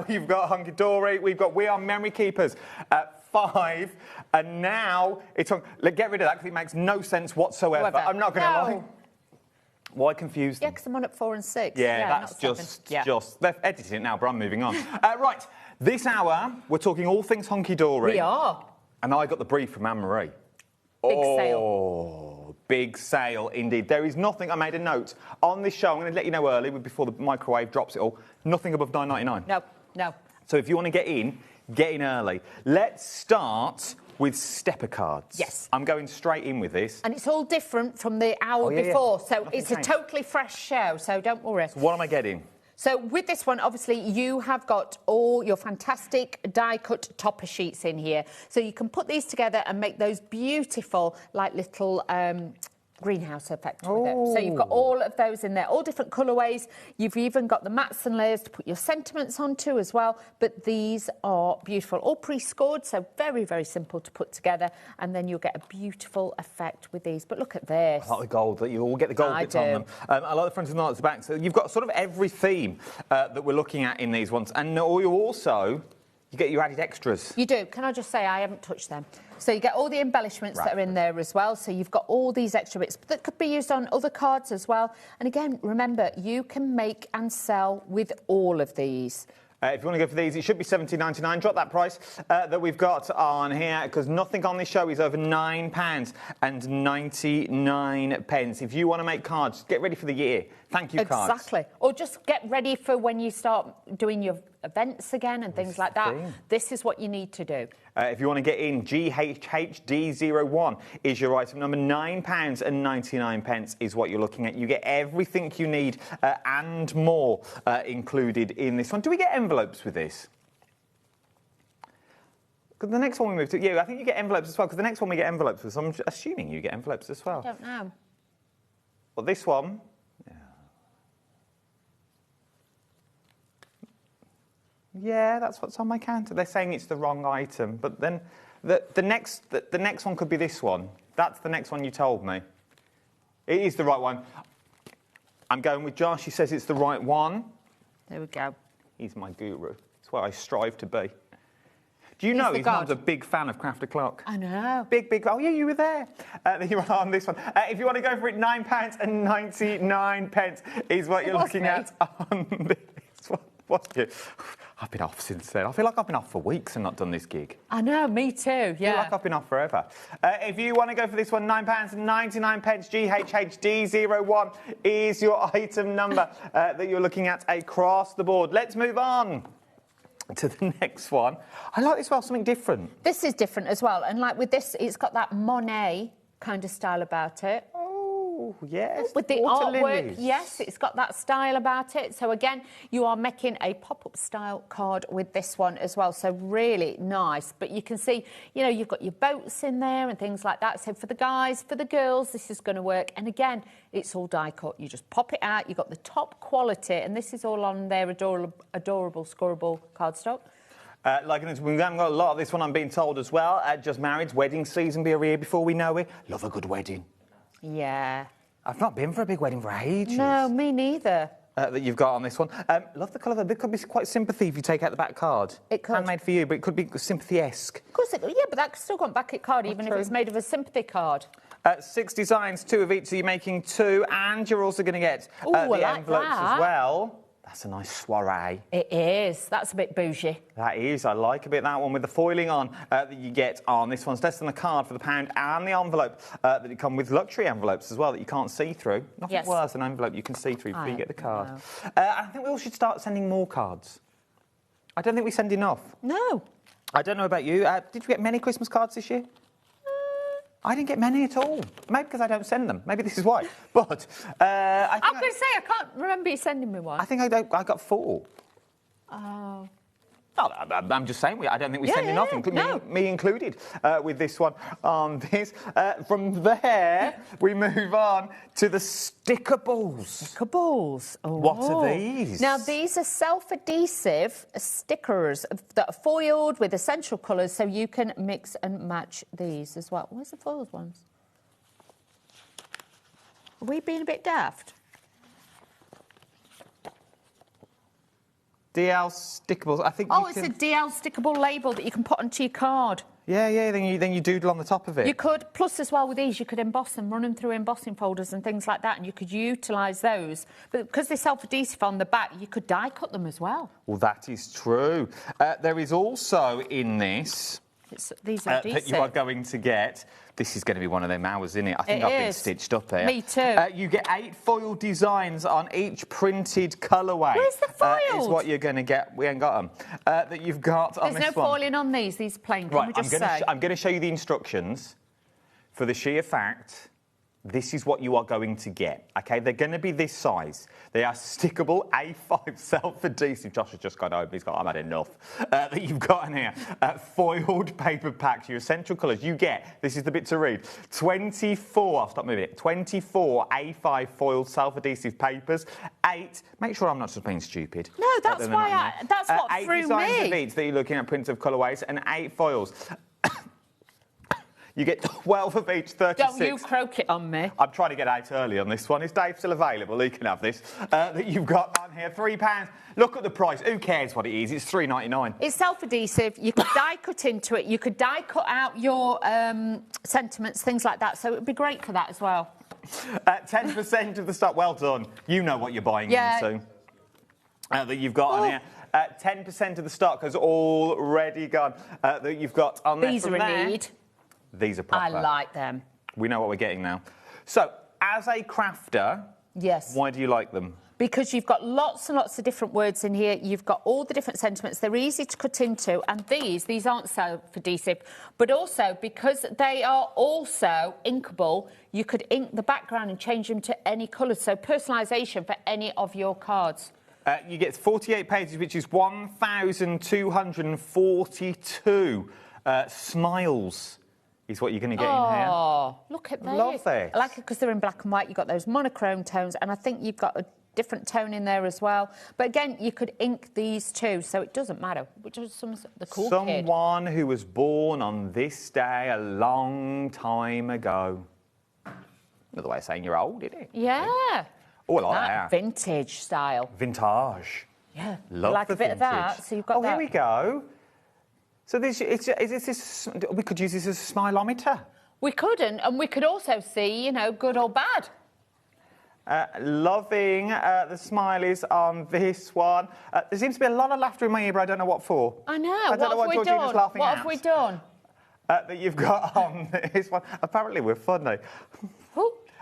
[SPEAKER 16] We've got Hunkydory. We've got We Are Memory Keepers at 5. And now it's on... Get rid of that because it makes no sense whatsoever. I'm not going to lie. Why confuse them?
[SPEAKER 12] Yeah, because I'm on at 4 and 6.
[SPEAKER 16] Yeah, that's just... They've edited it now, but I'm moving on. Right, this hour, we're talking all things Hunkydory.
[SPEAKER 12] We are.
[SPEAKER 16] And I got the brief from Anne-Marie.
[SPEAKER 12] Big sale.
[SPEAKER 16] Big sale indeed. There is nothing, I made a note, on this show, I'm going to let you know early, before the microwave drops it all, nothing above $9.99.
[SPEAKER 12] No.
[SPEAKER 16] So if you want to get in early. Let's start with stepper cards.
[SPEAKER 12] Yes.
[SPEAKER 16] I'm going straight in with this.
[SPEAKER 12] And it's all different from the hour before, so it's a totally fresh show, so don't worry.
[SPEAKER 16] So what am I getting?
[SPEAKER 12] So with this one, obviously, you have got all your fantastic die-cut topper sheets in here. So you can put these together and make those beautiful, like, little greenhouse effect with it. So you've got all of those in there, all different colourways. You've even got the mats and layers to put your sentiments onto as well. But these are beautiful, all pre-scored, so very, very simple to put together. And then you'll get a beautiful effect with these. But look at this.
[SPEAKER 16] I like the gold, that you all get the gold bits on them. I like the front and the back. So you've got sort of every theme that we're looking at in these ones. And you also... You get your added extras.
[SPEAKER 12] You do. Can I just say I haven't touched them? So you get all the embellishments that are in there as well. So you've got all these extra bits that could be used on other cards as well. And again, remember, you can make and sell with all of these.
[SPEAKER 16] If you want to go for these, it should be $17.99. Drop that price that we've got on here, because nothing on this show is over £9.99. If you want to make cards, get ready for the year. Thank you, cards.
[SPEAKER 12] Exactly. Or just get ready for when you start doing your events again and things like that. This is what you need to do.
[SPEAKER 16] If you want to get in, GHHD01 is your item number. £9.99 is what you're looking at. You get everything you need and more included in this one. Do we get envelopes with this? Because the next one we move to... Yeah, I think you get envelopes as well, because the next one we get envelopes with. So I'm assuming you get envelopes as well.
[SPEAKER 12] I don't know.
[SPEAKER 16] Well, this one... Yeah, that's what's on my counter. They're saying it's the wrong item, but then the next one could be this one. That's the next one you told me. It is the right one. I'm going with Josh. He says it's the right one.
[SPEAKER 12] There we go. He's
[SPEAKER 16] my guru. It's what I strive to be. Do you know his mum's a big fan of Craft O'Clock?
[SPEAKER 12] I know.
[SPEAKER 16] Big. Oh, yeah, you were there. You are on this one. If you want to go for it, £9.99 is what you're looking at on this one. I've been off since then. I feel like I've been off for weeks and not done this gig.
[SPEAKER 12] I know, me too, yeah.
[SPEAKER 16] I feel like I've been off forever. If you want to go for this one, £9.99, GHHD01 is your item number that you're looking at across the board. Let's move on to the next one. I like this as well, something different.
[SPEAKER 12] This is different as well. And like with this, it's got that Monet kind of style about it.
[SPEAKER 16] Oh, yes.
[SPEAKER 12] With the artwork, yes, it's got that style about it. So again, you are making a pop-up style card with this one as well. So really nice. But you can see, you know, you've got your boats in there and things like that. So for the guys, for the girls, this is going to work. And again, it's all die cut. You just pop it out. You've got the top quality. And this is all on their adorable scoreable cardstock.
[SPEAKER 16] We haven't got a lot of this one, I'm being told as well. Just married, wedding season be here before we know it. Love a good wedding.
[SPEAKER 12] Yeah.
[SPEAKER 16] I've not been for a big wedding for ages.
[SPEAKER 12] No, me neither.
[SPEAKER 16] That you've got on this one. Love the colour. It could be quite sympathy if you take out the back card.
[SPEAKER 12] It could.
[SPEAKER 16] Handmade for you, but it could be sympathy-esque.
[SPEAKER 12] Of course it could. Yeah, but that's still got back card, even if it's made of a sympathy card.
[SPEAKER 16] 6 designs, 2 of each, so you're making 2, and you're also going to get the envelopes as well. That's a nice soiree.
[SPEAKER 12] It is. That's a bit bougie.
[SPEAKER 16] That is. I like a bit that one with the foiling on that you get on this one's less than the card for the £1 and the envelope that you come with luxury envelopes as well that you can't see through. Nothing worse than an envelope you can see through before you get the card. I think we all should start sending more cards. I don't think we send enough.
[SPEAKER 12] No.
[SPEAKER 16] I don't know about you. Did you get many Christmas cards this year? I didn't get many at all. Maybe because I don't send them. Maybe this is why. But I
[SPEAKER 12] was going to say, I can't remember you sending me one.
[SPEAKER 16] I think I got 4.
[SPEAKER 12] Oh.
[SPEAKER 16] No, I'm just saying, I don't think we send enough, me included, with this one on this. From there, we move on to the stickerables.
[SPEAKER 12] Stickerables. Oh.
[SPEAKER 16] What are these?
[SPEAKER 12] Now, these are self-adhesive stickers that are foiled with essential colours, so you can mix and match these as well. Where's the foiled ones? Are we being a bit daft?
[SPEAKER 16] DL stickables. I think.
[SPEAKER 12] It's a DL stickable label that you can put onto your card.
[SPEAKER 16] Yeah. Then you doodle on the top of it.
[SPEAKER 12] You could. Plus, as well with these, you could emboss them, run them through embossing folders and things like that, and you could utilise those. But because they're self-adhesive on the back, you could die cut them as well.
[SPEAKER 16] Well, that is true. There is also in this.
[SPEAKER 12] These are
[SPEAKER 16] that you are going to get. This is going to be one of them hours, isn't it? I think I've been stitched up here.
[SPEAKER 12] Me too.
[SPEAKER 16] You get 8 foil designs on each printed colourway.
[SPEAKER 12] Where's the foil?
[SPEAKER 16] Is what you're going to get. We ain't got them. That you've got on this one.
[SPEAKER 12] There's no foiling on these. These are plain.
[SPEAKER 16] Right, I'm going to show you the instructions for the sheer fact. This is what you are going to get, OK? They're going to be this size. They are stickable A5 self-adhesive. Josh has just gone home. He's got, I've had enough. That you've got in here. Foiled paper packs, your essential colours. You get, this is the bit to read, 24, I'll stop moving it, 24 A5 foiled self-adhesive papers, 8, make sure I'm not just being stupid.
[SPEAKER 12] No, that's why that's what threw me.
[SPEAKER 16] 8 designs of each that you're looking at, prints of colourways, and 8 foils. You get 12 of each, 36.
[SPEAKER 12] Don't you croak it on me.
[SPEAKER 16] I'm trying to get out early on this one. Is Dave still available? He can have this. That you've got on here, £3. Look at the price. Who cares what it is? It's $3.99.
[SPEAKER 12] It's self-adhesive. You could die cut into it. You could die cut out your sentiments, things like that. So it would be great for that as well.
[SPEAKER 16] 10% of the stock. Well done. You know what you're buying into. That you've got on here. 10% of the stock has already gone. That you've got on there.
[SPEAKER 12] These are a need.
[SPEAKER 16] These are proper.
[SPEAKER 12] I like them.
[SPEAKER 16] We know what we're getting now. So, as a crafter,
[SPEAKER 12] yes,
[SPEAKER 16] why do you like them?
[SPEAKER 12] Because you've got lots and lots of different words in here. You've got all the different sentiments. They're easy to cut into. And these aren't self-adhesive. But also, because they are also inkable, you could ink the background and change them to any colour. So, personalisation for any of your cards.
[SPEAKER 16] You get 48 pages, which is 1,242 smiles. Is what you're going to get in here.
[SPEAKER 12] Oh, look at those.
[SPEAKER 16] Love this.
[SPEAKER 12] I like it because they're in black and white. You've got those monochrome tones, and I think you've got a different tone in there as well. But again, you could ink these too, so it doesn't matter. Which is the cool kid.
[SPEAKER 16] Someone who was born on this day a long time ago. Another way of saying you're old, isn't it?
[SPEAKER 12] Yeah.
[SPEAKER 16] Oh, I like that.
[SPEAKER 12] Vintage style.
[SPEAKER 16] Vintage.
[SPEAKER 12] Yeah.
[SPEAKER 16] Love
[SPEAKER 12] like
[SPEAKER 16] the
[SPEAKER 12] a bit
[SPEAKER 16] vintage.
[SPEAKER 12] of that. So you've got that.
[SPEAKER 16] Here we go. So we could use this as a smilometer.
[SPEAKER 12] We could, and we could also see, you know, good or bad.
[SPEAKER 16] Loving the smileys on this one. There seems to be a lot of laughter in my ear, but I don't know what for.
[SPEAKER 12] I know.
[SPEAKER 16] I don't know what Georgina's laughing
[SPEAKER 12] What
[SPEAKER 16] at.
[SPEAKER 12] have we done?
[SPEAKER 16] That you've got on this one. Apparently we're funny.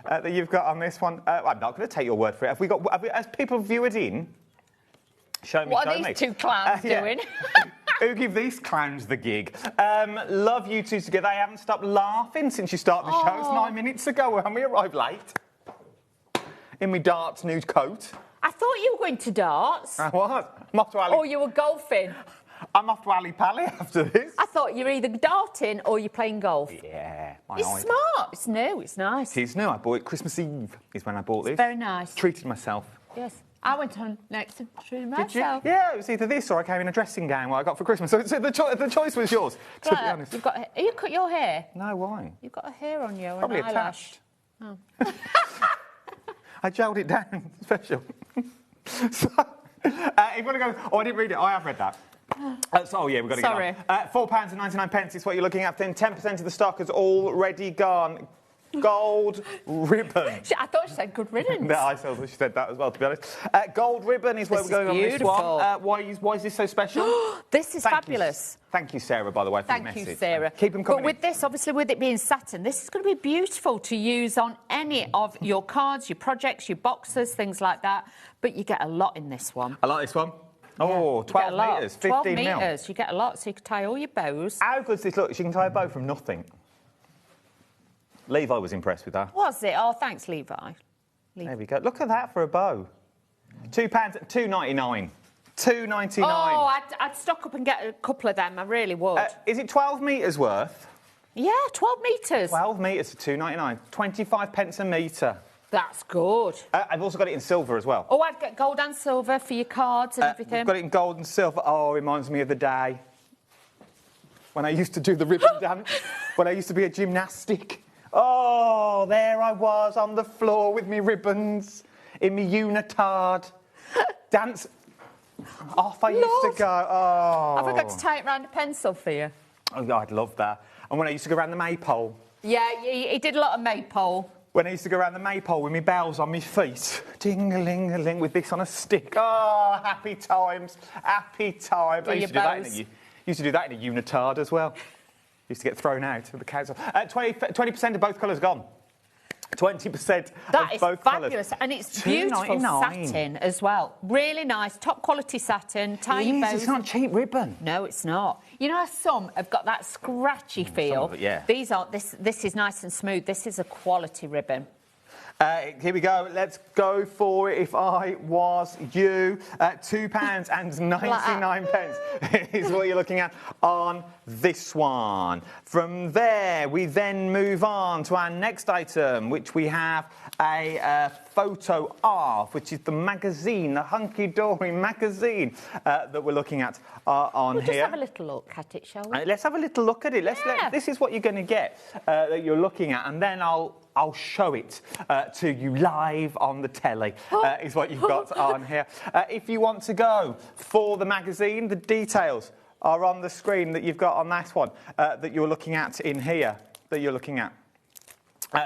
[SPEAKER 16] That you've got on this one. I'm not going to take your word for it. As people view it in, show me.
[SPEAKER 12] What are these two clowns doing?
[SPEAKER 16] Who give these clowns the gig? Love you two together. I haven't stopped laughing since you started the show. It's 9 minutes ago when we arrived late. In my darts nude coat.
[SPEAKER 12] I thought you were going to darts.
[SPEAKER 16] I was. I'm off to Ali.
[SPEAKER 12] Or you were golfing.
[SPEAKER 16] I'm off to Ali Pally after this.
[SPEAKER 12] I thought you were either darting or you're playing golf.
[SPEAKER 16] Yeah.
[SPEAKER 12] It's smart. It's new. It's nice.
[SPEAKER 16] It is new. I bought it Christmas Eve is when I bought this.
[SPEAKER 12] Very nice.
[SPEAKER 16] Treated myself.
[SPEAKER 12] Yes. I went on next to treat myself.
[SPEAKER 16] Did you? Yeah, it was either this or I came in a dressing gown what I got for Christmas. So the choice was yours, to be honest.
[SPEAKER 12] Have you cut your hair?
[SPEAKER 16] No, why?
[SPEAKER 12] You've got a hair on you.
[SPEAKER 16] Probably
[SPEAKER 12] an eyelash.
[SPEAKER 16] attached. Oh. I gelled it down. Special. So, if you want to go... Oh, I didn't read it. I have read that. Oh, yeah, we've got to
[SPEAKER 12] Sorry.
[SPEAKER 16] get on. £4.99 is what you're looking at. Then 10% of the stock has already gone. Gold ribbon.
[SPEAKER 12] I thought she said good riddance.
[SPEAKER 16] No, I thought she said that as well, to be honest. Gold ribbon is where we're going on this one. Why is this so special?
[SPEAKER 12] This is fabulous.
[SPEAKER 16] Thank you, Sarah, by the way, for the message.
[SPEAKER 12] Thank you, Sarah.
[SPEAKER 16] Keep them coming.
[SPEAKER 12] But with this, obviously, with it being satin, this is going to be beautiful to use on any of your cards, your projects, your boxes, things like that. But you get a lot in this one.
[SPEAKER 16] I like this one. Oh, 12 metres, 15
[SPEAKER 12] 12
[SPEAKER 16] mil.
[SPEAKER 12] metres, you get a lot, so you can tie all your bows.
[SPEAKER 16] How good's this look? She can tie a bow from nothing. Levi was impressed with that.
[SPEAKER 12] Was it? Oh, thanks, Levi.
[SPEAKER 16] There we go. Look at that for a bow. £2, £2.99. £2.99.
[SPEAKER 12] Oh, I'd stock up and get a couple of them. I really would.
[SPEAKER 16] Is it 12 metres worth?
[SPEAKER 12] Yeah, 12 metres.
[SPEAKER 16] 12 metres for £2.99. 25 pence a metre.
[SPEAKER 12] That's good.
[SPEAKER 16] I've also got it in silver as well.
[SPEAKER 12] Oh, I'd get gold and silver for your cards and everything.
[SPEAKER 16] I've got it in gold and silver. Oh, it reminds me of the day when I used to do the ribbon dance, when I used to be a gymnastic. Oh, there I was on the floor with me ribbons in me unitard. Dance. Off I used to go. Oh.
[SPEAKER 12] Have I got to tie it round a pencil for you?
[SPEAKER 16] Oh, I'd love that. And when I used to go around the maypole.
[SPEAKER 12] Yeah, he did a lot of maypole.
[SPEAKER 16] When I used to go around the maypole with my bells on my feet, ding-a-ling-a-ling, with this on a stick. Oh, happy times, happy times. I used to do that in a unitard as well. Used to get thrown out of the council. 20% of both colours gone. 20% of both
[SPEAKER 12] fabulous,
[SPEAKER 16] colours.
[SPEAKER 12] And it's beautiful satin as well. Really nice, top quality satin. Tiny bows.
[SPEAKER 16] It's not cheap ribbon.
[SPEAKER 12] No, it's not. You know how some have got that scratchy feel?
[SPEAKER 16] Some of it, yeah.
[SPEAKER 12] These aren't. This is nice and smooth. This is a quality ribbon.
[SPEAKER 16] Here we go. Let's go for it. If I was you, £2.99 is what you're looking at on this one. From there, we then move on to our next item, which we have a photo of, which is the magazine, the Hunkydory magazine that we're looking at on
[SPEAKER 12] we'll
[SPEAKER 16] here.
[SPEAKER 12] Just have a little look at it, shall we?
[SPEAKER 16] Let's have a little look at it. This is what you're going to get that you're looking at, and then I'll show it to you live on the telly, is what you've got on here. If you want to go for the magazine, the details are on the screen that you've got on that one that you're looking at in here, that you're looking at.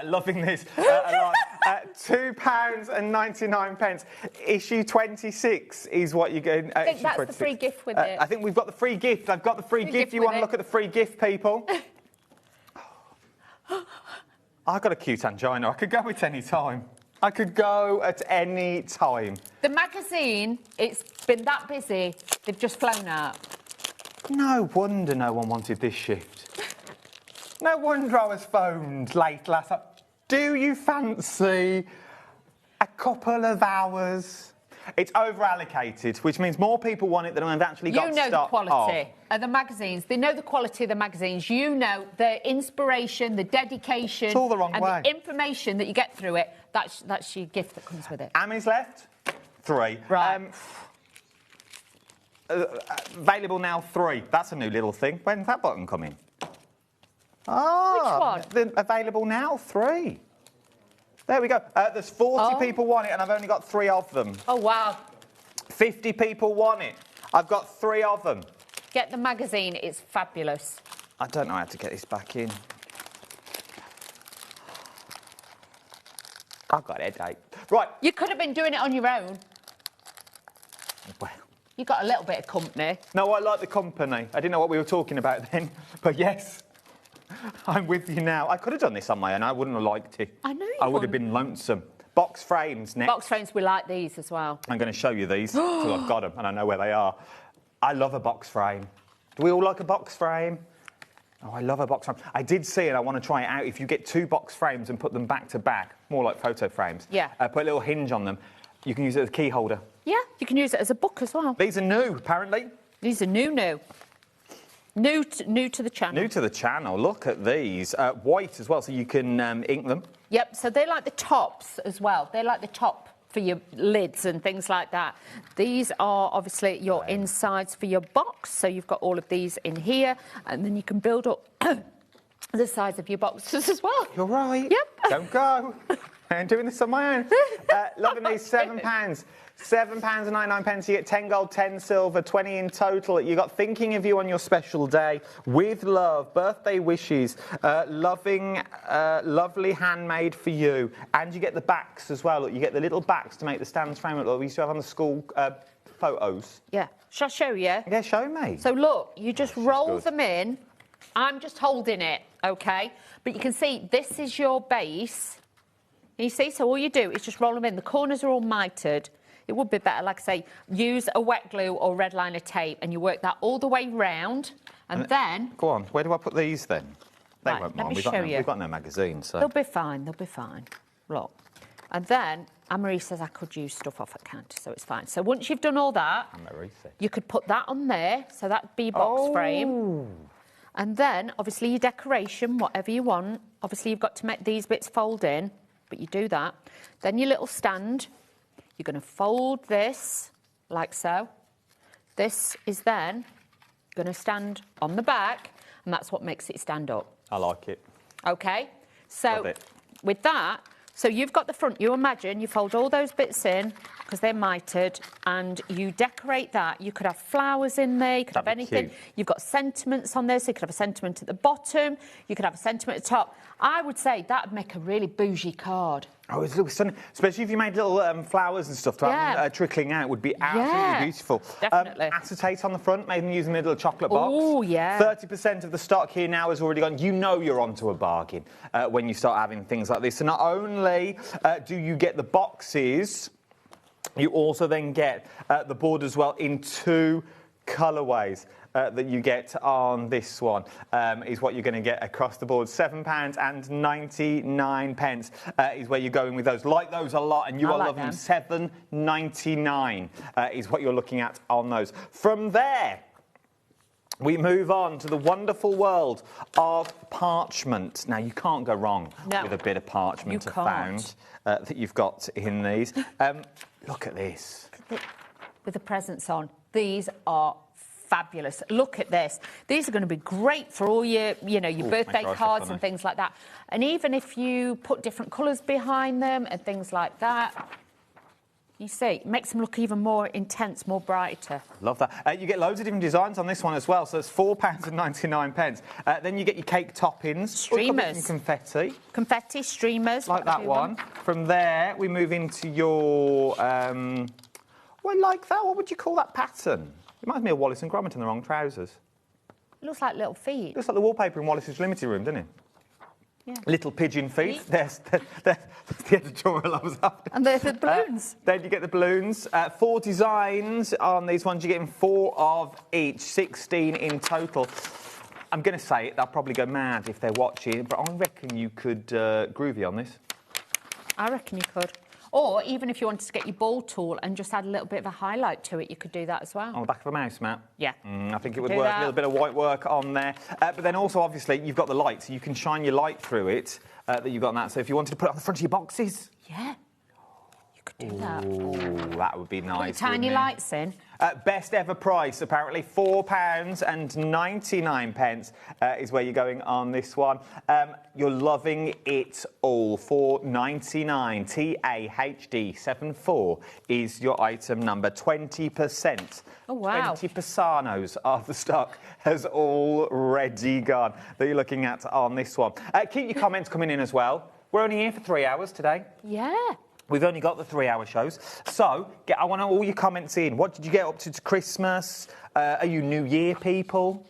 [SPEAKER 16] Loving this a lot. £2.99. Issue 26 is what you get.
[SPEAKER 12] I think that's 26. The free gift with it.
[SPEAKER 16] I think we've got the free gift. I've got the free gift. You want to look at the free gift, people? I've got a cute angina. I could go at any time. I could go at any time.
[SPEAKER 12] The magazine, it's been that busy, they've just flown out.
[SPEAKER 16] No wonder no one wanted this shift. No wonder I was phoned late last night. Do you fancy a couple of hours? It's over-allocated, which means more people want it than I've actually got stock.
[SPEAKER 12] You know the quality of the magazines. They know the quality of the magazines. You know the inspiration, the dedication.
[SPEAKER 16] It's all the wrong way.
[SPEAKER 12] And the information that you get through it. That's your gift that comes with it.
[SPEAKER 16] How many's left? 3.
[SPEAKER 12] Right.
[SPEAKER 16] Available now 3. That's a new little thing. When's that button coming?
[SPEAKER 12] Ah, which one?
[SPEAKER 16] Available now 3. There we go. There's 40 people want it, and I've only got 3 of them.
[SPEAKER 12] Oh, wow.
[SPEAKER 16] 50 people want it. I've got 3 of them.
[SPEAKER 12] Get the magazine. It's fabulous.
[SPEAKER 16] I don't know how to get this back in. I've got a headache. Right.
[SPEAKER 12] You could have been doing it on your own.
[SPEAKER 16] Well.
[SPEAKER 12] You got a little bit of company.
[SPEAKER 16] No, I like the company. I didn't know what we were talking about then, but yes. I'm with you now. I could have done this on my own. I wouldn't have liked it.
[SPEAKER 12] I know you
[SPEAKER 16] I would have been lonesome. Box frames next.
[SPEAKER 12] Box frames, we like these as well.
[SPEAKER 16] I'm going to show you these until I've got them and I know where they are. I love a box frame. Do we all like a box frame? Oh, I love a box frame. I did see it. I want to try it out. If you get 2 box frames and put them back to back, more like photo frames.
[SPEAKER 12] Yeah.
[SPEAKER 16] Put a little hinge on them. You can use it as a key holder.
[SPEAKER 12] Yeah, you can use it as a book as well.
[SPEAKER 16] These are new, apparently.
[SPEAKER 12] These are new. New to the channel.
[SPEAKER 16] New to the channel. Look at these. White as well, so you can ink them.
[SPEAKER 12] Yep, so they like the tops as well. They like the top for your lids and things like that. These are obviously your insides for your box. So you've got all of these in here, and then you can build up the size of your boxes as well.
[SPEAKER 16] You're right.
[SPEAKER 12] Yep.
[SPEAKER 16] Don't go. I'm doing this on my own. Loving these. £7. £7.99. You get 10 gold, 10 silver, 20 in total. You got thinking of you on your special day, with love, birthday wishes, lovely handmade for you, and you get the backs as well. Look, you get the little backs to make the stands frame look like we used to have on the school photos.
[SPEAKER 12] Yeah. Shall I show you?
[SPEAKER 16] Yeah, show me.
[SPEAKER 12] So look, you just roll them in. I'm just holding it, okay? But you can see this is your base. You see, so all you do is just roll them in. The corners are all mitered. It would be better, like I say, use a wet glue or red liner tape and you work that all the way round and then...
[SPEAKER 16] Go on, where do I put these then? They
[SPEAKER 12] Right,
[SPEAKER 16] won't
[SPEAKER 12] let
[SPEAKER 16] mind.
[SPEAKER 12] me show you.
[SPEAKER 16] We've got no magazine, so...
[SPEAKER 12] They'll be fine, they'll be fine. Look. And then, Anne-Marie says I could use stuff off at counter, so it's fine. So once you've done all that, you could put that on there, so that'd be your box frame. And then, obviously, your decoration, whatever you want. Obviously, you've got to make these bits fold in, but you do that. Then your little stand, you're going to fold this, like so. This is then going to stand on the back, and that's what makes it stand up.
[SPEAKER 16] I like it.
[SPEAKER 12] OK? So, with that... So you've got the front, you imagine, you fold all those bits in, because they're mitered, and you decorate that. You could have flowers in there, you could have anything. Cute. You've got sentiments on there, so you could have a sentiment at the bottom, you could have a sentiment at the top. I would say that would make a really bougie card.
[SPEAKER 16] Oh, it's looks stunning. Especially if you made little flowers and stuff to have them, trickling out, would be absolutely beautiful.
[SPEAKER 12] Definitely.
[SPEAKER 16] Acetate on the front, made them using a little chocolate box.
[SPEAKER 12] Oh, yeah.
[SPEAKER 16] 30% of the stock here now has already gone. You know you're onto a bargain when you start having things like this. So not only do you get the boxes, you also then get the board as well in 2 colourways. That you get on this one is what you're going to get across the board. £7.99 is where you're going with those. Like those a lot, and you are loving them. £7.99 is what you're looking at on those. From there, we move on to the wonderful world of parchment. Now, you can't go wrong with a bit of parchment found that you've got in these. Look at this.
[SPEAKER 12] With the presents on. These are fabulous. Look at this. These are going to be great for all your, your birthday cards and things like that. And even if you put different colours behind them and things like that, you see, it makes them look even more intense, more brighter.
[SPEAKER 16] Love that. You get loads of different designs on this one as well. So it's £4.99. Then you get your cake toppings.
[SPEAKER 12] Streamers.
[SPEAKER 16] Some confetti.
[SPEAKER 12] Confetti, streamers.
[SPEAKER 16] Like that one. From there, we move into your... well, like that. What would you call that pattern? It reminds me of Wallace and Gromit in the wrong trousers.
[SPEAKER 12] It looks like little feet.
[SPEAKER 16] It looks like the wallpaper in Wallace's Limited Room, doesn't it?
[SPEAKER 12] Yeah.
[SPEAKER 16] Little pigeon feet. There's the editorial I was after.
[SPEAKER 12] And there's the balloons.
[SPEAKER 16] Then you get the balloons. 4 designs on these ones. You're getting 4 of each, 16 in total. I'm going to say it, they'll probably go mad if they're watching, but I reckon you could groovy on this.
[SPEAKER 12] I reckon you could. Or even if you wanted to get your ball tool and just add a little bit of a highlight to it, you could do that as well.
[SPEAKER 16] On the back of a mouse mat?
[SPEAKER 12] Yeah.
[SPEAKER 16] I think it would work. A little bit of white work on there. But then also, obviously, you've got the light, so you can shine your light through it that you've got on that. So if you wanted to put it on the front of your boxes...
[SPEAKER 12] Yeah. You could do that.
[SPEAKER 16] Oh, that would be nice.
[SPEAKER 12] Put tiny lights in.
[SPEAKER 16] Best ever price, apparently, £4.99 is where you're going on this one. You're loving it all. £4.99. TAHD74 is your item number. 20%.
[SPEAKER 12] Oh, wow.
[SPEAKER 16] 20 Pisanos of the stock has already gone that you're looking at on this one. Keep your comments coming in as well. We're only here for 3 hours today.
[SPEAKER 12] Yeah.
[SPEAKER 16] We've only got the 3-hour shows. So, I want all your comments in. What did you get up to Christmas? Are you New Year people?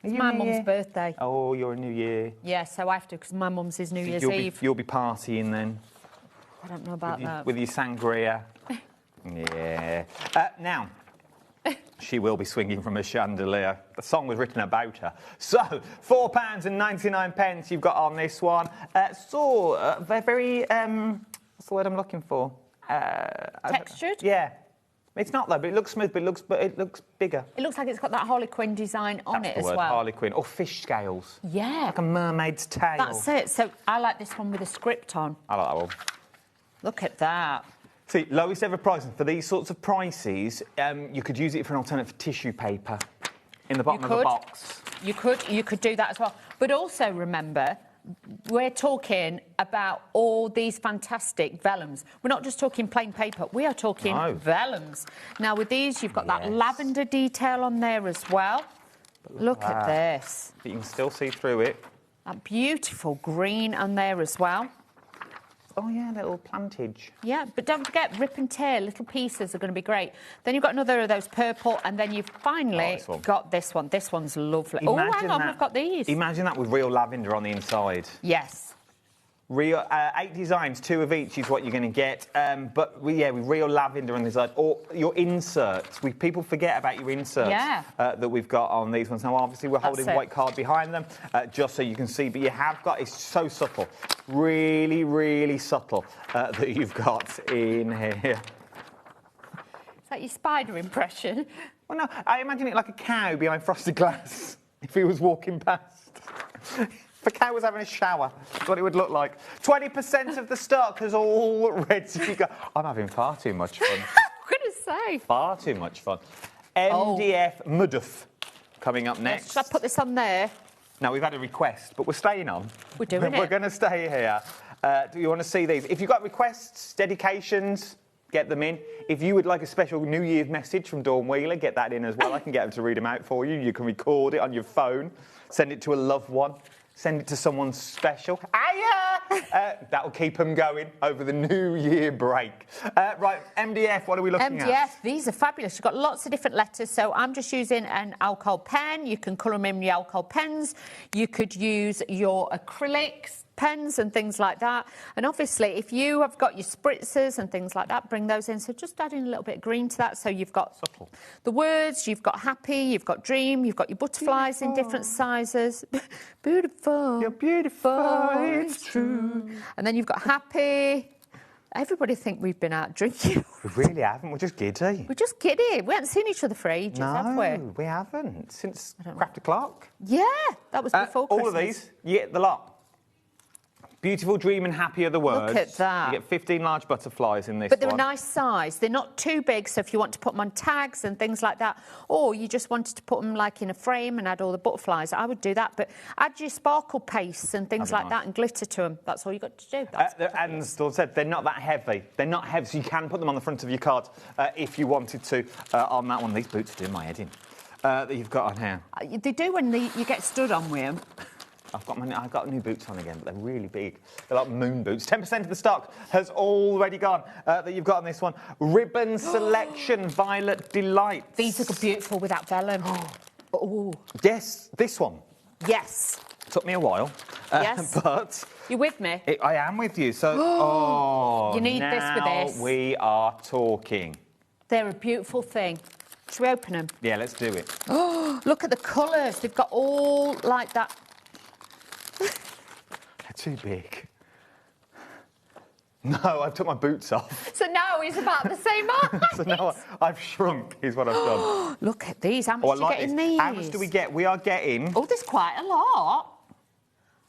[SPEAKER 12] It's my mum's birthday.
[SPEAKER 16] Oh, you're a New Year.
[SPEAKER 12] Yeah, so I have to, because my mum's is New Year's Eve.
[SPEAKER 16] You'll be partying then?
[SPEAKER 12] I don't know about that.
[SPEAKER 16] With your sangria? Yeah. Now, she will be swinging from a chandelier. The song was written about her. So, £4.99 you've got on this one. They're very... what's the word I'm looking for?
[SPEAKER 12] Textured?
[SPEAKER 16] Yeah. It's not though, but it looks smooth, but it looks bigger.
[SPEAKER 12] It looks like it's got that Harlequin design on it as well.
[SPEAKER 16] Harlequin. Or fish scales.
[SPEAKER 12] Yeah.
[SPEAKER 16] Like a mermaid's tail.
[SPEAKER 12] That's it. So I like this one with a script on.
[SPEAKER 16] I like that one.
[SPEAKER 12] Look at that.
[SPEAKER 16] See, lowest ever pricing. For these sorts of prices, you could use it for an alternative tissue paper in the bottom of the box.
[SPEAKER 12] You could do that as well. But also remember, we're talking about all these fantastic vellums. We're not just talking plain paper, we are talking vellums. Now, with these, you've got that lavender detail on there as well. Look at this.
[SPEAKER 16] But you can still see through it.
[SPEAKER 12] That beautiful green on there as well.
[SPEAKER 16] Oh, yeah, little plantage.
[SPEAKER 12] Yeah, but don't forget, rip and tear, little pieces are going to be great. Then you've got another of those purple, and then you've finally got this one. This one's lovely. Oh, hang on, we've got these.
[SPEAKER 16] Imagine that with real lavender on the inside.
[SPEAKER 12] Yes.
[SPEAKER 16] Real 8 designs, 2 of each is what you're going to get. But with real lavender on the side, or your inserts. People forget about your inserts that we've got on these ones. Now, obviously, we're holding white card behind them, just so you can see. But you have got, it's so subtle, really, really subtle that you've got in here.
[SPEAKER 12] Is that your spider impression?
[SPEAKER 16] Well, no, I imagine it like a cow behind frosted glass if he was walking past. If a cow was having a shower, that's what it would look like. 20% of the stock has already gone. I'm having far too much fun.
[SPEAKER 12] I'm going to say.
[SPEAKER 16] Far too much fun. MDF Mudduff coming up next.
[SPEAKER 12] Should I put this on there?
[SPEAKER 16] Now, we've had a request, but we're staying on.
[SPEAKER 12] We're doing it.
[SPEAKER 16] We're going to stay here. Do you want to see these? If you've got requests, dedications, get them in. If you would like a special New Year's message from Dawn Wheeler, get that in as well. I can get them to read them out for you. You can record it on your phone, send it to a loved one. Send it to someone special. That'll keep them going over the New Year break. Right, MDF, what are we looking at?
[SPEAKER 12] MDF, these are fabulous. You've got lots of different letters, so I'm just using an alcohol pen. You can colour them in your alcohol pens. You could use your acrylics pens and things like that. And obviously, if you have got your spritzers and things like that, bring those in. So just adding a little bit of green to that. So you've got the words, you've got happy, you've got dream, you've got your butterflies in different sizes. Beautiful.
[SPEAKER 16] You're beautiful, it's true.
[SPEAKER 12] And then you've got happy. Everybody think we've been out drinking.
[SPEAKER 16] We really haven't. We're just giddy.
[SPEAKER 12] We're just giddy. We haven't seen each other for ages, have we?
[SPEAKER 16] No, we haven't. Since craft o'clock.
[SPEAKER 12] Yeah, that was before Christmas.
[SPEAKER 16] All of these, you get the lot. Beautiful, dream and happy are the words.
[SPEAKER 12] Look at that.
[SPEAKER 16] You get 15 large butterflies in this
[SPEAKER 12] But they're
[SPEAKER 16] one.
[SPEAKER 12] a nice size. They're not too big, so if you want to put them on tags and things like that, or you just wanted to put them like in a frame and add all the butterflies, I would do that. But add your sparkle pastes and things like that and glitter to them. That's all you got to do.
[SPEAKER 16] And as Dawn said, they're not that heavy. They're not heavy, so you can put them on the front of your card if you wanted to on that one. These boots are doing my head in that you've got on here.
[SPEAKER 12] They do when you get stood on with them.
[SPEAKER 16] I've got new boots on again, but they're really big. They're like moon boots. 10% of the stock has already gone that you've got on this one. Ribbon Selection Violet Delight.
[SPEAKER 12] These look beautiful with that vellum. Oh.
[SPEAKER 16] Yes, this one.
[SPEAKER 12] Yes.
[SPEAKER 16] Took me a while.
[SPEAKER 12] Yes.
[SPEAKER 16] But
[SPEAKER 12] you with me?
[SPEAKER 16] I am with you. So,
[SPEAKER 12] you need this with this.
[SPEAKER 16] Now we are talking.
[SPEAKER 12] They're a beautiful thing. Should we open them?
[SPEAKER 16] Yeah, let's do it.
[SPEAKER 12] Oh, look at the colours. They've got all like that.
[SPEAKER 16] They're too big. No, I've took my boots off.
[SPEAKER 12] So now he's about the same height.
[SPEAKER 16] So now I've shrunk, is what I've done.
[SPEAKER 12] Look at these. How much do you get in these?
[SPEAKER 16] How much do we get? We are getting...
[SPEAKER 12] Oh, there's quite a lot.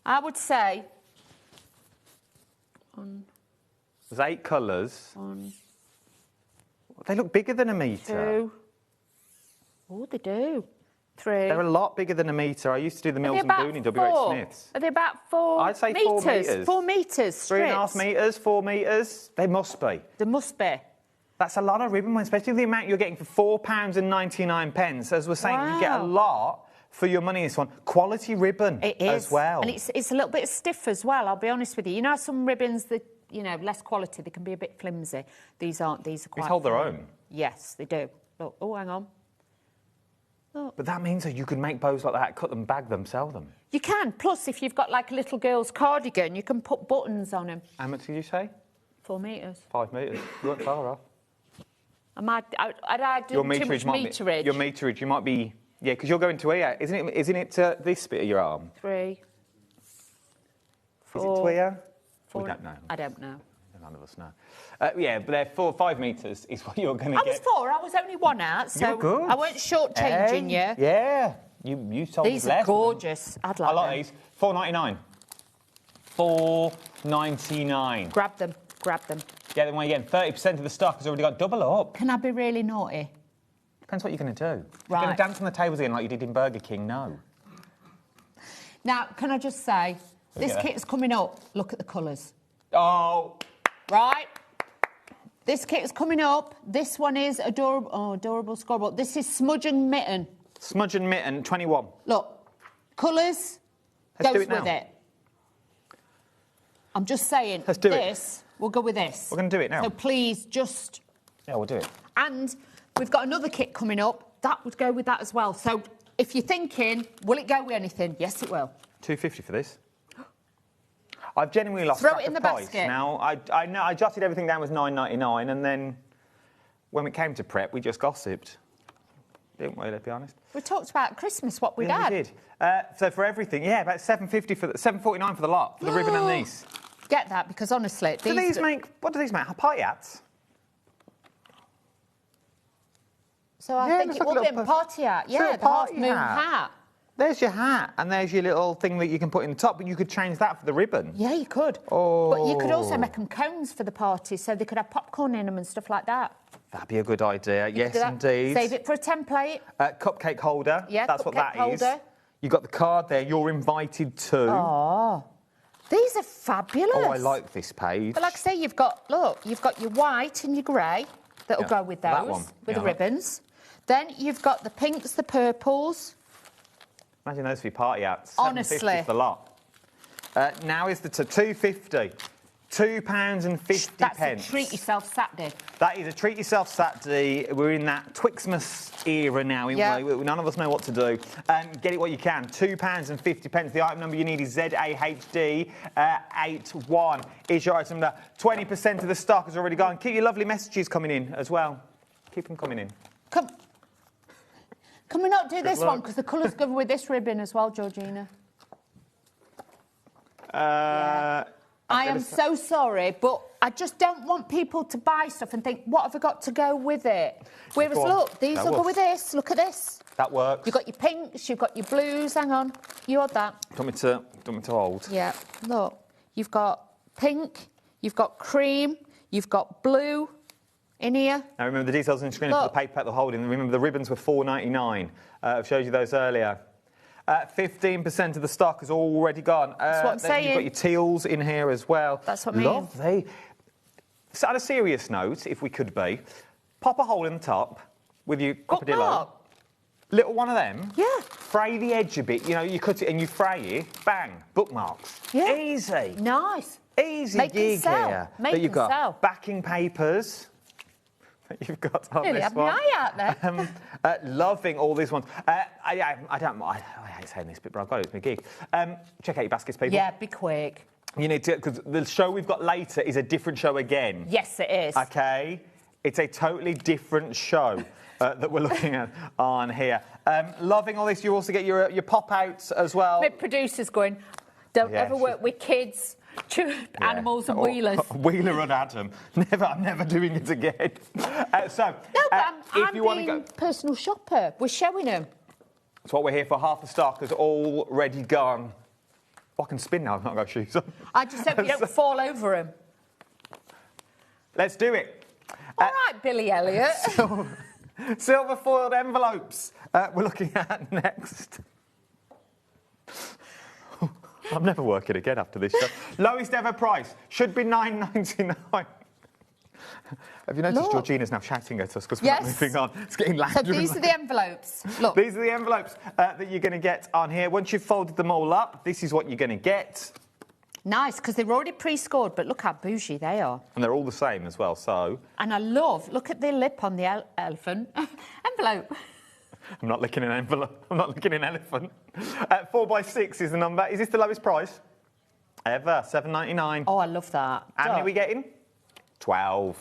[SPEAKER 12] I would say...
[SPEAKER 16] There's 8 colours.
[SPEAKER 12] 1.
[SPEAKER 16] They look bigger than a metre.
[SPEAKER 12] 2. Oh, they do. 3.
[SPEAKER 16] They're a lot bigger than a metre. I used to do the Mills and Boone in WH Smiths.
[SPEAKER 12] Are they about 4
[SPEAKER 16] I'd say
[SPEAKER 12] metres?
[SPEAKER 16] 4 metres.
[SPEAKER 12] 4 metres, strips.
[SPEAKER 16] 3.5 metres, 4 metres. They must be.
[SPEAKER 12] There must be.
[SPEAKER 16] That's a lot of ribbon, especially the amount you're getting for £4.99. As we're saying, you get a lot for your money in this one. Quality ribbon as well.
[SPEAKER 12] And it's a little bit stiff as well, I'll be honest with you. You know some ribbons that, you know, less quality, they can be a bit flimsy. These aren't. These are quite...
[SPEAKER 16] These hold their own.
[SPEAKER 12] Yes, they do. Look, oh, hang on. Look.
[SPEAKER 16] But that means that you can make bows like that, cut them, bag them, sell them.
[SPEAKER 12] You can. Plus, if you've got like a little girl's cardigan, you can put buttons on them.
[SPEAKER 16] How much did you say?
[SPEAKER 12] 4 metres.
[SPEAKER 16] 5 metres. You weren't far off.
[SPEAKER 12] I'd do too much meterage.
[SPEAKER 16] Your meterage, you might be... Yeah, because you're going to here. Isn't it this bit of your arm?
[SPEAKER 12] 3, 4...
[SPEAKER 16] Is it to here?
[SPEAKER 12] 4,
[SPEAKER 16] we don't know.
[SPEAKER 12] I don't know.
[SPEAKER 16] None of us know. Yeah, but they're 5 metres is what you're going to get.
[SPEAKER 12] I was 4. I was only 1 out, so
[SPEAKER 16] you're good.
[SPEAKER 12] I weren't shortchanging you.
[SPEAKER 16] Yeah. You told
[SPEAKER 12] These
[SPEAKER 16] us
[SPEAKER 12] are
[SPEAKER 16] less.
[SPEAKER 12] gorgeous. I'd like
[SPEAKER 16] I like these. £4.99. £4.99.
[SPEAKER 12] Grab them. Grab them.
[SPEAKER 16] Get them again. 30% of the stock has already got double up.
[SPEAKER 12] Can I be really naughty?
[SPEAKER 16] Depends what you're going to do.
[SPEAKER 12] Right.
[SPEAKER 16] You're going to dance on the tables again like you did in Burger King? No.
[SPEAKER 12] Now, can I just say, this kit's coming up. Look at the colours.
[SPEAKER 16] Oh.
[SPEAKER 12] Right. This kit's coming up. This one is adorable. Oh, adorable scoreboard. This is Smudge and Mitten.
[SPEAKER 16] Smudge and Mitten, 21.
[SPEAKER 12] Look, colours goes with it. I'm just saying.
[SPEAKER 16] Let's do
[SPEAKER 12] this. We'll go with this.
[SPEAKER 16] We're going to do it now.
[SPEAKER 12] So please, just.
[SPEAKER 16] Yeah, we'll do it.
[SPEAKER 12] And we've got another kit coming up. That would go with that as well. So if you're thinking, will it go with anything? Yes, it will.
[SPEAKER 16] £2.50 for this. I've genuinely lost
[SPEAKER 12] Throw
[SPEAKER 16] track
[SPEAKER 12] it in
[SPEAKER 16] of
[SPEAKER 12] the
[SPEAKER 16] price.
[SPEAKER 12] basket.
[SPEAKER 16] Now, I know I jotted everything down as $9.99, and then when it came to prep, we just gossiped. Didn't we, let's be honest?
[SPEAKER 12] We talked about Christmas, what we'd had.
[SPEAKER 16] We did. So for everything, yeah, about $7.50 for $7.49 for the lot, for the ribbon and these.
[SPEAKER 12] Get that, because honestly...
[SPEAKER 16] What do these make? Party hats?
[SPEAKER 12] So I think it will be a party hat. Yeah, the half-moon hat.
[SPEAKER 16] There's your hat, and there's your little thing that you can put in the top, but you could change that for the ribbon.
[SPEAKER 12] Yeah, you could.
[SPEAKER 16] Oh.
[SPEAKER 12] But you could also make them cones for the party, so they could have popcorn in them and stuff like that.
[SPEAKER 16] That'd be a good idea. Yes, indeed.
[SPEAKER 12] Save it for a template.
[SPEAKER 16] Cupcake holder.
[SPEAKER 12] Yeah,
[SPEAKER 16] that's what that
[SPEAKER 12] holder.
[SPEAKER 16] is. You got the card there. You're invited to.
[SPEAKER 12] Oh, these are fabulous.
[SPEAKER 16] Oh, I like this page.
[SPEAKER 12] But like I say, you've got your white and your grey that'll go with those,
[SPEAKER 16] that one.
[SPEAKER 12] with the ribbons. Then you've got the pinks, the purples.
[SPEAKER 16] Imagine those for your party hats.
[SPEAKER 12] Honestly.
[SPEAKER 16] $7.50 the lot. Now is the £2.50. £2.50.
[SPEAKER 12] That's a treat yourself Saturday.
[SPEAKER 16] That is a treat yourself Saturday. We're in that Twixmas era now, aren't we? None of us know what to do. Get it what you can. £2.50. The item number you need is ZAHD81 is your item number. 20% of the stock has already gone. Keep your lovely messages coming in as well. Keep them coming in.
[SPEAKER 12] Can we not do this one? Because the colours go with this ribbon as well, Georgina. I am so sorry, but I just don't want people to buy stuff and think, what have I got to go with it? Whereas, look, these will go with this. Look at this.
[SPEAKER 16] That works.
[SPEAKER 12] You've got your pinks, you've got your blues. Hang on. You had that.
[SPEAKER 16] Do you want me to hold?
[SPEAKER 12] Yeah. Look, you've got pink, you've got cream, you've got blue in here.
[SPEAKER 16] Now, remember the details on the screen for the paper pack they're holding. Remember, the ribbons were $4.99. I've showed you those earlier. 15% of the stock has already gone.
[SPEAKER 12] That's what I'm saying.
[SPEAKER 16] You've got your teals in here as well.
[SPEAKER 12] That's what I mean.
[SPEAKER 16] Lovely. So on a serious note, if we could be, pop a hole in the top with your crocodile. Little one of them.
[SPEAKER 12] Yeah.
[SPEAKER 16] Fray the edge a bit. You know, you cut it and you fray it. Bang. Bookmarks.
[SPEAKER 12] Yeah.
[SPEAKER 16] Easy.
[SPEAKER 12] Nice.
[SPEAKER 16] Easy
[SPEAKER 12] Make
[SPEAKER 16] gig
[SPEAKER 12] and sell.
[SPEAKER 16] here.
[SPEAKER 12] Make
[SPEAKER 16] that you've
[SPEAKER 12] and
[SPEAKER 16] got
[SPEAKER 12] sell.
[SPEAKER 16] backing papers. You've got on
[SPEAKER 12] Nearly
[SPEAKER 16] this
[SPEAKER 12] had my
[SPEAKER 16] one.
[SPEAKER 12] eye out there.
[SPEAKER 16] Loving all these ones. I hate saying this bit, but I've got it. It's my gig. Check out your baskets, people.
[SPEAKER 12] Yeah, be quick.
[SPEAKER 16] You need to, because the show we've got later is a different show again.
[SPEAKER 12] Yes, it is.
[SPEAKER 16] Okay? It's a totally different show that we're looking at on here. Loving all this. You also get your pop-outs as well.
[SPEAKER 12] My producer's going, don't ever work with kids. Animals and wheelers.
[SPEAKER 16] Wheeler and Adam. I'm never doing it again.
[SPEAKER 12] I'm being personal shopper. We're showing them.
[SPEAKER 16] That's what we're here for. Half the stock has already gone. Oh, I can spin now. I've not got shoes on.
[SPEAKER 12] I just hope you don't fall over them.
[SPEAKER 16] Let's do it.
[SPEAKER 12] All right, Billy Elliot.
[SPEAKER 16] Silver foiled envelopes. We're looking at next. I'm never working again after this show. Lowest ever price should be $9.99. Have you noticed Georgina's now shouting at us because we're not moving on? It's getting louder.
[SPEAKER 12] So these are the envelopes. Look.
[SPEAKER 16] These are the envelopes that you're going to get on here. Once you've folded them all up, this is what you're going to get.
[SPEAKER 12] Nice, because they're already pre-scored, but look how bougie they are.
[SPEAKER 16] And they're all the same as well, so...
[SPEAKER 12] And I look at the lip on the elephant. Envelope.
[SPEAKER 16] I'm not licking an envelope. I'm not licking an elephant. 4x6 is the number. Is this the lowest price? Ever. $7.99.
[SPEAKER 12] Oh, I love that.
[SPEAKER 16] How many are we getting? 12.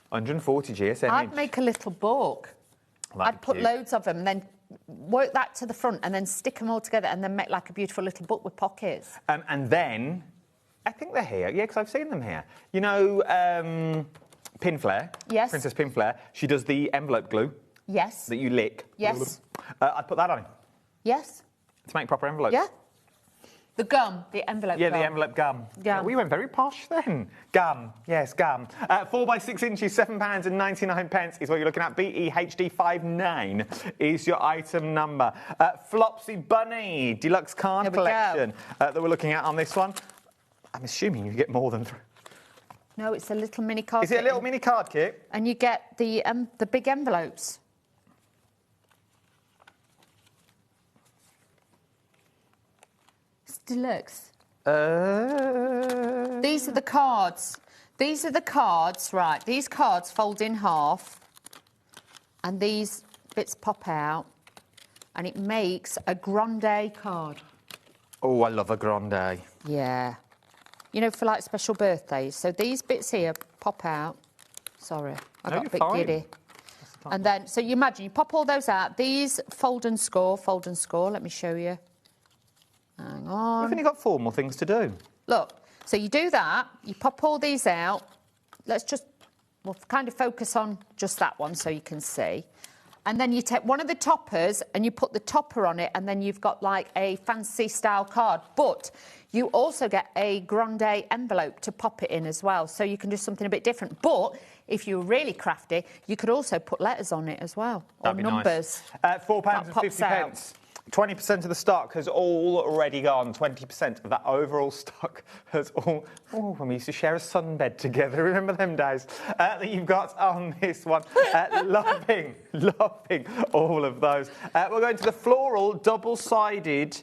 [SPEAKER 16] 140 GSM.
[SPEAKER 12] I'd make a little book. I'd put loads of them and then work that to the front and then stick them all together and then make like a beautiful little book with pockets.
[SPEAKER 16] And then, I think they're here. Yeah, because I've seen them here. You know, Pinflair.
[SPEAKER 12] Yes.
[SPEAKER 16] Princess Pinflair. She does the envelope glue.
[SPEAKER 12] Yes.
[SPEAKER 16] That you lick.
[SPEAKER 12] Yes.
[SPEAKER 16] I'd put that on.
[SPEAKER 12] Yes.
[SPEAKER 16] To make proper envelopes.
[SPEAKER 12] Yeah. The gum, the envelope
[SPEAKER 16] gum.
[SPEAKER 12] the
[SPEAKER 16] envelope gum.
[SPEAKER 12] Yeah.
[SPEAKER 16] We went very posh then. Gum. Yes, gum. 4x6 inches, £7.99 is what you're looking at. BEHD59 is your item number. Flopsy Bunny Deluxe Card Collection that we're looking at on this one. I'm assuming you get more than 3.
[SPEAKER 12] No, it's a little mini card
[SPEAKER 16] kit. Is it a little mini card kit?
[SPEAKER 12] And you get the big envelopes. It's deluxe. These are the cards. These are the cards, right. These cards fold in half and these bits pop out and it makes a grande card.
[SPEAKER 16] Oh, I love a grande.
[SPEAKER 12] Yeah. you know, for like special birthdays. So these bits here pop out. Sorry, I got a bit giddy. And then, so you imagine, you pop all those out. These fold and score. Let me show you. Hang on.
[SPEAKER 16] We've only got 4 more things to do.
[SPEAKER 12] Look, so you do that, you pop all these out. We'll kind of focus on just that one so you can see. And then you take one of the toppers and you put the topper on it, and then you've got like a fancy style card. But you also get a grande envelope to pop it in as well. So you can do something a bit different. But if you're really crafty, you could also put letters on it as well.
[SPEAKER 16] That'd
[SPEAKER 12] or
[SPEAKER 16] be
[SPEAKER 12] numbers.
[SPEAKER 16] Nice. £4.50. 20% of the stock has already gone. 20% of that overall stock has all... Oh, when we used to share a sunbed together. Remember them days? That you've got on this one. Loving all of those. We're going to the floral double-sided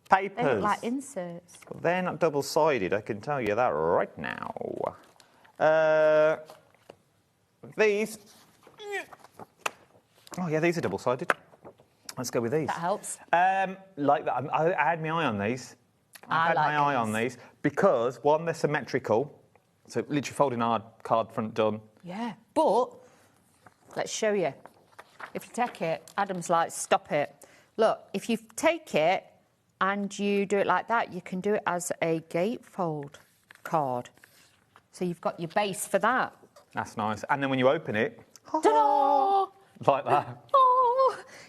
[SPEAKER 16] papers.
[SPEAKER 12] They look like inserts.
[SPEAKER 16] Well, they're not double-sided, I can tell you that right now. These... Oh, yeah, these are double-sided. Let's go with these.
[SPEAKER 12] That helps.
[SPEAKER 16] Like that. I had my eye on these. I had my eye on these because, one, they're symmetrical. So literally folding hard, card front done.
[SPEAKER 12] Yeah, but let's show you. If you take it, Adam's like, stop it. Look, if you take it and you do it like that, you can do it as a gatefold card. So you've got your base for that.
[SPEAKER 16] That's nice. And then when you open it,
[SPEAKER 12] ta-da!
[SPEAKER 16] Like that.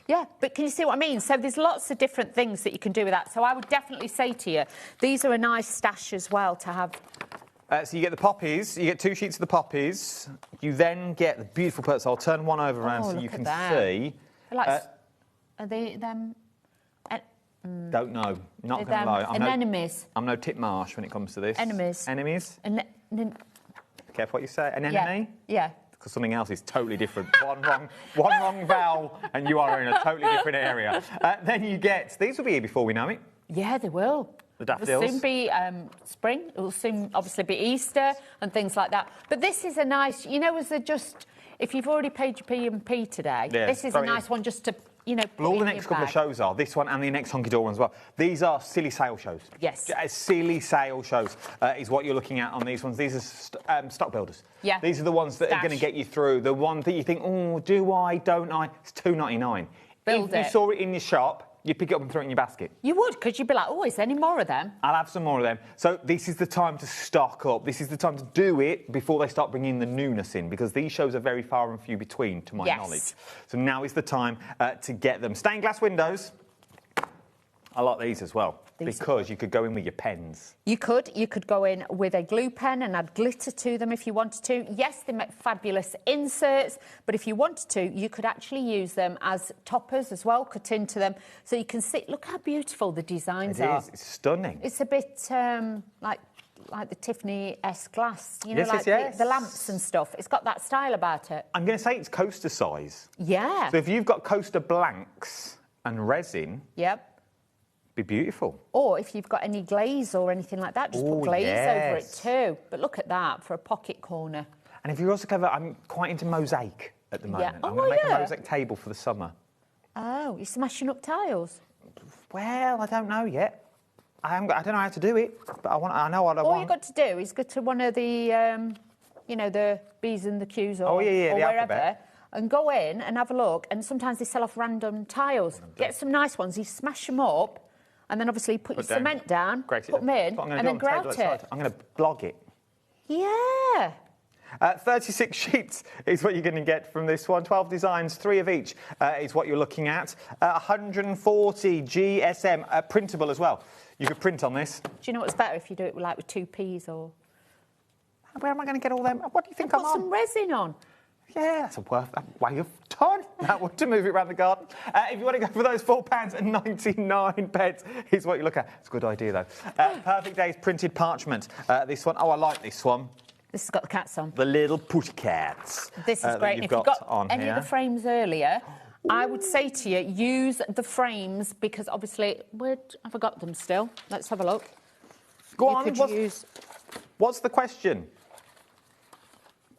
[SPEAKER 12] Yeah, but can you see what I mean? So there's lots of different things that you can do with that. So I would definitely say to you, these are a nice stash as well to have.
[SPEAKER 16] So you get the poppies, you get 2 sheets of the poppies. You then get the beautiful parts. I'll turn one over around so you can see.
[SPEAKER 12] Like, are they them?
[SPEAKER 16] Don't know. Not going to lie.
[SPEAKER 12] Anemones.
[SPEAKER 16] I'm no Titmarsh when it comes to this.
[SPEAKER 12] Enemies.
[SPEAKER 16] Enemies? Careful what you say. An
[SPEAKER 12] yeah.
[SPEAKER 16] enemy?
[SPEAKER 12] Yeah.
[SPEAKER 16] Because something else is totally different. one wrong vowel, and you are in a totally different area. Then you get... These will be here before we know it.
[SPEAKER 12] Yeah, they will.
[SPEAKER 16] The daffodils.
[SPEAKER 12] It will soon be spring. It will soon, obviously, be Easter and things like that. But this is a nice... You know, as a just... If you've already paid your P&P today, this is a nice one just to, you know,
[SPEAKER 16] well, all the next couple of shows are. This one and the next Hunkydory one as well. These are silly sale shows.
[SPEAKER 12] Yes.
[SPEAKER 16] Silly sale shows is what you're looking at on these ones. These are stock builders.
[SPEAKER 12] Yeah.
[SPEAKER 16] These are the ones that are going to get you through. The one that you think, oh, do I, don't I? It's $2.99. If you saw it in your shop, you'd pick it up and throw it in your basket.
[SPEAKER 12] You would, because you'd be like, oh, is there any more of them?
[SPEAKER 16] I'll have some more of them. So this is the time to stock up. This is the time to do it before they start bringing the newness in, because these shows are very far and few between, to my knowledge. So now is the time to get them. Stained glass windows. I like these as well, because you could go in with your pens.
[SPEAKER 12] You could go in with a glue pen and add glitter to them if you wanted to. Yes, they make fabulous inserts, but if you wanted to, you could actually use them as toppers as well, cut into them, so you can see. Look how beautiful the designs are.
[SPEAKER 16] It is. It's stunning.
[SPEAKER 12] It's a bit like the Tiffany-esque glass, you know, the lamps and stuff. It's got that style about it.
[SPEAKER 16] I'm going to say it's coaster size.
[SPEAKER 12] Yeah.
[SPEAKER 16] So if you've got coaster blanks and resin.
[SPEAKER 12] Yep.
[SPEAKER 16] Be beautiful.
[SPEAKER 12] Or if you've got any glaze or anything like that, just put glaze over it too. But look at that for a pocket corner.
[SPEAKER 16] And if you're also clever, I'm quite into mosaic at the moment. I'm going to make a mosaic table for the summer.
[SPEAKER 12] Oh, you're smashing up tiles?
[SPEAKER 16] Well, I don't know yet. I don't know how to do it, but I know what I want.
[SPEAKER 12] All you've got to do is go to one of the, you know, the B's and the Q's or wherever.
[SPEAKER 16] Alphabet.
[SPEAKER 12] And go in and have a look. And sometimes they sell off random tiles. Get some nice ones. You smash them up. And then obviously put your cement down, put them in, and then grout it.
[SPEAKER 16] I'm going to blog it.
[SPEAKER 12] Yeah.
[SPEAKER 16] 36 sheets is what you're going to get from this one. 12 designs, 3 of each is what you're looking at. 140 GSM, printable as well. You could print on this.
[SPEAKER 12] Do you know what's better if you do it with 2 Ps or...
[SPEAKER 16] Where am I going to get all them? What do you think I'm on?
[SPEAKER 12] Put some resin on.
[SPEAKER 16] Yeah, that's a way of done. That one to move it around the garden. If you want to go for those £4.99 is what you look at. It's a good idea, though. Perfect Days printed parchment. This one, I like this one.
[SPEAKER 12] This has got the cats on.
[SPEAKER 16] The little pushy cats.
[SPEAKER 12] This is great. If you've got any of the frames earlier, I would say to you, use the frames, because obviously, have I got them still? Let's have a look.
[SPEAKER 16] Go on, what's the question?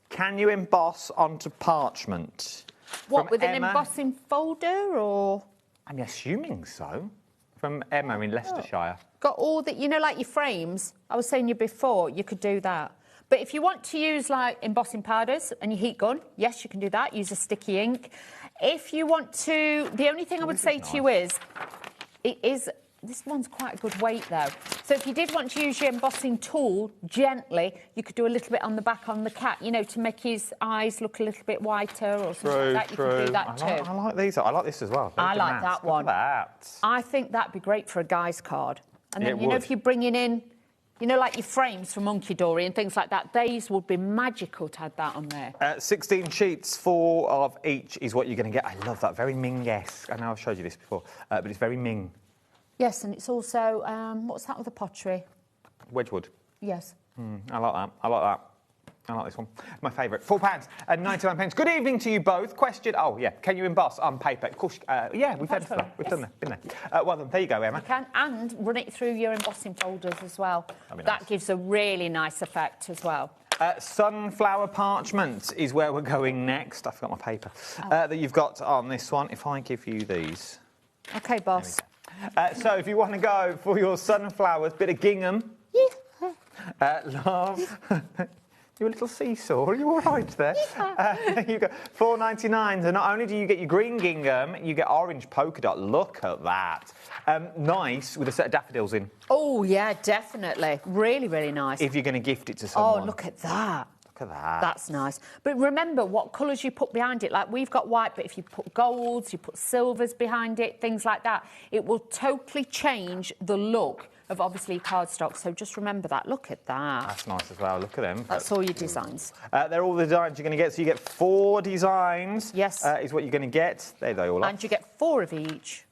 [SPEAKER 16] Can you emboss onto parchment?
[SPEAKER 12] What, with an embossing folder, or...?
[SPEAKER 16] I'm assuming so. From Emma in Leicestershire.
[SPEAKER 12] got all the, you know, like your frames. I was saying you before, you could do that. But if you want to use like embossing powders and your heat gun, yes, you can do that. Use a sticky ink. If you want to, the only thing I would say to you is, this one's quite a good weight though. So if you did want to use your embossing tool gently, you could do a little bit on the back on the cat, you know, to make his eyes look a little bit whiter or something like that. You can do that too.
[SPEAKER 16] I like these. I like this as well.
[SPEAKER 12] I like that one.
[SPEAKER 16] Look at that.
[SPEAKER 12] I think that'd be great for a guy's card. And then,
[SPEAKER 16] It
[SPEAKER 12] you know,
[SPEAKER 16] would.
[SPEAKER 12] if you're bringing in, you know, like your frames from Hunkydory and things like that, these would be magical to add that on there.
[SPEAKER 16] 16 sheets, 4 of each is what you're going to get. I love that. Very Ming-esque. I know I've showed you this before, but it's very Ming.
[SPEAKER 12] Yes, and it's also, what's that with the pottery?
[SPEAKER 16] Wedgwood.
[SPEAKER 12] Yes.
[SPEAKER 16] I like that. I like that. I like this one. My favourite. £4 and 99 pence. Good evening to you both. Question. Oh, yeah. Can you emboss on paper? Of course. Yeah, we've done that. We've done that. Been there. Well, then, there you go, Emma.
[SPEAKER 12] You can, and run it through your embossing folders as well.
[SPEAKER 16] That'd be
[SPEAKER 12] That
[SPEAKER 16] nice.
[SPEAKER 12] gives a really nice effect as well.
[SPEAKER 16] Sunflower parchment is where we're going next. I forgot my paper. That you've got on this one. If I give you these.
[SPEAKER 12] OK, boss.
[SPEAKER 16] So if you want to go for your sunflowers, bit of gingham.
[SPEAKER 12] Yeah.
[SPEAKER 16] Love. Your little seesaw. Are you all right there? You got $4.99. And not only do you get your green gingham, you get orange polka dot. Look at that. Nice with a set of daffodils in.
[SPEAKER 12] Oh, yeah, definitely. Really, really nice.
[SPEAKER 16] If you're going to gift it to someone.
[SPEAKER 12] Oh, look at that.
[SPEAKER 16] Look at that.
[SPEAKER 12] That's nice. But remember what colours you put behind it. Like, we've got white, but if you put golds, you put silvers behind it, things like that, it will totally change the look of, obviously, cardstock. So just remember that. Look at that.
[SPEAKER 16] That's nice as well. Look at them.
[SPEAKER 12] That's all your designs.
[SPEAKER 16] They're all the designs you're going to get. So you get 4 designs.
[SPEAKER 12] Yes.
[SPEAKER 16] Is what you're going to get. There they all are.
[SPEAKER 12] And you get 4 of each.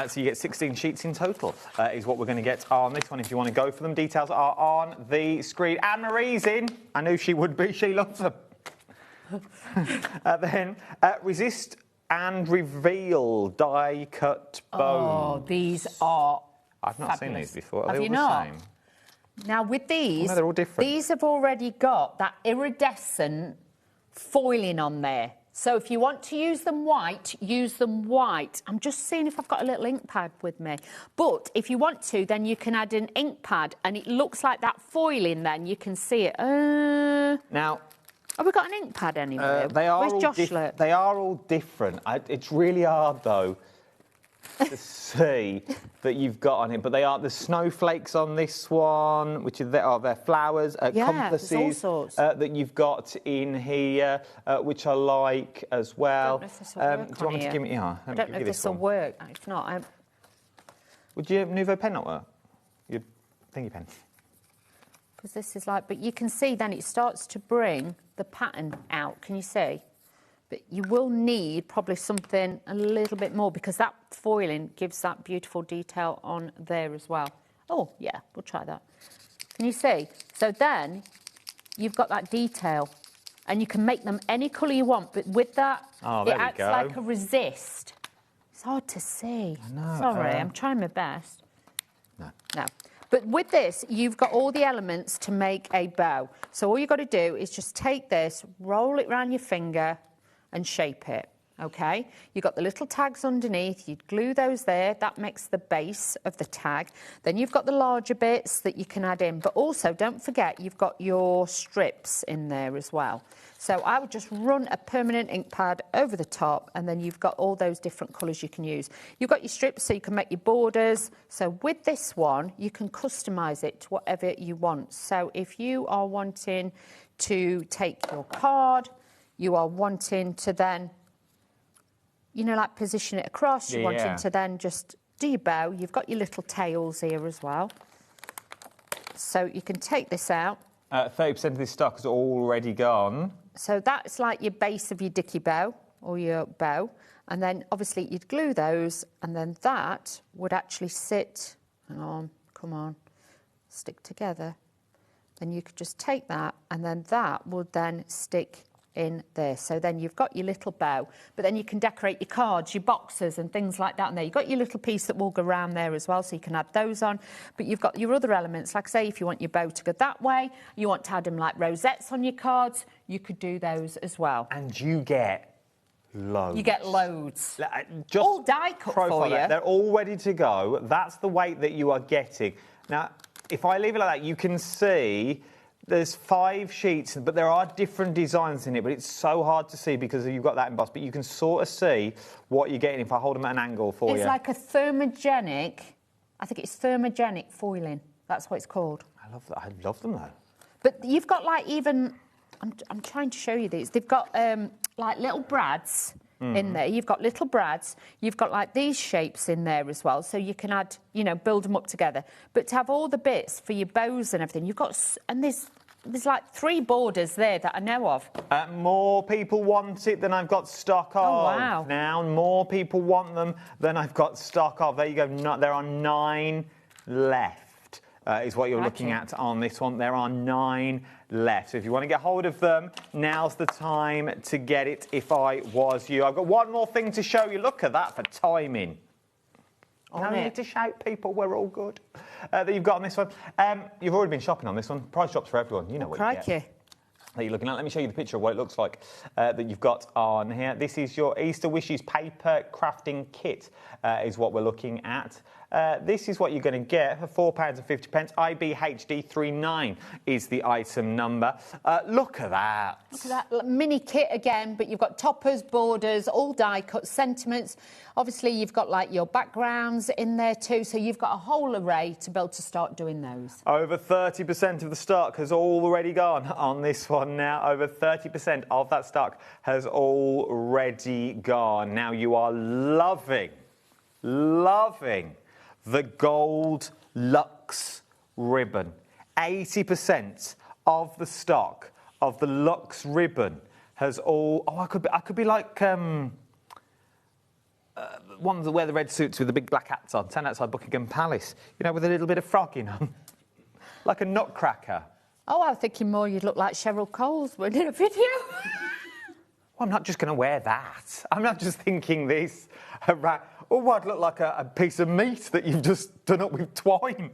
[SPEAKER 16] So you get 16 sheets in total, is what we're going to get on this one. If you want to go for them, details are on the screen. Anne-Marie's in. I knew she would be. She loves them. Then, resist and reveal die-cut bone.
[SPEAKER 12] Oh, these are
[SPEAKER 16] I've not
[SPEAKER 12] fabulous.
[SPEAKER 16] seen these before. Are
[SPEAKER 12] Have
[SPEAKER 16] they
[SPEAKER 12] you
[SPEAKER 16] all
[SPEAKER 12] not?
[SPEAKER 16] the same?
[SPEAKER 12] Now, with these,
[SPEAKER 16] no, they're all different.
[SPEAKER 12] These have already got that iridescent foiling on there. So if you want to use them white, use them white. I'm just seeing if I've got a little ink pad with me. But if you want to, then you can add an ink pad, and it looks like that foiling then. You can see it.
[SPEAKER 16] Now...
[SPEAKER 12] Have we got an ink pad anywhere?
[SPEAKER 16] They are
[SPEAKER 12] Where's
[SPEAKER 16] all
[SPEAKER 12] Josh look?
[SPEAKER 16] They are all different. It's really hard, though, to see that you've got on it. But they are the snowflakes on this one, which are their flowers, compasses
[SPEAKER 12] there's all sorts.
[SPEAKER 16] that you've got in here, which I like as well.
[SPEAKER 12] I don't know if this will work
[SPEAKER 16] do you want me to give me? Yeah,
[SPEAKER 12] I don't know if this will work. If not,
[SPEAKER 16] would your Nouveau pen not work? Your thingy pen.
[SPEAKER 12] because this is like, but you can see then it starts to bring the pattern out. Can you see? But you will need probably something a little bit more, because that foiling gives that beautiful detail on there as well. Oh, yeah, we'll try that. Can you see? So then you've got that detail, and you can make them any colour you want, but with that, it acts like a resist. It's hard to see.
[SPEAKER 16] I know.
[SPEAKER 12] Sorry, I'm trying my best.
[SPEAKER 16] No.
[SPEAKER 12] No. But with this, you've got all the elements to make a bow. So all you've got to do is just take this, roll it around your finger, and shape it, OK? You've got the little tags underneath. You'd glue those there. That makes the base of the tag. Then you've got the larger bits that you can add in. But also, don't forget, you've got your strips in there as well. So I would just run a permanent ink pad over the top, and then you've got all those different colours you can use. You've got your strips so you can make your borders. So with this one, you can customise it to whatever you want. So if you are wanting to take your card, you are wanting to then, you know, like position it across, you're wanting to then just do your bow. You've got your little tails here as well. So you can take this out.
[SPEAKER 16] 30% of this stock is already gone.
[SPEAKER 12] So that's like your base of your dicky bow, or your bow. And then, obviously, you'd glue those, and then that would actually sit... Hang on, come on. Stick together. Then you could just take that, and then that would then stick in there. So then you've got your little bow, but then you can decorate your cards, your boxes and things like that in there. You've got your little piece that will go around there as well, so you can add those on. But you've got your other elements, like say if you want your bow to go that way, you want to add them like rosettes on your cards, you could do those as well.
[SPEAKER 16] And you get Loads.
[SPEAKER 12] You get loads.
[SPEAKER 16] Just
[SPEAKER 12] all die cut for you.
[SPEAKER 16] They're all ready to go. That's the weight that you are getting. Now, if I leave it like that, you can see there's 5 sheets, but there are different designs in it, but it's so hard to see because you've got that embossed, but you can sort of see what you're getting if I hold them at an angle for you.
[SPEAKER 12] It's like a thermogenic, I think it's thermogenic foiling. That's what it's called.
[SPEAKER 16] I love them though.
[SPEAKER 12] But you've got like even, I'm trying to show you these. They've got like little brads in there. You've got little brads. You've got like these shapes in there as well. So you can add, you know, build them up together. But to have all the bits for your bows and everything, you've got, and there's like 3 borders there that I know of.
[SPEAKER 16] More people want it than I've got stock of.
[SPEAKER 12] Oh, wow.
[SPEAKER 16] Now, more people want them than I've got stock of. There you go. There are 9 left, is what you're looking at on this one. There are 9 left. So if you want to get hold of them, now's the time to get it if I was you. I've got one more thing to show you. Look at that for timing. No need to shout, people. We're all good. That you've got on this one. You've already been shopping on this one. Price shops for everyone. You know what you get. That you're looking at. Let me show you the picture of what it looks like that you've got on here. This is your Easter Wishes paper crafting kit is what we're looking at. This is what you're going to get for £4.50. IBHD39 is the item number. Look at that.
[SPEAKER 12] Look at that mini kit again, but you've got toppers, borders, all die cut, sentiments. Obviously, you've got like your backgrounds in there too, so you've got a whole array to be able to start doing those.
[SPEAKER 16] Over 30% of the stock has already gone on this one now. Over 30% of that stock has already gone. Now you are loving the gold luxe ribbon. 80% of the stock of the luxe ribbon has all. Oh, I could be like ones that wear the red suits with the big black hats on, stand outside Buckingham Palace. You know, with a little bit of frogging on, like a nutcracker.
[SPEAKER 12] Oh, I was thinking more you'd look like Cheryl Coles in a video.
[SPEAKER 16] Well, I'm not just going to wear that. I'm not just thinking this. Oh, I'd look like a piece of meat that you've just done up with twine.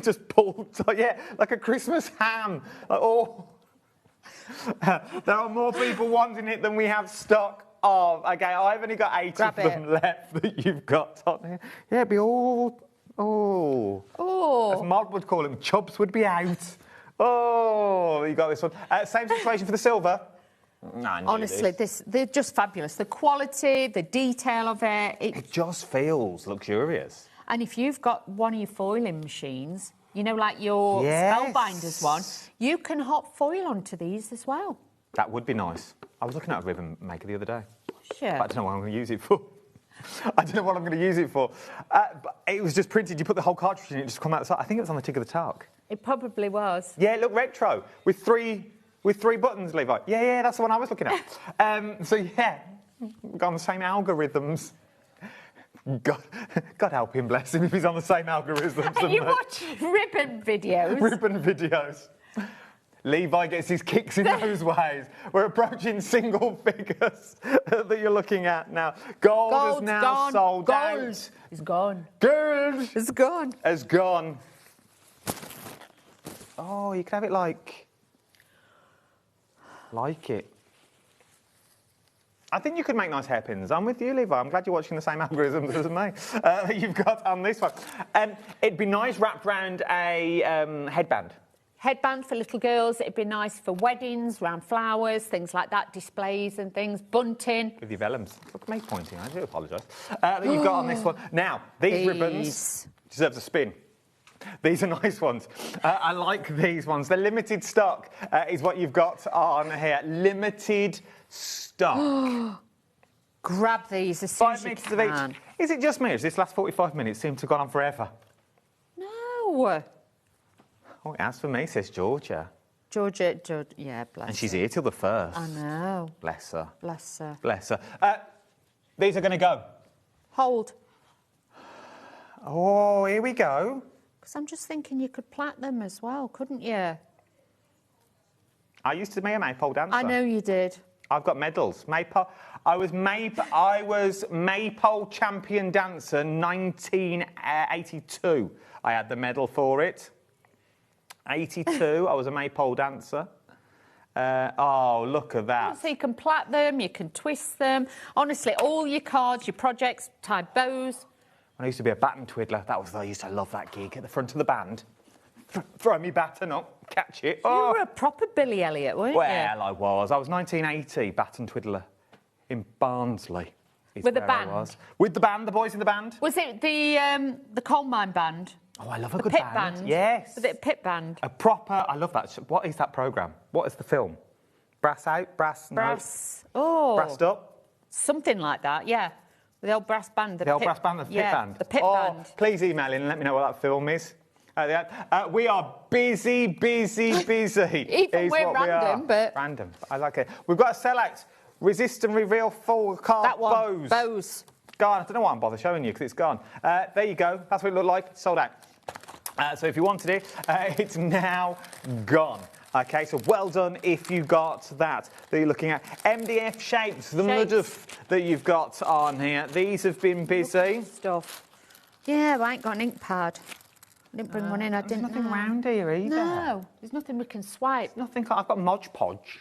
[SPEAKER 16] Just pulled, yeah, like a Christmas ham. Like, oh. There are more people wanting it than we have stock of. Okay, I've only got 8 of them left that you've got on here. Yeah, it'd be all, as Mod would call them, chubs would be out. Oh, you got this one. Same situation for the silver. No,
[SPEAKER 12] honestly, they're just fabulous. The quality, the detail of it.
[SPEAKER 16] It just feels luxurious.
[SPEAKER 12] And if you've got one of your foiling machines, you know, like your Spellbinders one, you can hot foil onto these as well.
[SPEAKER 16] That would be nice. I was looking at a ribbon maker the other day.
[SPEAKER 12] Sure.
[SPEAKER 16] But I don't know what I'm going to use it for. I don't know what I'm going to use it for. But it was just printed. You put the whole cartridge in it, just come outside. I think it was on the Tick of the Talk.
[SPEAKER 12] It probably was.
[SPEAKER 16] Yeah, look, retro with 3 buttons, Levi. Yeah, that's the one I was looking at. So yeah, we've got on the same algorithms. God help him, bless him, if he's on the same algorithms.
[SPEAKER 12] And you watch ribbon videos.
[SPEAKER 16] Ribbon videos. Levi gets his kicks in those ways. We're approaching single figures that you're looking at now. Gold is now sold out.
[SPEAKER 12] Gold is gone.
[SPEAKER 16] Gold
[SPEAKER 12] is gone.
[SPEAKER 16] Has gone. Oh, you can have it like it. I think you could make nice hairpins. I'm with you, Levi. I'm glad you're watching the same algorithms as me that you've got on this one. It'd be nice wrapped around a headband.
[SPEAKER 12] Headband for little girls. It'd be nice for weddings, round flowers, things like that, displays and things, bunting.
[SPEAKER 16] With your vellums. Look at me pointing. I do apologise. That you've got on this one. Now, these ribbons deserve a spin. These are nice ones. I like these ones. They're limited stock is what you've got on here. Limited stock.
[SPEAKER 12] Grab these as soon as you can. 5 meters of each.
[SPEAKER 16] Is it just me? Does this last 45 minutes seem to have gone on forever?
[SPEAKER 12] No.
[SPEAKER 16] Oh, it has for me, says Georgia.
[SPEAKER 12] Georgia, yeah, bless her.
[SPEAKER 16] And she's here till the 1st.
[SPEAKER 12] I know.
[SPEAKER 16] Bless her.
[SPEAKER 12] Bless her.
[SPEAKER 16] Bless her. These are going to go.
[SPEAKER 12] Hold.
[SPEAKER 16] Oh, here we go.
[SPEAKER 12] Because I'm just thinking you could plait them as well, couldn't you?
[SPEAKER 16] I used to be a maypole dancer.
[SPEAKER 12] I know you did.
[SPEAKER 16] I've got medals. Maypole. I was maypole champion dancer 1982. I had the medal for it. 82. I was a maypole dancer. Oh, look at that.
[SPEAKER 12] So you can plait them, you can twist them. Honestly, all your cards, your projects, tie bows.
[SPEAKER 16] When I used to be a baton twiddler, I used to love that gig at the front of the band. Throw me baton up, catch it.
[SPEAKER 12] You were a proper Billy Elliot, weren't you?
[SPEAKER 16] Well, I was. I was 1980 baton twiddler in Barnsley.
[SPEAKER 12] With the band?
[SPEAKER 16] With the band, the boys in the band.
[SPEAKER 12] Was it the coal mine band?
[SPEAKER 16] Oh, I love a
[SPEAKER 12] the
[SPEAKER 16] good
[SPEAKER 12] pit
[SPEAKER 16] band. Yes.
[SPEAKER 12] Was it a pit band?
[SPEAKER 16] A proper, I love that. What is that programme? What is the film? Brass out? Brass?
[SPEAKER 12] Oh.
[SPEAKER 16] Brassed up?
[SPEAKER 12] Something like that, yeah. The old brass band.
[SPEAKER 16] The old brass band, the pit band?
[SPEAKER 12] The pit band.
[SPEAKER 16] Please email in and let me know what that film is. We are busy, busy, busy.
[SPEAKER 12] Even we're random, but...
[SPEAKER 16] Random. I like it. We've got a sellout. Resist and reveal full card
[SPEAKER 12] that one.
[SPEAKER 16] bows.
[SPEAKER 12] Bows.
[SPEAKER 16] Gone. I don't know why I'm bothering showing you because it's gone. There you go. That's what it looked like. Sold out. So if you wanted it, it's now gone. Okay, so well done if you got that you're looking at. MDF shapes, the MDF that you've got on here. These have been busy.
[SPEAKER 12] Stuff. Yeah, I ain't got an ink pad. I didn't bring one in, I didn't
[SPEAKER 16] There's nothing round here either.
[SPEAKER 12] No, there's nothing we can swipe.
[SPEAKER 16] Nothing. I've got Mod Podge.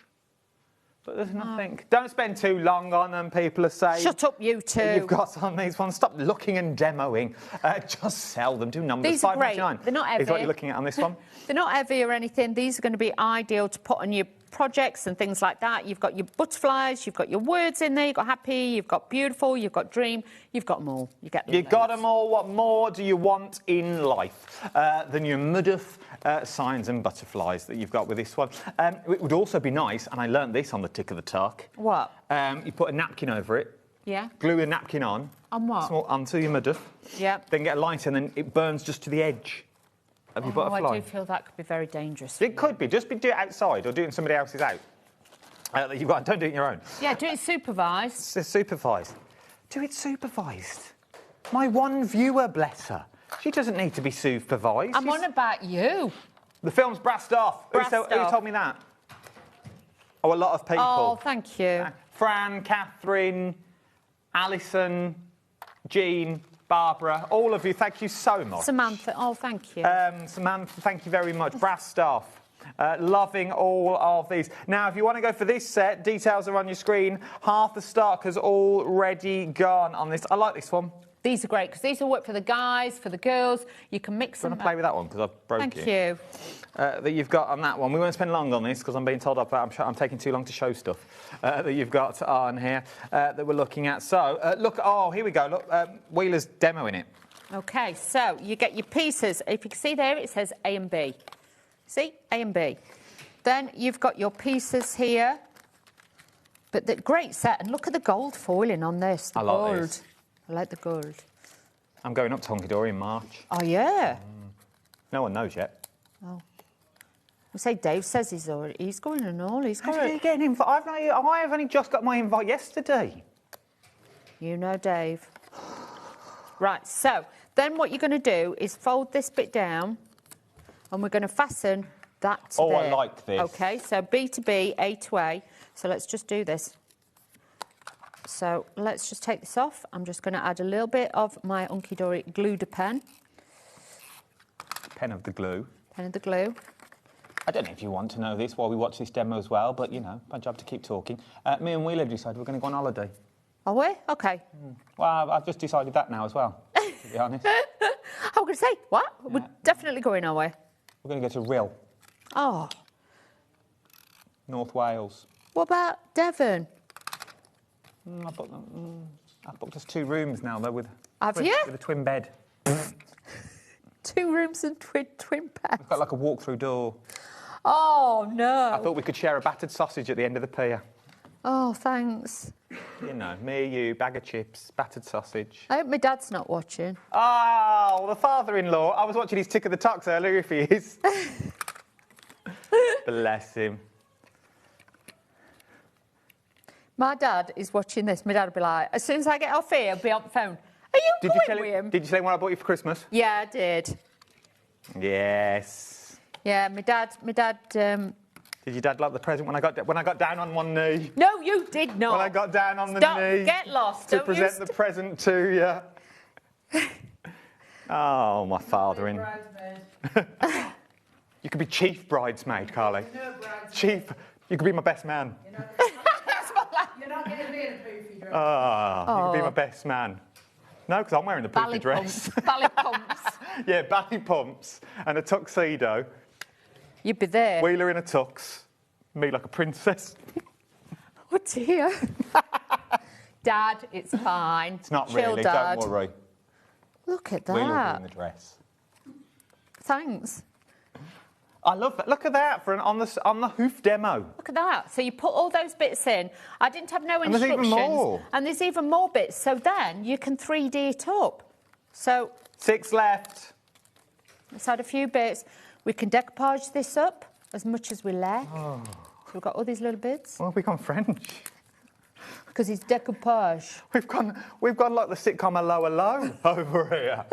[SPEAKER 16] But there's nothing. Don't spend too long on them, people are saying.
[SPEAKER 12] Shut up, you two.
[SPEAKER 16] You've got on these ones. Stop looking and demoing. Just sell them. Do numbers.
[SPEAKER 12] These are great.
[SPEAKER 16] $5.99
[SPEAKER 12] They're not heavy.
[SPEAKER 16] Is what you're looking at on this one.
[SPEAKER 12] They're not heavy or anything. These are going to be ideal to put on your projects and things like that. You've got your butterflies, you've got your words in there, you've got happy, you've got beautiful, you've got dream, you've got them all. You get them.
[SPEAKER 16] You've got them all. What more do you want in life than your MDF signs and butterflies that you've got with this one? It would also be nice, and I learnt this on the tick of the talk.
[SPEAKER 12] What?
[SPEAKER 16] You put a napkin over it.
[SPEAKER 12] Yeah.
[SPEAKER 16] Glue a napkin on.
[SPEAKER 12] On what?
[SPEAKER 16] Onto your MDF.
[SPEAKER 12] Yeah.
[SPEAKER 16] Then get a lighter, and then it burns just to the edge of your butterfly.
[SPEAKER 12] I do feel that could be very dangerous.
[SPEAKER 16] It could be. Just do it outside or do it in somebody else's out. Don't do it in your own.
[SPEAKER 12] Yeah, do it supervised.
[SPEAKER 16] Supervised. Do it supervised. My one viewer, bless her. She doesn't need to be supervised.
[SPEAKER 12] I'm on about you.
[SPEAKER 16] The film's brassed off. Who told me that? Oh, a lot of people.
[SPEAKER 12] Oh, thank you.
[SPEAKER 16] Fran, Catherine, Alison, Jean, Barbara, all of you, thank you so much.
[SPEAKER 12] Samantha, oh, thank you.
[SPEAKER 16] Samantha, thank you very much. Brassed off. Loving all of these. Now, if you want to go for this set, details are on your screen. Half the stock has already gone on this. I like this one.
[SPEAKER 12] These are great because these will work for the guys, for the girls. You can mix them.
[SPEAKER 16] I'm going to play with that one because I've broke it.
[SPEAKER 12] Thank you.
[SPEAKER 16] That you've got on that one. We won't spend long on this because I'm being told I'm taking too long to show stuff that you've got on here that we're looking at. So, look, oh, here we go. Look, Wheeler's demoing it.
[SPEAKER 12] OK, so you get your pieces. If you can see there, it says A and B. See? A and B. Then you've got your pieces here. But the great set. And look at the gold foiling on this. The gold.
[SPEAKER 16] This.
[SPEAKER 12] I like the gold.
[SPEAKER 16] I'm going up to Hunkydory in March.
[SPEAKER 12] Oh, yeah?
[SPEAKER 16] No one knows yet.
[SPEAKER 12] Oh. We say Dave says he's going and all. He's got
[SPEAKER 16] How did he get an invite? I've only just got my invite yesterday.
[SPEAKER 12] You know Dave. Right, so then what you're going to do is fold this bit down and we're going to fasten that to there.
[SPEAKER 16] I like this.
[SPEAKER 12] OK, so B to B, A to A. So let's just do this. So let's just take this off. I'm just going to add a little bit of my Hunkydory glue de pen.
[SPEAKER 16] Pen of the glue.
[SPEAKER 12] Pen of the glue.
[SPEAKER 16] I don't know if you want to know this while we watch this demo as well, but, you know, my job to keep talking. Me and Wheeler decided we're going to go on holiday.
[SPEAKER 12] Are we? OK.
[SPEAKER 16] Well, I've just decided that now as well, to be honest.
[SPEAKER 12] I was going to say, what? Yeah. We're definitely going, are we?
[SPEAKER 16] We're going to go to Rhyl.
[SPEAKER 12] Oh.
[SPEAKER 16] North Wales.
[SPEAKER 12] What about Devon?
[SPEAKER 16] I've booked us 2 rooms now, though, with a twin bed.
[SPEAKER 12] 2 rooms and twin beds.
[SPEAKER 16] We've got like a walk-through door.
[SPEAKER 12] Oh, no.
[SPEAKER 16] I thought we could share a battered sausage at the end of the pier.
[SPEAKER 12] Oh, thanks.
[SPEAKER 16] You know, me, you, bag of chips, battered sausage.
[SPEAKER 12] I hope my dad's not watching.
[SPEAKER 16] Oh, the father-in-law. I was watching his Tick of the Talks earlier, if he is. Bless him.
[SPEAKER 12] My dad is watching this. My dad will be like, as soon as I get off here, I'll be on the phone. Are you going with him?
[SPEAKER 16] Did you tell him what I bought you for Christmas?
[SPEAKER 12] Yeah, I did.
[SPEAKER 16] Yes.
[SPEAKER 12] Yeah, my dad.
[SPEAKER 16] Did your dad like the present when I got down on one knee?
[SPEAKER 12] No, you did not.
[SPEAKER 16] When I got down on the knee.
[SPEAKER 12] Get lost.
[SPEAKER 16] To present the present to you. Oh, my father-in. You could be chief bridesmaid, Carly. No bridesmaid. Chief. You could be my best man.
[SPEAKER 2] You're not getting me in a poofy dress.
[SPEAKER 16] You could be my best man. No, because I'm wearing the poofy dress.
[SPEAKER 12] Ballet pumps.
[SPEAKER 16] Yeah, ballet pumps and a tuxedo.
[SPEAKER 12] You'd be there.
[SPEAKER 16] Wheeler in a tux. Me like a princess.
[SPEAKER 12] Oh dear. Dad, it's fine.
[SPEAKER 16] It's not
[SPEAKER 12] Chill,
[SPEAKER 16] really,
[SPEAKER 12] Dad.
[SPEAKER 16] don't worry.
[SPEAKER 12] Look at
[SPEAKER 16] Wheeler will be
[SPEAKER 12] that.
[SPEAKER 16] in the dress.
[SPEAKER 12] Thanks.
[SPEAKER 16] I love that. Look at that for on the hoof demo.
[SPEAKER 12] Look at that. So you put all those bits in. I didn't have no
[SPEAKER 16] And there's
[SPEAKER 12] instructions.
[SPEAKER 16] even more.
[SPEAKER 12] And there's even more bits. So then you can 3D it up. So
[SPEAKER 16] 6 left.
[SPEAKER 12] let's add a few bits. We can decoupage this up as much as we like.
[SPEAKER 16] Oh.
[SPEAKER 12] So we've got all these little bits.
[SPEAKER 16] Well, we've gone French.
[SPEAKER 12] Because it's decoupage.
[SPEAKER 16] We've gone like the sitcom Hello Hello over here.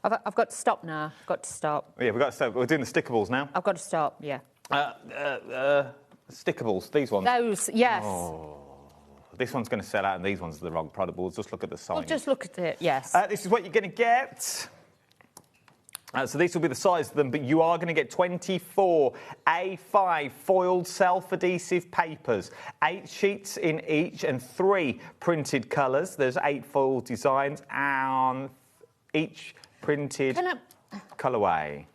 [SPEAKER 12] I've got to stop now. I've got to stop.
[SPEAKER 16] Yeah, we've got to stop. We're doing the stickables now.
[SPEAKER 12] I've got to stop, yeah.
[SPEAKER 16] Stickables, these ones.
[SPEAKER 12] Those, yes.
[SPEAKER 16] Oh, this one's going to sell out and these ones are the wrong product. We'll just look at the size.
[SPEAKER 12] Well, just look at it, yes.
[SPEAKER 16] This is what you're going to get. So these will be the size of them, but you are going to get 24 A5 foiled self-adhesive papers, 8 sheets in each and 3 printed colours. There's 8 foiled designs and each printed colourway.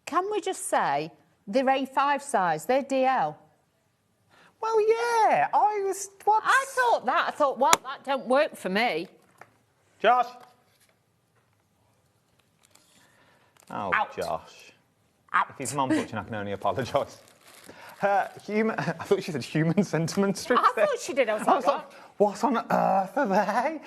[SPEAKER 12] Can we just say they're A5 size, they're DL?
[SPEAKER 16] Well, yeah, I
[SPEAKER 12] thought that. I thought, well, that don't work for me.
[SPEAKER 16] Josh. Oh,
[SPEAKER 12] Ouch.
[SPEAKER 16] Josh.
[SPEAKER 12] Ouch.
[SPEAKER 16] If his mum's watching, I can only apologise. I thought she said human sentiment strips
[SPEAKER 12] I
[SPEAKER 16] there.
[SPEAKER 12] thought she did. I was like, what?
[SPEAKER 16] What on earth are they?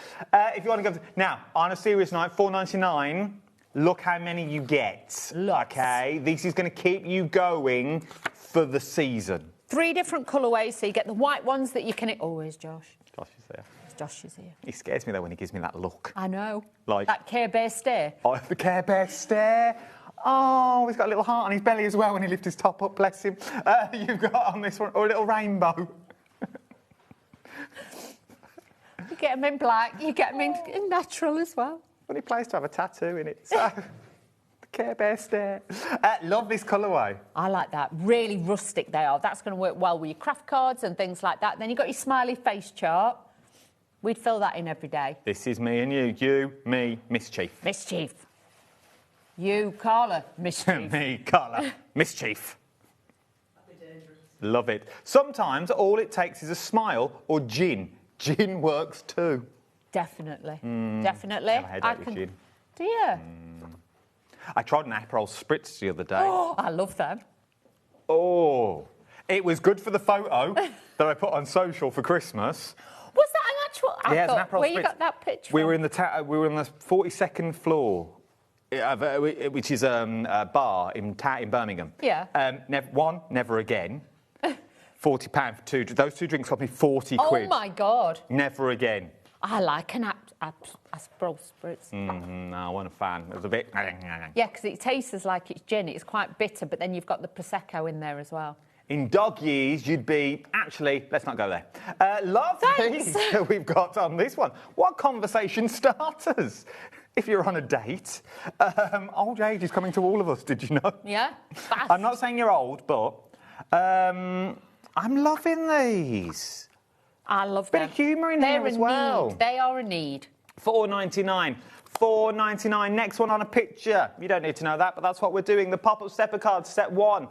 [SPEAKER 16] If you want to go... Now, on a serious night, $4.99, look how many you get.
[SPEAKER 12] Lots.
[SPEAKER 16] OK? This is going to keep you going for the season.
[SPEAKER 12] 3 different colourways, so you get the white ones that you can... Oh, where's Josh?
[SPEAKER 16] Josh is there.
[SPEAKER 12] Josh is here.
[SPEAKER 16] He scares me, though, when he gives me that look.
[SPEAKER 12] I know.
[SPEAKER 16] Like...
[SPEAKER 12] That Care Bear stare.
[SPEAKER 16] Oh, the Care Bear stare. Oh, he's got a little heart on his belly as well when he lifts his top up, bless him. You've got on this one, or a little rainbow.
[SPEAKER 12] You get them in black, you get them in natural as well.
[SPEAKER 16] Funny place to have a tattoo in it. So, the Care Bear stare. Love this colourway.
[SPEAKER 12] I like that. Really rustic they are. That's going to work well with your craft cards and things like that. Then you've got your smiley face chart. We'd fill that in every day.
[SPEAKER 16] This is me and you. You, me, Mischief.
[SPEAKER 12] Mischief. You, Carla, Mischief.
[SPEAKER 16] Me, Carla, Mischief. Love it. Sometimes all it takes is a smile or gin. Gin works too.
[SPEAKER 12] Definitely. Definitely.
[SPEAKER 16] I have a headache with gin.
[SPEAKER 12] Do you?
[SPEAKER 16] I tried an Aperol Spritz the other day.
[SPEAKER 12] Oh, I love them.
[SPEAKER 16] Oh, it was good for the photo that I put on social for Christmas.
[SPEAKER 12] Was that an actual?
[SPEAKER 16] Yeah, it's an Aperol
[SPEAKER 12] where
[SPEAKER 16] Spritz.
[SPEAKER 12] you got that picture?
[SPEAKER 16] We were in the 42nd floor, which is a bar in Birmingham.
[SPEAKER 12] Yeah.
[SPEAKER 16] Never again. £40 for 2. Those 2 drinks cost me 40 quid.
[SPEAKER 12] Oh my God.
[SPEAKER 16] Never again.
[SPEAKER 12] I like an Aperol Spritz.
[SPEAKER 16] No, I wasn't a fan. It was a bit.
[SPEAKER 12] Yeah, because it tastes like it's gin. It's quite bitter, but then you've got the Prosecco in there as well.
[SPEAKER 16] In dog years, you'd be... Actually, let's not go there. Love these that we've got on this one. What conversation starters? If you're on a date. Old age is coming to all of us, did you know?
[SPEAKER 12] Yeah, fast.
[SPEAKER 16] I'm not saying you're old, but I'm loving these.
[SPEAKER 12] I love
[SPEAKER 16] Bit
[SPEAKER 12] them.
[SPEAKER 16] of humour in
[SPEAKER 12] They're
[SPEAKER 16] here as
[SPEAKER 12] a
[SPEAKER 16] well.
[SPEAKER 12] Need. They are a need.
[SPEAKER 16] $4.99. $4.99. Next one on a picture. You don't need to know that, but that's what we're doing. The pop-up stepper card, set 1.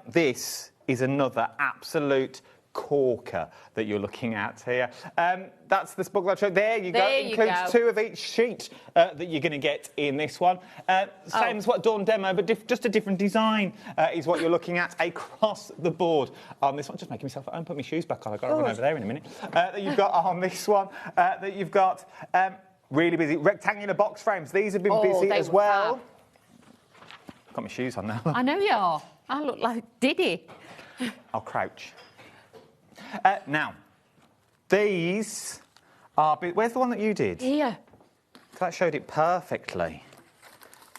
[SPEAKER 16] This is another absolute corker that you're looking at here. That's the book that I showed. There you go.
[SPEAKER 12] There you
[SPEAKER 16] Includes
[SPEAKER 12] go.
[SPEAKER 16] 2 of each sheet that you're going to get in this one. Same as what Dawn demo, but just a different design is what you're looking at across the board on this one. Just making myself at home. Put my shoes back on. I've got to run over there in a minute. That you've got on this one. That you've got really busy rectangular box frames. These have been busy as well. Got my shoes on now.
[SPEAKER 12] I know you are. I look like Diddy.
[SPEAKER 16] I'll crouch. Now, these are... Where's the one that you did?
[SPEAKER 12] Here.
[SPEAKER 16] That showed it perfectly.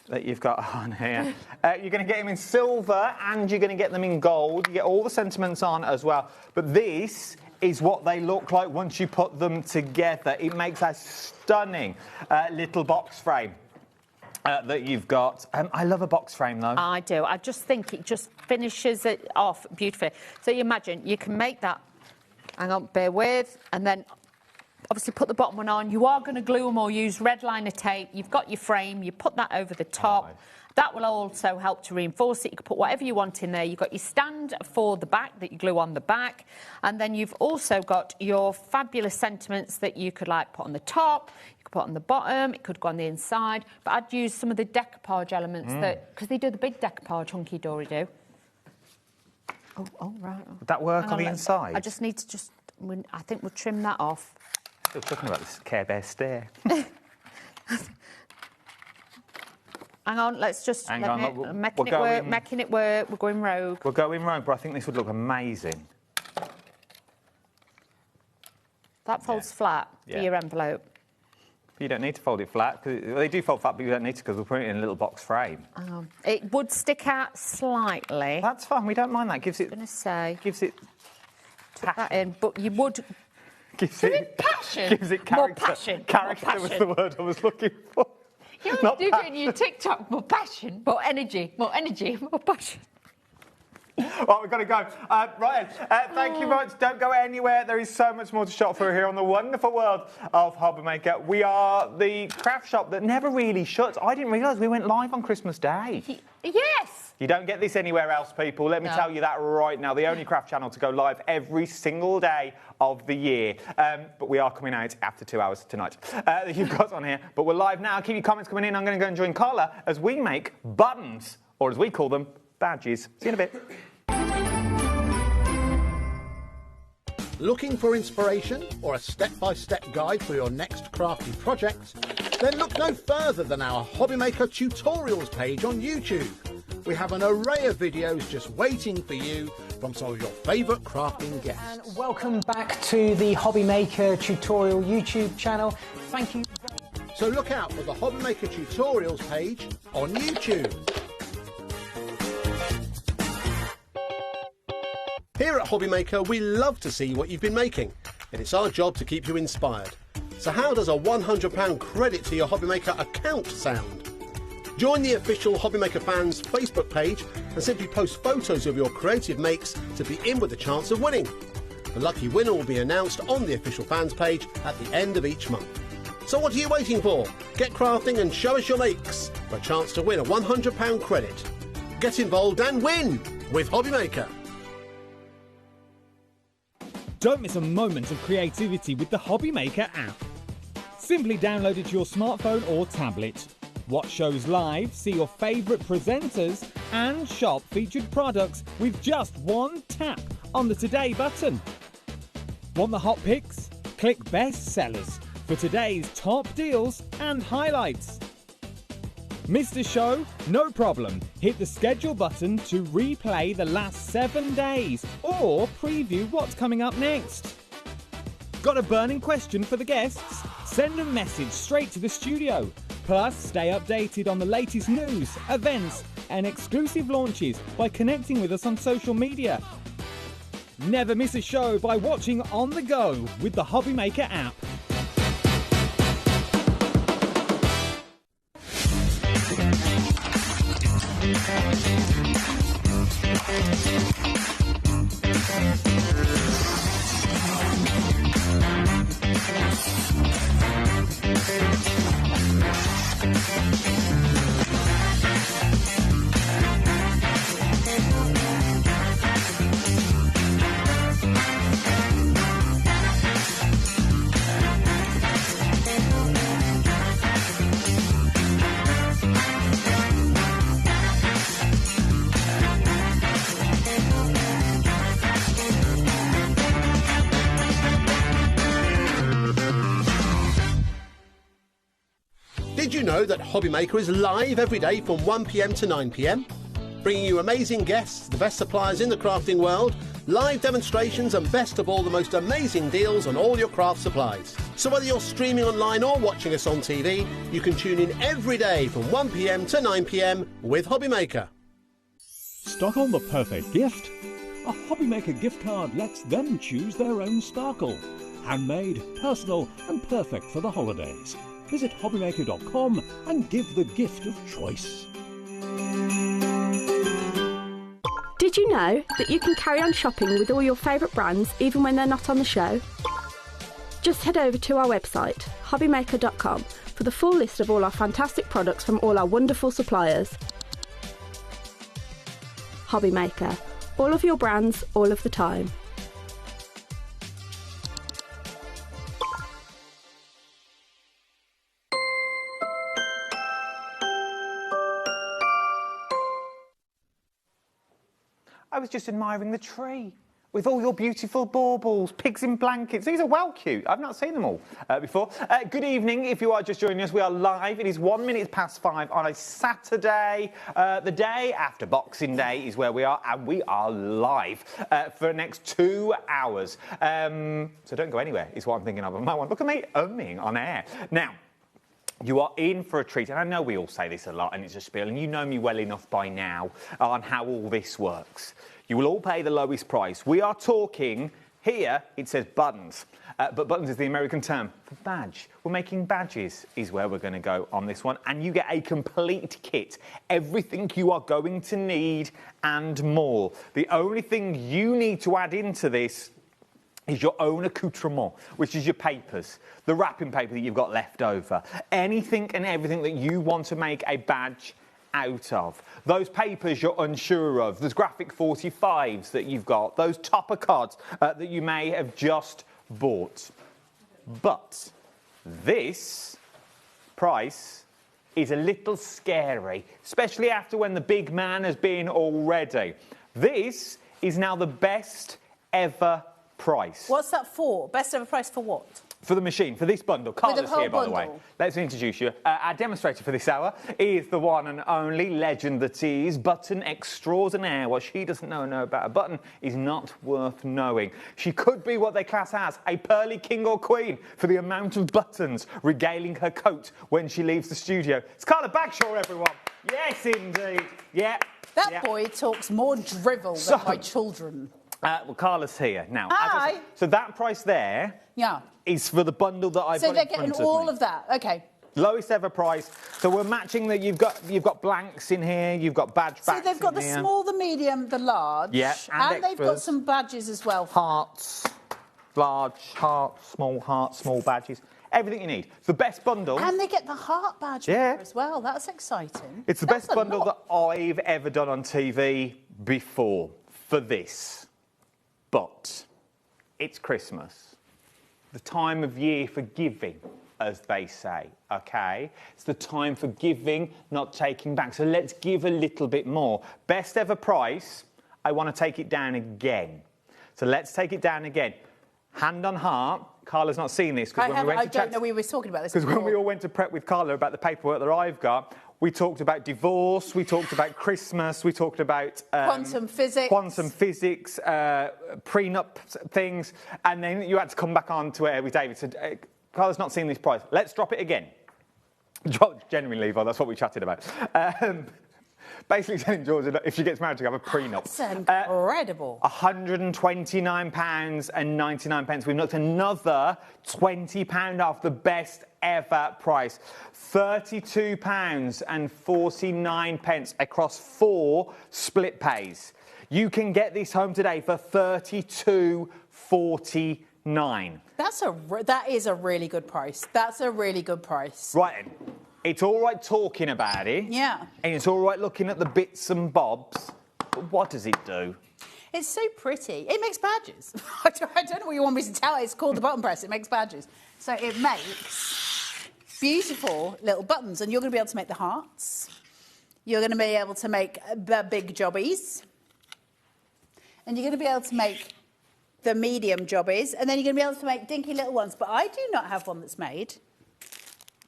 [SPEAKER 16] That you've got on here. You're going to get them in silver and you're going to get them in gold. You get all the sentiments on as well. But this is what they look like once you put them together. It makes a stunning little box frame. that you've got. I love a box frame, though.
[SPEAKER 12] I do. I just think it just finishes it off beautifully. So you imagine you can make that, hang on, bear with, and then obviously put the bottom one on. You are going to glue them or use red liner tape. You've got your frame. You put that over the top. Right. That will also help to reinforce it. You can put whatever you want in there. You've got your stand for the back that you glue on the back. And then you've also got your fabulous sentiments that you could like put on the top. You could put on the bottom. It could go on the inside. But I'd use some of the decoupage elements that, because they do the big decoupage, Hunkydory do. Oh, right.
[SPEAKER 16] Would that work on the inside?
[SPEAKER 12] I just need to I think we'll trim that off.
[SPEAKER 16] Still talking about this Care Bear stare.
[SPEAKER 12] Hang on, let's just
[SPEAKER 16] making
[SPEAKER 12] it work. We're going rogue.
[SPEAKER 16] We're going rogue, but I think this would look amazing.
[SPEAKER 12] That folds flat for your envelope.
[SPEAKER 16] You don't need to fold it flat. They do fold flat, but you don't need to because we're putting it in a little box frame.
[SPEAKER 12] It would stick out slightly.
[SPEAKER 16] That's fine. We don't mind that. Gives it.
[SPEAKER 12] I was going to say.
[SPEAKER 16] Gives it.
[SPEAKER 12] Put that in, but you would.
[SPEAKER 16] Gives it
[SPEAKER 12] passion.
[SPEAKER 16] Gives it character.
[SPEAKER 12] More passion.
[SPEAKER 16] Character
[SPEAKER 12] more passion.
[SPEAKER 16] was the word I was looking for.
[SPEAKER 12] You're doing your TikTok, more passion, more energy, more passion.
[SPEAKER 16] Right, we've got to go. Right, thank you much. Don't go anywhere. There is so much more to shop for here on the wonderful world of HobbyMaker. We are the craft shop that never really shuts. I didn't realise we went live on Christmas Day.
[SPEAKER 12] Yes.
[SPEAKER 16] You don't get this anywhere else, people. Let me tell you that right now. The only craft channel to go live every single day of the year. But we are coming out after 2 hours tonight that you've got on here. But we're live now. Keep your comments coming in. I'm going to go and join Carla as we make buttons, or as we call them, badges. See you in a bit.
[SPEAKER 3] Looking for inspiration or a step-by-step guide for your next crafty project? Then look no further than our HobbyMaker tutorials page on YouTube. We have an array of videos just waiting for you from some of your favourite crafting guests.
[SPEAKER 17] And welcome back to the HobbyMaker tutorial YouTube channel. Thank you.
[SPEAKER 3] So look out for the HobbyMaker tutorials page on YouTube. Here at HobbyMaker, we love to see what you've been making, and it's our job to keep you inspired. So how does a £100 credit to your HobbyMaker account sound? Join the official HobbyMaker fans Facebook page and simply post photos of your creative makes to be in with a chance of winning. The lucky winner will be announced on the official fans page at the end of each month. So what are you waiting for? Get crafting and show us your makes for a chance to win a £100 credit. Get involved and win with HobbyMaker.
[SPEAKER 15] Don't miss a moment of creativity with the HobbyMaker app. Simply download it to your smartphone or tablet. Watch shows live, see your favourite presenters, and shop featured products with just one tap on the Today button. Want the hot picks? Click Best Sellers for today's top deals and highlights. Missed a show? No problem. Hit the schedule button to replay the last 7 days or preview what's coming up next. Got a burning question for the guests? Send a message straight to the studio. Plus, stay updated on the latest news, events and exclusive launches by connecting with us on social media. Never miss a show by watching on the go with the HobbyMaker app.
[SPEAKER 3] Did you know that HobbyMaker is live every day from 1 PM to 9 PM? Bringing you amazing guests, the best suppliers in the crafting world, live demonstrations and best of all, the most amazing deals on all your craft supplies. So whether you're streaming online or watching us on TV, you can tune in every day from 1 PM to 9 PM with HobbyMaker.
[SPEAKER 5] Stuck on the perfect gift? A HobbyMaker gift card lets them choose their own sparkle. Handmade, personal and perfect for the holidays. visit hobbymaker.com and give the gift of choice.
[SPEAKER 18] Did you know that you can carry on shopping with all your favourite brands even when they're not on the show? Just head over to our website, hobbymaker.com, for the full list of all our fantastic products from all our wonderful suppliers. HobbyMaker. All of your brands, all of the time.
[SPEAKER 16] I was just admiring the tree with all your beautiful baubles, pigs in blankets. These are well cute. I've not seen them all before. Good evening. If you are just joining us, we are live. It is 1 minute past 5 on a Saturday. The day after Boxing Day is where we are, and we are live for the next 2 hours. So don't go anywhere, is what I'm thinking of. Look at me umming on air. Now, you are in for a treat, and I know we all say this a lot, and it's a spiel, and you know me well enough by now on how all this works. You will all pay the lowest price. We are talking, here it says buttons, but buttons is the American term for badge. We're making badges is where we're going to go on this one, and you get a complete kit. Everything you are going to need and more. The only thing you need to add into this is your own accoutrement, which is your papers, the wrapping paper that you've got left over, anything and everything that you want to make a badge out of. Those papers you're unsure of, those graphic 45s that you've got, those topper cards that you may have just bought. But this price is a little scary, especially after when the big man has been already. This is now the best ever price.
[SPEAKER 2] What's that for? Best ever price for what?
[SPEAKER 16] For the machine, for this bundle. Carla's here, by the way. Let's introduce you. Our demonstrator for this hour is the one and only legend that is button extraordinaire. What she doesn't know about a button is not worth knowing. She could be what they class as a pearly king or queen for the amount of buttons regaling her coat when she leaves the studio. It's Carla Bagshaw, everyone. Yes, indeed. Yeah.
[SPEAKER 2] That boy talks more drivel than my children.
[SPEAKER 16] Well, Carla's here now.
[SPEAKER 2] Hi.
[SPEAKER 16] So that price there is for the bundle that I've got in front of me.
[SPEAKER 2] So they're getting all of that. Okay.
[SPEAKER 16] Lowest ever price. So we're matching that. You've got blanks in here. You've got badge backs.
[SPEAKER 2] So they've got the small, the medium, the large.
[SPEAKER 16] Yeah,
[SPEAKER 2] and they've got some badges as well.
[SPEAKER 16] Hearts, large hearts, small badges. Everything you need. It's the best bundle.
[SPEAKER 2] And they get the heart badge as well. That's exciting.
[SPEAKER 16] It's the best bundle that I've ever done on TV before for this. But it's Christmas, the time of year for giving, as they say, okay? It's the time for giving, not taking back. So let's give a little bit more. Best ever price, I want to take it down again. So let's take it down again. Hand on heart. Carla's not seen this.
[SPEAKER 2] I don't know we were talking about this
[SPEAKER 16] because when we all went to prep with Carla about the paperwork that I've got, we talked about divorce, we talked about Christmas, we talked about
[SPEAKER 2] quantum physics,
[SPEAKER 16] prenup things, and then you had to come back on to air with David. Said, Carla's not seen this price. Let's drop it again. Genuinely, Levi, that's what we chatted about. Basically telling Georgia if she gets married to have a prenup.
[SPEAKER 2] That's incredible.
[SPEAKER 16] £129.99. We've knocked another £20 off the best ever price. £32.49 across 4 split pays. You can get this home today for $32.49.
[SPEAKER 2] That is a really good price. That's a really good price.
[SPEAKER 16] Right then. It's all right talking about it.
[SPEAKER 2] Yeah.
[SPEAKER 16] And it's all right looking at the bits and bobs. But what does it do?
[SPEAKER 2] It's so pretty. It makes badges. I don't know what you want me to tell. It's called the button press. It makes badges. So it makes beautiful little buttons. And you're going to be able to make the hearts. You're going to be able to make the big jobbies. And you're going to be able to make the medium jobbies. And then you're going to be able to make dinky little ones. But I do not have one that's made.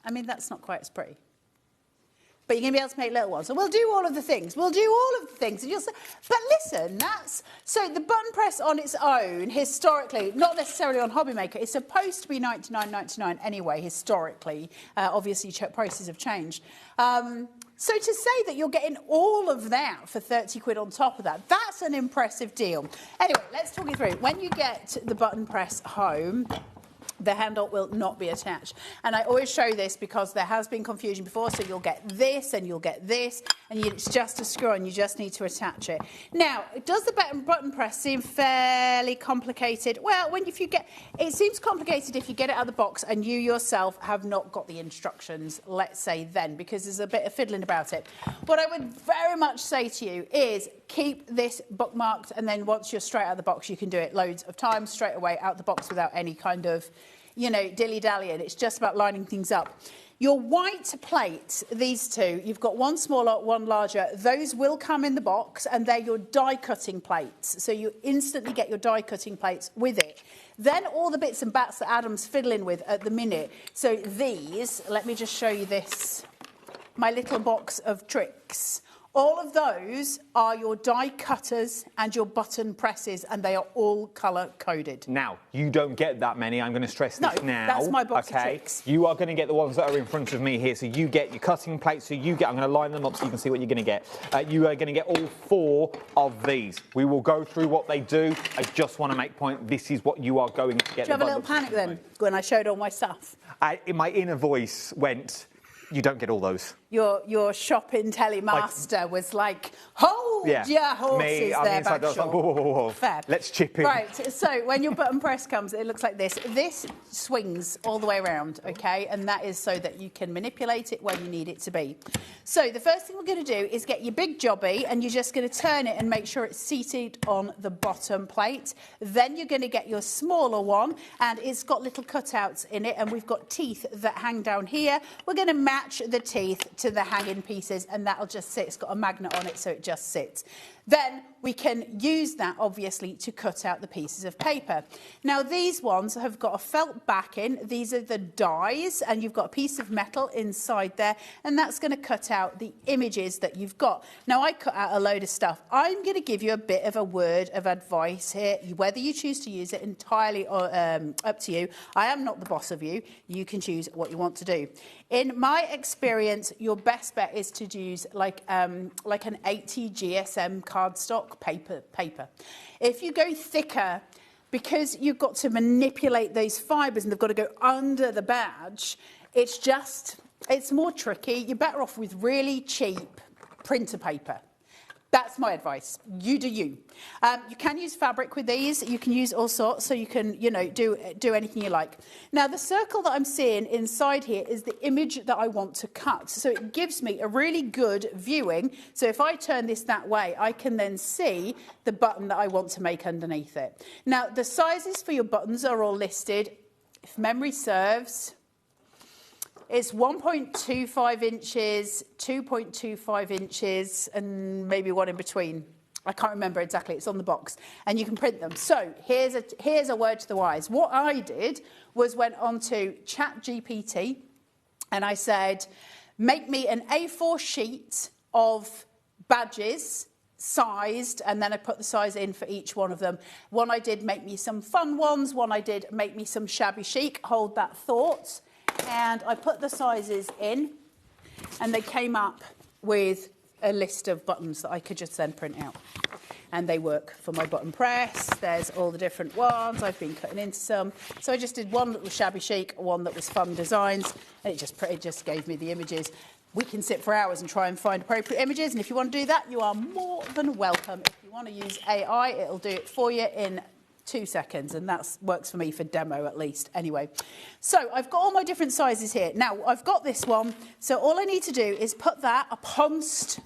[SPEAKER 2] I mean, that's not quite as pretty. But you're going to be able to make little ones. So we'll do all of the things. We'll do all of the things. And you'll say, but listen, so the button press on its own, historically, not necessarily on HobbyMaker, it's supposed to be $99.99 anyway, historically. Obviously, prices have changed. So to say that you're getting all of that for 30 quid on top of that, that's an impressive deal. Anyway, let's talk it through. When you get the button press home, the handle will not be attached. And I always show this because there has been confusion before, so you'll get this and you'll get this, and it's just a screw and you just need to attach it. Now, does the button press seem fairly complicated? Well, it seems complicated if you get it out of the box and you yourself have not got the instructions, let's say then, because there's a bit of fiddling about it. What I would very much say to you is keep this bookmarked, and then once you're straight out of the box, you can do it loads of times straight away out the box without any kind of, dilly-dallying. It's just about lining things up. Your white plates, these two, you've got one smaller, one larger. Those will come in the box, and they're your die-cutting plates. So you instantly get your die-cutting plates with it. Then all the bits and bats that Adam's fiddling with at the minute. So these, let me just show you this, my little box of tricks. All of those are your die cutters and your button presses, and they are all colour-coded.
[SPEAKER 16] Now, you don't get that many. I'm going to stress this now.
[SPEAKER 2] That's my box of tricks.
[SPEAKER 16] You are going to get the ones that are in front of me here. So you get your cutting plates. I'm going to line them up so you can see what you're going to get. You are going to get all 4 of these. We will go through what they do. I just want to make point. This is what you are going to get.
[SPEAKER 2] Do you have a little panic then when I showed all my stuff?
[SPEAKER 16] In my inner voice went, you don't get all those.
[SPEAKER 2] Your shopping telemaster was like, hold your horses there,
[SPEAKER 16] inside, I was like, whoa.
[SPEAKER 2] Fair.
[SPEAKER 16] Let's chip in.
[SPEAKER 2] Right, so when your button press comes, it looks like this. This swings all the way around, okay? And that is so that you can manipulate it when you need it to be. So the first thing we're going to do is get your big jobby, and you're just going to turn it and make sure it's seated on the bottom plate. Then you're going to get your smaller one, and it's got little cutouts in it, and we've got teeth that hang down here. We're going to match the teeth to the hanging pieces, and that'll just sit. It's got a magnet on it, so it just sits. Then we can use that, obviously, to cut out the pieces of paper. Now, these ones have got a felt backing. These are the dies, and you've got a piece of metal inside there, and that's going to cut out the images that you've got. Now, I cut out a load of stuff. I'm going to give you a bit of a word of advice here. Whether you choose to use it, entirely up to you. I am not the boss of you. You can choose what you want to do. In my experience, your best bet is to use like an 80 GSM cardstock paper. If you go thicker, because you've got to manipulate those fibres and they've got to go under the badge, it's more tricky. You're better off with really cheap printer paper. That's my advice. You do you. You can use fabric with these. You can use all sorts, so you can, do anything you like. Now, the circle that I'm seeing inside here is the image that I want to cut. So it gives me a really good viewing. So if I turn this that way, I can then see the button that I want to make underneath it. Now, the sizes for your buttons are all listed. If memory serves, it's 1.25 inches, 2.25 inches, and maybe one in between. I can't remember exactly. It's on the box, and you can print them. So here's a word to the wise. What I did was went onto ChatGPT, and I said, make me an A4 sheet of badges, sized, and then I put the size in for each one of them. One I did make me some fun ones. One I did make me some shabby chic. Hold that thought. And I put the sizes in, and they came up with a list of buttons that I could just then print out. And they work for my button press. There's all the different ones. I've been cutting into some. So I just did one that was shabby chic, one that was fun designs, and it just gave me the images. We can sit for hours and try and find appropriate images, and if you want to do that, you are more than welcome. If you want to use AI, it'll do it for you in 2 seconds, and that works for me for demo at least. Anyway, so I've got all my different sizes here. Now, I've got this one, so all I need to do is put that upon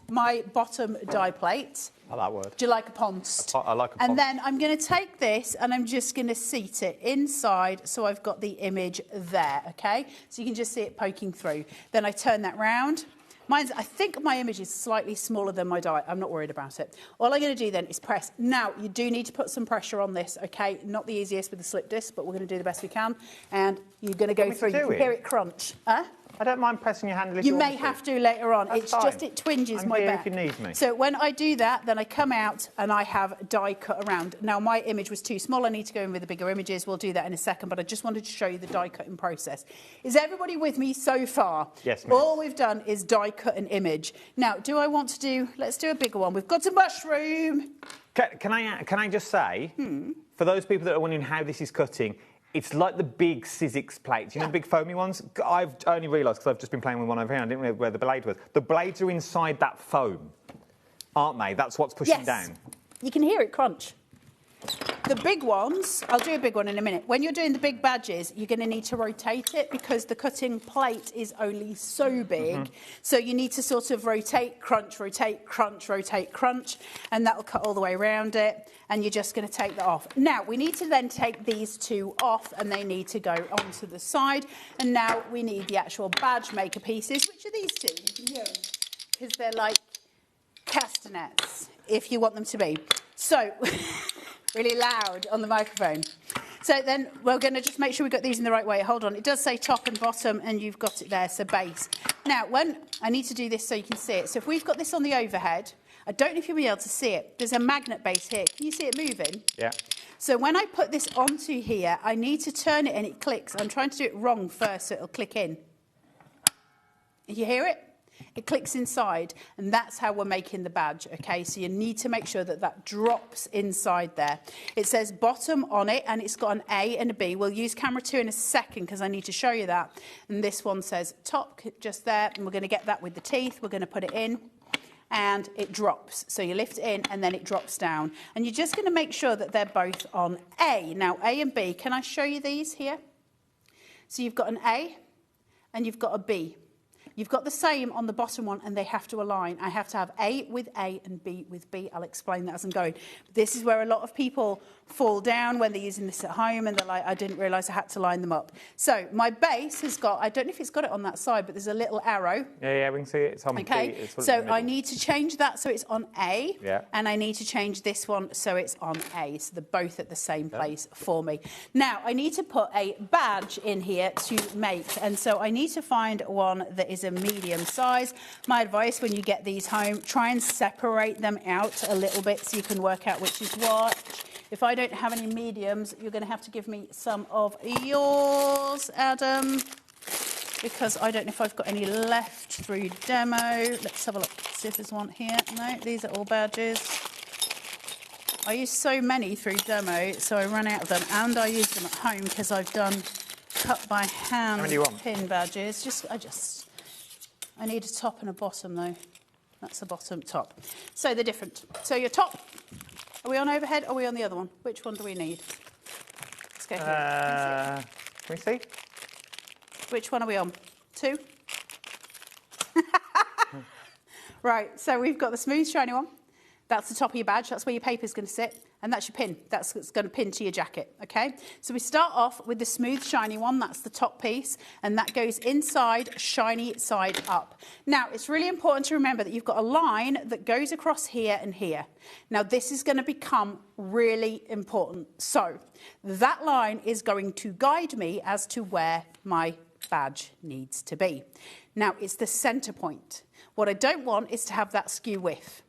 [SPEAKER 2] my bottom die plate.
[SPEAKER 16] I like that word.
[SPEAKER 2] Do you like upon-st?
[SPEAKER 16] I like upon.
[SPEAKER 2] And then I'm going to take this and I'm just going to seat it inside, so I've got the image there, okay? So you can just see it poking through. Then I turn that round. I think my image is slightly smaller than my die. I'm not worried about it. All I'm going to do then is press. Now, you do need to put some pressure on this, okay? Not the easiest with the slip disc, but we're going to do the best we can. And you're going to go through. You can hear it crunch. Huh?
[SPEAKER 16] I don't mind pressing your handle if
[SPEAKER 2] you may have to later on.
[SPEAKER 16] That's
[SPEAKER 2] it's
[SPEAKER 16] fine.
[SPEAKER 2] just it twinges my back.
[SPEAKER 16] If you need me.
[SPEAKER 2] So when I do that, then I come out and I have die cut around. Now my image was too small. I need to go in with the bigger images. We'll do that in a second, but I just wanted to show you the die cutting process. Is everybody with me so far?
[SPEAKER 16] Yes, miss.
[SPEAKER 2] All we've done is die cut an image. Now, do I want to do? Let's do a bigger one. We've got a mushroom.
[SPEAKER 16] Can I just say, for those people that are wondering how this is cutting, It's like the big Sizzix plates, you know, the big foamy ones? I've only realised, because I've just been playing with one over here, I didn't know where the blade was. The blades are inside that foam, aren't they? That's what's pushing down.
[SPEAKER 2] You can hear it crunch. The big ones, I'll do a big one in a minute. When you're doing the big badges, you're going to need to rotate it because the cutting plate is only so big. So you need to sort of rotate, crunch, rotate, crunch, rotate, crunch, and that'll cut all the way around it. And you're just going to take that off. Now, we need to then take these two off, and they need to go onto the side. And now we need the actual badge maker pieces, which are these two. You can hear them because they're like castanets, if you want them to be. So, really loud on the microphone. So then we're going to just make sure we've got these in the right way. Hold on. It does say top and bottom, and you've got it there, so base. Now, when I need to do this so you can see it. So if we've got this on the overhead, I don't know if you'll be able to see it. There's a magnet base here. Can you see it moving?
[SPEAKER 16] Yeah.
[SPEAKER 2] So when I put this onto here, I need to turn it and it clicks. I'm trying to do it wrong first so it'll click in. You hear it? It clicks inside, and that's how we're making the badge, okay? So you need to make sure that that drops inside there. It says bottom on it, and it's got an A and a B. We'll use camera 2 in a second because I need to show you that. And this one says top just there, and we're going to get that with the teeth. We're going to put it in, and it drops. So you lift it in, and then it drops down. And you're just going to make sure that they're both on A. Now, A and B, can I show you these here? So you've got an A, and you've got a B. You've got the same on the bottom one, and they have to align. I have to have A with A and B with B. I'll explain that as I'm going. This is where a lot of people fall down when they're using this at home, and they're like, I didn't realise I had to line them up. So my base has got, I don't know if it's got it on that side, but there's a little arrow.
[SPEAKER 16] Yeah, we can see it. It's on
[SPEAKER 2] okay.
[SPEAKER 16] B. It's
[SPEAKER 2] So I need to change that so it's on A,
[SPEAKER 16] yeah.
[SPEAKER 2] And I need to change this one so it's on A. So they're both at the same place for me. Now, I need to put a badge in here to make, and so I need to find one that is a medium size. My advice when you get these home, try and separate them out a little bit so you can work out which is what. If I don't have any mediums, you're going to have to give me some of yours, Adam, because I don't know if I've got any left through demo. Let's have a look, see if there's one here. No, these are all badges. I use so many through demo, so I run out of them, and I use them at home because I've done cut by hand pin badges. I need a top and a bottom though. That's the bottom top. So they're different. So your top, are we on overhead or are we on the other one? Which one do we need? Let's go here.
[SPEAKER 16] Can we see?
[SPEAKER 2] Which one are we on? 2? Right, so we've got the smooth shiny one. That's the top of your badge. That's where your paper's going to sit. And that's your pin. That's what's going to pin to your jacket, okay? So we start off with the smooth, shiny one. That's the top piece. And that goes inside, shiny side up. Now, it's really important to remember that you've got a line that goes across here and here. Now, this is going to become really important. So that line is going to guide me as to where my badge needs to be. Now, it's the center point. What I don't want is to have that skew width.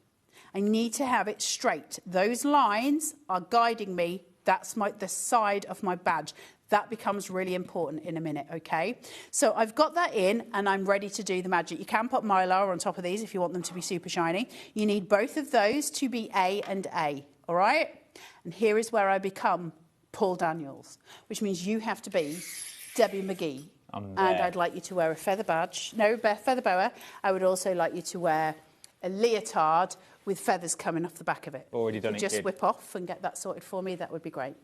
[SPEAKER 2] I need to have it straight. Those lines are guiding me. That's the side of my badge. That becomes really important in a minute, okay? So I've got that in, and I'm ready to do the magic. You can put Mylar on top of these if you want them to be super shiny. You need both of those to be A and A, all right? And here is where I become Paul Daniels, which means you have to be Debbie McGee. And I'd like you to wear a feather badge. No, feather boa. I would also like you to wear a leotard with feathers coming off the back of it.
[SPEAKER 16] Already done it,
[SPEAKER 2] Just
[SPEAKER 16] kid.
[SPEAKER 2] whip off and get that sorted for me. That would be great.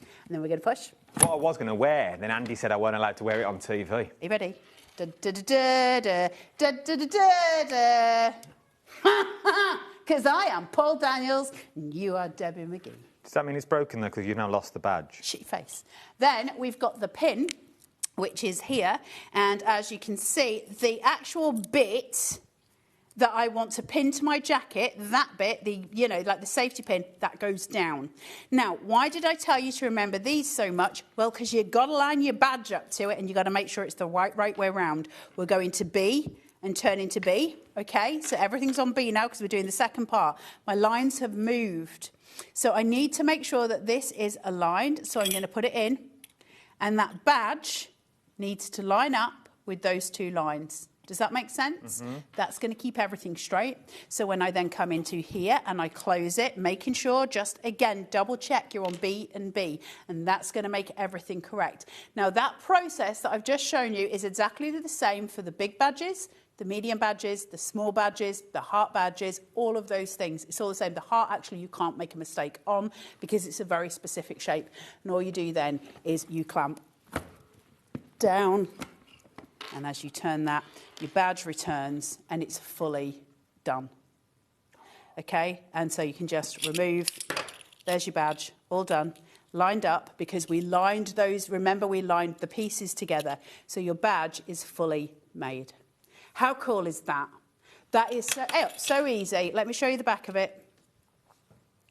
[SPEAKER 2] And then we're going to push.
[SPEAKER 16] What I was going to wear, then Andy said I weren't allowed to wear it on TV.
[SPEAKER 2] Are you ready? Da da da da da da da da da. Because I am Paul Daniels and you are Debbie McGee.
[SPEAKER 16] Does that mean it's broken though? Because you've now lost the badge.
[SPEAKER 2] Shitty face. Then we've got the pin, which is here, and as you can see, the actual bit that I want to pin to my jacket, that bit, like the safety pin, that goes down. Now, why did I tell you to remember these so much? Well, because you've got to line your badge up to it, and you've got to make sure it's the right way around. We're going to B and turn into B, okay? So everything's on B now because we're doing the second part. My lines have moved. So I need to make sure that this is aligned, so I'm going to put it in, and that badge needs to line up with those two lines. Does that make sense? That's going to keep everything straight. So when I then come into here and I close it, making sure, just again, double check you're on B and B, and that's going to make everything correct. Now that process that I've just shown you is exactly the same for the big badges, the medium badges, the small badges, the heart badges, all of those things. It's all the same. The heart, actually, you can't make a mistake on because it's a very specific shape. And all you do then is you clamp down, and as you turn that, your badge returns and it's fully done. Okay, and so you can just remove, there's your badge, all done, lined up, because we lined those, remember we lined the pieces together, so your badge is fully made. How cool is that? That is so easy. Let me show you the back of it.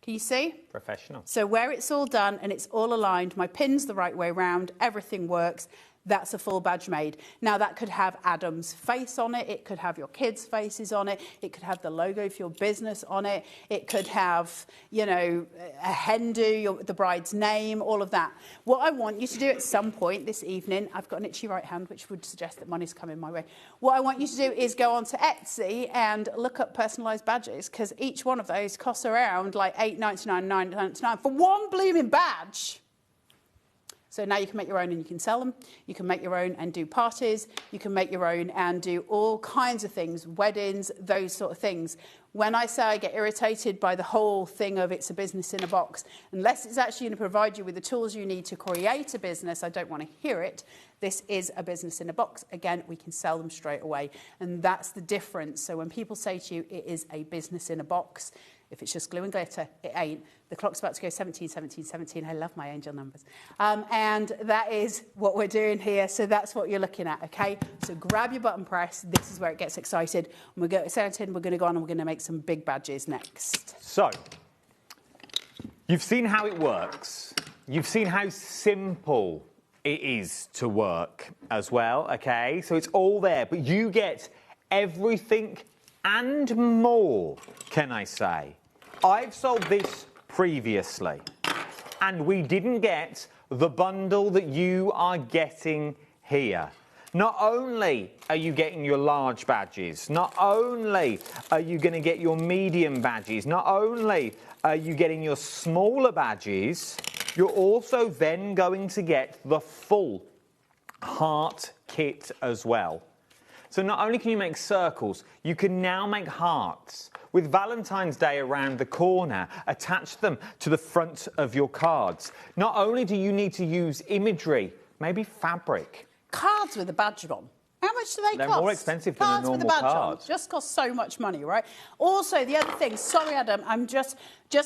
[SPEAKER 2] Can you see?
[SPEAKER 16] Professional.
[SPEAKER 2] So where it's all done and it's all aligned, my pin's the right way round, everything works. That's a full badge made. Now that could have Adam's face on it, it could have your kids' faces on it, it could have the logo for your business on it, it could have, you know, a hen do, the bride's name, all of that. What I want you to do at some point this evening, I've got an itchy right hand which would suggest that money's coming my way. What I want you to do is go onto Etsy and look up personalised badges, because each one of those costs around like $8.99, $9.99 for one blooming badge. So now you can make your own and you can sell them. You can make your own and do parties. You can make your own and do all kinds of things, weddings, those sort of things. When I say I get irritated by the whole thing of it's a business in a box, unless it's actually going to provide you with the tools you need to create a business, I don't want to hear it. This is a business in a box. Again, we can sell them straight away. And that's the difference. So when people say to you, it is a business in a box, if it's just glue and glitter, it ain't. The clock's about to go 17, 17, 17. I love my angel numbers. And that is what we're doing here. So that's what you're looking at, okay? So grab your button press. This is where it gets excited. And we're going to go on and we're going to make some big badges next.
[SPEAKER 16] So, you've seen how it works. You've seen how simple it is to work as well, okay? So it's all there, but you get everything and more, can I say? I've sold this previously, and we didn't get the bundle that you are getting here. Not only are you getting your large badges, not only are you going to get your medium badges, not only are you getting your smaller badges, you're also then going to get the full heart kit as well. So not only can you make circles, you can now make hearts. With Valentine's Day around the corner, attach them to the front of your cards. Not only do you need to use imagery, maybe fabric.
[SPEAKER 2] Cards with a badge on. How much do they cost?
[SPEAKER 16] They're more expensive than a normal
[SPEAKER 2] with a badge
[SPEAKER 16] card.
[SPEAKER 2] on just cost so much money, right? Also, the other thing, sorry, Adam, I'm just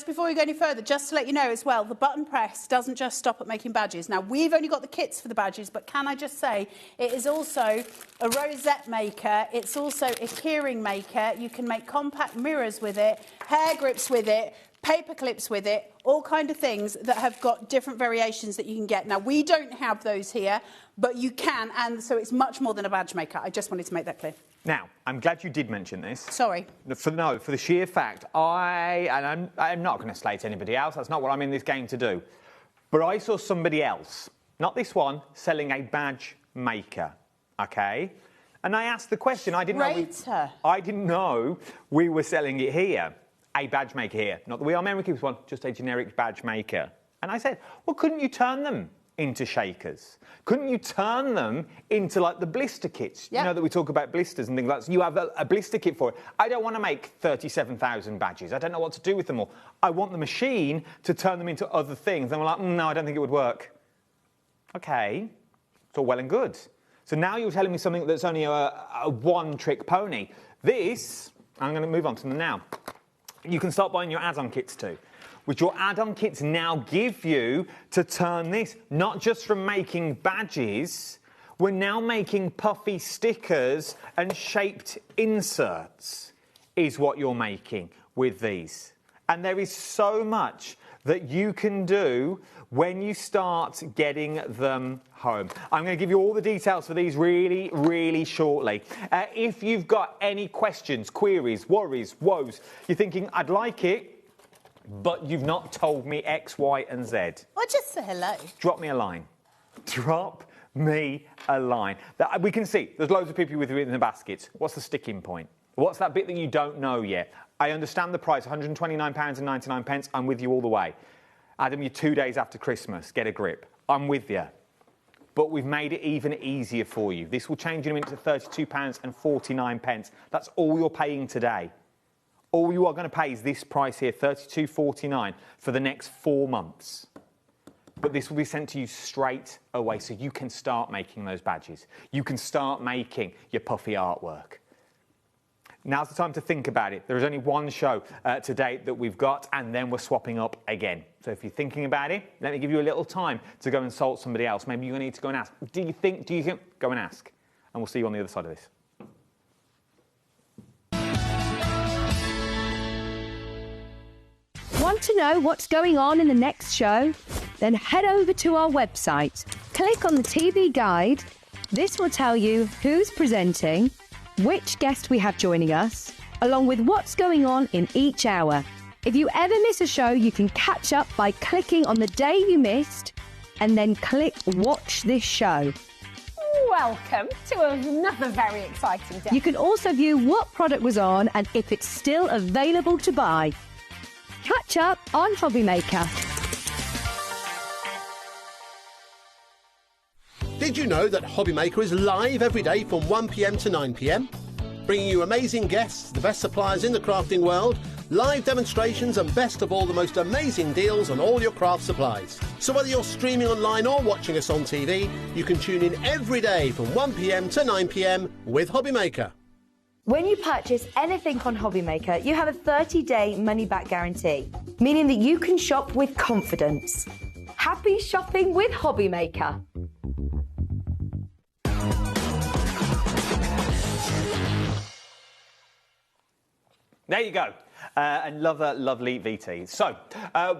[SPEAKER 2] before we go any further, just to let you know as well, the button press doesn't just stop at making badges. Now, we've only got the kits for the badges, but can I just say, it is also a rosette maker. It's also a keyring maker. You can make compact mirrors with it, hair grips with it, paper clips with it, all kind of things that have got different variations that you can get. Now, we don't have those here, but you can, and so it's much more than a badge maker. I just wanted to make that clear.
[SPEAKER 16] Now, I'm glad you did mention this.
[SPEAKER 2] Sorry.
[SPEAKER 16] For the sheer fact, I'm not going to slate anybody else. That's not what I'm in this game to do. But I saw somebody else, not this one, selling a badge maker, okay? And I asked the question. I didn't know we were selling it here. A badge maker here. Not that we are Memory Keepers one, just a generic badge maker. And I said, well, couldn't you turn them into shakers? Couldn't you turn them into like the blister kits?
[SPEAKER 2] Yep.
[SPEAKER 16] You know that we talk about blisters and things like that. So you have a blister kit for it. I don't want to make 37,000 badges. I don't know what to do with them all. I want the machine to turn them into other things. And we're like, no, I don't think it would work. Okay, it's all well and good. So now you're telling me something that's only a one-trick pony. This, I'm going to move on to them now. You can start buying your add-on kits too, which your add-on kits now give you to turn this, not just from making badges, we're now making puffy stickers and shaped inserts is what you're making with these. And there is so much that you can do when you start getting them home. I'm going to give you all the details for these really, really shortly. If you've got any questions, queries, worries, woes, you're thinking, I'd like it, but you've not told me X, Y, and Z.
[SPEAKER 2] Well, just say hello.
[SPEAKER 16] Drop me a line. Drop me aligned. We can see there's loads of people with it in the baskets. What's the sticking point? What's that bit that you don't know yet? I understand the price, £129.99. I'm with you all the way. Adam, you're 2 days after Christmas. Get a grip. I'm with you. But we've made it even easier for you. This will change in a minute to £32.49. That's all you're paying today. All you are going to pay is this price here, £32.49, for the next 4 months. But this will be sent to you straight away, so you can start making those badges. You can start making your Puffy artwork. Now's the time to think about it. There is only one show to date that we've got, and then we're swapping up again. So if you're thinking about it, let me give you a little time to go and consult somebody else. Maybe you're going to need to go and ask. Do you think? Go and ask. And we'll see you on the other side of this.
[SPEAKER 10] Want to know what's going on in the next show? Then head over to our website. Click on the TV guide. This will tell you who's presenting, which guest we have joining us, along with what's going on in each hour. If you ever miss a show, you can catch up by clicking on the day you missed and then click Watch This Show.
[SPEAKER 8] Welcome to another very exciting day.
[SPEAKER 10] You can also view what product was on and if it's still available to buy. Catch up on HobbyMaker.
[SPEAKER 3] Did you know that HobbyMaker is live every day from 1 p.m. to 9 p.m? Bringing you amazing guests, the best suppliers in the crafting world, live demonstrations and best of all the most amazing deals on all your craft supplies. So whether you're streaming online or watching us on TV, you can tune in every day from 1 p.m. to 9 p.m. with HobbyMaker.
[SPEAKER 19] When you purchase anything on HobbyMaker, you have a 30-day money-back guarantee, meaning that you can shop with confidence. Happy shopping with HobbyMaker.
[SPEAKER 16] There you go. Another lovely VT. So,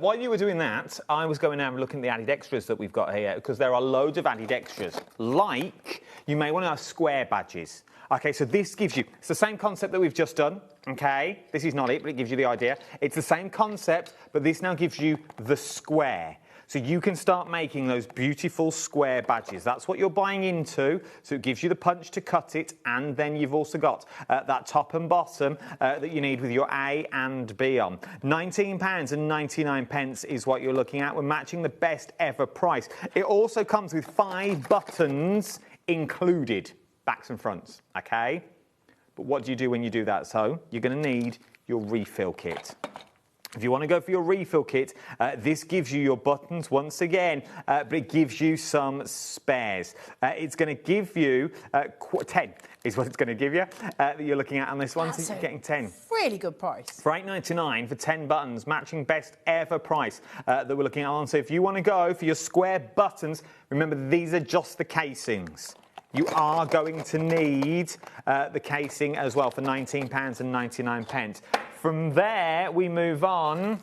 [SPEAKER 16] while you were doing that, I was going out and looking at the added extras that we've got here, because there are loads of added extras. Like, you may want to have square badges. Okay, so this gives you, it's the same concept that we've just done, okay? This is not it, but it gives you the idea. It's the same concept, but this now gives you the square. So you can start making those beautiful square badges. That's what you're buying into. So it gives you the punch to cut it, and then you've also got that top and bottom that you need with your A and B on. £19.99 is what you're looking at. We're matching the best ever price. It also comes with 5 buttons included, backs and fronts, okay? But what do you do when you do that? So you're going to need your refill kit. If you want to go for your refill kit, this gives you your buttons once again, but it gives you some spares. It's going to give you 10 is what it's going to give you that you're looking at on this one. So you're getting 10.
[SPEAKER 2] Really good price.
[SPEAKER 16] For $8.99 for 10 buttons, matching best ever price that we're looking at on. So if you want to go for your square buttons, remember these are just the casings. You are going to need the casing as well for £19.99. From there, we move on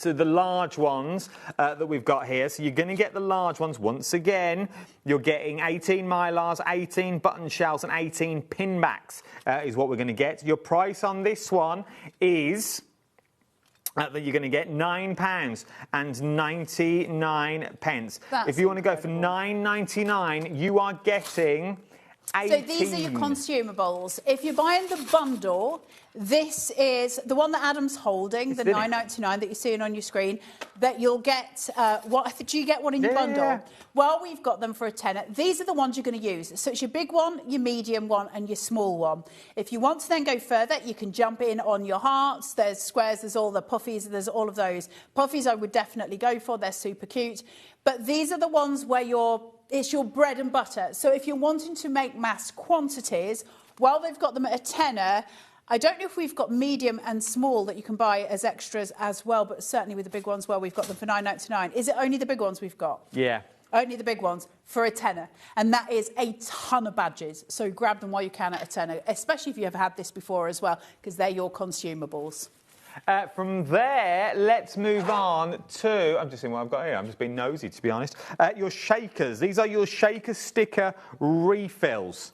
[SPEAKER 16] to the large ones that we've got here. So you're going to get the large ones once again. You're getting 18 mylars, 18 button shells, and 18 pin backs is what we're going to get. Your price on this one is that you're going to get £9.99. If you want to go for £9.99, you are getting 18.
[SPEAKER 2] So these are your consumables. If you're buying the bundle, this is the one that Adam's holding, the $9.99 that you're seeing on your screen, that you'll get, do you get one in your bundle? Well, we've got them for a tenner. These are the ones you're going to use. So it's your big one, your medium one, and your small one. If you want to then go further, you can jump in on your hearts. There's squares, there's all the puffies, there's all of those. Puffies I would definitely go for. They're super cute. But these are the ones where it's your bread and butter. So if you're wanting to make mass quantities, well, they've got them at a tenner. I don't know if we've got medium and small that you can buy as extras as well, but certainly with the big ones, well, we've got them for $9.99. Is it only the big ones we've got?
[SPEAKER 16] Yeah.
[SPEAKER 2] Only the big ones for a tenner. And that is a ton of badges. So grab them while you can at a tenner, especially if you ever had this before as well, because they're your consumables.
[SPEAKER 16] From there, let's move on to, I'm just seeing what I've got here. I'm just being nosy, to be honest. Your shakers. These are your shaker sticker refills.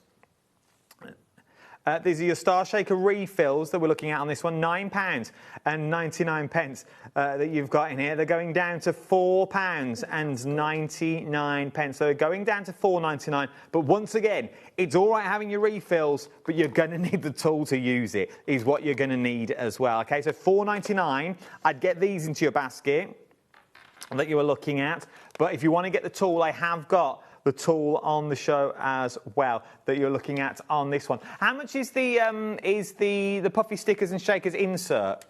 [SPEAKER 16] These are your Star Shaker refills that we're looking at on this one. £9.99 that you've got in here. They're going down to £4.99. So they're going down to £4.99. But once again, it's all right having your refills, but you're going to need the tool to use it, is what you're going to need as well. Okay, so £4.99. I'd get these into your basket that you were looking at. But if you want to get the tool, I have got the tool on the show as well that you're looking at on this one. How much is the Puffy stickers and shakers insert?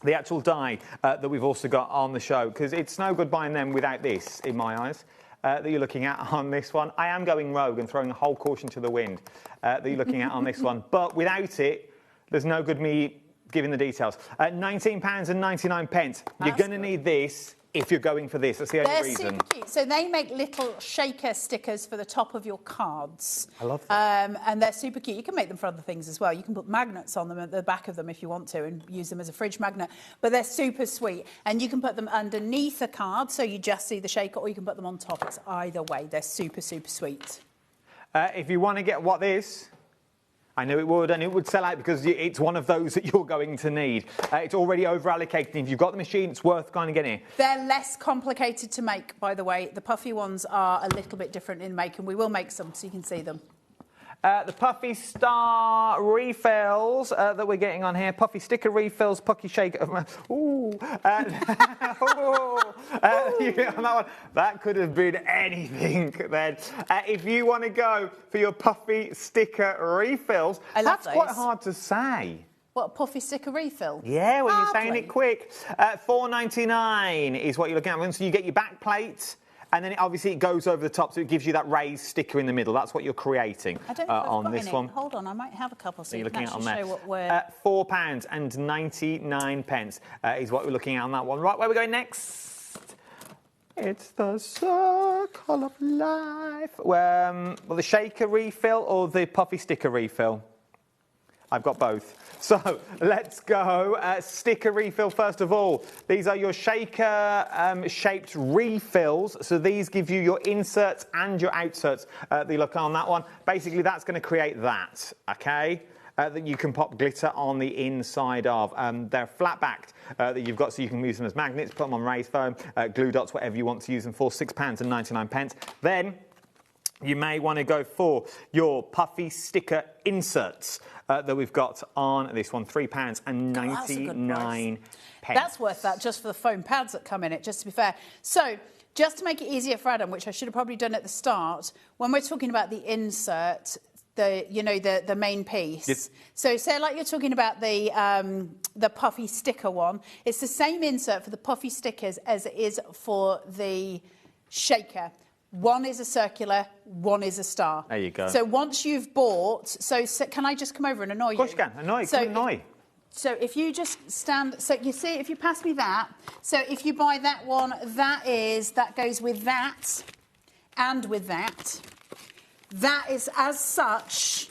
[SPEAKER 16] The actual die that we've also got on the show, because it's no good buying them without this, in my eyes, that you're looking at on this one. I am going rogue and throwing a whole caution to the wind that you're looking at on this one. But without it, there's no good me giving the details. £19.99. You're going to need this if you're going for this. That's the only reason.
[SPEAKER 2] They're super cute. So they make little shaker stickers for the top of your cards.
[SPEAKER 16] I love that.
[SPEAKER 2] And they're super cute. You can make them for other things as well. You can put magnets on them at the back of them if you want to and use them as a fridge magnet. But they're super sweet. And you can put them underneath a card so you just see the shaker, or you can put them on top. It's either way. They're super, super sweet.
[SPEAKER 16] If you want to get what this... I knew it would, and it would sell out because it's one of those that you're going to need. It's already over-allocated. If you've got the machine, it's worth kind of getting it.
[SPEAKER 2] They're less complicated to make, by the way. The Puffy ones are a little bit different in make, and we will make some so you can see them.
[SPEAKER 16] The Puffy Star refills that we're getting on here. Puffy sticker refills, Puffy shaker. Ooh. That could have been anything then. If you want to go for your Puffy sticker refills, that's quite hard to say.
[SPEAKER 2] What, a Puffy sticker refill?
[SPEAKER 16] Yeah, when you're saying it quick. £4.99 is what you're looking at. So you get your back plate. And then obviously it goes over the top, so it gives you that raised sticker in the middle. That's what you're creating on this one.
[SPEAKER 2] Hold on, I might have a couple so
[SPEAKER 16] you're
[SPEAKER 2] you can
[SPEAKER 16] looking
[SPEAKER 2] actually
[SPEAKER 16] at
[SPEAKER 2] show what we're...
[SPEAKER 16] £4.99 is what we're looking at on that one. Right, where are we going next? It's the circle of life. Well, the shaker refill or the Puffy sticker refill? I've got both. So let's go. Sticker refill first of all. These are your shaker shaped refills. So these give you your inserts and your outserts that you look on that one. Basically, that's going to create that, okay? That you can pop glitter on the inside of. They're flat backed that you've got, so you can use them as magnets, put them on raised foam, glue dots, whatever you want to use them for. £6.99. Then you may want to go for your Puffy sticker inserts that we've got on this one, £3.99.
[SPEAKER 2] That's worth that just for the foam pads that come in it, just to be fair. So, just to make it easier for Adam, which I should have probably done at the start, when we're talking about the insert, the main piece.
[SPEAKER 16] Yes.
[SPEAKER 2] So say like you're talking about the Puffy sticker one, it's the same insert for the Puffy stickers as it is for the shaker. One is a circular, one is a star.
[SPEAKER 16] There you go.
[SPEAKER 2] So once you've bought... So can I just come over and annoy you?
[SPEAKER 16] Of course you can. Annoy.
[SPEAKER 2] So if you just stand... So you see, if you pass me that... So if you buy that one, that goes with that and with that. That is, as such...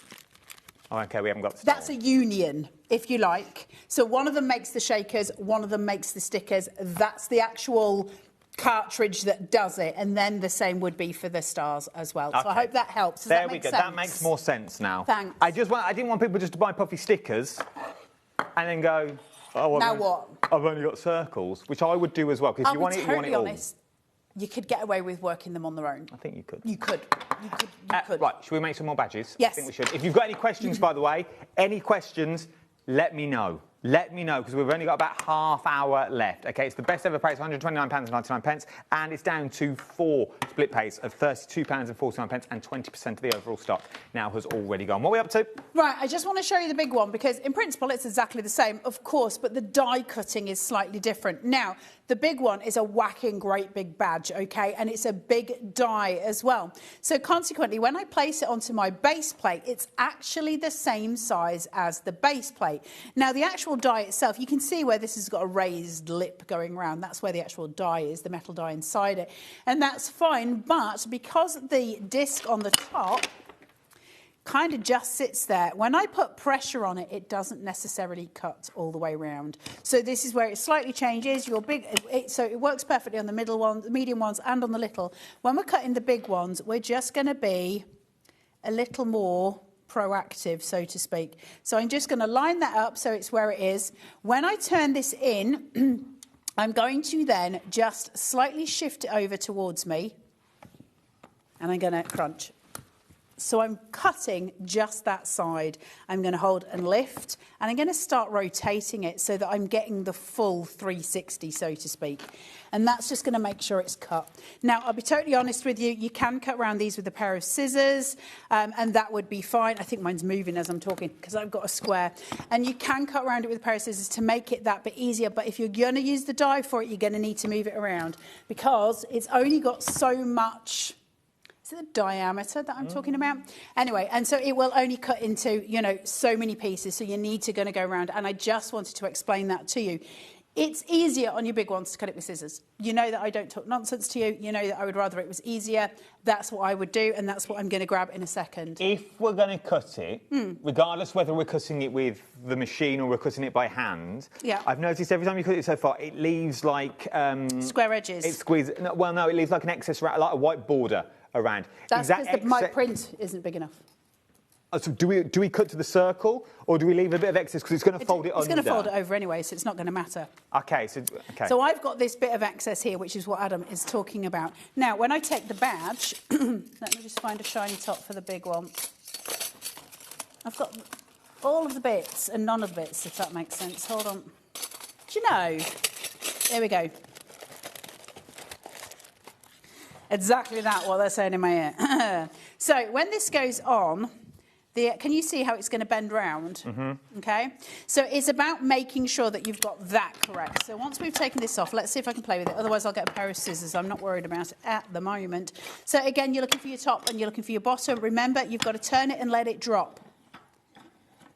[SPEAKER 16] Oh, OK, we haven't got...
[SPEAKER 2] That's a union, if you like. So one of them makes the shakers, one of them makes the stickers. That's the actual... cartridge that does it, and then the same would be for the stars as well. Okay. So I hope that helps.
[SPEAKER 16] There we go. That makes more sense now.
[SPEAKER 2] Thanks.
[SPEAKER 16] I didn't want people just to buy Puffy stickers and then go, oh, I've only got circles, which I would do as well, because if you want it, you want it all.
[SPEAKER 2] Honest, you could get away with working them on their own.
[SPEAKER 16] I think you could.
[SPEAKER 2] You could.
[SPEAKER 16] Right, should we make some more badges?
[SPEAKER 2] Yes.
[SPEAKER 16] I think we should. If you've got any questions, by the way, let me know. Let me know, because we've only got about half hour left. OK, it's the best ever price, £129.99, and it's down to 4 split pays of £32.49, and 20% of the overall stock now has already gone. What are we up to?
[SPEAKER 2] Right, I just want to show you the big one, because in principle it's exactly the same, of course, but the die cutting is slightly different. Now, the big one is a whacking great big badge, OK, and it's a big die as well. So consequently, when I place it onto my base plate, it's actually the same size as the base plate. Now, the actual die itself, you can see where this has got a raised lip going around. That's where the actual die is, the metal die inside it. And that's fine, but because the disc on the top kind of just sits there, when I put pressure on it, it doesn't necessarily cut all the way around. So this is where it slightly changes. So it works perfectly on the middle ones, the medium ones, and on the little. When we're cutting the big ones, we're just going to be a little more proactive, so to speak. So I'm just going to line that up so it's where it is. When I turn this in, I'm going to then just slightly shift it over towards me, and I'm going to crunch. So I'm cutting just that side. I'm going to hold and lift, and I'm going to start rotating it so that I'm getting the full 360, so to speak. And that's just going to make sure it's cut. Now, I'll be totally honest with you. You can cut around these with a pair of scissors, and that would be fine. I think mine's moving as I'm talking because I've got a square. And you can cut around it with a pair of scissors to make it that bit easier. But if you're going to use the die for it, you're going to need to move it around because it's only got so much... Is it the diameter that I'm talking about? Anyway, and so it will only cut into, you know, so many pieces. So you need to go around. And I just wanted to explain that to you. It's easier on your big ones to cut it with scissors. You know that I don't talk nonsense to you. You know that I would rather it was easier. That's what I would do, and that's what I'm going to grab in a second.
[SPEAKER 16] If we're going to cut it, regardless whether we're cutting it with the machine or we're cutting it by hand, I've noticed every time you cut it so far, it leaves like...
[SPEAKER 2] square edges.
[SPEAKER 16] It squeezes... Well, no, it leaves like an excess, like a white border around.
[SPEAKER 2] That's because my print isn't big enough.
[SPEAKER 16] So do we cut to the circle, or do we leave a bit of excess because it's going to fold it under?
[SPEAKER 2] It's going to fold it over anyway, so it's not going to matter.
[SPEAKER 16] Okay.
[SPEAKER 2] So I've got this bit of excess here, which is what Adam is talking about. Now, when I take the badge, let me just find a shiny top for the big one. I've got all of the bits and none of the bits, if that makes sense. Hold on. Do you know? There we go. Exactly that, what they're saying in my ear. So when this goes on... can you see how it's going to bend round? Okay, so it's about making sure that you've got that correct. So once we've taken this off, let's see if I can play with it. Otherwise, I'll get a pair of scissors. I'm not worried about it at the moment. So again, you're looking for your top and you're looking for your bottom. Remember, you've got to turn it and let it drop.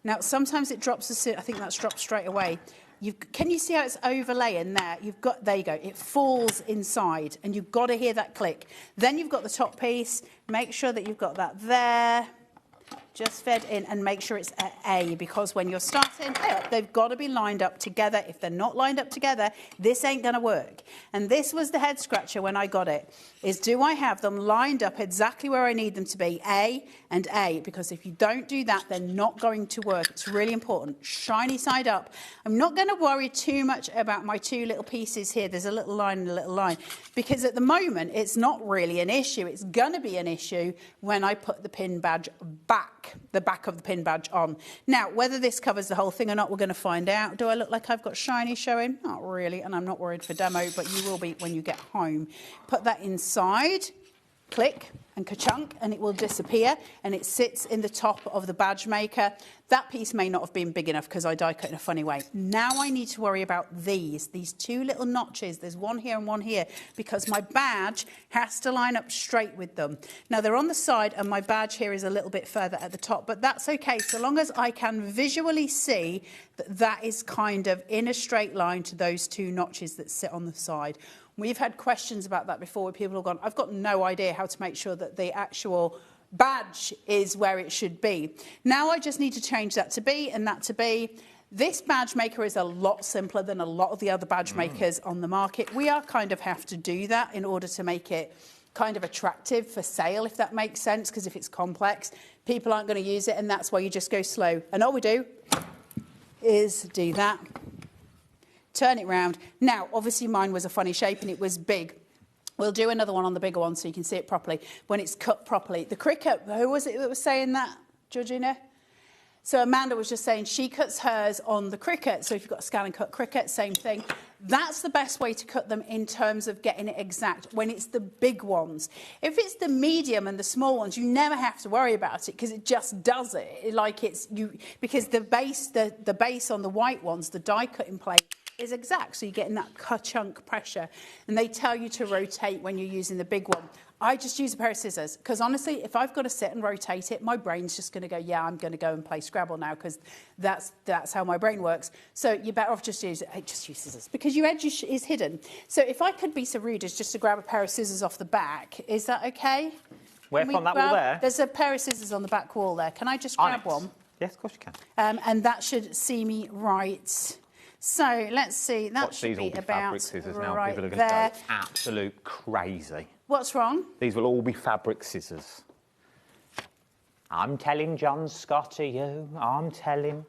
[SPEAKER 2] Now, sometimes it drops. I think that's dropped straight away. Can you see how it's overlaying there? There you go. It falls inside, and you've got to hear that click. Then you've got the top piece. Make sure that you've got that there. Just fed in, and make sure it's at A, because when you're starting up, they've got to be lined up together. If they're not lined up together, this ain't going to work. And this was the head scratcher when I got it, is do I have them lined up exactly where I need them to be, A and A? Because if you don't do that, they're not going to work. It's really important. Shiny side up. I'm not going to worry too much about my two little pieces here. There's a little line and a little line, because at the moment, it's not really an issue. It's going to be an issue when I put the pin badge back, the back of the pin badge on. Now, whether this covers the whole thing or not, we're going to find out. Do I look like I've got shiny showing? Not really, and I'm not worried for demo, but you will be when you get home. Put that inside, click, and ka-chunk, and it will disappear, and it sits in the top of the badge maker. That piece may not have been big enough because I die cut in a funny way. Now I need to worry about these two little notches. There's one here and one here, because my badge has to line up straight with them. Now they're on the side, and my badge here is a little bit further at the top, but that's okay, so long as I can visually see that that is kind of in a straight line to those two notches that sit on the side. We've had questions about that before where people have gone, I've got no idea how to make sure that the actual badge is where it should be. Now I just need to change that to B and that to B. This badge maker is a lot simpler than a lot of the other badge makers on the market. We are kind of have to do that in order to make it kind of attractive for sale, if that makes sense, because if it's complex, people aren't going to use it, and that's why you just go slow. And all we do is do that. Turn it round. Now, obviously mine was a funny shape and it was big. We'll do another one on the bigger one so you can see it properly when it's cut properly. The Cricut, who was it that was saying that, Georgina? So Amanda was just saying she cuts hers on the Cricut. So if you've got a scan and cut Cricut, same thing. That's the best way to cut them in terms of getting it exact when it's the big ones. If it's the medium and the small ones, you never have to worry about it because it just does it. Like it's you, because the base on the white ones, the die cutting plate, is exact, so you're getting that chunk pressure, and they tell you to rotate when you're using the big one. I just use a pair of scissors because honestly, if I've got to sit and rotate it, my brain's just going to go, yeah, I'm going to go and play Scrabble now because that's how my brain works. So you're better off just use scissors because your edge is hidden. So if I could be so rude as just to grab a pair of scissors off the back, is that okay?
[SPEAKER 16] Where from that wall there?
[SPEAKER 2] There's a pair of scissors on the back wall there. Can I just grab one?
[SPEAKER 16] Yes, of course you can.
[SPEAKER 2] And that should see me right. So let's see, that should be about
[SPEAKER 16] fabric scissors now.
[SPEAKER 2] right
[SPEAKER 16] People are going
[SPEAKER 2] there.
[SPEAKER 16] to go absolute crazy.
[SPEAKER 2] What's wrong?
[SPEAKER 16] These will all be fabric scissors.
[SPEAKER 20] I'm telling John Scott, are you? I'm telling.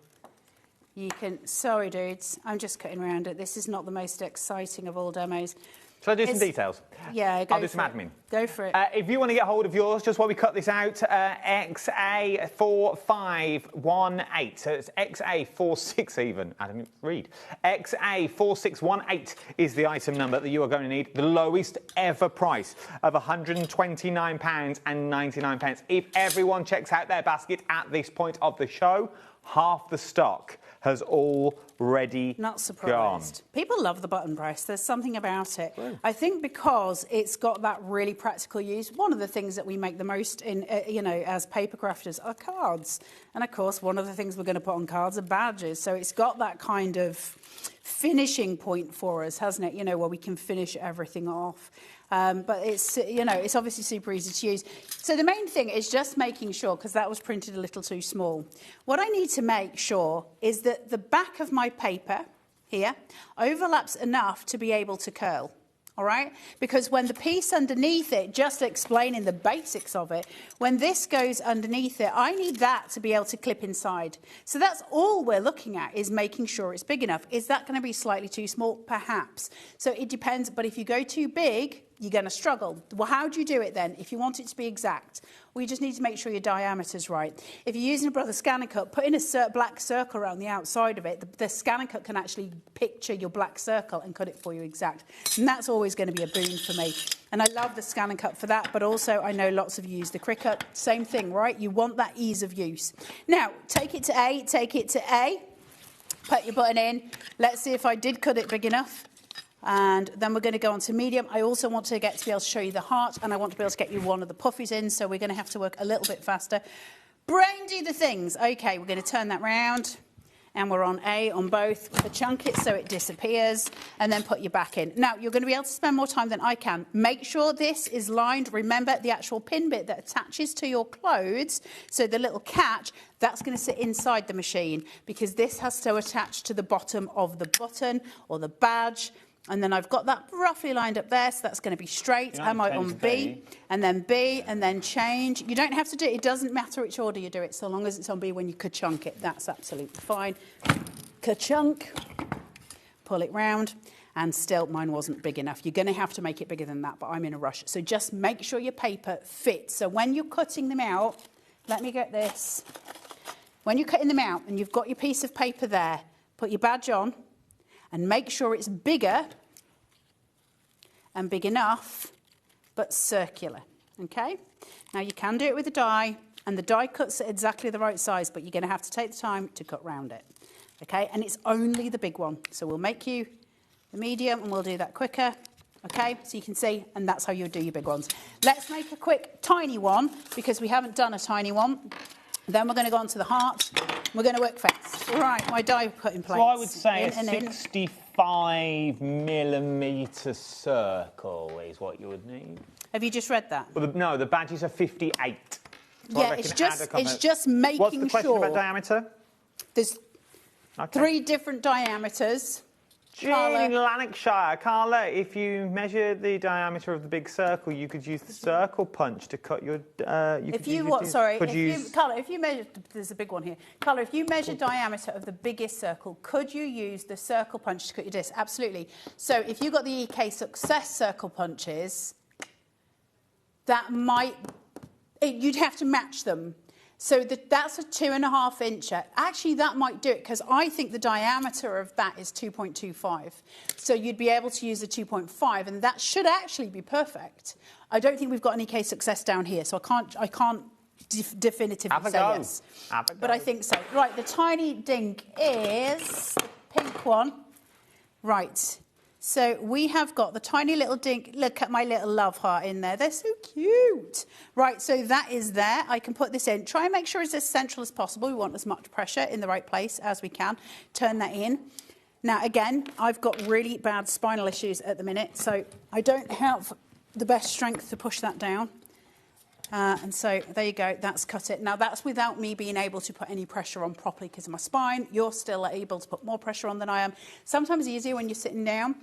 [SPEAKER 2] You can, sorry dudes, I'm just cutting around it. This is not the most exciting of all demos.
[SPEAKER 16] Shall I do some details?
[SPEAKER 2] Yeah, go
[SPEAKER 16] I'll do some admin.
[SPEAKER 2] Go for it.
[SPEAKER 16] If you want to get hold of yours, just while we cut this out, XA4518. So it's XA46 even. Adam, read. XA4618 is the item number that you are going to need. The lowest ever price of £129.99. If everyone checks out their basket at this point of the show, half the stock has already
[SPEAKER 2] Not surprised.
[SPEAKER 16] gone.
[SPEAKER 2] People love the button press. There's something about it. I think because it's got that really practical use. One of the things that we make the most in, as paper crafters are cards. And of course, one of the things we're going to put on cards are badges. So it's got that kind of finishing point for us, hasn't it? Where we can finish everything off. But it's, it's obviously super easy to use. So the main thing is just making sure, because that was printed a little too small. What I need to make sure is that the back of my paper here overlaps enough to be able to curl. All right? Because when the piece underneath it, just explaining the basics of it, when this goes underneath it, I need that to be able to clip inside. So that's all we're looking at, is making sure it's big enough. Is that going to be slightly too small? Perhaps. So it depends. But if you go too big, you're going to struggle. Well, how do you do it then? If you want it to be exact, well, you just need to make sure your diameter's right. If you're using a Brother Scanner Cut, put in a black circle around the outside of it. The Scanner Cut can actually picture your black circle and cut it for you exact. And that's always going to be a boon for me. And I love the Scanner Cut for that, but also I know lots of you use the Cricut. Same thing, right? You want that ease of use. Now, take it to A, put your button in. Let's see if I did cut it big enough. And then we're going to go on to medium. I also want to be able to show you the heart, and I want to be able to get you one of the puffies in, so we're going to have to work a little bit faster. Brain do the things. Okay, we're going to turn that round, and we're on A on both. Chunk it so it disappears, and then put your back in. Now, you're going to be able to spend more time than I can. Make sure this is lined. Remember, the actual pin bit that attaches to your clothes, so the little catch, that's going to sit inside the machine, because this has to attach to the bottom of the button or the badge. And then I've got that roughly lined up there, so that's going to be straight. Am I on B? And then B, and then change. You don't have to do it. It doesn't matter which order you do it, so long as it's on B when you ka-chunk it. That's absolutely fine. Ka-chunk. Pull it round. And still, mine wasn't big enough. You're going to have to make it bigger than that, but I'm in a rush. So just make sure your paper fits. So when you're cutting them out, let me get this. When you're cutting them out and you've got your piece of paper there, put your badge on. And make sure it's bigger and big enough, but circular, okay? Now, you can do it with a die, and the die cuts at exactly the right size, but you're going to have to take the time to cut round it, okay? And it's only the big one. So we'll make you the medium, and we'll do that quicker, okay? So you can see, and that's how you'll do your big ones. Let's make a quick tiny one, because we haven't done a tiny one. Then we're going to go on to the heart. We're going to work fast. All right, my die cut in place.
[SPEAKER 20] So I would say a 65mm circle is what you would need.
[SPEAKER 2] Have you just read that?
[SPEAKER 16] Well, no, the badges are 58. So
[SPEAKER 2] yeah, it's just making sure.
[SPEAKER 16] What's the question about diameter?
[SPEAKER 2] There's 3 different diameters.
[SPEAKER 16] In Lanarkshire, Carla, if you measure the diameter of the big circle, you could use the circle punch to cut your.
[SPEAKER 2] Carla, if you measure, there's a big one here. Carla, if you measure diameter of the biggest circle, could you use the circle punch to cut your disc? Absolutely. So if you got the EK Success circle punches, that might, you'd have to match them. So that's a 2.5 incher. Actually, that might do it, because I think the diameter of that is 2.25. So you'd be able to use the 2.5, and that should actually be perfect. I don't think we've got any case success down here, so I can't definitively say yes. But I think so. Right, the tiny dink is the pink one. Right. So we have got the tiny little dink. Look at my little love heart in there. They're so cute. Right, so that is there. I can put this in. Try and make sure it's as central as possible. We want as much pressure in the right place as we can. Turn that in. Now, again, I've got really bad spinal issues at the minute, so I don't have the best strength to push that down. And so there you go, that's cut it. Now that's without me being able to put any pressure on properly because of my spine. You're still able to put more pressure on than I am. Sometimes easier when you're sitting down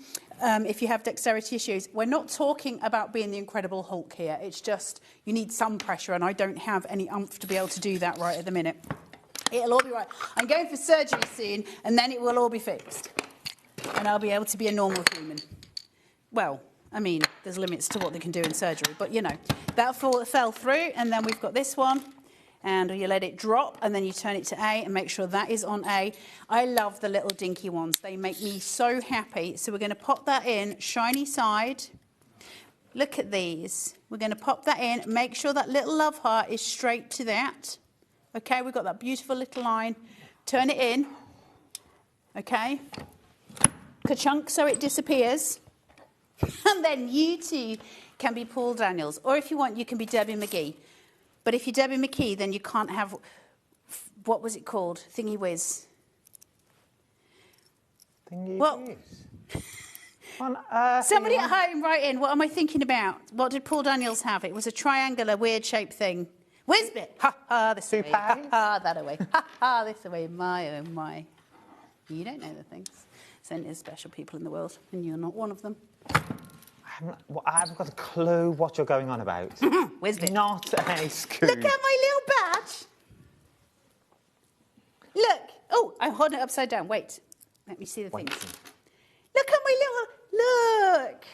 [SPEAKER 2] if you have dexterity issues. We're not talking about being the Incredible Hulk here. It's just you need some pressure and I don't have any oomph to be able to do that right at the minute. It'll all be right. I'm going for surgery soon and then it will all be fixed. And I'll be able to be a normal human. Well, I mean, there's limits to what they can do in surgery, but you know, that fell through, and then we've got this one, and you let it drop, and then you turn it to A and make sure that is on A. I love the little dinky ones. They make me so happy. So we're going to pop that in, shiny side. Look at these. We're going to pop that in, make sure that little love heart is straight to that. Okay, we've got that beautiful little line. Turn it in. Okay. Ka-chunk so it disappears. And then you too can be Paul Daniels. Or if you want, you can be Debbie McGee. But if you're Debbie McGee, then you can't have, what was it called? Thingy Whiz.
[SPEAKER 16] Thingy
[SPEAKER 2] Whiz. Somebody at home write in, what am I thinking about? What did Paul Daniels have? It was a triangular, weird-shaped thing. Whizbit. Ha ha, this way. Ha ha, that away. Ha ha, this away. My, oh my. You don't know the things. Send there's special people in the world, and you're not one of them.
[SPEAKER 16] I haven't got a clue what you're going on about.
[SPEAKER 2] Whizbit.
[SPEAKER 16] Not a scoop.
[SPEAKER 2] Look at my little badge. Look. Oh, I'm holding it upside down. Wait. Let me see the things. Look at my little... Look.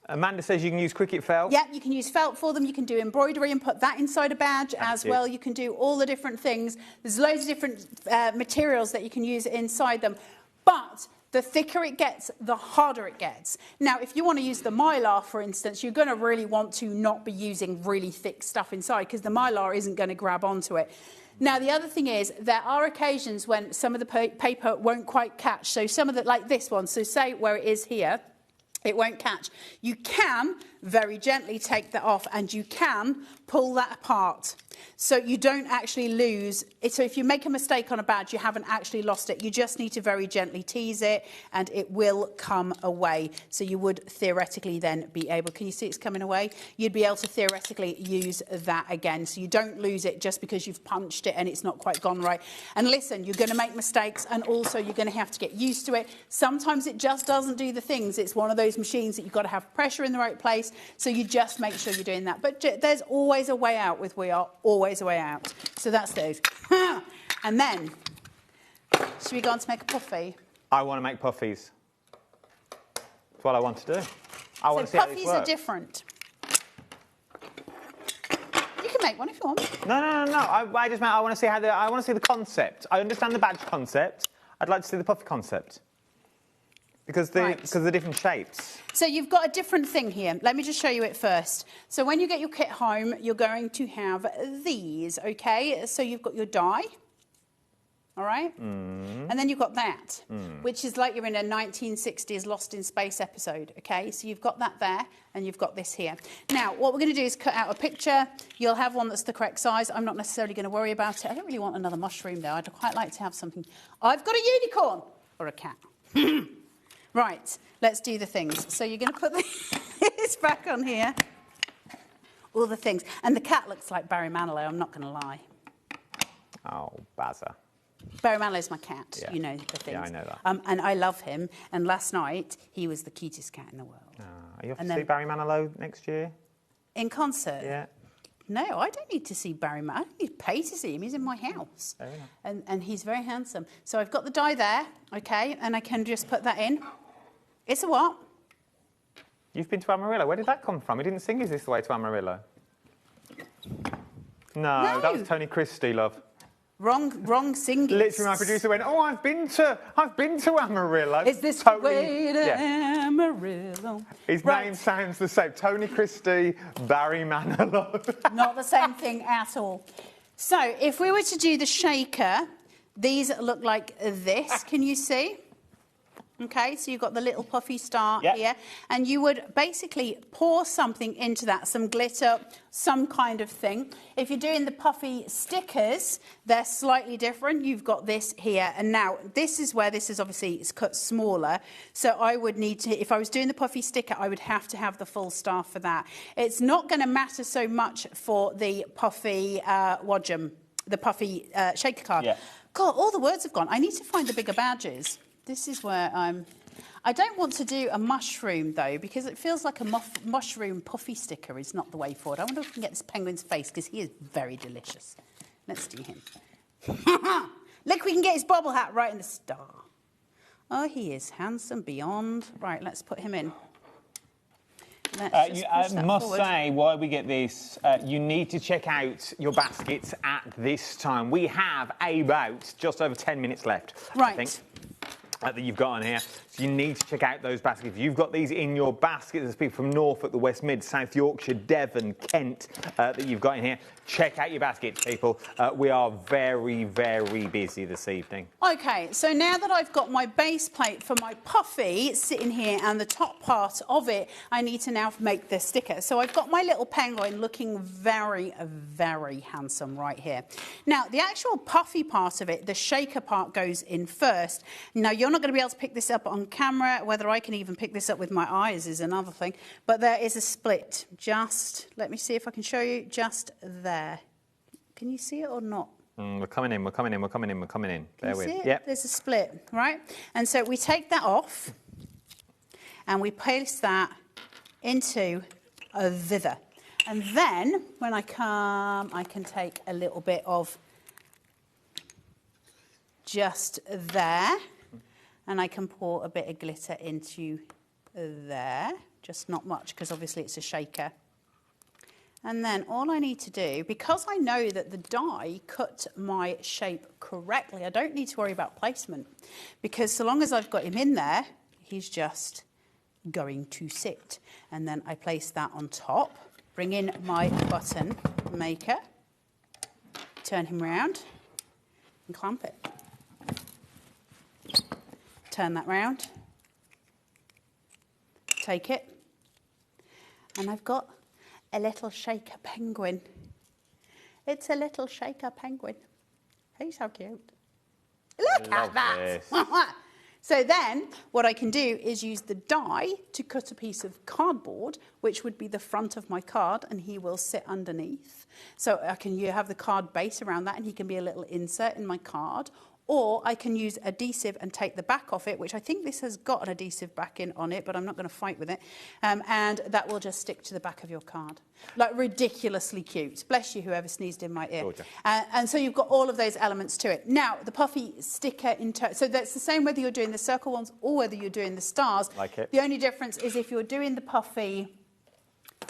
[SPEAKER 16] Amanda says you can use Cricut felt.
[SPEAKER 2] Yeah, you can use felt for them. You can do embroidery and put that inside a badge as well. You can do all the different things. There's loads of different materials that you can use inside them. But the thicker it gets, the harder it gets. Now, if you want to use the Mylar, for instance, you're going to really want to not be using really thick stuff inside because the Mylar isn't going to grab onto it. Now, the other thing is there are occasions when some of the paper won't quite catch. So some of the, like this one, so say where it is here, it won't catch. You can very gently take that off and you can pull that apart. So you don't actually lose it. So if you make a mistake on a badge, you haven't actually lost it. You just need to very gently tease it and it will come away. So you would theoretically then be able, can you see it's coming away? You'd be able to theoretically use that again. So you don't lose it just because you've punched it and it's not quite gone right. And listen, you're going to make mistakes and also you're going to have to get used to it. Sometimes it just doesn't do the things. It's one of those machines that you've got to have pressure in the right place. So you just make sure you're doing that. But there's always a way out with We Are, always a way out. So that's those. And then, should we go on to make a puffy?
[SPEAKER 16] I want to make puffies. That's what I want to do. I want to see how this works.
[SPEAKER 2] Puffies are different. You can make one if you want.
[SPEAKER 16] No. I just meant I want to see how I want to see the concept. I understand the badge concept. I'd like to see the puffy concept. Because the different shapes.
[SPEAKER 2] So you've got a different thing here. Let me just show you it first. So when you get your kit home, you're going to have these, okay? So you've got your die, all right? And then you've got that, which is like you're in a 1960s Lost in Space episode, okay? So you've got that there, and you've got this here. Now, what we're going to do is cut out a picture. You'll have one that's the correct size. I'm not necessarily going to worry about it. I don't really want another mushroom, though. I'd quite like to have something. I've got a unicorn or a cat. Right, let's do the things. So you're going to put this back on here. All the things. And the cat looks like Barry Manilow, I'm not going to lie.
[SPEAKER 16] Oh, Bazza.
[SPEAKER 2] Barry Manilow's my cat,
[SPEAKER 16] Yeah.
[SPEAKER 2] you know the things.
[SPEAKER 16] Yeah, I know that.
[SPEAKER 2] And I love him. And last night, he was the cutest cat in the world.
[SPEAKER 16] Are you off to see Barry Manilow next year?
[SPEAKER 2] In concert?
[SPEAKER 16] Yeah.
[SPEAKER 2] No, I don't need to see Barry Manilow. I don't need to pay to see him. He's in my house. And he's very handsome. So I've got the die there, okay, and I can just put that in. It's a what?
[SPEAKER 16] You've been to Amarillo. Where did that come from? He didn't sing Is This the Way to Amarillo? No, that was Tony Christie, love.
[SPEAKER 2] Wrong singing.
[SPEAKER 16] Literally, my producer went, "Oh, I've been to Amarillo."
[SPEAKER 2] Is this the way to Amarillo?
[SPEAKER 16] His name sounds the same. Tony Christie, Barry Manilow.
[SPEAKER 2] Not the same thing at all. So, if we were to do the shaker, these look like this. Can you see? Okay, so you've got the little puffy star here, and you would basically pour something into that, some glitter, some kind of thing. If you're doing the puffy stickers, they're slightly different. You've got this here, and now this is where this is obviously it's cut smaller. So I would need to, if I was doing the puffy sticker, I would have to have the full star for that. It's not going to matter so much for the puffy wadgum, the puffy shaker card.
[SPEAKER 20] Yeah.
[SPEAKER 2] God, all the words have gone. I need to find the bigger badges. This is where I don't want to do a mushroom, though, because it feels like a mushroom puffy sticker is not the way forward. I wonder if we can get this penguin's face, because he is very delicious. Let's do him. Look, we can get his bobble hat right in the star. Oh, he is handsome beyond. Right, let's put him in.
[SPEAKER 20] I must say, while we get this, you need to check out your baskets at this time. We have about just over 10 minutes left, I think, that you've got on here. So you need to check out those baskets. If you've got these in your basket, there's people from Norfolk, the West Mid, South Yorkshire, Devon, Kent, that you've got in here. Check out your baskets, people. We are very, very busy this evening.
[SPEAKER 2] OK, so now that I've got my base plate for my puffy sitting here and the top part of it, I need to now make the sticker. So I've got my little penguin looking very, very handsome right here. Now, the actual puffy part of it, the shaker part, goes in first. Now, you're not going to be able to pick this up on camera. Whether I can even pick this up with my eyes is another thing. But there is a split. Just, let me see if I can show you, just there. Can you see it or not?
[SPEAKER 20] We're coming in, we're coming in, we're coming in, we're coming in.
[SPEAKER 2] There we go. Yep. There's a split, right? And so we take that off and we place that into a thither. And then when I come, I can take a little bit of just there, and I can pour a bit of glitter into there, just not much, because obviously it's a shaker. And then all I need to do, because I know that the die cut my shape correctly, I don't need to worry about placement, because so long as I've got him in there, he's just going to sit. And then I place that on top, bring in my button maker, turn him round and clamp it. Turn that round, take it, and I've got a little shaker penguin. It's a little shaker penguin. He's so cute. Look at that. So then what I can do is use the die to cut a piece of cardboard, which would be the front of my card, and he will sit underneath. So you have the card base around that, and he can be a little insert in my card. Or I can use adhesive and take the back off it, which I think this has got an adhesive backing on it, but I'm not going to fight with it. And that will just stick to the back of your card. Like, ridiculously cute. Bless you, whoever sneezed in my ear. And so you've got all of those elements to it. Now, the puffy sticker, so that's the same whether you're doing the circle ones or whether you're doing the stars.
[SPEAKER 20] Like it.
[SPEAKER 2] The only difference is if you're doing the puffy,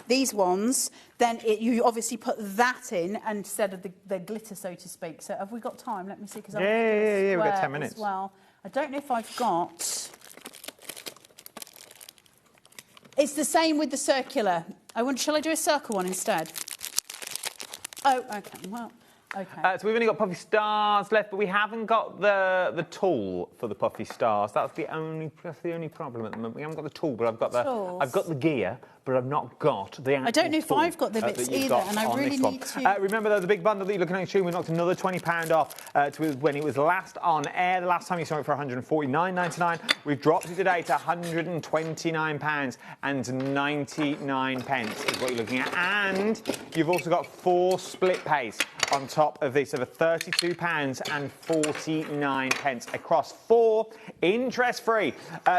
[SPEAKER 2] these ones, then you obviously put that in instead of the glitter, so to speak. So have we got time? Let me see. Cause
[SPEAKER 20] yeah, we've got 10 minutes.
[SPEAKER 2] Well, I don't know if I've got... It's the same with the circular. Shall I do a circle one instead? Oh, okay. Well, okay.
[SPEAKER 20] So we've only got puffy stars left, but we haven't got the tool for the puffy stars. That's the only problem at the moment. We haven't got the tool, but I've got the gear, but I've not got the actual
[SPEAKER 2] I don't know if
[SPEAKER 20] tool,
[SPEAKER 2] I've got the bits either, and I really need to...
[SPEAKER 20] Remember, though, the big bundle that you're looking at soon, we knocked another £20 off to when it was last on air. The last time you saw it for £149.99. We've dropped it today to £129 and 99 pence is what you're looking at. And you've also got 4 split pays on top of this of £32 and 49 pence across 4 interest-free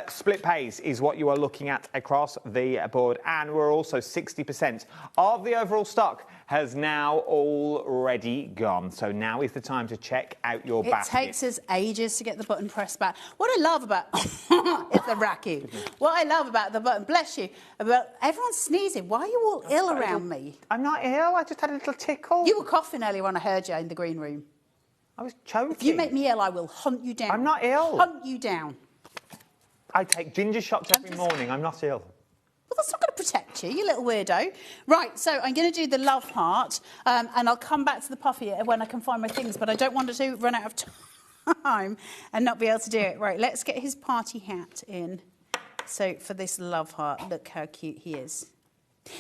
[SPEAKER 20] split pays is what you are looking at across the board. And we're also 60% of the overall stock has now already gone. So now is the time to check out your basket.
[SPEAKER 2] It takes us ages to get the button pressed back. What I love about... it's a racket. What I love about the button, bless you, about everyone's sneezing. Why are you all ill around me?
[SPEAKER 20] I'm not ill. I just had a little tickle.
[SPEAKER 2] You were coughing earlier when I heard you in the green room.
[SPEAKER 20] I was choking.
[SPEAKER 2] If you make me ill, I will hunt you down.
[SPEAKER 20] I'm not ill.
[SPEAKER 2] Hunt you down.
[SPEAKER 20] I take ginger shots every morning. I'm not ill.
[SPEAKER 2] Well, that's not going to protect you, you little weirdo. Right, so I'm going to do the love part, and I'll come back to the puffy when I can find my things, but I don't want to run out of time. time and not be able to do it. Right, let's get his party hat in. So for this love heart, look how cute he is.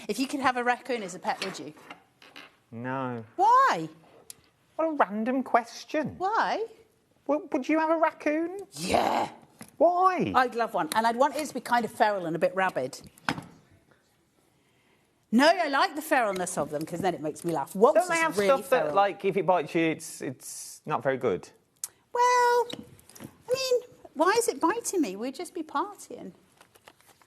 [SPEAKER 2] If you could have a raccoon as a pet, would you?
[SPEAKER 20] No.
[SPEAKER 2] Why?
[SPEAKER 20] What a random question.
[SPEAKER 2] Why?
[SPEAKER 20] Well, would you have a raccoon?
[SPEAKER 2] Yeah.
[SPEAKER 20] Why?
[SPEAKER 2] I'd love one. And I'd want it to be kind of feral and a bit rabid. No, I like the feralness of them because then it makes me laugh. Wolves
[SPEAKER 20] Don't they have
[SPEAKER 2] really
[SPEAKER 20] stuff
[SPEAKER 2] feral.
[SPEAKER 20] that, like, if it bites you, it's not very good?
[SPEAKER 2] Well, I mean, why is it biting me? We'd just be partying.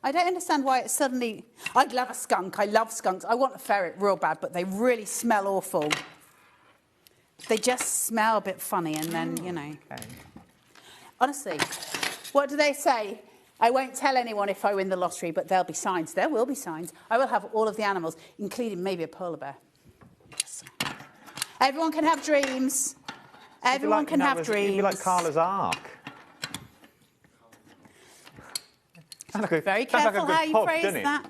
[SPEAKER 2] I don't understand why it's suddenly... I'd love a skunk. I love skunks. I want a ferret real bad, but they really smell awful. They just smell a bit funny and then, you know...
[SPEAKER 20] Okay.
[SPEAKER 2] Honestly, what do they say? I won't tell anyone if I win the lottery, but there'll be signs. There will be signs. I will have all of the animals, including maybe a polar bear. Everyone can have dreams. Everyone can have dreams.
[SPEAKER 20] It'd be like Carla's Ark.
[SPEAKER 2] Very careful how you phrase that.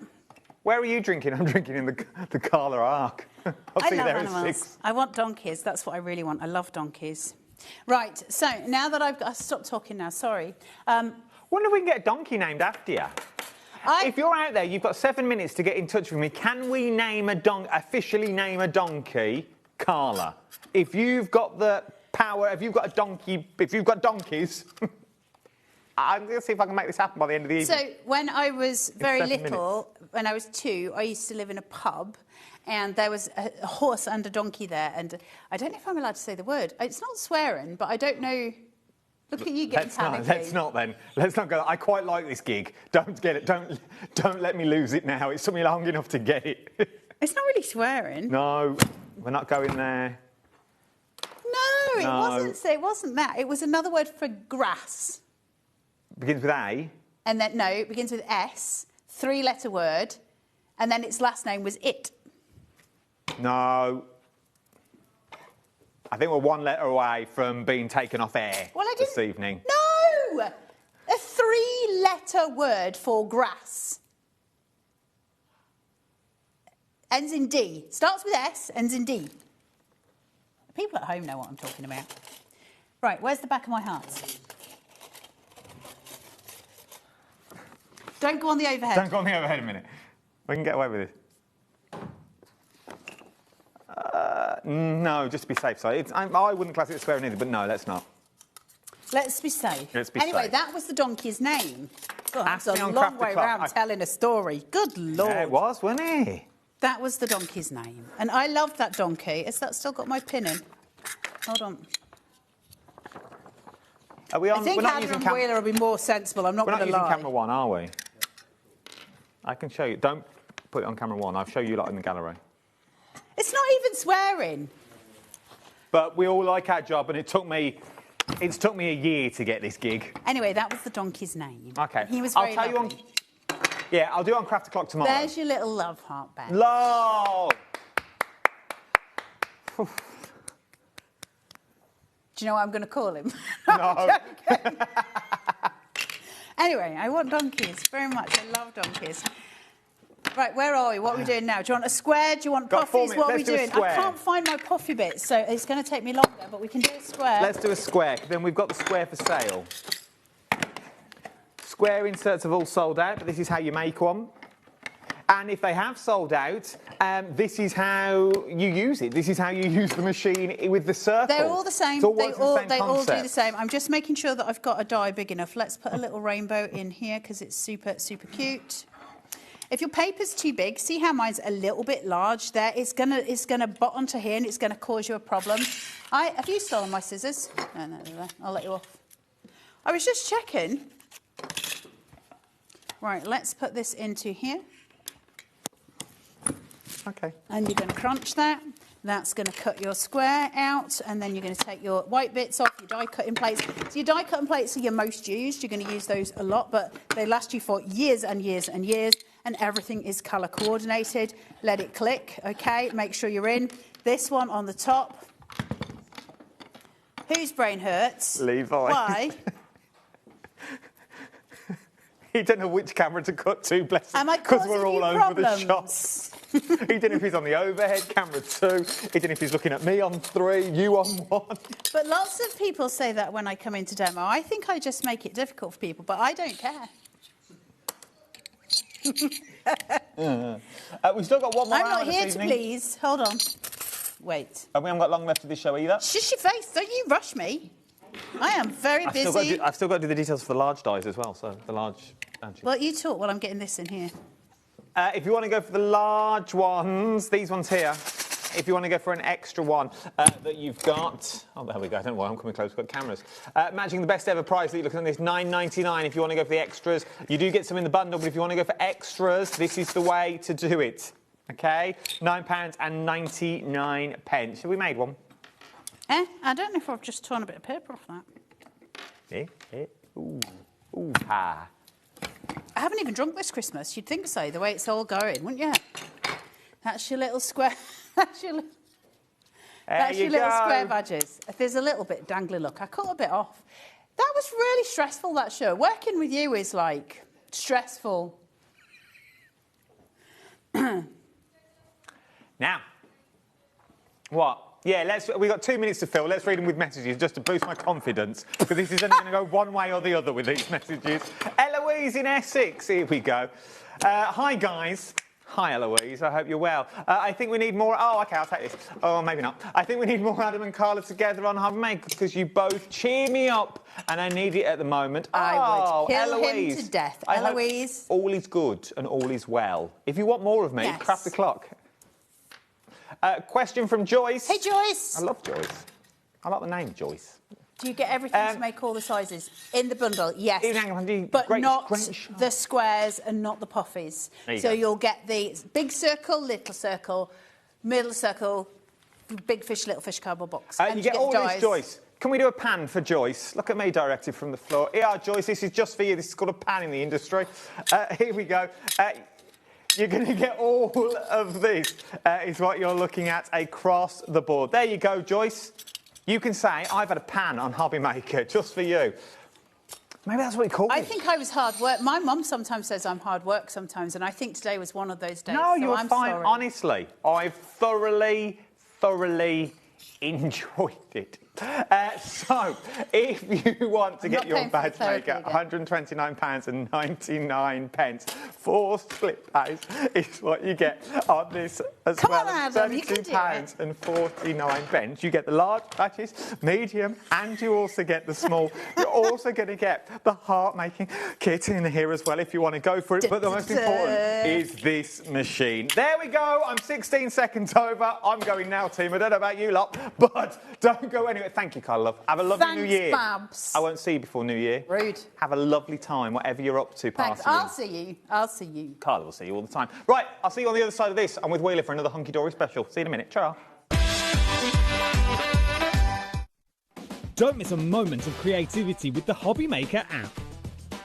[SPEAKER 20] Where are you drinking? I'm drinking in the Carla Ark.
[SPEAKER 2] I love animals. I want donkeys. That's what I really want. I love donkeys. Right, so now that I've stopped talking now, sorry.
[SPEAKER 20] Wonder if we can get a donkey named after you. If you're out there, you've got 7 minutes to get in touch with me. Can we name officially name a donkey Carla? If you've got the power, if you've got a donkey, if you've got donkeys, I'm going to see if I can make this happen by the end of the evening.
[SPEAKER 2] So when I was very little, when I was 2, I used to live in a pub. And there was a horse and a donkey there. And I don't know if I'm allowed to say the word. It's not swearing, but I don't know. Look at you getting panicky.
[SPEAKER 20] Let's not then. Let's not go. I quite like this gig. Don't get it. Don't let me lose it now. It's took me long enough to get it.
[SPEAKER 2] It's not really swearing.
[SPEAKER 20] No, we're not going there.
[SPEAKER 2] No, it wasn't that. It was another word for grass.
[SPEAKER 20] Begins with A.
[SPEAKER 2] And then, no, it begins with S, 3-letter word, and then its last name was It.
[SPEAKER 20] No. I think we're 1 letter away from being taken off air this evening.
[SPEAKER 2] No! A 3-letter word for grass. Ends in D. Starts with S, ends in D. People at home know what I'm talking about. Right, where's the back of my heart? Don't go on the overhead.
[SPEAKER 20] Don't go on the overhead a minute. We can get away with it. No, just to be safe. So I wouldn't class it as swearing either, but no, let's not.
[SPEAKER 2] Let's be safe.
[SPEAKER 20] Let's be
[SPEAKER 2] anyway,
[SPEAKER 20] safe.
[SPEAKER 2] that was the donkey's name. God, that's
[SPEAKER 20] Ask me
[SPEAKER 2] a
[SPEAKER 20] on
[SPEAKER 2] long
[SPEAKER 20] Craft
[SPEAKER 2] way
[SPEAKER 20] the Clock.
[SPEAKER 2] round telling a story. Good Lord.
[SPEAKER 20] Yeah, it was, wasn't it?
[SPEAKER 2] That was the donkey's name. And I loved that donkey. Has that still got my pin in? Hold on.
[SPEAKER 20] Are we on?
[SPEAKER 2] I think Adam and Wheeler will be more sensible. I'm not going to lie.
[SPEAKER 20] We're not using camera 1, are we? I can show you. Don't put it on camera 1. I'll show you lot in the gallery.
[SPEAKER 2] It's not even swearing.
[SPEAKER 20] But we all like our job, and it took me a year to get this gig.
[SPEAKER 2] Anyway, that was the donkey's name.
[SPEAKER 20] Okay.
[SPEAKER 2] He was very
[SPEAKER 20] I'll tell
[SPEAKER 2] lovely.
[SPEAKER 20] you on. Yeah, I'll do it on Craft the Clock tomorrow.
[SPEAKER 2] There's your little love heart back.
[SPEAKER 20] Lol.
[SPEAKER 2] Do you know what I'm going to call him?
[SPEAKER 20] No.
[SPEAKER 2] Anyway, I want donkeys very much. I love donkeys. Right, where are we? What are we doing now? Do you want a square? Do you want puffies? What are we doing? I can't find my puffy bits, so it's going to take me longer, but we can do a square.
[SPEAKER 20] Let's do a square. Then we've got the square for sale. Square inserts have all sold out, but this is how you make one. And if they have sold out, this is how you use it. This is how you use the machine with the circle.
[SPEAKER 2] They're all the same.
[SPEAKER 20] They all
[SPEAKER 2] do the same. I'm just making sure that I've got a die big enough. Let's put a little rainbow in here because it's super, super cute. If your paper's too big, see how mine's a little bit large there? It's gonna butt onto here and it's gonna cause you a problem. Have you stolen my scissors? No, I'll let you off. I was just checking. Right, let's put this into here.
[SPEAKER 20] Okay.
[SPEAKER 2] And you're going to crunch that. That's going to cut your square out, and then you're going to take your white bits off, your die cutting plates. So your die cutting plates are your most used. You're going to use those a lot, but they last you for years and years and years, and everything is colour coordinated. Let it click, okay? Make sure you're in. This one on the top. Whose brain hurts?
[SPEAKER 20] Levi.
[SPEAKER 2] Why?
[SPEAKER 20] You don't know which camera to cut to, bless him.
[SPEAKER 2] Am I
[SPEAKER 20] because
[SPEAKER 2] causing
[SPEAKER 20] we're all
[SPEAKER 2] you
[SPEAKER 20] over
[SPEAKER 2] problems?
[SPEAKER 20] the shop. He didn't know if he's on the overhead camera 2. He didn't know if he's looking at me on 3, you on 1.
[SPEAKER 2] But lots of people say that when I come into demo. I think I just make it difficult for people, but I don't care.
[SPEAKER 20] We've still got one more
[SPEAKER 2] I'm
[SPEAKER 20] hour
[SPEAKER 2] not
[SPEAKER 20] this
[SPEAKER 2] here to
[SPEAKER 20] evening.
[SPEAKER 2] please. Hold on. Wait.
[SPEAKER 20] And we haven't got long left of this show either.
[SPEAKER 2] Shush your face. Don't you rush me. I am very busy.
[SPEAKER 20] I've still got to do the details for the large dies as well, so the large...
[SPEAKER 2] Well, you talk while I'm getting this in here.
[SPEAKER 20] If you want to go for the large ones, these ones here, if you want to go for an extra one that you've got... Oh, there we go. I don't know why I'm coming close. We've got cameras. Matching the best ever price that you're looking at this, $9.99. If you want to go for the extras, you do get some in the bundle, but if you want to go for extras, this is the way to do it. OK? £9.99. Have we made one?
[SPEAKER 2] I don't know if I've just torn a bit of paper off that.
[SPEAKER 20] Ooh. Ooh, ha.
[SPEAKER 2] I haven't even drunk this Christmas. You'd think so, the way it's all going, wouldn't you? That's your little square... That's your little square badges. There's a little bit dangly look. I cut a bit off. That was really stressful, that show. Working with you is, like, stressful.
[SPEAKER 20] Now, what? Yeah, we've got 2 minutes to fill. Let's read them with messages just to boost my confidence, because this is only going to go one way or the other with these messages. Eloise in Essex, here we go. Hi, guys. Hi, Eloise. I hope you're well. I think we need more... Oh, OK, I'll take this. Oh, maybe not. I think we need more Adam and Carla together on HobbyMaker because you both cheer me up and I need it at the moment.
[SPEAKER 2] I would kill
[SPEAKER 20] Eloise.
[SPEAKER 2] him to death.
[SPEAKER 20] I
[SPEAKER 2] Eloise.
[SPEAKER 20] hope all is good and all is well. If you want more of me,
[SPEAKER 2] Yes.
[SPEAKER 20] craft the clock. Question from Joyce.
[SPEAKER 2] Hey, Joyce.
[SPEAKER 20] I love Joyce. I like the name Joyce.
[SPEAKER 2] Do you get everything to make all the sizes in the bundle? Yes. But
[SPEAKER 20] great-
[SPEAKER 2] not
[SPEAKER 20] great
[SPEAKER 2] the squares and not the puffies. So you'll get the big circle, little circle, middle circle, big fish, little fish cardboard box. And
[SPEAKER 20] You get all
[SPEAKER 2] dies.
[SPEAKER 20] this, Joyce. Can we do a pan for Joyce? Look at me directed from the floor. Here, Joyce, this is just for you. This is called a pan in the industry. Here we go. You're going to get all of this, is what you're looking at across the board. There you go, Joyce. You can say, I've had a pan on HobbyMaker just for you. Maybe that's what we call it.
[SPEAKER 2] I think I was hard work. My mum sometimes says I'm hard work sometimes, and I think today was one of those days.
[SPEAKER 20] No,
[SPEAKER 2] so
[SPEAKER 20] you were
[SPEAKER 2] I'm
[SPEAKER 20] fine.
[SPEAKER 2] sorry.
[SPEAKER 20] Honestly, I've thoroughly enjoyed it. So, if you want to get your badge maker, £129.99 for split pays is what you get on this as
[SPEAKER 2] Come
[SPEAKER 20] well
[SPEAKER 2] on,
[SPEAKER 20] as
[SPEAKER 2] Adam, you can do it.
[SPEAKER 20] £32.49. You get the large badges, medium, and you also get the small. You're also going to get the heart-making kit in here as well if you want to go for it. But the most important is this machine. There we go. I'm 16 seconds over. I'm going now, team. I don't know about you lot, but don't go anywhere. Thank you, Carla, love. Have a lovely New Year.
[SPEAKER 2] Babs.
[SPEAKER 20] I won't see you before New Year.
[SPEAKER 2] Rude.
[SPEAKER 20] Have a lovely time, whatever you're up to.
[SPEAKER 2] Thanks. I'll see you. I'll see you.
[SPEAKER 20] Carla will see you all the time. Right, I'll see you on the other side of this. I'm with Wheeler for another Hunkydory special. See you in a minute. Ciao.
[SPEAKER 15] Don't miss a moment of creativity with the HobbyMaker app.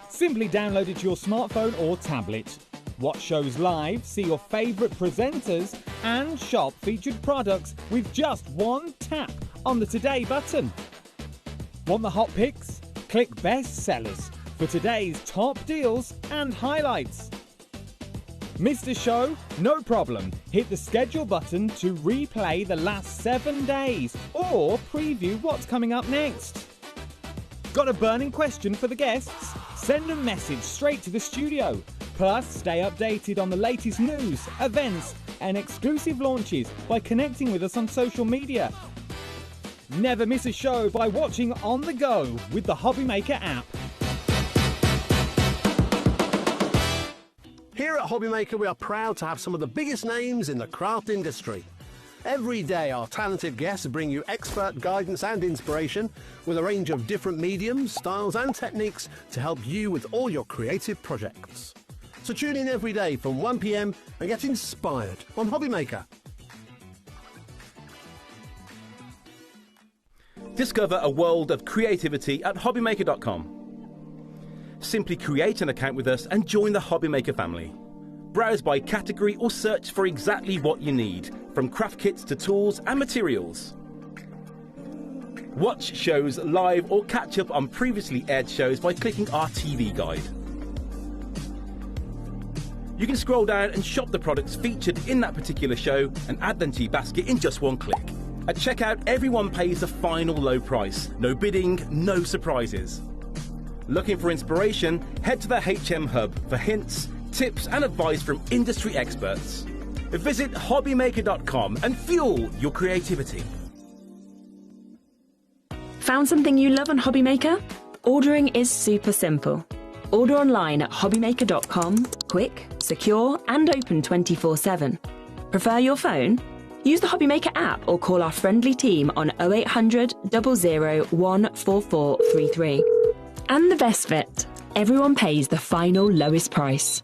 [SPEAKER 15] Simply download it to your smartphone or tablet. Watch shows live, see your favourite presenters, and shop featured products with just one tap on the Today button. Want the hot picks? Click Best Sellers for today's top deals and highlights. Missed a show? No problem. Hit the schedule button to replay the last 7 days or preview what's coming up next. Got a burning question for the guests? Send a message straight to the studio. Plus, stay updated on the latest news, events, and exclusive launches by connecting with us on social media. Never miss a show by watching on the go with the HobbyMaker app.
[SPEAKER 3] Here at HobbyMaker, we are proud to have some of the biggest names in the craft industry. Every day, our talented guests bring you expert guidance and inspiration with a range of different mediums, styles and techniques to help you with all your creative projects. So tune in every day from 1 p.m. and get inspired on HobbyMaker.
[SPEAKER 13] Discover a world of creativity at HobbyMaker.com. Simply create an account with us and join the HobbyMaker family. Browse by category or search for exactly what you need, from craft kits to tools and materials. Watch shows live or catch up on previously aired shows by clicking our TV guide. You can scroll down and shop the products featured in that particular show and add them to your basket in just one click. At checkout, everyone pays the final low price. No bidding, no surprises. Looking for inspiration? Head to the HM Hub for hints, tips and advice from industry experts. Visit HobbyMaker.com and fuel your creativity.
[SPEAKER 21] Found something you love on HobbyMaker? Ordering is super simple. Order online at HobbyMaker.com, quick, secure and open 24/7. Prefer your phone? Use the HobbyMaker app or call our friendly team on 0800 00 14433. And the best bit, everyone pays the final lowest price.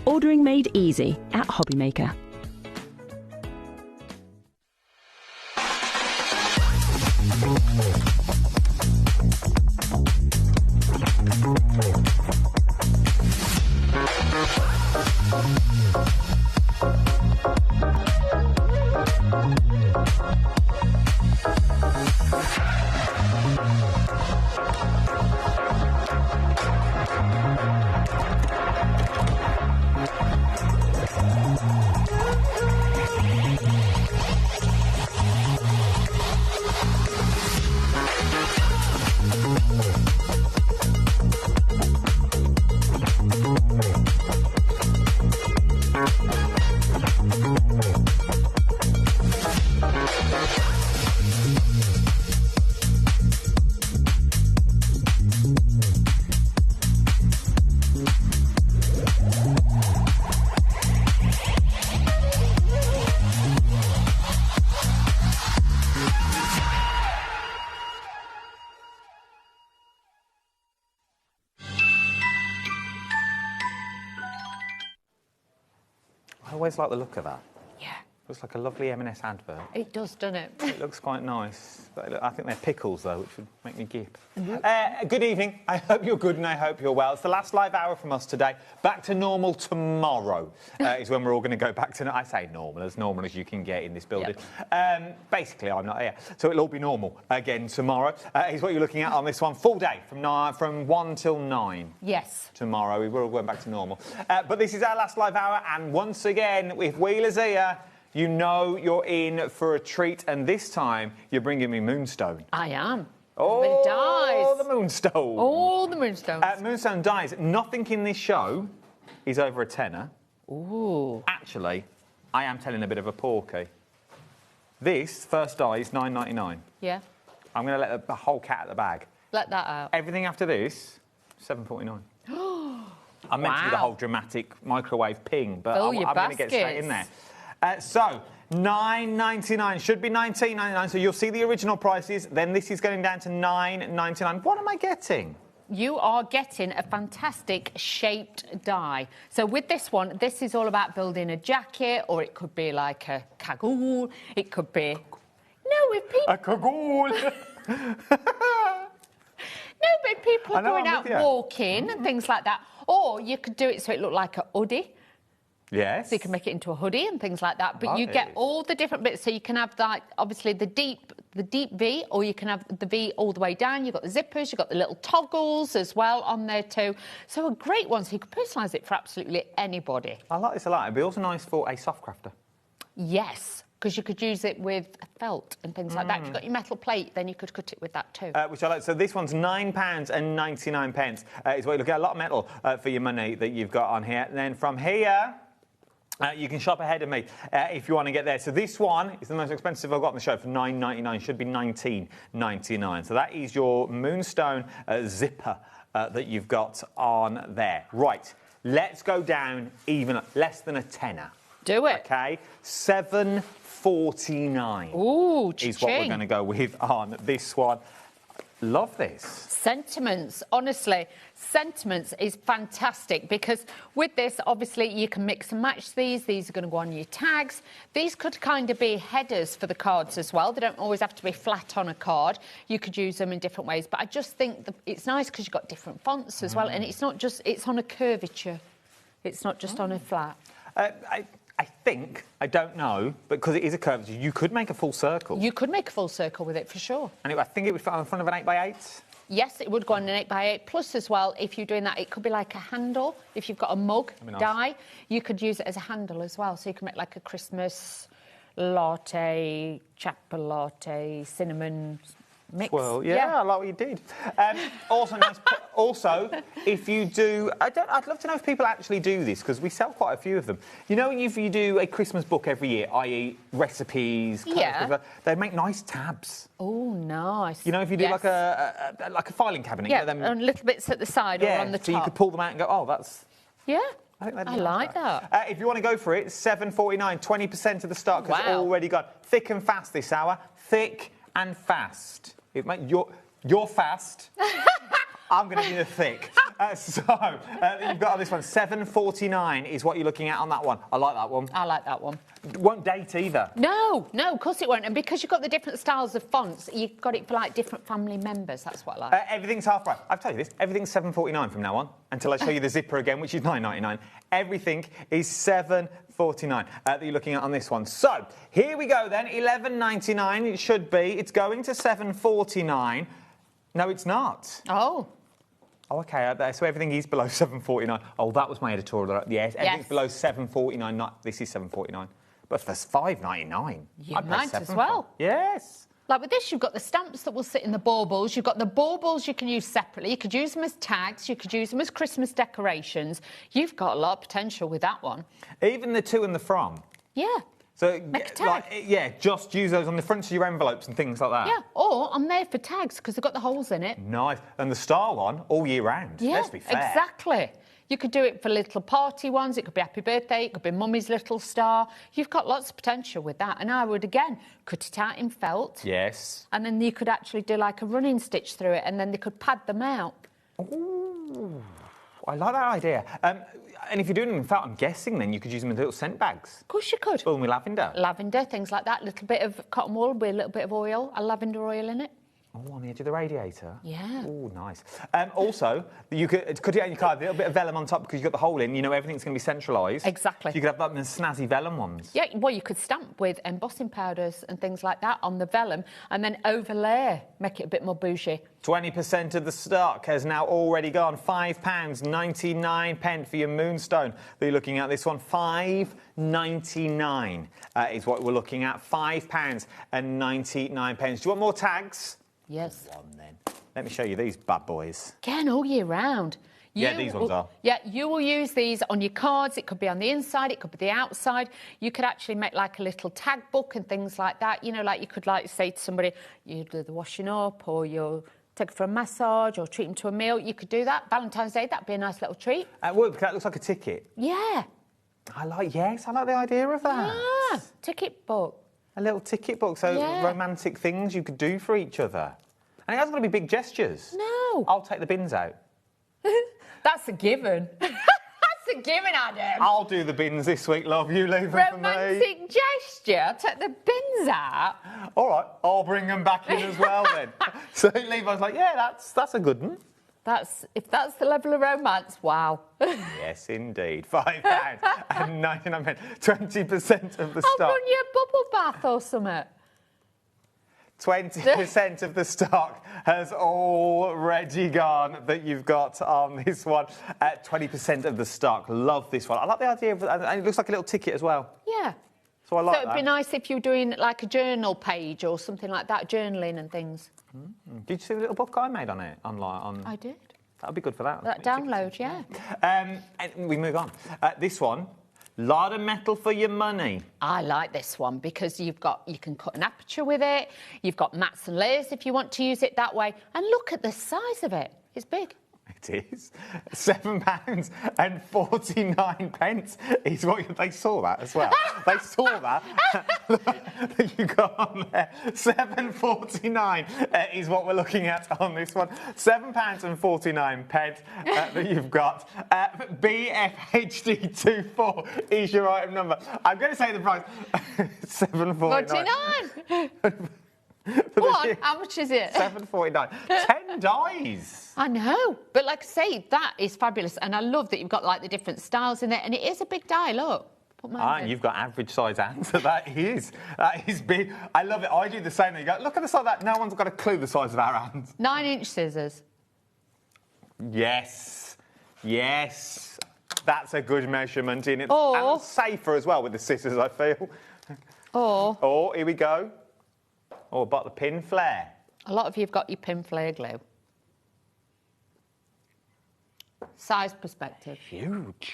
[SPEAKER 21] Ordering made easy at HobbyMaker.
[SPEAKER 20] I always like the look of that. Yeah. Looks like a lovely M&S advert.
[SPEAKER 12] It does, doesn't it?
[SPEAKER 20] It looks quite nice. I think they're pickles, though, which would make me gip.
[SPEAKER 12] Mm-hmm.
[SPEAKER 20] Good evening. I hope you're good and I hope you're well. It's the last live hour from us today. Back to normal tomorrow is when we're all going to go back to... I say normal as you can get in this building. Yep. Basically, I'm not here. So it'll all be normal again tomorrow. Is what you're looking at on this one. Full day from 1 till 9.
[SPEAKER 12] Yes.
[SPEAKER 20] Tomorrow. We will go back to normal. But this is our last live hour. And once again, with Wheeler's here... You know you're in for a treat, and this time you're bringing me Moonstone.
[SPEAKER 12] I am.
[SPEAKER 20] Oh,
[SPEAKER 12] dies.
[SPEAKER 20] The Moonstone.
[SPEAKER 12] All the Moonstones.
[SPEAKER 20] Moonstone dies. Nothing in this show is over a tenner.
[SPEAKER 12] Ooh.
[SPEAKER 20] Actually, I am telling a bit of a porky. This first die is $9.99.
[SPEAKER 12] Yeah.
[SPEAKER 20] I'm going to let the whole cat out the bag.
[SPEAKER 12] Let that out.
[SPEAKER 20] Everything after this, $7.49. I meant to do the whole dramatic microwave ping, but I'm going to get straight in there. So, $9.99 should be $19.99. So you'll see the original prices. Then this is going down to $9.99. What am I getting?
[SPEAKER 12] You are getting a fantastic shaped die. So with this one, this is all about building a jacket, or it could be like a cagoule. It could be... No, if people...
[SPEAKER 20] A cagoule!
[SPEAKER 12] No, but people are going out walking and things like that. Or you could do it so it looked like a hoodie.
[SPEAKER 20] Yes.
[SPEAKER 12] So you can make it into a hoodie and things like that. But you get all the different bits. So you can have that, obviously the deep V, or you can have the V all the way down. You've got the zippers, you've got the little toggles as well on there too. So a great one. So you can personalise it for absolutely anybody.
[SPEAKER 20] I like this a lot. It'd be also nice for a soft crafter.
[SPEAKER 12] Yes, because you could use it with felt and things like that. If you've got your metal plate, then you could cut it with that too.
[SPEAKER 20] Which I like. So this one's £9.99. Is what you look at. A lot of metal for your money that you've got on here. And then from here... you can shop ahead of me if you want to get there. So this one is the most expensive I've got on the show for $9.99. Should be $19.99. So that is your Moonstone zipper that you've got on there. Right, let's go down even less than a tenner.
[SPEAKER 12] Do it.
[SPEAKER 20] Okay, $7.49.
[SPEAKER 12] Ooh,
[SPEAKER 20] is what we're going to go with on this one. Love this.
[SPEAKER 12] Sentiments, honestly, Sentiments is fantastic because with this, obviously, you can mix and match these. These are going to go on your tags. These could kind of be headers for the cards as well. They don't always have to be flat on a card. You could use them in different ways. But I just think that it's nice because you've got different fonts as well. And it's not just, it's on a curvature. It's not just on a flat.
[SPEAKER 20] I think, I don't know, but because it is a curvature, you could make a full circle.
[SPEAKER 12] You could make a full circle with it, for sure.
[SPEAKER 20] And I think it would fit on the front of an 8x8.
[SPEAKER 12] Yes, it would go on an 8x8. Plus, as well, if you're doing that, it could be like a handle. If you've got a mug die, you could use it as a handle as well. So you can make like a Christmas latte, chocolate latte, cinnamon mix.
[SPEAKER 20] Well, yeah, I like what you did. Also, nice. Also, if you do, I'd love to know if people actually do this because we sell quite a few of them. You know, if you do a Christmas book every year, i.e., recipes, they make nice tabs.
[SPEAKER 12] Oh, nice.
[SPEAKER 20] You know, if you do like a filing cabinet,
[SPEAKER 12] yeah,
[SPEAKER 20] you know, them,
[SPEAKER 12] and little bits at the side or on the top.
[SPEAKER 20] So you could pull them out and go, oh, that's.
[SPEAKER 12] Yeah.
[SPEAKER 20] I think
[SPEAKER 12] I like that.
[SPEAKER 20] If you want to go for it, $7.49, 20% of the stock has already gone. Thick and fast this hour. Thick and fast. You're fast. I'm going to be the thick. You've got on this one. $7.49 is what you're looking at on that one. I like that one.
[SPEAKER 12] I like that one.
[SPEAKER 20] It won't date either.
[SPEAKER 12] No, of course it won't. And because you've got the different styles of fonts, you've got it for like different family members. That's what I like.
[SPEAKER 20] Everything's half price. I've told you this. Everything's $7.49 from now on until I show you the zipper again, which is $9.99. Everything is $7.49 that you're looking at on this one. So here we go then. $11.99 it should be. It's going to $7.49. No, it's not.
[SPEAKER 12] Oh,
[SPEAKER 20] okay. So everything is below $7.49. Oh, that was my editorial. Yes, everything's below $7.49. Not this is $7.49, but for $5.99,
[SPEAKER 12] you might as well.
[SPEAKER 20] Yes.
[SPEAKER 12] Like with this, you've got the stamps that will sit in the baubles. You've got the baubles you can use separately. You could use them as tags. You could use them as Christmas decorations. You've got a lot of potential with that one.
[SPEAKER 20] Even the to and the from.
[SPEAKER 12] Yeah.
[SPEAKER 20] So,
[SPEAKER 12] make a tag.
[SPEAKER 20] Just use those on the fronts of your envelopes and things like that.
[SPEAKER 12] Yeah, or on there for tags because they've got the holes in it.
[SPEAKER 20] Nice. And the star one, all year round.
[SPEAKER 12] Yeah,
[SPEAKER 20] let's be fair.
[SPEAKER 12] Exactly. You could do it for little party ones. It could be happy birthday. It could be mummy's little star. You've got lots of potential with that. And I would, again, cut it out in felt.
[SPEAKER 20] Yes.
[SPEAKER 12] And then you could actually do like a running stitch through it and then they could pad them out.
[SPEAKER 20] Ooh, I like that idea. And if you're doing them in felt, I'm guessing then you could use them in little scent bags.
[SPEAKER 12] Of course you could.
[SPEAKER 20] Fill them with lavender.
[SPEAKER 12] Lavender, things like that. A little bit of cotton wool with a little bit of oil, a lavender oil in it.
[SPEAKER 20] Oh, on the edge of the radiator.
[SPEAKER 12] Yeah.
[SPEAKER 20] Oh, nice. Also, you could cut it out in your card, a little bit of vellum on top because you've got the hole in. You know, everything's going to be centralised.
[SPEAKER 12] Exactly.
[SPEAKER 20] So you could have the snazzy vellum ones.
[SPEAKER 12] Yeah, well, you could stamp with embossing powders and things like that on the vellum and then overlay, make it a bit more bougie. 20%
[SPEAKER 20] of the stock has now already gone. £5.99 for your moonstone that you're looking at. This one, $5.99 is what we're looking at. £5.99. Do you want more tags?
[SPEAKER 12] Yes.
[SPEAKER 20] One then. Let me show you these bad boys.
[SPEAKER 12] Again, all year round.
[SPEAKER 20] These ones are.
[SPEAKER 12] Yeah, you will use these on your cards. It could be on the inside, it could be the outside. You could actually make like a little tag book and things like that. You know, like you could like say to somebody, you do the washing up or you'll take it for a massage or treat them to a meal. You could do that. Valentine's Day, that'd be a nice little treat.
[SPEAKER 20] It would, because that looks like a ticket.
[SPEAKER 12] Yeah.
[SPEAKER 20] I like the idea of that.
[SPEAKER 12] Yeah, ticket book.
[SPEAKER 20] A little ticket book, so romantic things you could do for each other. And it hasn't got to be big gestures.
[SPEAKER 12] No.
[SPEAKER 20] I'll take the bins out.
[SPEAKER 12] That's a given. That's a given, Adam.
[SPEAKER 20] I'll do the bins this week, love. You leave them for me.
[SPEAKER 12] Romantic gesture? Take the bins out?
[SPEAKER 20] All right, I'll bring them back in as well then. So Levi's like, yeah, that's a good one.
[SPEAKER 12] If that's the level of romance, wow.
[SPEAKER 20] Yes, indeed. £5.99. 20% of the stock.
[SPEAKER 12] I'll run you a bubble bath or something.
[SPEAKER 20] 20% of the stock has already gone that you've got on this one. 20% of the stock. Love this one. I like the idea of, and it looks like a little ticket as well.
[SPEAKER 12] Yeah.
[SPEAKER 20] So I like that.
[SPEAKER 12] So it'd be nice if you're doing like a journal page or something like that, journaling and things.
[SPEAKER 20] Did you see the little book I made on it online?
[SPEAKER 12] I did.
[SPEAKER 20] That would be good for that.
[SPEAKER 12] That download, yeah.
[SPEAKER 20] And we move on. This one. Lot of metal for your money.
[SPEAKER 12] I like this one because you can cut an aperture with it. You've got mats and layers if you want to use it that way. And look at the size of it. It's big.
[SPEAKER 20] It is. £7.49 is what they saw that as well. They saw that you got on there. £7.49 is what we're looking at on this one. £7.49 that you've got. BFHD24 is your item number. I'm going to say the price. £7.49.
[SPEAKER 12] What? How much is it?
[SPEAKER 20] £7.49. 10 dies.
[SPEAKER 12] I know, but like I say, that is fabulous, and I love that you've got like the different styles in there, and it is a big die. Look. Put mine in.
[SPEAKER 20] You've got average size hands. That is big. I love it. I do the same. You go, look at the size of that. No one's got a clue the size of our hands.
[SPEAKER 12] 9-inch scissors.
[SPEAKER 20] Yes. Yes. That's a good measurement in it.
[SPEAKER 12] Or-
[SPEAKER 20] And safer as well with the scissors, I feel.
[SPEAKER 12] Or
[SPEAKER 20] here we go. Or about the pin flare.
[SPEAKER 12] a lot of you have got your pin flare glue. Size perspective.
[SPEAKER 20] Huge.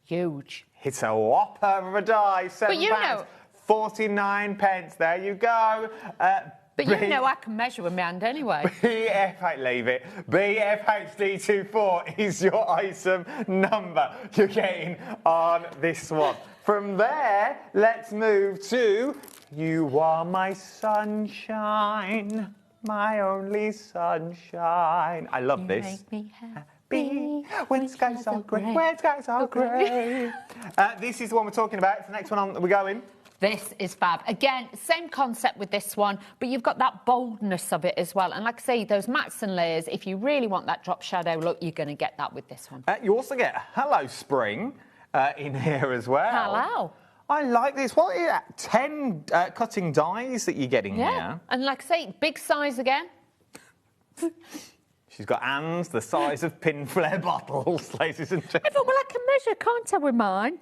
[SPEAKER 12] Huge.
[SPEAKER 20] It's a whopper of a die. £7. 49 pence. There you go.
[SPEAKER 12] But you know I can measure with my hand anyway.
[SPEAKER 20] BFH, leave it. BFHD24 is your item number you're getting on this one. From there, let's move to You Are My Sunshine, My Only Sunshine. I love this.
[SPEAKER 12] Make me happy
[SPEAKER 20] when skies are grey, when skies are grey. This is the one we're talking about. It's the next one on that we're going.
[SPEAKER 12] This is fab. Again, same concept with this one, but you've got that boldness of it as well. And like I say, those mats and layers, if you really want that drop shadow look, you're going to get that with this one.
[SPEAKER 20] You also get Hello Spring in here as well.
[SPEAKER 12] Hello.
[SPEAKER 20] I like this. What is that? 10 cutting dies that you're getting here.
[SPEAKER 12] And like I say, big size again.
[SPEAKER 20] She's got hands the size of pin flare bottles, ladies and gentlemen.
[SPEAKER 12] Well, I can measure, can't I, with mine?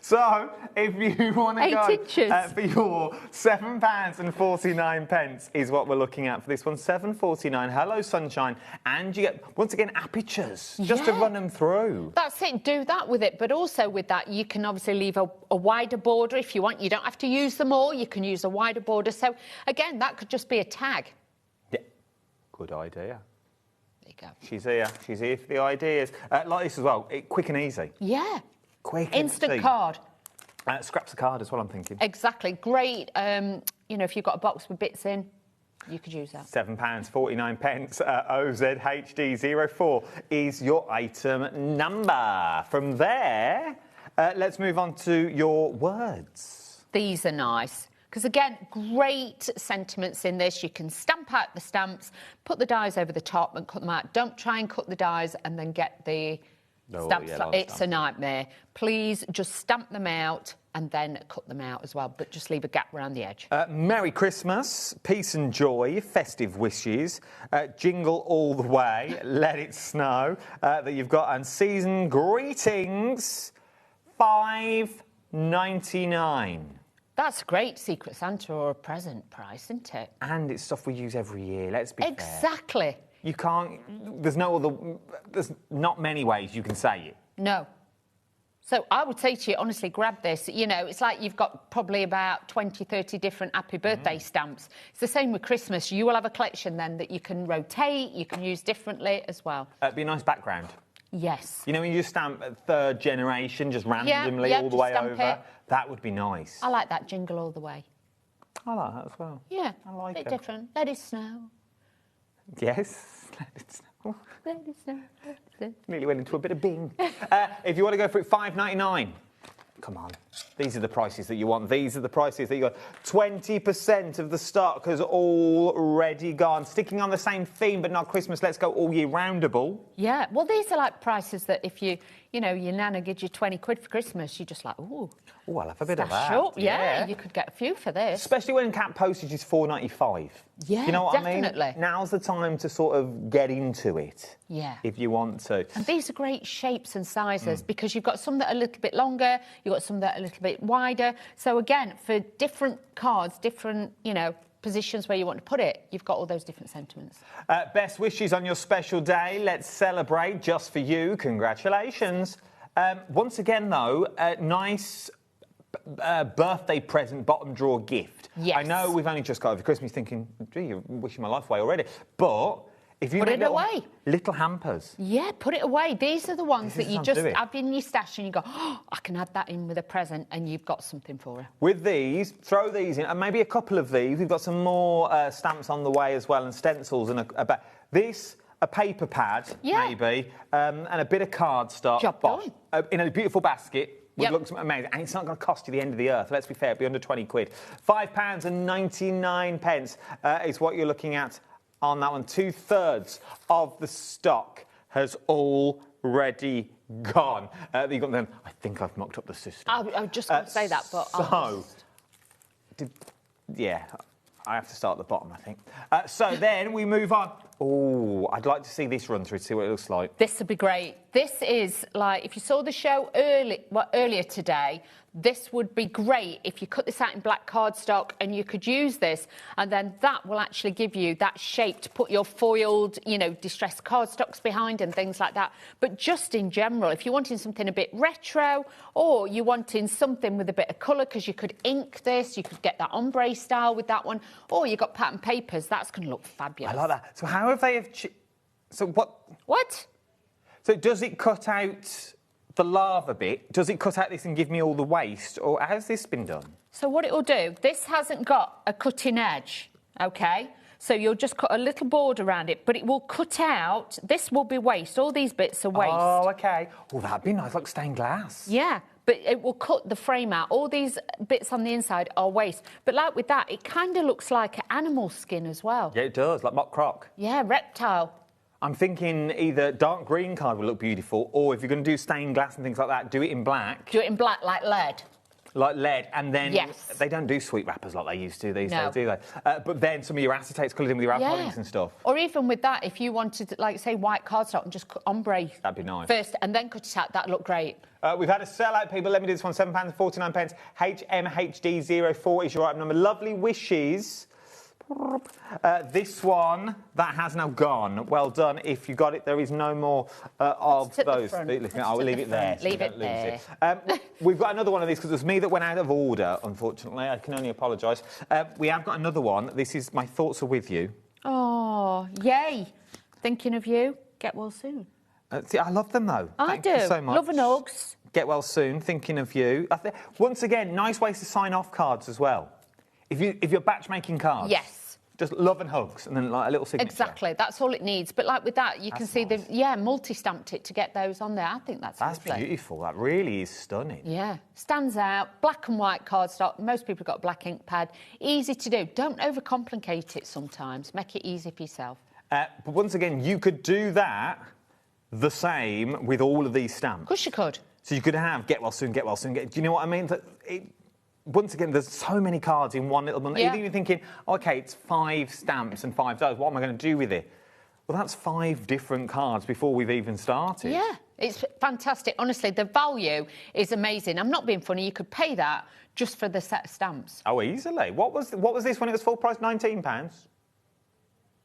[SPEAKER 20] So, if you want to
[SPEAKER 12] 8
[SPEAKER 20] go
[SPEAKER 12] inches.
[SPEAKER 20] For your £7.49 is what we're looking at for this one. £7.49. Hello Sunshine, and you get once again apertures just to run them through.
[SPEAKER 12] That's it. Do that with it, but also with that, you can obviously leave a wider border if you want. You don't have to use them all. You can use a wider border. So again, that could just be a tag.
[SPEAKER 20] Yeah, good idea.
[SPEAKER 12] There you go.
[SPEAKER 20] She's here. She's here for the ideas. Like this as well. Quick and easy.
[SPEAKER 12] Yeah.
[SPEAKER 20] Quick.
[SPEAKER 12] Instant card.
[SPEAKER 20] Scraps of card as well, I'm thinking.
[SPEAKER 12] Exactly. Great. You know, if you've got a box with bits in, you could use that.
[SPEAKER 20] £7.49. OZHD04 is your item number. From there, let's move on to your words.
[SPEAKER 12] These are nice. Because, again, great sentiments in this. You can stamp out the stamps, put the dies over the top and cut them out. Don't try and cut the dies and then get the stamps. It's a nightmare. Please just stamp them out and then cut them out as well, but just leave a gap around the edge.
[SPEAKER 20] Merry Christmas, peace and joy, festive wishes, jingle all the way, let it snow, that you've got, and season greetings, $5.99.
[SPEAKER 12] That's a great Secret Santa or a present price, isn't it?
[SPEAKER 20] And it's stuff we use every year, let's be fair.
[SPEAKER 12] Exactly.
[SPEAKER 20] You can't, there's not many ways you can say it.
[SPEAKER 12] No. So I would say to you, honestly, grab this. You know, it's like you've got probably about 20, 30 different happy birthday stamps. It's the same with Christmas. You will have a collection then that you can rotate, you can use differently as well.
[SPEAKER 20] It'd be a nice background.
[SPEAKER 12] Yes.
[SPEAKER 20] You know, when you stamp third generation, just randomly all the way over, that would be nice.
[SPEAKER 12] I like that jingle all the way.
[SPEAKER 20] I like that as well.
[SPEAKER 12] Yeah,
[SPEAKER 20] I like
[SPEAKER 12] a bit
[SPEAKER 20] it.
[SPEAKER 12] different. Let it snow.
[SPEAKER 20] Yes, let it snow.
[SPEAKER 12] Let it snow.
[SPEAKER 20] Nearly went into a bit of Bing. If you want to go for it, $5.99. Come on. These are the prices that you want. These are the prices that you got. 20% of the stock has already gone. Sticking on the same theme, but not Christmas. Let's go all year roundable.
[SPEAKER 12] Yeah. Well, these are like prices that if you know, your nana gives you 20 quid for Christmas, you're just like, ooh.
[SPEAKER 20] Oh, I'll have a bit of that.
[SPEAKER 12] Up. Yeah, you could get a few for this.
[SPEAKER 20] Especially when cap postage is $4.95.
[SPEAKER 12] Yeah,
[SPEAKER 20] you know what
[SPEAKER 12] definitely.
[SPEAKER 20] I mean? Now's the time to sort of get into it.
[SPEAKER 12] Yeah.
[SPEAKER 20] If you want to.
[SPEAKER 12] And these are great shapes and sizes because you've got some that are a little bit longer, you've got some that are a little bit wider. So again, for different cards, different, you know, positions where you want to put it, you've got all those different sentiments.
[SPEAKER 20] Best wishes on your special day. Let's celebrate just for you. Congratulations. Once again, though, a nice birthday present bottom drawer gift.
[SPEAKER 12] Yes.
[SPEAKER 20] I know we've only just got over Christmas thinking, gee, you're wishing my life away already. But if you
[SPEAKER 12] put
[SPEAKER 20] make
[SPEAKER 12] it away.
[SPEAKER 20] Little hampers.
[SPEAKER 12] Yeah, put it away. These are the ones that you just
[SPEAKER 20] do it.
[SPEAKER 12] have in your stash and you go, oh, I can add that in with a present and you've got something for her.
[SPEAKER 20] With these, throw these in, and maybe a couple of these. We've got some more stamps on the way as well, and stencils, and a paper pad, maybe, and a bit of cardstock.
[SPEAKER 12] Job done.
[SPEAKER 20] In a beautiful basket. Would look amazing, and it's not going to cost you the end of the earth. Let's be fair, it'll be under 20 quid. £5.99 is what you're looking at on that one. 2/3 of the stock has already gone. You've got them. I think I've mocked up the system.
[SPEAKER 12] I was just going to say that, but
[SPEAKER 20] yeah, I have to start at the bottom, I think. So then we move on. Oh, I'd like to see this run through to see what it looks like.
[SPEAKER 12] This would be great. This is like, if you saw the show earlier today, this would be great if you cut this out in black cardstock and you could use this, and then that will actually give you that shape to put your foiled, you know, distressed cardstocks behind and things like that. But just in general, if you're wanting something a bit retro, or you're wanting something with a bit of colour, because you could ink this, you could get that ombre style with that one, or you've got pattern papers, that's going to look fabulous.
[SPEAKER 20] I like that. So how have they... So what...
[SPEAKER 12] What?
[SPEAKER 20] So does it cut out the lava bit? Does it cut out this and give me all the waste? Or how's this been done?
[SPEAKER 12] So what it will do, this hasn't got a cutting edge, OK? So you'll just cut a little board around it, but it will cut out, this will be waste, all these bits are waste.
[SPEAKER 20] Oh, OK. Oh, that'd be nice, like stained glass.
[SPEAKER 12] Yeah, but it will cut the frame out. All these bits on the inside are waste. But like with that, it kind of looks like an animal skin as well.
[SPEAKER 20] Yeah, it does, like mock croc.
[SPEAKER 12] Yeah, reptile.
[SPEAKER 20] I'm thinking either dark green card would look beautiful, or if you're going to do stained glass and things like that, do it in black.
[SPEAKER 12] Do it in black, like lead.
[SPEAKER 20] Like lead, and then
[SPEAKER 12] yes.
[SPEAKER 20] They don't do sweet wrappers like they used to these
[SPEAKER 12] No.
[SPEAKER 20] days, do they? But then some of your acetates coloured in with your alcoholics and stuff.
[SPEAKER 12] Or even with that, if you wanted, like, say, white cardstock and just cut ombre.
[SPEAKER 20] That'd be nice.
[SPEAKER 12] First, and then cut it out, that'd look great.
[SPEAKER 20] We've had a sellout, people. Let me do this one. £7.49. HMHD04 is your item number. Lovely wishes. This one, that has now gone. Well done. If you got it, there is no more of those. I'll leave it there.
[SPEAKER 12] Leave it there.
[SPEAKER 20] We've got another one of these because it was me that went out of order, unfortunately. I can only apologise. We have got another one. This is My Thoughts Are With You.
[SPEAKER 12] Oh, yay. Thinking of you. Get well soon.
[SPEAKER 20] See, I love them, though.
[SPEAKER 12] Thank
[SPEAKER 20] you so much.
[SPEAKER 12] Love and hugs.
[SPEAKER 20] Get well soon. Thinking of you. Once again, nice ways to sign off cards as well. If you're batch making cards.
[SPEAKER 12] Yes.
[SPEAKER 20] Just love and hugs, and then like a little signature.
[SPEAKER 12] Exactly, that's all it needs. But like with that, you can see nice. Multi-stamped it to get those on there. I think that's lovely.
[SPEAKER 20] Beautiful. That really is stunning.
[SPEAKER 12] Yeah, stands out. Black and white cardstock. Most people have got a black ink pad. Easy to do. Don't overcomplicate it sometimes. Make it easy for yourself.
[SPEAKER 20] But once again, you could do that the same with all of these stamps.
[SPEAKER 12] Of course you could.
[SPEAKER 20] So you could have get well soon, get well soon. Do you know what I mean? Once again, there's so many cards in one little bundle.
[SPEAKER 12] Yeah.
[SPEAKER 20] You're thinking, OK, it's 5 stamps and 5 those. What am I going to do with it? Well, that's 5 different cards before we've even started.
[SPEAKER 12] Yeah, it's fantastic. Honestly, the value is amazing. I'm not being funny. You could pay that just for the set of stamps.
[SPEAKER 20] Oh, easily. What was this when it was full price? £19?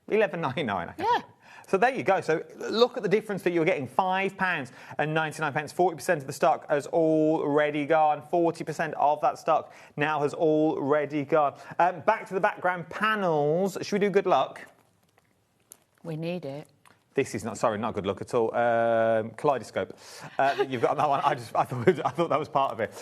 [SPEAKER 20] £11.99.
[SPEAKER 12] Yeah.
[SPEAKER 20] So there you go. So look at the difference that you're getting. £5.99. 40% of the stock has already gone. 40% of that stock now has already gone. Back to the background panels. Should we do good luck?
[SPEAKER 12] We need it.
[SPEAKER 20] This is not good luck at all. Kaleidoscope. You've got that one. I thought that was part of it.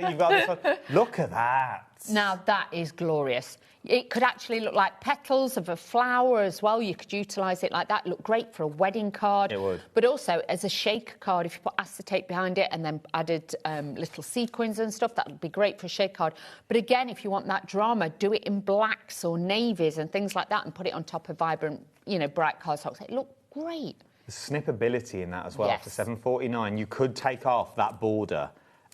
[SPEAKER 20] You've got this one. Look at that.
[SPEAKER 12] Now that is glorious. It could actually look like petals of a flower as well. You could utilise it like that. Look great for a wedding card.
[SPEAKER 20] It would.
[SPEAKER 12] But also as a shaker card, if you put acetate behind it and then added little sequins and stuff, that would be great for a shaker card. But again, if you want that drama, do it in blacks or navies and things like that and put it on top of vibrant, bright cardstock. It look great.
[SPEAKER 20] The snippability in that as well.
[SPEAKER 12] Yes.
[SPEAKER 20] For £7.49, you could take off that border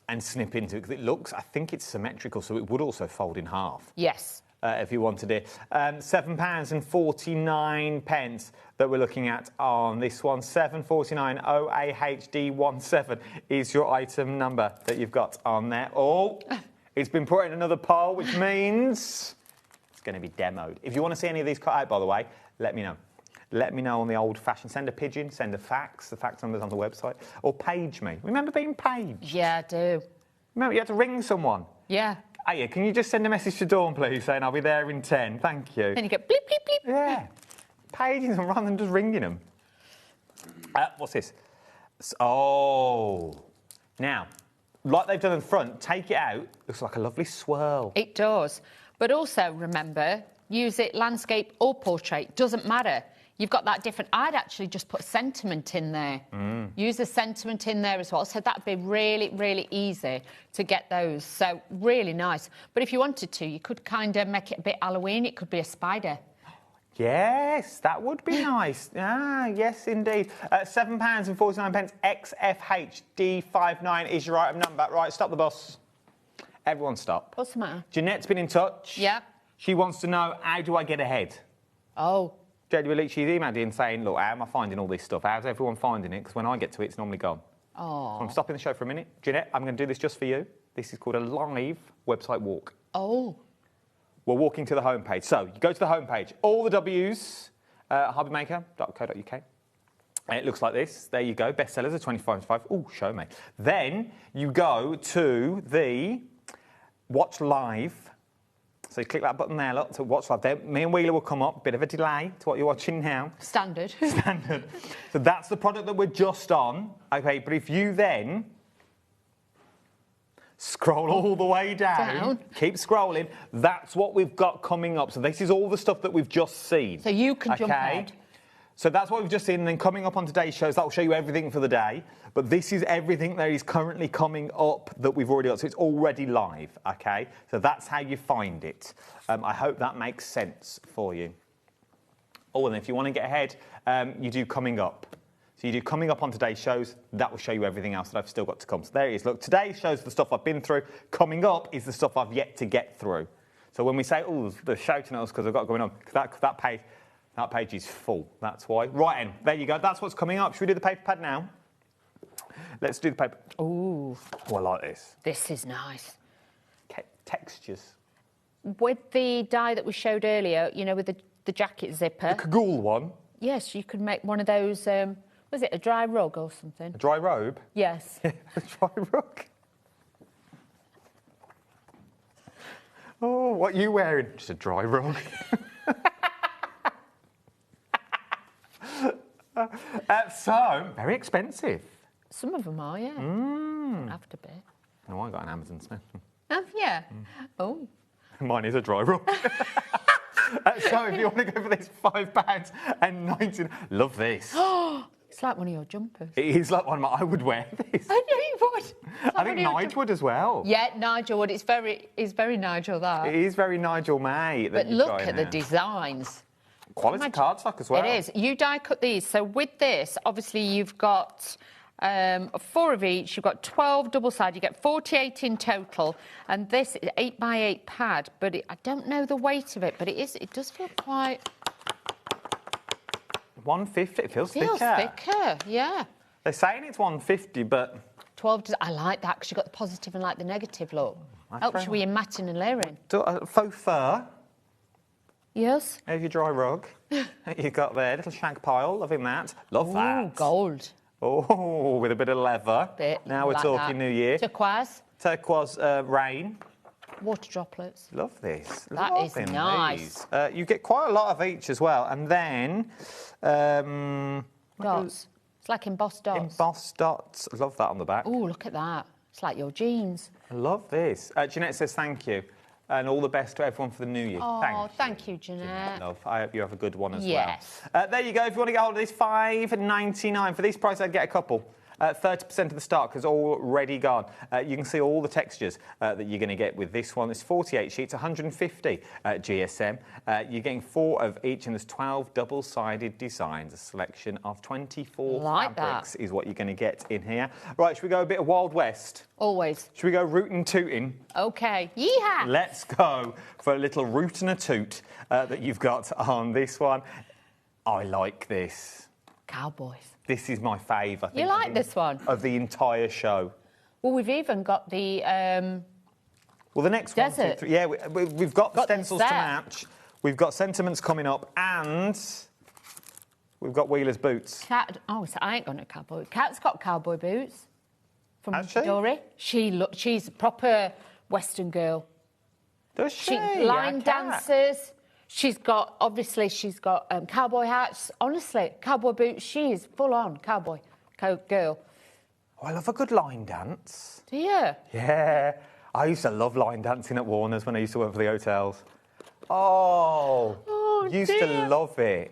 [SPEAKER 20] and snip into it because it looks, I think it's symmetrical, so it would also fold in half.
[SPEAKER 12] Yes.
[SPEAKER 20] If you wanted it. £7.49 that we're looking at on this one. £7.49 OAHD17 is your item number that you've got on there. Oh, it's been put in another poll, which means it's going to be demoed. If you want to see any of these cut out, by the way, let me know. Let me know on the old-fashioned. Send a pigeon, send a fax. The fax number's on the website. Or page me. Remember being paged?
[SPEAKER 12] Yeah, I do.
[SPEAKER 20] Remember, you had to ring someone.
[SPEAKER 12] Yeah.
[SPEAKER 20] Hiya, can you just send a message to Dawn, please, saying I'll be there in 10? Thank you.
[SPEAKER 12] Then you get bleep, bleep, bleep.
[SPEAKER 20] Yeah. Paging them rather than just ringing them. What's this? Oh. Now, like they've done in the front, take it out. Looks like a lovely swirl.
[SPEAKER 12] It does. But also, remember, use it landscape or portrait. Doesn't matter. You've got that different... I'd actually just put sentiment in there. Use the sentiment in there as well. So that'd be really, really easy to get those. So really nice. But if you wanted to, you could kind of make it a bit Halloween. It could be a spider.
[SPEAKER 20] Yes, that would be nice. Yes, indeed. £7.49 XFH D59 is your item number. Right, stop the bus. Everyone stop.
[SPEAKER 12] What's the matter?
[SPEAKER 20] Jeanette's been in touch.
[SPEAKER 12] Yeah.
[SPEAKER 20] She wants to know, how do I get ahead?
[SPEAKER 12] Oh.
[SPEAKER 20] She's emailed in saying, look, how am I finding all this stuff? How's everyone finding it? Because when I get to it, it's normally gone.
[SPEAKER 12] Oh.
[SPEAKER 20] So I'm stopping the show for a minute. Jeanette, I'm going to do this just for you. This is called a live website walk.
[SPEAKER 12] Oh.
[SPEAKER 20] We're walking to the homepage. So you go to the homepage. All the W's, hobbymaker.co.uk. And it looks like this. There you go. Bestsellers are 25.5. Oh, show me. Then you go to the Watch Live. So you click that button there, look, to Watch Live. There, me and Wheeler will come up. Bit of a delay to what you're watching now.
[SPEAKER 12] Standard.
[SPEAKER 20] Standard. So that's the product that we're just on. Okay, but if you then scroll all the way down, keep scrolling, that's what we've got coming up. So this is all the stuff that we've just seen.
[SPEAKER 12] So you can jump ahead.
[SPEAKER 20] So that's what we've just seen, and then coming up on today's shows, that will show you everything for the day. But this is everything that is currently coming up that we've already got. So it's already live, okay? So that's how you find it. I hope that makes sense for you. Oh, and if you want to get ahead, you do coming up. So you do coming up on today's shows, that will show you everything else that I've still got to come. So there it is. Look, today's shows the stuff I've been through. Coming up is the stuff I've yet to get through. So when we say, oh, they're shouting at us because I've got going on, that page is full. That's why. Right, then. There you go. That's what's coming up. Should we do the paper pad now? Let's do the paper.
[SPEAKER 12] Ooh.
[SPEAKER 20] Oh, I like this.
[SPEAKER 12] This is nice.
[SPEAKER 20] Textures.
[SPEAKER 12] With the die that we showed earlier, you know, with the jacket zipper.
[SPEAKER 20] The Cagoule one?
[SPEAKER 12] Yes, you could make one of those, was it a dry rug or something?
[SPEAKER 20] A dry robe?
[SPEAKER 12] Yes.
[SPEAKER 20] A dry rug. Oh, what are you wearing? Just a dry rug. So, very expensive.
[SPEAKER 12] Some of them are, yeah.
[SPEAKER 20] Mm.
[SPEAKER 12] Have to be.
[SPEAKER 20] No, I got an Amazon Smith.
[SPEAKER 12] Yeah. Oh.
[SPEAKER 20] Mine is a dry rug. So if you want to go for this £5.19, love this.
[SPEAKER 12] It's like one of your jumpers.
[SPEAKER 20] It is like one of my, I would wear this.
[SPEAKER 12] I know you would.
[SPEAKER 20] I think Nigel would as well.
[SPEAKER 12] Yeah, Nigel would. It's very Nigel, that.
[SPEAKER 20] It is very Nigel May.
[SPEAKER 12] But look at the designs.
[SPEAKER 20] Quality cardstock as well.
[SPEAKER 12] It is. You die cut these. So with this, obviously you've got 4 of each. You've got 12 double sided. You get 48 in total. And this is 8x8 pad. But I don't know the weight of it, but it does feel quite.
[SPEAKER 20] 150. It feels thicker.
[SPEAKER 12] Feels thicker. Yeah.
[SPEAKER 20] They're saying it's 150, but
[SPEAKER 12] 12. I like that because you've got the positive and like the negative look. Helps you with your matting and layering.
[SPEAKER 20] Faux fur.
[SPEAKER 12] Yes.
[SPEAKER 20] There's your dry rug. You've got there, little shag pile, loving that. Love that.
[SPEAKER 12] Ooh, gold.
[SPEAKER 20] Oh, with a bit of leather. Now we're
[SPEAKER 12] like
[SPEAKER 20] talking
[SPEAKER 12] that.
[SPEAKER 20] New Year.
[SPEAKER 12] Turquoise.
[SPEAKER 20] Turquoise rain.
[SPEAKER 12] Water droplets.
[SPEAKER 20] Love this.
[SPEAKER 12] That is nice.
[SPEAKER 20] You get quite a lot of each as well. And then
[SPEAKER 12] dots. It's like embossed dots.
[SPEAKER 20] Embossed dots. Love that on the back.
[SPEAKER 12] Oh, look at that. It's like your jeans.
[SPEAKER 20] I love this. Jeanette says thank you. And all the best to everyone for the new year.
[SPEAKER 12] Oh, thank you, Jeanette.
[SPEAKER 20] Love. I hope you have a good one as
[SPEAKER 12] yes.
[SPEAKER 20] well. There you go. If you want to get hold of this, $5.99. For this price, I'd get a couple. 30% of the stock has already gone. You can see all the textures that you're going to get with this one. It's 48 sheets, 150 GSM. You're getting 4 of each, and there's 12 double-sided designs. A selection of 24 fabrics is what you're going to get in here. Right, should we go a bit of Wild West?
[SPEAKER 12] Always.
[SPEAKER 20] Should we go rootin' tootin'?
[SPEAKER 12] OK. Yeehaw!
[SPEAKER 20] Let's go for a little root and a toot that you've got on this one. I like this.
[SPEAKER 12] Cowboys.
[SPEAKER 20] This is my favourite.
[SPEAKER 12] You like this one?
[SPEAKER 20] Of the entire show.
[SPEAKER 12] Well, we've even got the...
[SPEAKER 20] well, the next
[SPEAKER 12] desert.
[SPEAKER 20] 1, 2, 3... Yeah, we've got the stencils to match. We've got sentiments coming up, and we've got Wheeler's boots.
[SPEAKER 12] So I ain't got no cowboy. Kat's got cowboy boots. From
[SPEAKER 20] Hunkydory.
[SPEAKER 12] She's a proper Western girl.
[SPEAKER 20] Does she?
[SPEAKER 12] Line dancers. She's got cowboy hats. Honestly, cowboy boots. She is full on cowboy girl.
[SPEAKER 20] Oh, I love a good line dance.
[SPEAKER 12] Do you?
[SPEAKER 20] Yeah. I used to love line dancing at Warner's when I used to work for the hotels. Oh, used to love it.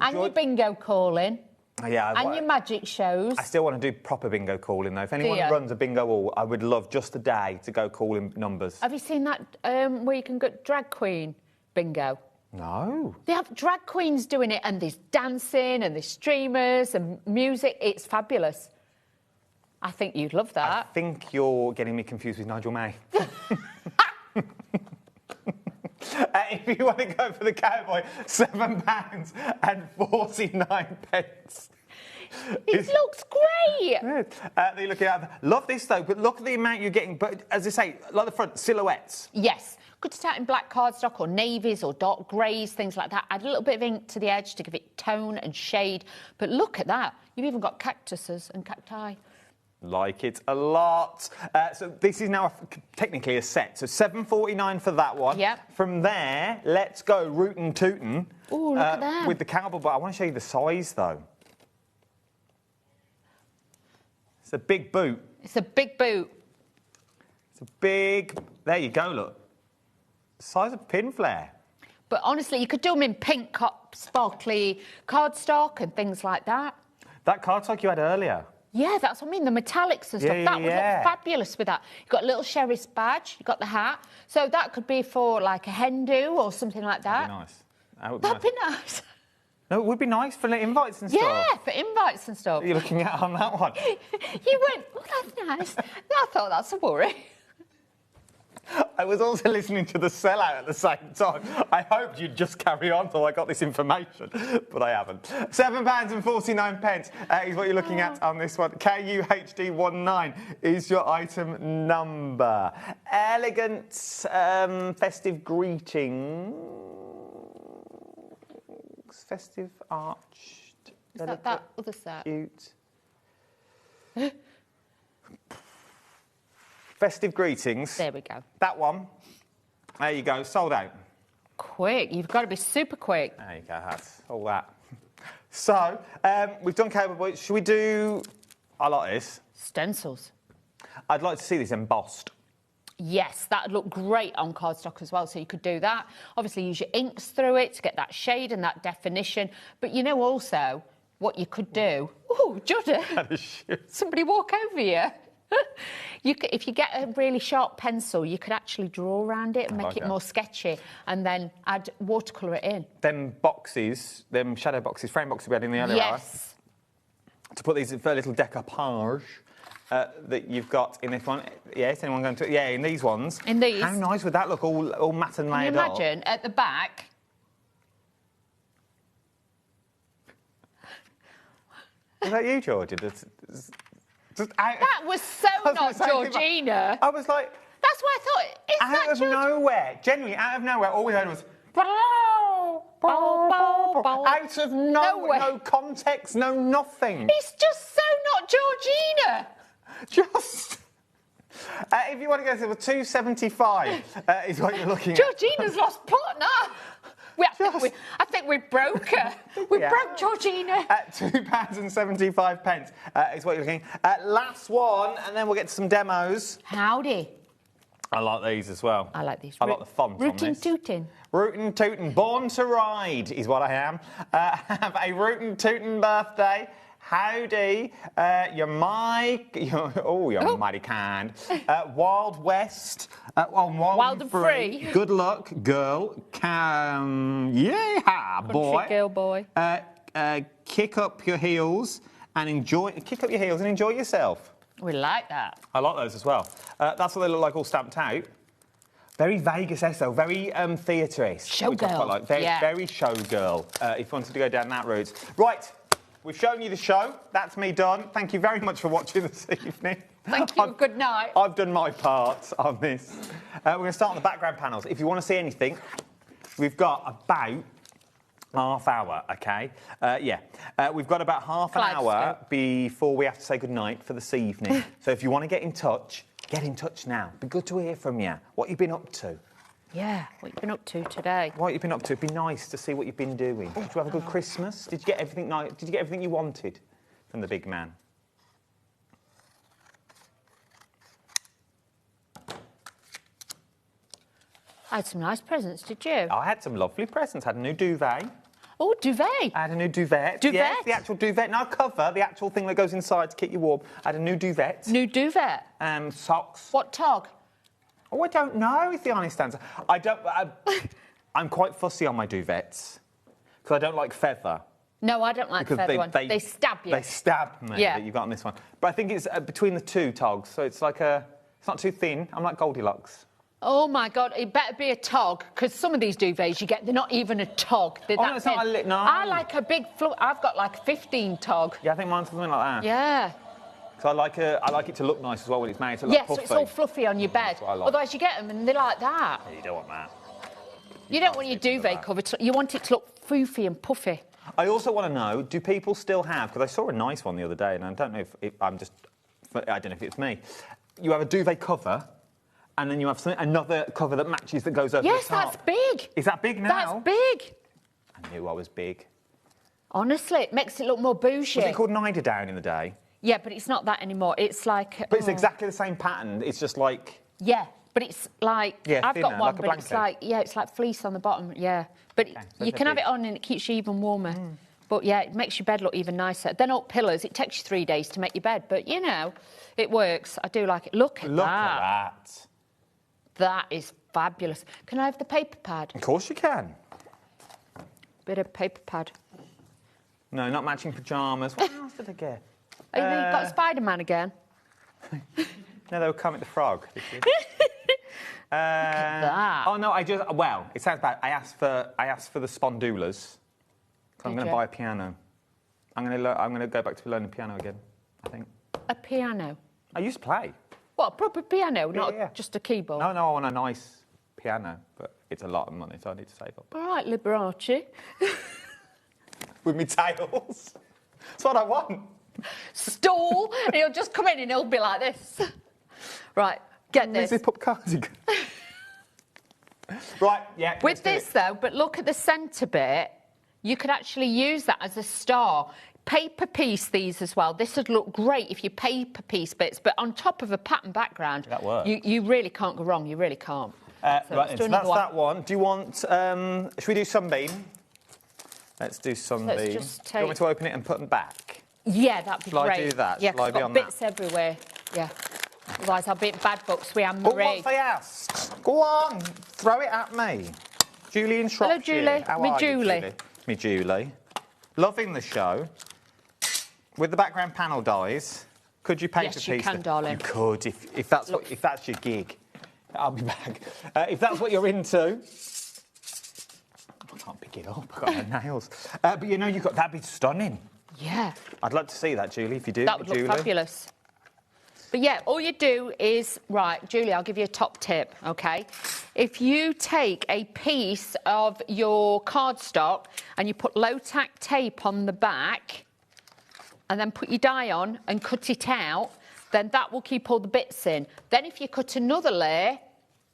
[SPEAKER 12] And your bingo calling.
[SPEAKER 20] Yeah.
[SPEAKER 12] And your magic shows.
[SPEAKER 20] I still want to do proper bingo calling, though. If anyone runs a bingo hall, I would love just a day to go calling numbers.
[SPEAKER 12] Have you seen that where you can get drag queen bingo?
[SPEAKER 16] No.
[SPEAKER 12] They have drag queens doing it, and there's dancing, and there's streamers and music. It's fabulous. I think you'd love that.
[SPEAKER 16] I think you're getting me confused with Nigel May. If you want to go for the cowboy, £7.49.
[SPEAKER 12] It looks great.
[SPEAKER 16] They're looking at. Love this though, but look at the amount you're getting. But as I say, like the front silhouettes.
[SPEAKER 12] Yes. Good to start in black cardstock or navies or dark greys, things like that. Add a little bit of ink to the edge to give it tone and shade. But look at that. You've even got cactuses and cacti.
[SPEAKER 16] Like it a lot. So this is now technically a set. So $7.49 for that one.
[SPEAKER 12] Yep.
[SPEAKER 16] From there, let's go rootin' tootin'.
[SPEAKER 12] Oh, look at that.
[SPEAKER 16] With the cowboy, but I want to show you the size though. It's a big boot.
[SPEAKER 12] It's a big boot.
[SPEAKER 16] It's a big. There you go. Look. Size of pin flare.
[SPEAKER 12] But honestly, you could do them in pink, sparkly cardstock and things like that.
[SPEAKER 16] That cardstock you had earlier.
[SPEAKER 12] Yeah, that's what I mean, the metallics and stuff. That would look fabulous with that. You've got a little sheriff's badge, you've got the hat. So that could be for like a hen do or something like that.
[SPEAKER 16] That'd be nice. No, it would be nice for invites and stuff.
[SPEAKER 12] Yeah, for invites and stuff.
[SPEAKER 16] What are you looking at on that one?
[SPEAKER 12] You went, oh, that's nice. I thought that's a worry.
[SPEAKER 16] I was also listening to the sellout at the same time. I hoped you'd just carry on till I got this information, but I haven't. £7.49 is what you're looking at on this one. KUHD19 is your item number. Elegant festive greetings. Festive arched.
[SPEAKER 12] Is that other set?
[SPEAKER 16] Cute. Festive greetings.
[SPEAKER 12] There we go.
[SPEAKER 16] That one. There you go. Sold out.
[SPEAKER 12] Quick. You've got to be super quick.
[SPEAKER 16] There you go. That's all that. So, we've done cowboy. Should we do... I like this.
[SPEAKER 12] Stencils.
[SPEAKER 16] I'd like to see this embossed.
[SPEAKER 12] Yes, that would look great on cardstock as well, so you could do that. Obviously, use your inks through it to get that shade and that definition. But you know also what you could do... Oh, Judder! Somebody walk over you. If you get a really sharp pencil, you could actually draw around it and make it more sketchy, and then add watercolour it in.
[SPEAKER 16] Them boxes, them shadow boxes, frame boxes we had in the earlier hour. To put these for a little decoupage that you've got in this one. Yes, anyone going to? Yeah, in these ones.
[SPEAKER 12] In these.
[SPEAKER 16] How nice would that look? All matte and layered up.
[SPEAKER 12] Can you imagine at the back?
[SPEAKER 16] Is that you, Georgia?
[SPEAKER 12] That was so not Georgina.
[SPEAKER 16] I was like...
[SPEAKER 12] That's why I thought, is that
[SPEAKER 16] out of nowhere, genuinely out of nowhere, all we heard was... Out of nowhere. No context, no nothing.
[SPEAKER 12] It's just so not Georgina.
[SPEAKER 16] Just... if you want to go to the 275 is what you're looking at.
[SPEAKER 12] Georgina's lost partner. I think we broke her. We broke Georgina.
[SPEAKER 16] At £2.75 is what you're looking at. Last one, and then we'll get to some demos.
[SPEAKER 12] Howdy.
[SPEAKER 16] I like these as well.
[SPEAKER 12] I like these.
[SPEAKER 16] I like the font on this.
[SPEAKER 12] Rootin' tootin'.
[SPEAKER 16] Rootin' tootin'. Born to ride is what I am. Have a rootin' tootin' birthday. Howdy. You're mighty kind. Wild West. Wild
[SPEAKER 12] and free.
[SPEAKER 16] Good luck, girl. Yeah, boy.
[SPEAKER 12] Country girl boy.
[SPEAKER 16] Kick up your heels and enjoy. Kick up your heels and enjoy yourself.
[SPEAKER 12] We like that.
[SPEAKER 16] I like those as well. That's what they look like, all stamped out. Very Vegas-esque, though. Very theatre-esque.
[SPEAKER 12] Showgirl.
[SPEAKER 16] Like. Very showgirl, if you wanted to go down that route. Right. We've shown you the show. That's me done. Thank you very much for watching this evening.
[SPEAKER 12] Thank you. Good night.
[SPEAKER 16] I've done my part on this. We're going to start on the background panels. If you want to see anything, we've got about half hour, OK? We've got about half an hour before we have to say goodnight for this evening. So if you want to get in touch now. Be good to hear from you. What you've been up to.
[SPEAKER 12] Yeah, what you've been up to today.
[SPEAKER 16] What you've been up to. It'd be nice to see what you've been doing. Did you have a good Christmas? Did you get everything nice? Did you get everything you wanted from the big man?
[SPEAKER 12] I had some nice presents, did you?
[SPEAKER 16] I had some lovely presents. I had a new duvet.
[SPEAKER 12] Oh, duvet.
[SPEAKER 16] I had a new duvet.
[SPEAKER 12] Duvet?
[SPEAKER 16] Yes, the actual duvet. Not a cover, the actual thing that goes inside to keep you warm. I had a new duvet.
[SPEAKER 12] New duvet?
[SPEAKER 16] Socks.
[SPEAKER 12] What tog?
[SPEAKER 16] Oh, I don't know, is the honest answer. I I'm quite fussy on my duvets because I don't like feather.
[SPEAKER 12] No, I don't like the feather one. They stab you.
[SPEAKER 16] They stab me
[SPEAKER 12] Yeah.
[SPEAKER 16] that you've got on this one. But I think it's between the two togs, so it's like it's not too thin. I'm like Goldilocks.
[SPEAKER 12] Oh my God, it better be a tog, because some of these duvets you get, they're not even a tog. They're that
[SPEAKER 16] it's not
[SPEAKER 12] thin.
[SPEAKER 16] no.
[SPEAKER 12] I like a big I've got like 15 tog.
[SPEAKER 16] Yeah, I think mine's something like that.
[SPEAKER 12] Yeah.
[SPEAKER 16] So I like it to look nice as well when it's made to look
[SPEAKER 12] Yes,
[SPEAKER 16] puffy.
[SPEAKER 12] so it's all fluffy on your bed.
[SPEAKER 16] That's what I like.
[SPEAKER 12] Otherwise you get them and they're like that.
[SPEAKER 16] You don't want that.
[SPEAKER 12] You don't want your duvet cover to, you want it to look foofy and puffy.
[SPEAKER 16] I also want to know, do people still have, because I saw a nice one the other day, and I don't know if I don't know if it's me. You have a duvet cover, and then you have another cover that matches that goes over the top.
[SPEAKER 12] Yes, that's big.
[SPEAKER 16] Is that big now?
[SPEAKER 12] That's big.
[SPEAKER 16] I knew I was big.
[SPEAKER 12] Honestly, it makes it look more bougie.
[SPEAKER 16] Was it called Nida Down in the day?
[SPEAKER 12] Yeah, but it's not that anymore. It's like...
[SPEAKER 16] But it's exactly the same pattern. It's just like...
[SPEAKER 12] Yeah, but it's like...
[SPEAKER 16] Yeah,
[SPEAKER 12] I've
[SPEAKER 16] thinner,
[SPEAKER 12] got one,
[SPEAKER 16] like a
[SPEAKER 12] but it's
[SPEAKER 16] blanket.
[SPEAKER 12] like... Yeah, it's like fleece on the bottom, yeah. But you can have it on and it keeps you even warmer. But yeah, it makes your bed look even nicer. They're not pillows. It takes you 3 days to make your bed. But, you know, it works. I do like it. Look at that. That is fabulous. Can I have the paper pad?
[SPEAKER 16] Of course you can.
[SPEAKER 12] Bit of paper pad.
[SPEAKER 16] No, not matching pyjamas. What else did I get?
[SPEAKER 12] Oh, you got Spider-Man again?
[SPEAKER 16] No, they were Kermit the Frog.
[SPEAKER 12] that.
[SPEAKER 16] Oh no, well, it sounds bad. I asked for the spondulas. I'm going to buy a piano. I'm going to go back to learning piano again, I think.
[SPEAKER 12] A piano?
[SPEAKER 16] I used to play.
[SPEAKER 12] What, a proper piano, not just a keyboard?
[SPEAKER 16] No, I want a nice piano, but it's a lot of money, so I need to save up.
[SPEAKER 12] All right, Liberace.
[SPEAKER 16] With me tails. That's what I want.
[SPEAKER 12] Stall, and he'll just come in and he'll be like this. Right, get this.
[SPEAKER 16] Zip up cardigan. Right, yeah.
[SPEAKER 12] With this, though, but look at the centre bit, you could actually use that as a star. Paper piece these as well. This would look great if you paper piece bits, but on top of a pattern background,
[SPEAKER 16] that works.
[SPEAKER 12] You really can't go wrong. You really can't.
[SPEAKER 16] Right, so that's that one. Do you want... should we do Sunbeam? Let's do Sunbeam.
[SPEAKER 12] Let's just take...
[SPEAKER 16] Do you want me to open it and put them back?
[SPEAKER 12] Yeah, that'd be
[SPEAKER 16] Shall
[SPEAKER 12] great.
[SPEAKER 16] I do that?
[SPEAKER 12] Yeah,
[SPEAKER 16] Shall I be
[SPEAKER 12] got
[SPEAKER 16] on
[SPEAKER 12] bits everywhere. Yeah. Otherwise, I'll be in bad books. We are
[SPEAKER 16] But
[SPEAKER 12] Mirri.
[SPEAKER 16] what's they asked? Go on, throw it at me. Julie in Shropshire.
[SPEAKER 12] Hello, Julie.
[SPEAKER 16] How
[SPEAKER 12] Me
[SPEAKER 16] are you,
[SPEAKER 12] Julie.
[SPEAKER 16] Me Julie. Loving the show. With the background panel dies, could you paper piece
[SPEAKER 12] Yes, you can, darling.
[SPEAKER 16] You could, if that's your gig. I'll be back. If that's what you're into. I can't pick it up. I've got no nails. But you know, that'd be stunning.
[SPEAKER 12] Yeah.
[SPEAKER 16] I'd like to see that, Julie, if you do.
[SPEAKER 12] That would look fabulous. But yeah, all you do is, right, Julie, I'll give you a top tip, OK? If you take a piece of your cardstock and you put low-tack tape on the back and then put your die on and cut it out, then that will keep all the bits in. Then if you cut another layer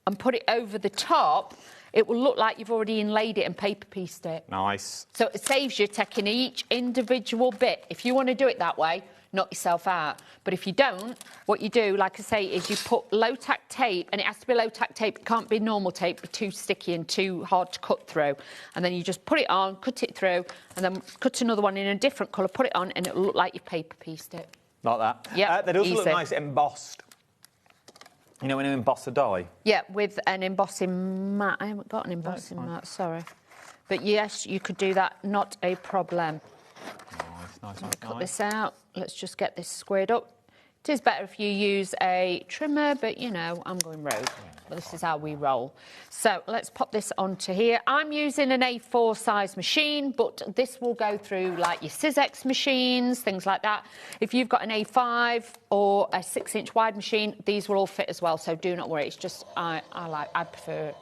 [SPEAKER 12] and put it over the top, it will look like you've already inlaid it and paper pieced it.
[SPEAKER 16] Nice.
[SPEAKER 12] So it saves you taking each individual bit. If you want to do it that way, knock yourself out. But if you don't, what you do, like I say, is you put low-tack tape, and it has to be low-tack tape. It can't be normal tape, be too sticky and too hard to cut through. And then you just put it on, cut it through, and then cut another one in a different colour, put it on, and it'll look like you've paper pieced it.
[SPEAKER 16] Like that?
[SPEAKER 12] Yeah,
[SPEAKER 16] they'd also look
[SPEAKER 12] easy.
[SPEAKER 16] nice embossed. You know when you emboss a die?
[SPEAKER 12] Yeah, with an embossing mat. I haven't got an embossing mat, sorry. But yes, you could do that, not a problem.
[SPEAKER 16] Nice.
[SPEAKER 12] Cut this out. Let's just get this squared up. It is better if you use a trimmer, but, you know, I'm going rogue. But this is how we roll. So let's pop this onto here. I'm using an A4 size machine, but this will go through, like, your Sizex machines, things like that. If you've got an A5 or a 6-inch wide machine, these will all fit as well, so do not worry. It's just, I prefer...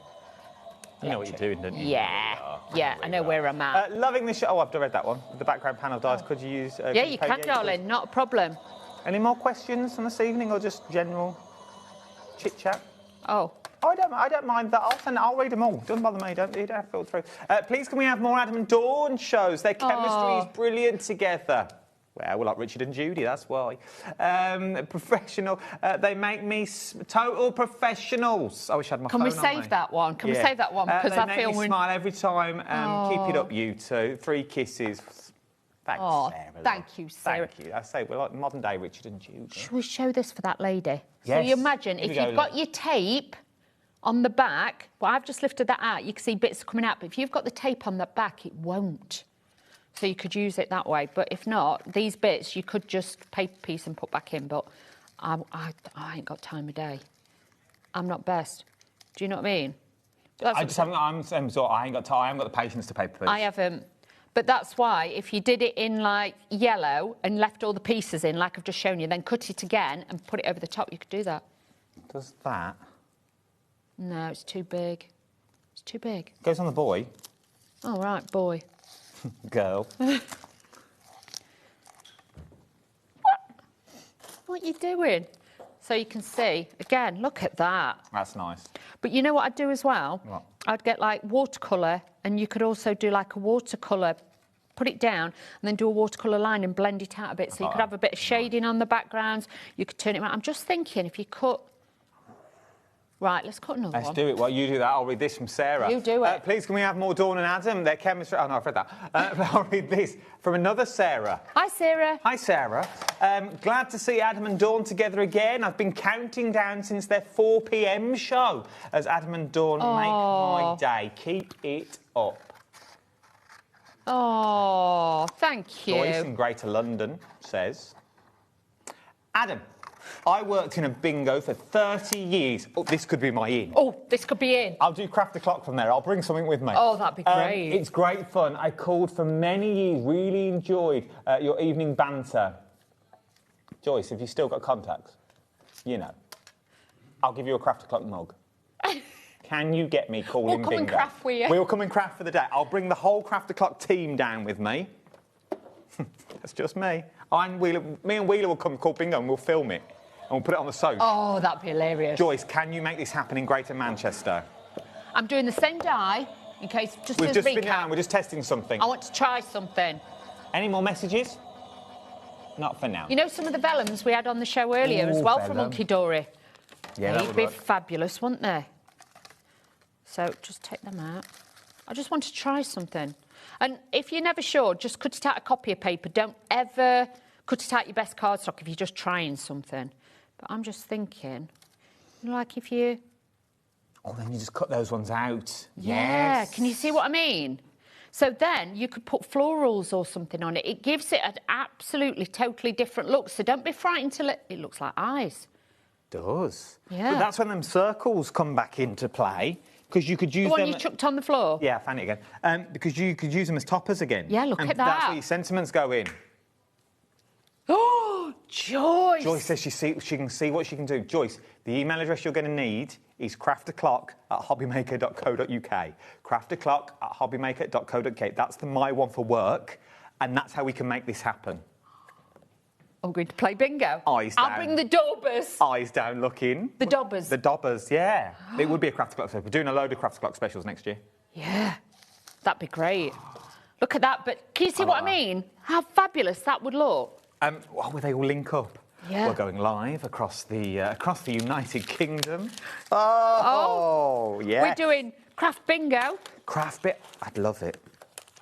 [SPEAKER 16] You know what you're doing, don't you?
[SPEAKER 12] Yeah, I know where I'm at.
[SPEAKER 16] Loving the show. Oh, I've read that one. The background panel dies. Could you use...
[SPEAKER 12] yeah, you can, darling. Not a problem.
[SPEAKER 16] Any more questions on this evening, or just general chit-chat?
[SPEAKER 12] Oh.
[SPEAKER 16] I don't mind that. I'll read them all. Doesn't bother me. You don't have to filter through. Please, can we have more Adam and Dawn shows? Their chemistry is brilliant together. Well, we're like Richard and Judy, that's why. Professional. They make me total professionals. I wish I had my phone
[SPEAKER 12] Can we
[SPEAKER 16] on
[SPEAKER 12] save
[SPEAKER 16] me.
[SPEAKER 12] that one? Can we save that one? Because I feel
[SPEAKER 16] they make me smile every time. Keep it up, you two. 3 kisses. Thanks, Sarah.
[SPEAKER 12] Thank you, Sarah.
[SPEAKER 16] Thank you. I say we're like modern day Richard and Judy.
[SPEAKER 12] Should we show this for that lady?
[SPEAKER 16] Yes.
[SPEAKER 12] So you imagine
[SPEAKER 16] Here we
[SPEAKER 12] if
[SPEAKER 16] go,
[SPEAKER 12] you've got your tape on the back, well, I've just lifted that out. You can see bits coming out, but if you've got the tape on the back, it won't. So you could use it that way. But if not, these bits, you could just paper piece and put back in. But I ain't got time of day. I'm not best. Do you know what I mean?
[SPEAKER 20] I just haven't. I ain't got time. I haven't got the patience to paper piece.
[SPEAKER 12] I haven't. But that's why, if you did it in, like, yellow and left all the pieces in, like I've just shown you, then cut it again and put it over the top, you could do that.
[SPEAKER 20] Does that?
[SPEAKER 12] No, it's too big. It's too big.
[SPEAKER 20] Goes on the boy.
[SPEAKER 12] Oh, right, boy.
[SPEAKER 20] Girl.
[SPEAKER 12] What are you doing? So you can see, again, look at that.
[SPEAKER 20] That's nice.
[SPEAKER 12] But you know what I'd do as well?
[SPEAKER 20] What?
[SPEAKER 12] I'd get, like, watercolour, and you could also do, like, a watercolour, put it down, and then do a watercolour line and blend it out a bit. So you could have a bit of shading on the backgrounds. You could turn it around. I'm just thinking, if you cut... Right, let's cut another one.
[SPEAKER 20] Let's do it. While you do that, I'll read this from Sarah.
[SPEAKER 12] You do it.
[SPEAKER 20] Please, can we have more Dawn and Adam? Their chemistry... Oh, no, I've read that. I'll read this from another Sarah.
[SPEAKER 12] Hi, Sarah.
[SPEAKER 20] Hi, Sarah. Glad to see Adam and Dawn together again. I've been counting down since their 4 p.m. show as Adam and Dawn make my day. Keep it up.
[SPEAKER 12] Oh, thank you.
[SPEAKER 20] Joyce in Greater London says... Adam... I worked in a bingo for 30 years. Oh, this could be my in.
[SPEAKER 12] Oh, this could be in.
[SPEAKER 20] I'll do Craft the Clock from there. I'll bring something with me.
[SPEAKER 12] Oh, that'd be great.
[SPEAKER 20] It's great fun. I called for many years. Really enjoyed your evening banter. Joyce, have you still got contacts? You know. I'll give you a Craft the Clock mug. Can you get me calling bingo?
[SPEAKER 12] We'll come and craft with you.
[SPEAKER 20] We'll come and craft for the day. I'll bring the whole Craft the Clock team down with me. That's just me. Me and Wheeler will come call bingo and we'll film it. And we'll put it on the soap.
[SPEAKER 12] Oh, that'd be hilarious.
[SPEAKER 20] Joyce, can you make this happen in Greater Manchester?
[SPEAKER 12] I'm doing the same die, in case, just
[SPEAKER 20] We've
[SPEAKER 12] as
[SPEAKER 20] just
[SPEAKER 12] recap.
[SPEAKER 20] been down, we're just testing something.
[SPEAKER 12] I want to try something.
[SPEAKER 20] Any more messages? Not for now.
[SPEAKER 12] You know some of the vellums we had on the show earlier as well from Hunkydory?
[SPEAKER 20] Yeah, that
[SPEAKER 12] They'd be fabulous, wouldn't they? So just take them out. I just want to try something. And if you're never sure, just cut it out a copy of paper. Don't ever cut it out your best cardstock if you're just trying something. But I'm just thinking, like if you...
[SPEAKER 20] Oh, then you just cut those ones out.
[SPEAKER 12] Yeah,
[SPEAKER 20] Yes.
[SPEAKER 12] can you see what I mean? So then you could put florals or something on it. It gives it an absolutely, totally different look. So don't be frightened till it looks like eyes.
[SPEAKER 20] Does.
[SPEAKER 12] Yeah.
[SPEAKER 20] But that's when them circles come back into play, because you could use
[SPEAKER 12] The one
[SPEAKER 20] them...
[SPEAKER 12] you chucked on the floor?
[SPEAKER 20] Yeah, I found it again. Because you could use them as toppers again.
[SPEAKER 12] Yeah, look at that.
[SPEAKER 20] That's where your sentiments go in.
[SPEAKER 12] Oh, Joyce!
[SPEAKER 20] Joyce says she can see what she can do. Joyce, the email address you're going to need is craftaclock@hobbymaker.co.uk. Craftaclock@hobbymaker.co.uk. That's my one for work, and that's how we can make this happen.
[SPEAKER 12] I'm going to play bingo.
[SPEAKER 20] Eyes down.
[SPEAKER 12] I'll bring the daubers.
[SPEAKER 20] Eyes down looking.
[SPEAKER 12] The dobbers.
[SPEAKER 20] The dobbers, yeah. It would be a Craft Clock special. We're doing a load of Craft Clock specials next year.
[SPEAKER 12] Yeah, that'd be great. Look at that, but can you see what I mean? How fabulous that would look.
[SPEAKER 20] Will they all link up?
[SPEAKER 12] Yeah.
[SPEAKER 20] We're going live across the United Kingdom. Oh, yeah.
[SPEAKER 12] We're doing craft bingo.
[SPEAKER 20] Craft bit. I'd love it.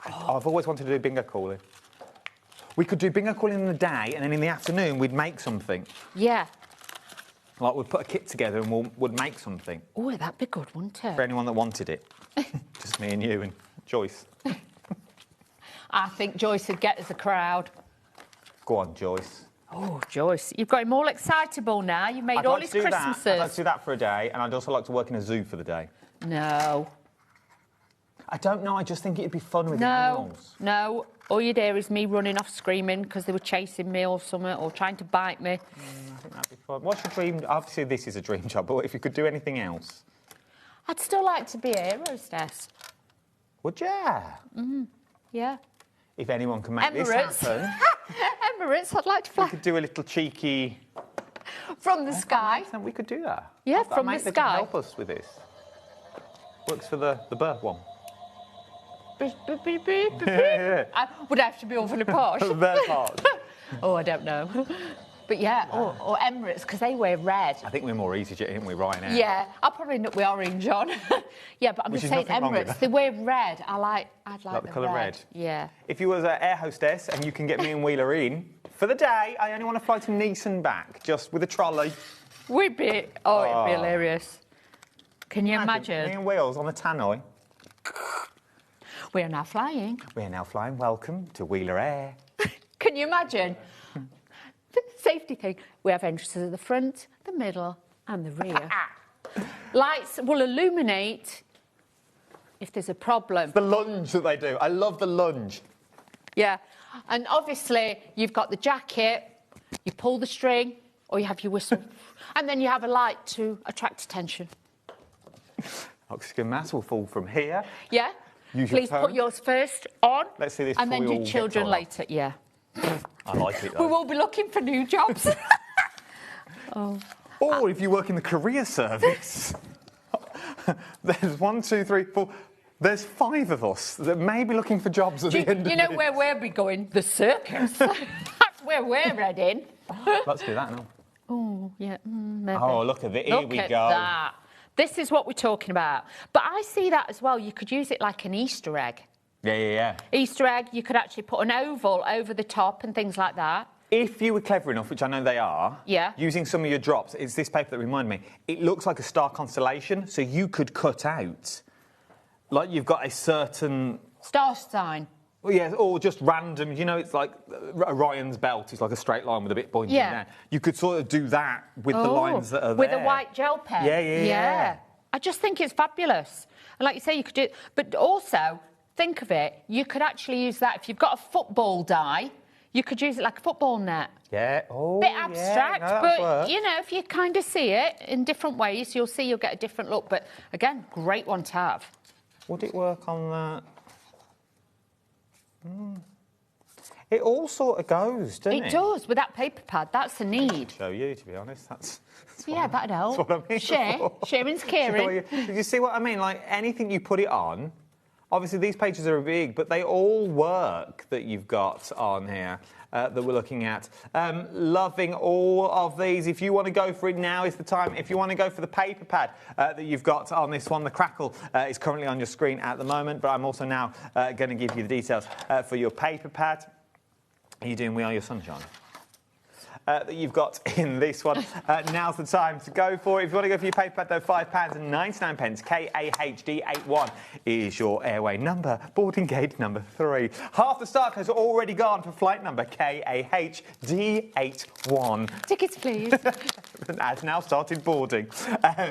[SPEAKER 20] I've always wanted to do bingo calling. We could do bingo calling in the day, and then in the afternoon we'd make something.
[SPEAKER 12] Yeah.
[SPEAKER 20] Like we'd put a kit together and we'd make something.
[SPEAKER 12] Oh, that'd be good, wouldn't it?
[SPEAKER 20] For anyone that wanted it. Just me and you and Joyce.
[SPEAKER 12] I think Joyce would get us a crowd.
[SPEAKER 20] Go on, Joyce.
[SPEAKER 12] Oh, Joyce, you've got him all excitable now. You've made all his Christmases.
[SPEAKER 20] I'd like to do that for a day, and I'd also like to work in a zoo for the day.
[SPEAKER 12] No.
[SPEAKER 20] I don't know, I just think it'd be fun with animals.
[SPEAKER 12] No. All you'd hear is me running off screaming because they were chasing me or something, or trying to bite me.
[SPEAKER 20] I think that'd be fun. What's your dream? Obviously, this is a dream job, but if you could do anything else?
[SPEAKER 12] I'd still like to be a hero hostess.
[SPEAKER 20] Would you?
[SPEAKER 12] Yeah.
[SPEAKER 20] If anyone can make this happen.
[SPEAKER 12] Emirates, I'd like to fly.
[SPEAKER 20] We could do a little cheeky...
[SPEAKER 12] From the sky.
[SPEAKER 20] We could do that.
[SPEAKER 12] Yeah, from the
[SPEAKER 20] They
[SPEAKER 12] sky.
[SPEAKER 20] can help us with this. Works for the bird one.
[SPEAKER 12] I would have to be overly posh.
[SPEAKER 20] Bird part.
[SPEAKER 12] Oh, I don't know. But yeah, or Emirates, because they wear red.
[SPEAKER 20] I think we're more EasyJet, aren't we, Ryanair?
[SPEAKER 12] Yeah, I'll probably end up with orange on. Yeah, but I'm
[SPEAKER 20] Which
[SPEAKER 12] just
[SPEAKER 20] is
[SPEAKER 12] saying
[SPEAKER 20] nothing wrong with
[SPEAKER 12] Emirates,
[SPEAKER 20] that.
[SPEAKER 12] they wear red. I'd like
[SPEAKER 20] the colour red?
[SPEAKER 12] Yeah.
[SPEAKER 20] If you was an air hostess and you can get me and Wheeler in, for the day, I only want to fly to Nice and back, just with a trolley.
[SPEAKER 12] It'd be hilarious. Can you imagine?
[SPEAKER 20] Me and Wheels on the tannoy.
[SPEAKER 12] We are now flying.
[SPEAKER 20] We are now flying. Welcome to Wheeler Air.
[SPEAKER 12] Can you imagine? Safety thing. We have entrances at the front, the middle, and the rear. Lights will illuminate if there's a problem.
[SPEAKER 20] The lunge that they do. I love the lunge.
[SPEAKER 12] Yeah. And obviously, you've got the jacket, you pull the string, or you have your whistle, and then you have a light to attract attention.
[SPEAKER 20] Oxygen mask will fall from here.
[SPEAKER 12] Yeah.
[SPEAKER 20] Use your
[SPEAKER 12] Please
[SPEAKER 20] phone.
[SPEAKER 12] put yours first on.
[SPEAKER 20] Let's see this
[SPEAKER 12] and then
[SPEAKER 20] before we
[SPEAKER 12] your
[SPEAKER 20] all get
[SPEAKER 12] children
[SPEAKER 20] told off.
[SPEAKER 12] later. Yeah.
[SPEAKER 20] I like it,
[SPEAKER 12] We
[SPEAKER 20] though.
[SPEAKER 12] will be looking for new jobs.
[SPEAKER 20] Or if you work in the career service, there's 1, 2, 3, 4. There's 5 of us that may be looking for jobs at the end of
[SPEAKER 12] You know
[SPEAKER 20] it.
[SPEAKER 12] where we'll be going? The circus. That's where we're heading.
[SPEAKER 20] Let's do that now.
[SPEAKER 12] Oh, yeah, maybe.
[SPEAKER 20] Oh, look at it. Here
[SPEAKER 12] Look
[SPEAKER 20] we
[SPEAKER 12] at
[SPEAKER 20] go.
[SPEAKER 12] that. This is what we're talking about. But I see that as well. You could use it like an Easter egg.
[SPEAKER 20] Yeah.
[SPEAKER 12] Easter egg, you could actually put an oval over the top and things like that.
[SPEAKER 20] If you were clever enough, which I know they are,
[SPEAKER 12] Yeah.
[SPEAKER 20] using some of your drops, it's this paper that reminded me, it looks like a star constellation, so you could cut out, like you've got a certain...
[SPEAKER 12] Star sign.
[SPEAKER 20] Well, yeah, or just random, you know, it's like Orion's belt is like a straight line with a bit pointing
[SPEAKER 12] Yeah.
[SPEAKER 20] down. You could sort of do that with the lines that are
[SPEAKER 12] with
[SPEAKER 20] there.
[SPEAKER 12] a white gel pen.
[SPEAKER 20] Yeah.
[SPEAKER 12] I just think it's fabulous. And like you say, you could do it. But also, think of it, you could actually use that if you've got a football die, you could use it like a football net.
[SPEAKER 20] Yeah. Oh,
[SPEAKER 12] Bit abstract,
[SPEAKER 20] yeah. No,
[SPEAKER 12] but,
[SPEAKER 20] work.
[SPEAKER 12] you know, if you kind of see it in different ways, you'll get a different look. But, again, great one to have.
[SPEAKER 20] Would it work on that? It all sort of goes, doesn't it?
[SPEAKER 12] It does, with that paper pad. That's the need.
[SPEAKER 20] Show you, to be honest. That's
[SPEAKER 12] Yeah, that'd help.
[SPEAKER 20] That's what I mean.
[SPEAKER 12] Share. Sharing's caring.
[SPEAKER 20] Did you see what I mean? Like, anything you put it on, obviously these pages are big, but they all work that you've got on here that we're looking at. Loving all of these. If you want to go for it, now is the time. If you want to go for the paper pad that you've got on this one, the Crackle is currently on your screen at the moment, but I'm also now going to give you the details for your paper pad. Are you doing We Are Your Sunshine? That you've got in this one. Now's the time to go for it. If you want to go for your paper pad, though, £5.99. KAHD81 is your airway number. Boarding gate number 3. Half the stock has already gone for flight number KAHD81.
[SPEAKER 12] Tickets, please.
[SPEAKER 20] Has now started boarding.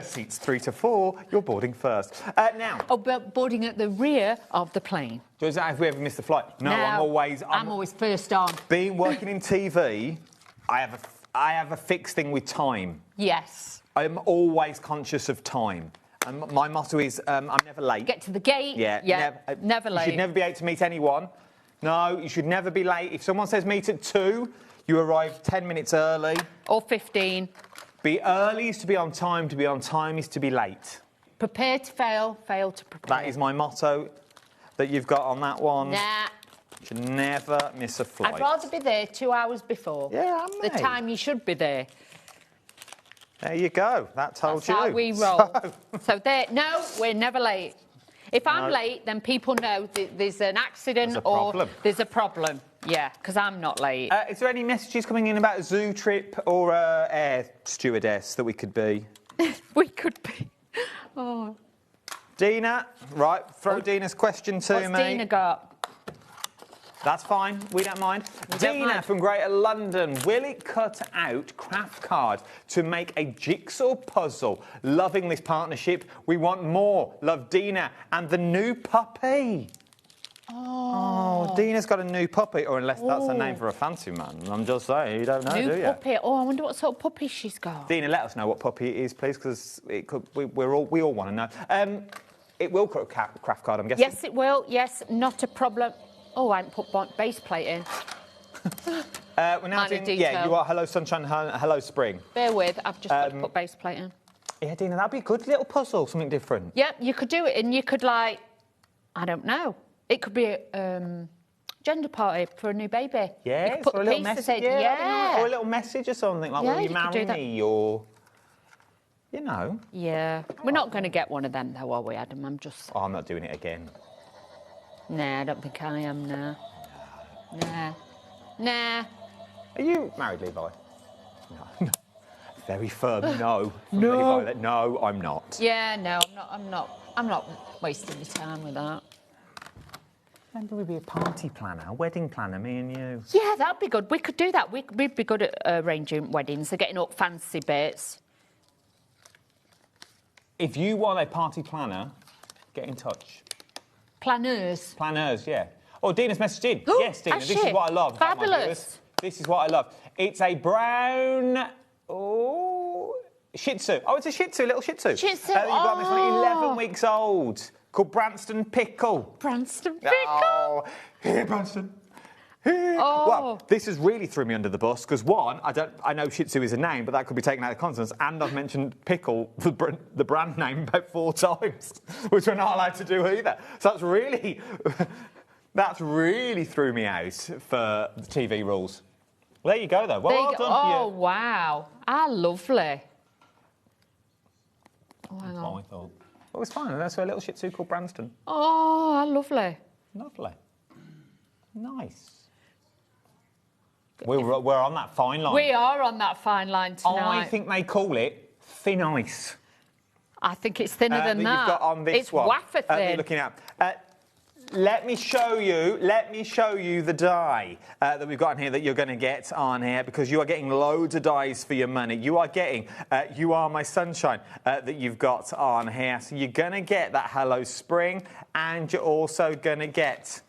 [SPEAKER 20] Seats 3 to 4, you're boarding first. Now.
[SPEAKER 12] Oh, but boarding at the rear of the plane.
[SPEAKER 20] Have we ever missed a flight? No, I'm always
[SPEAKER 12] first on.
[SPEAKER 20] Working in TV, I have a fixed thing with time.
[SPEAKER 12] Yes.
[SPEAKER 20] I'm always conscious of time. And my motto is, I'm never late.
[SPEAKER 12] Get to the gate.
[SPEAKER 20] Yeah.
[SPEAKER 12] Never late.
[SPEAKER 20] You should never be late to meet anyone. No, you should never be late. If someone says meet at 2, you arrive 10 minutes early.
[SPEAKER 12] Or 15.
[SPEAKER 20] Be early is to be on time is to be late.
[SPEAKER 12] Prepare to fail, fail to prepare.
[SPEAKER 20] That is my motto that you've got on that one.
[SPEAKER 12] Nah.
[SPEAKER 20] Should never miss a flight.
[SPEAKER 12] I'd rather be there 2 hours before.
[SPEAKER 20] Yeah,
[SPEAKER 12] the time you should be there.
[SPEAKER 20] There you go. That told
[SPEAKER 12] That's
[SPEAKER 20] you.
[SPEAKER 12] how we roll. So there, no, we're never late. If I'm
[SPEAKER 20] No.
[SPEAKER 12] late, then people know there's an accident
[SPEAKER 20] There's a
[SPEAKER 12] or
[SPEAKER 20] problem.
[SPEAKER 12] there's a problem. Yeah, because I'm not late.
[SPEAKER 20] Is there any messages coming in about a zoo trip or air stewardess that we could be?
[SPEAKER 12] We could be. Oh.
[SPEAKER 20] Dina, right, throw Dina's question to
[SPEAKER 12] What's
[SPEAKER 20] me.
[SPEAKER 12] Dina got?
[SPEAKER 20] That's fine, we don't mind. Dina from Greater London, will it cut out craft cards to make a jigsaw puzzle? Loving this partnership. We want more. Love Dina and the new puppy. Oh, Dina's got a new puppy, or unless that's a name for a fancy man. I'm just saying, you don't know, do
[SPEAKER 12] New
[SPEAKER 20] you?
[SPEAKER 12] puppy. Oh, I wonder what sort of puppy she's got.
[SPEAKER 20] Dina, let us know what puppy it is, please, because we all want to know. It will cut a craft card, I'm guessing.
[SPEAKER 12] Yes, it will. Yes, not a problem. Oh, I haven't put base plate in.
[SPEAKER 20] We're now
[SPEAKER 12] Minor
[SPEAKER 20] doing,
[SPEAKER 12] detail.
[SPEAKER 20] you are Hello Sunshine, Hello Spring.
[SPEAKER 12] Bear with, I've just got to put base plate in.
[SPEAKER 20] Yeah, Dina, that'd be a good little puzzle, something different.
[SPEAKER 12] Yep, you could do it, and you could, like, I don't know. It could be a gender party for a new baby.
[SPEAKER 20] Yeah,
[SPEAKER 12] you could put
[SPEAKER 20] or a
[SPEAKER 12] the
[SPEAKER 20] little
[SPEAKER 12] pieces
[SPEAKER 20] message.
[SPEAKER 12] in.
[SPEAKER 20] Yeah, or a little message or something, like,
[SPEAKER 12] Yeah,
[SPEAKER 20] will you
[SPEAKER 12] you could
[SPEAKER 20] marry
[SPEAKER 12] do that.
[SPEAKER 20] me, or, you know.
[SPEAKER 12] Yeah, we're not going to get one of them, though, are we, Adam? I'm just...
[SPEAKER 20] Oh, I'm not doing it again.
[SPEAKER 12] Nah, I don't think I am, nah. Nah.
[SPEAKER 20] Are you married, Levi? No. Very firm no.
[SPEAKER 12] No.
[SPEAKER 20] No, I'm not.
[SPEAKER 12] Yeah, no, I'm not wasting my time with that.
[SPEAKER 20] Maybe we'd be a party planner, a wedding planner, me and you.
[SPEAKER 12] Yeah, that'd be good. We could do that. We'd be good at arranging weddings. They're getting up fancy bits.
[SPEAKER 20] If you want a party planner, get in touch.
[SPEAKER 12] Planners.
[SPEAKER 20] Planners, yeah. Oh, Dina's messaged in. Yes, Dina, this is what I love.
[SPEAKER 12] Fabulous.
[SPEAKER 20] This is what I love. It's a brown... Oh... Shih Tzu. Oh, it's a Shih Tzu, little Shih Tzu.
[SPEAKER 12] Shih Tzu,
[SPEAKER 20] You've got this one, 11 weeks old, called Branston Pickle.
[SPEAKER 12] Branston Pickle?
[SPEAKER 20] Oh, here, Branston. Here.
[SPEAKER 12] Oh.
[SPEAKER 20] Well, this has really threw me under the bus, because one, I know Shih Tzu is a name, but that could be taken out of context, and I've mentioned Pickle, the brand name, about 4 times, which we're not allowed to do either. So that's really... That's really threw me out for the TV rules. Well, there you go, though. Well done for you.
[SPEAKER 12] Oh, wow. Ah, lovely. Oh, hang on.
[SPEAKER 20] I thought. Well, it was fine. That's a little Shih Tzu called Branston.
[SPEAKER 12] Oh, lovely.
[SPEAKER 20] Lovely. Nice. We're on that fine line.
[SPEAKER 12] We are on that fine line tonight.
[SPEAKER 20] I think they call it thin ice.
[SPEAKER 12] I think it's thinner than that.
[SPEAKER 20] You've got on this
[SPEAKER 12] it's
[SPEAKER 20] one.
[SPEAKER 12] wafer thin.
[SPEAKER 20] You're looking at. Let me show you the die that we've got in here that you're going to get on here, because you are getting loads of dies for your money. You are getting You Are My Sunshine that you've got on here. So you're going to get that Hello Spring, and you're also going to get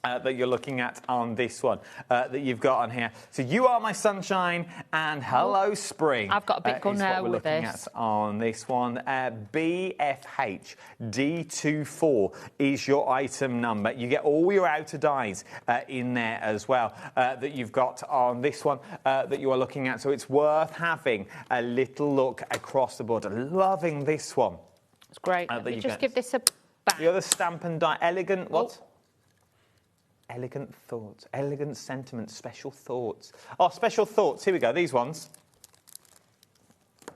[SPEAKER 20] that you're looking at on this one that you've got on here. So You Are My Sunshine and Hello Spring.
[SPEAKER 12] I've got a bit going now with this.
[SPEAKER 20] At on this one. BFH D24 is your item number. You get all your outer dies in there as well that you've got on this one that you are looking at. So it's worth having a little look across the board. Loving this one.
[SPEAKER 12] It's great. Let me just give this a back.
[SPEAKER 20] The other stamp and die. Elegant, what? Elegant thoughts, elegant sentiments, special thoughts. Oh, special thoughts. Here we go. These ones.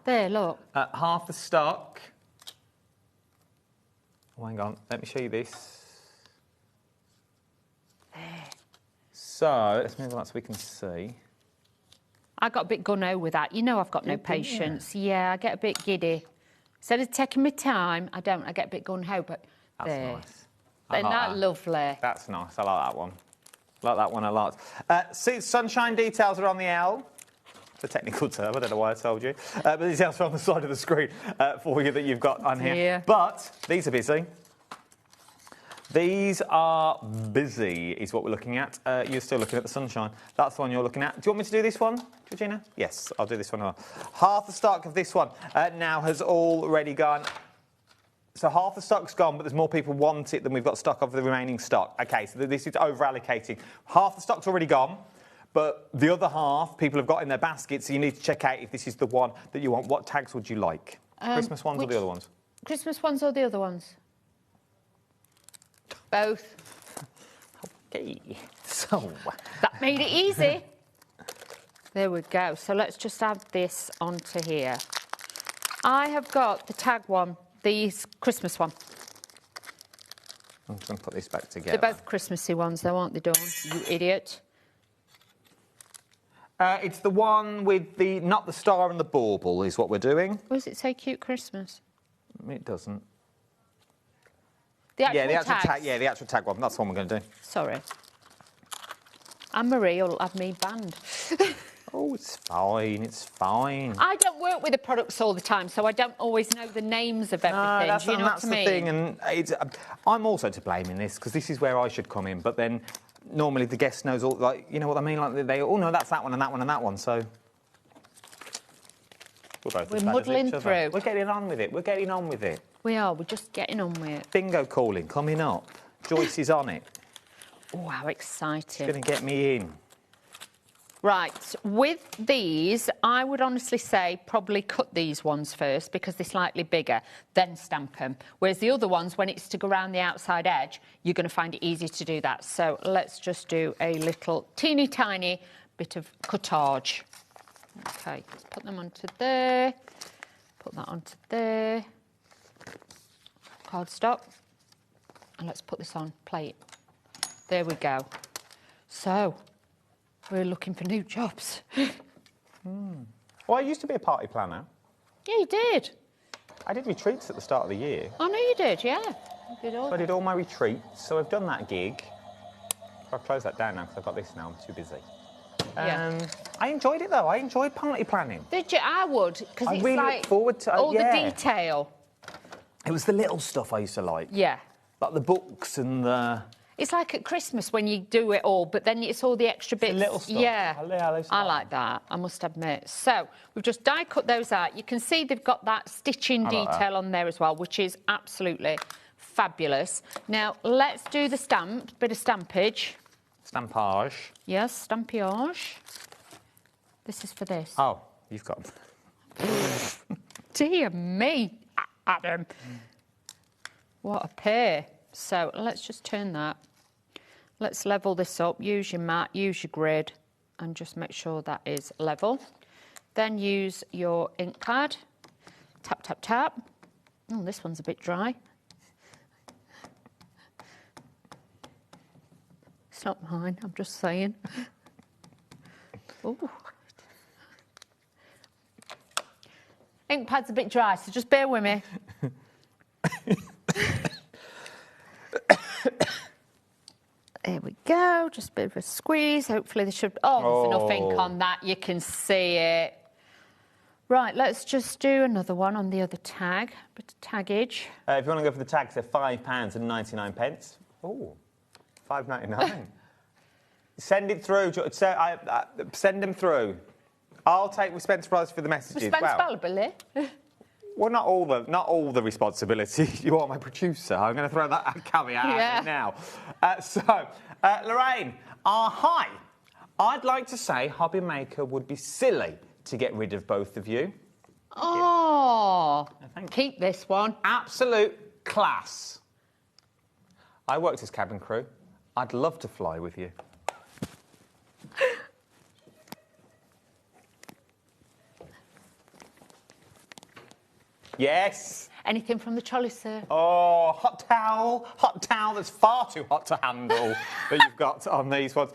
[SPEAKER 12] There, look.
[SPEAKER 20] Half the stock. Oh, hang on. Let me show you this.
[SPEAKER 12] There.
[SPEAKER 20] So, let's move on so we can see.
[SPEAKER 12] I got a bit gun-ho with that. You know I've got no patience. Yeah, I get a bit giddy. Instead of taking my time, I don't. I get a bit gun-ho, but
[SPEAKER 20] that's
[SPEAKER 12] there.
[SPEAKER 20] Nice.
[SPEAKER 12] Isn't that lovely?
[SPEAKER 20] That's nice. I like that one. Like that one a lot. See, sunshine details are on the L. It's a technical term. I don't know why I told you. But the details are on the side of the screen for you that you've got on here. But these are busy. These are busy, is what we're looking at. You're still looking at the sunshine. That's the one you're looking at. Do you want me to do this one, Georgina? Yes, I'll do this one. Half the stock of this one now has already gone. So half the stock's gone, but there's more people want it than we've got stock of the remaining stock. OK, so this is over-allocating. Half the stock's already gone, but the other half people have got in their basket, so you need to check out if this is the one that you want. What tags would you like? Christmas ones or the other ones?
[SPEAKER 12] Christmas ones or the other ones? Both.
[SPEAKER 20] OK, so...
[SPEAKER 12] That made it easy. There we go. So let's just add this onto here. I have got the tag one. The Christmas one.
[SPEAKER 20] I'm just going to put this back together.
[SPEAKER 12] They're both Christmassy ones, though, aren't they, Dawn? You idiot.
[SPEAKER 20] It's the one with the, not the star and the bauble, is what we're doing.
[SPEAKER 12] Or does it say Cute Christmas?
[SPEAKER 20] It doesn't.
[SPEAKER 12] The actual
[SPEAKER 20] the actual
[SPEAKER 12] tags?
[SPEAKER 20] tag. Yeah, the actual tag one. That's the one we're going to do.
[SPEAKER 12] Sorry. And Mirri will have me banned.
[SPEAKER 20] Oh, it's fine. It's fine.
[SPEAKER 12] I don't work with the products all the time, so I don't always know the names of everything.
[SPEAKER 20] No, that's,
[SPEAKER 12] Do you know
[SPEAKER 20] that's
[SPEAKER 12] what I mean?
[SPEAKER 20] the thing, and it's, I'm also to blame in this because this is where I should come in. But then normally the guest knows all, like, you know what I mean? Like they, oh no, that's that one and that one and that one. So we're
[SPEAKER 12] muddling through.
[SPEAKER 20] We're getting on with it. We're getting on with it.
[SPEAKER 12] We are. We're just getting on with it.
[SPEAKER 20] Bingo calling coming up. Joyce is on it.
[SPEAKER 12] Oh, how exciting!
[SPEAKER 20] It's going to get me in.
[SPEAKER 12] Right, with these, I would honestly say probably cut these ones first because they're slightly bigger, then stamp them. Whereas the other ones, when it's to go around the outside edge, you're going to find it easy to do that. So let's just do a little teeny tiny bit of cuttage. OK, put them onto there, put that onto there, cardstock, and let's put this on plate. There we go. So... we're looking for new jobs.
[SPEAKER 20] Oh,
[SPEAKER 16] Well, I used to be a party planner.
[SPEAKER 12] Yeah, you did.
[SPEAKER 16] I did retreats at the start of the year.
[SPEAKER 12] I know you did, yeah. You did all
[SPEAKER 16] I did all my retreats, so I've done that gig. I'll close that down now because I've got this now. I'm too busy.
[SPEAKER 12] Yeah.
[SPEAKER 16] I enjoyed it though. I enjoyed party planning.
[SPEAKER 12] Did you? I would, because
[SPEAKER 16] I
[SPEAKER 12] it's
[SPEAKER 16] really
[SPEAKER 12] like
[SPEAKER 16] look forward to
[SPEAKER 12] all
[SPEAKER 16] yeah.
[SPEAKER 12] the detail.
[SPEAKER 16] It was the little stuff I used to like.
[SPEAKER 12] Yeah.
[SPEAKER 16] Like the books and the...
[SPEAKER 12] It's like at Christmas when you do it all, but then it's all the extra bits.
[SPEAKER 16] The little stuff.
[SPEAKER 12] Yeah.
[SPEAKER 16] I
[SPEAKER 12] like that, I must admit. So we've just die cut those out. You can see they've got that stitching detail on there as well, which is absolutely fabulous. Now, let's do the stamp, bit of stampage.
[SPEAKER 16] Stampage.
[SPEAKER 12] Yes, stampage. This is for this.
[SPEAKER 16] Oh, you've got...
[SPEAKER 12] Dear me, Adam. What a pair. So let's just turn that. Let's level this up. Use your mat, use your grid, and just make sure that is level. Then use your ink pad. Tap, tap, tap. Oh, this one's a bit dry. It's not mine, I'm just saying. Ooh. Ink pad's a bit dry, so just bear with me. There we go, just a bit of a squeeze. Hopefully there should... Oh, there's enough ink on that, you can see it. Right, let's just do another one on the other tag. Bit of taggage.
[SPEAKER 16] If you want to go for the tags, they're £5.99. Oh, £5.99. Send it through. Send them through. I'll take responsibility for the messages.
[SPEAKER 12] Responsibility?
[SPEAKER 16] Well, not all the responsibility. You are my producer. I'm going to throw that caveat out now. Lorraine, hi. I'd like to say HobbyMaker would be silly to get rid of both of you.
[SPEAKER 12] Oh, keep this one.
[SPEAKER 16] Absolute class. I worked as cabin crew. I'd love to fly with you. Yes.
[SPEAKER 12] Anything from the trolley, sir?
[SPEAKER 16] Oh, hot towel that's far too hot to handle that you've got on these ones.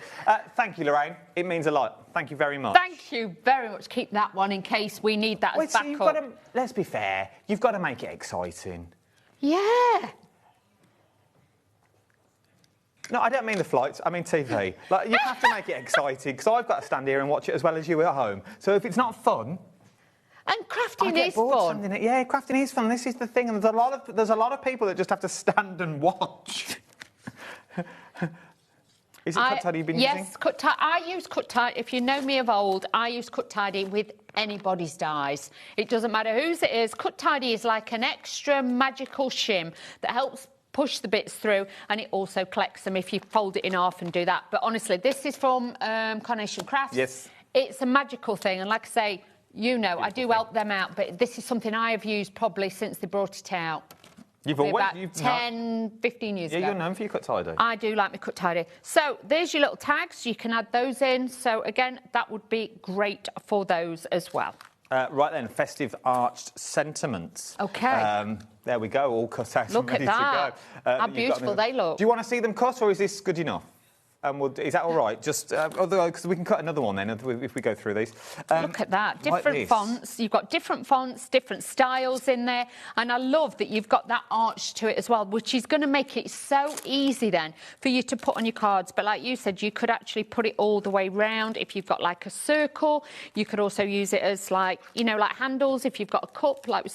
[SPEAKER 16] Thank you, Lorraine. It means a lot. Thank you very much.
[SPEAKER 12] Thank you very much. Keep that one in case we need that as backup.
[SPEAKER 16] Let's be fair. You've got to make it exciting.
[SPEAKER 12] Yeah.
[SPEAKER 16] No, I don't mean the flights. I mean TV. Like, you have to make it exciting because I've got to stand here and watch it as well as you at home. So if it's not fun...
[SPEAKER 12] And crafting is fun.
[SPEAKER 16] Yeah, crafting is fun. This is the thing, and there's a lot of people that just have to stand and watch. Is it Cut Tidy you've been using?
[SPEAKER 12] Yes, Cut Tidy. I use Cut Tidy. If you know me of old, I use Cut Tidy with anybody's dies. It doesn't matter whose it is. Cut Tidy is like an extra magical shim that helps push the bits through, and it also collects them if you fold it in half and do that. But honestly, this is from Carnation Crafts.
[SPEAKER 16] Yes.
[SPEAKER 12] It's a magical thing, and like I say, you know, I do help them out, but this is something I have used probably since they brought it out.
[SPEAKER 16] You've always...
[SPEAKER 12] About 10, 15 years ago.
[SPEAKER 16] Yeah, you're known for your Cut Tidy.
[SPEAKER 12] I do like my Cut Tidy. So there's your little tags. You can add those in. So, again, that would be great for those as well.
[SPEAKER 16] Right then, Festive Arched Sentiments.
[SPEAKER 12] OK.
[SPEAKER 16] There we go, all cut out and ready
[SPEAKER 12] to go. How beautiful they look.
[SPEAKER 16] Do you want to see them cut, or is this good enough? Is that all right? Just because we can cut another one then if we go through these.
[SPEAKER 12] Look at that, different fonts. You've got different fonts, different styles in there, and I love that you've got that arch to it as well, which is going to make it so easy then for you to put on your cards. But like you said, you could actually put it all the way round if you've got like a circle. You could also use it as like, you know, like handles if you've got a cup, like we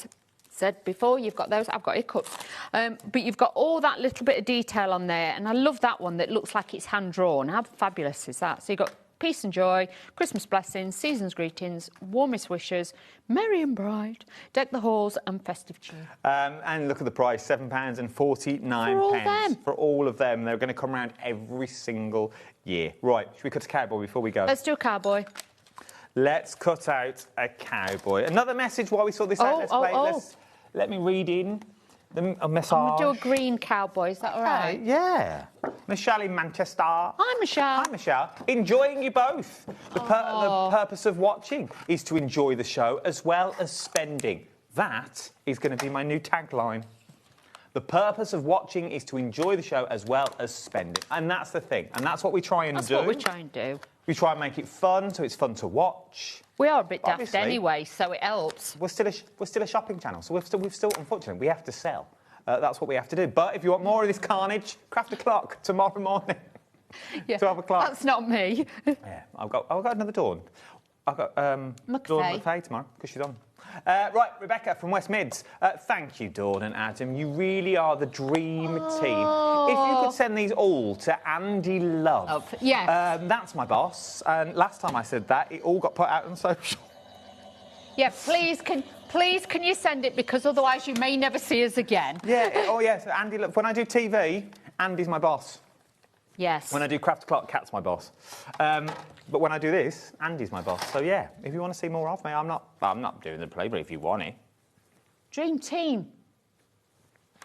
[SPEAKER 12] said before, you've got those. I've got hiccups. But you've got all that little bit of detail on there, and I love that one that looks like it's hand-drawn. How fabulous is that? So you've got peace and joy, Christmas blessings, season's greetings, warmest wishes, merry and bright, deck the halls, and festive cheer.
[SPEAKER 16] And look at the price, £7.49 for all of them. They're going to come around every single year. Right, should we cut a cowboy before we go?
[SPEAKER 12] Let's do a cowboy.
[SPEAKER 16] Let's cut out a cowboy. Another message while we sort this out. Let me read in a message.
[SPEAKER 12] I'm going to do a green cowboy, is that all right?
[SPEAKER 16] Yeah. Michelle in Manchester.
[SPEAKER 12] Hi, Michelle.
[SPEAKER 16] Hi, Michelle. Enjoying you both. The purpose of watching is to enjoy the show as well as spending. That is going to be my new tagline.
[SPEAKER 20] The purpose of watching is to enjoy the show as well as spend it. And that's the thing. And that's what we try and do.
[SPEAKER 12] That's what we try and do.
[SPEAKER 20] We try and make it fun, so it's fun to watch.
[SPEAKER 12] We are a bit daft
[SPEAKER 20] Obviously,
[SPEAKER 12] anyway, so it helps.
[SPEAKER 20] We're still a shopping channel, so we've still, unfortunately, we have to sell. That's what we have to do. But if you want more of this carnage, craft o'clock tomorrow morning.
[SPEAKER 12] Yeah,
[SPEAKER 20] 12 o'clock.
[SPEAKER 12] That's not me.
[SPEAKER 20] Yeah, I've got another Dawn. I've got Dawn McFay tomorrow, because she's on. Right, Rebecca from West Mids. Thank you, Dawn and Adam. You really are the dream team. If you could send these all to Andy Love.
[SPEAKER 12] Yes.
[SPEAKER 20] That's my boss. And last time I said that, it all got put out on social.
[SPEAKER 12] Yeah, please can you send it, because otherwise you may never see us again.
[SPEAKER 20] Yeah, yes, Andy Love. When I do TV, Andy's my boss.
[SPEAKER 12] Yes.
[SPEAKER 20] When I do Craft O'Clock, Kat's my boss. But when I do this, Andy's my boss. So yeah, if you want to see more of me, I'm not doing the play, but if you want it.
[SPEAKER 12] Dream team.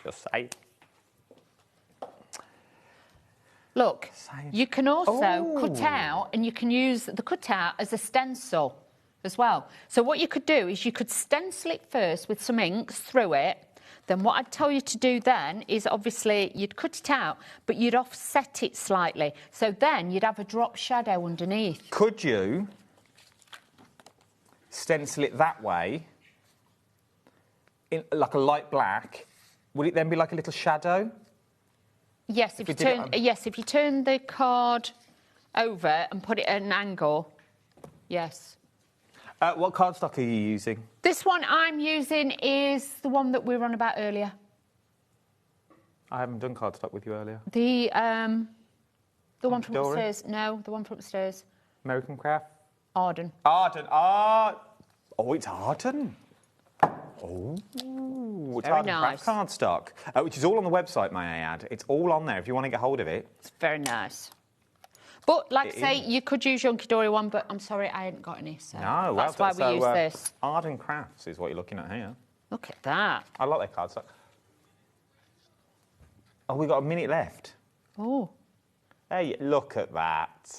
[SPEAKER 20] Just say.
[SPEAKER 12] Look, you can also cut out, and you can use the cutout as a stencil as well. So what you could do is you could stencil it first with some inks through it. Then what I'd tell you to do then is obviously you'd cut it out, but you'd offset it slightly. So then you'd have a drop shadow underneath.
[SPEAKER 20] Could you stencil it that way, in like a light black? Would it then be like a little shadow?
[SPEAKER 12] Yes, if you turn the card over and put it at an angle, yes.
[SPEAKER 20] What cardstock are you using?
[SPEAKER 12] This one I'm using is the one that we were on about earlier.
[SPEAKER 20] I haven't done cardstock with you earlier.
[SPEAKER 12] The one from
[SPEAKER 20] Hunkydory?
[SPEAKER 12] upstairs. No, the one from upstairs.
[SPEAKER 20] American Craft?
[SPEAKER 12] Arden.
[SPEAKER 20] Arden. Oh, it's Arden. Oh, it's
[SPEAKER 12] Very
[SPEAKER 20] Arden
[SPEAKER 12] nice.
[SPEAKER 20] Craft cardstock, which is all on the website, may I add. It's all on there if you want to get hold of it.
[SPEAKER 12] It's very nice. But, like I say, you could use your Hunkydory one, but I'm sorry, I ain't got any, so
[SPEAKER 20] No,
[SPEAKER 12] that's why we use this.
[SPEAKER 20] Arden Crafts is what you're looking at here.
[SPEAKER 12] Look at that.
[SPEAKER 20] I like their cardstock. Oh, we've got a minute left.
[SPEAKER 12] Oh.
[SPEAKER 20] Hey, look at that.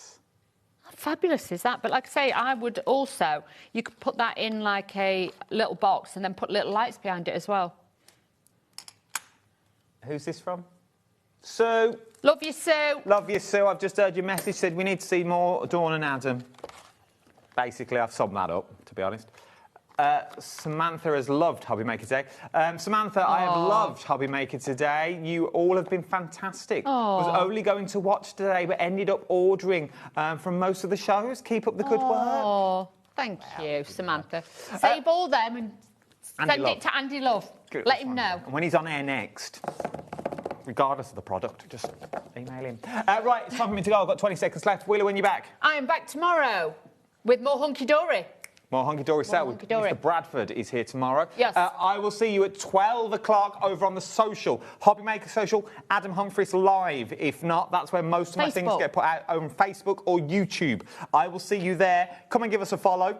[SPEAKER 12] How fabulous is that? But like I say, I would also, you could put that in like a little box and then put little lights behind it as well.
[SPEAKER 20] Who's this from? Sue.
[SPEAKER 12] Love you, Sue.
[SPEAKER 20] Love you, Sue. I've just heard your message, said we need to see more Dawn and Adam. Basically, I've summed that up, to be honest. Samantha has loved HobbyMaker today. Samantha, I have loved HobbyMaker today. You all have been fantastic. Was only going to watch today, but ended up ordering from most of the shows. Keep up the good work.
[SPEAKER 12] Oh, thank you, Samantha. Save all them and send it to Andy Love.
[SPEAKER 20] Good.
[SPEAKER 12] Let him know.
[SPEAKER 20] And when he's on air next, regardless of the product, just email him. Right, it's time for me to go. I've got 20 seconds left. Wheeler, when you're back?
[SPEAKER 12] I am back tomorrow with more Hunkydory.
[SPEAKER 20] More Hunkydory set.
[SPEAKER 12] Hunkydory.
[SPEAKER 20] Mr. Bradford is here tomorrow.
[SPEAKER 12] Yes.
[SPEAKER 20] I will see you at 12 o'clock over on the social. HobbyMaker Social, Adam Humphries Live. If not, that's where most of my things get put out on Facebook or YouTube. I will see you there. Come and give us a follow,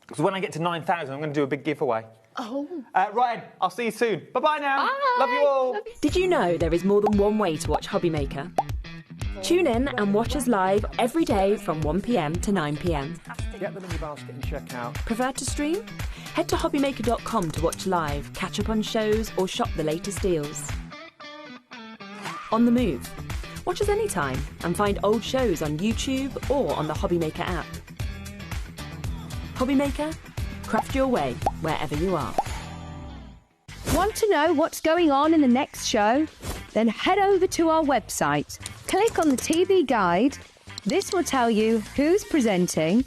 [SPEAKER 20] because when I get to 9,000, I'm going to do a big giveaway.
[SPEAKER 12] Oh.
[SPEAKER 20] Right, I'll see you soon. Bye-bye now.
[SPEAKER 12] Bye.
[SPEAKER 20] Love you all.
[SPEAKER 21] Did you know there is more than one way to watch HobbyMaker? Tune in and watch us live every day from 1 p.m. to 9 p.m.
[SPEAKER 5] Get them in your basket and check out.
[SPEAKER 21] Prefer to stream? Head to hobbymaker.com to watch live, catch up on shows, or shop the latest deals. On the move. Watch us anytime and find old shows on YouTube or on the HobbyMaker app. HobbyMaker, craft your way wherever you are.
[SPEAKER 10] Want to know what's going on in the next show? Then head over to our website. Click on the TV guide. This will tell you who's presenting,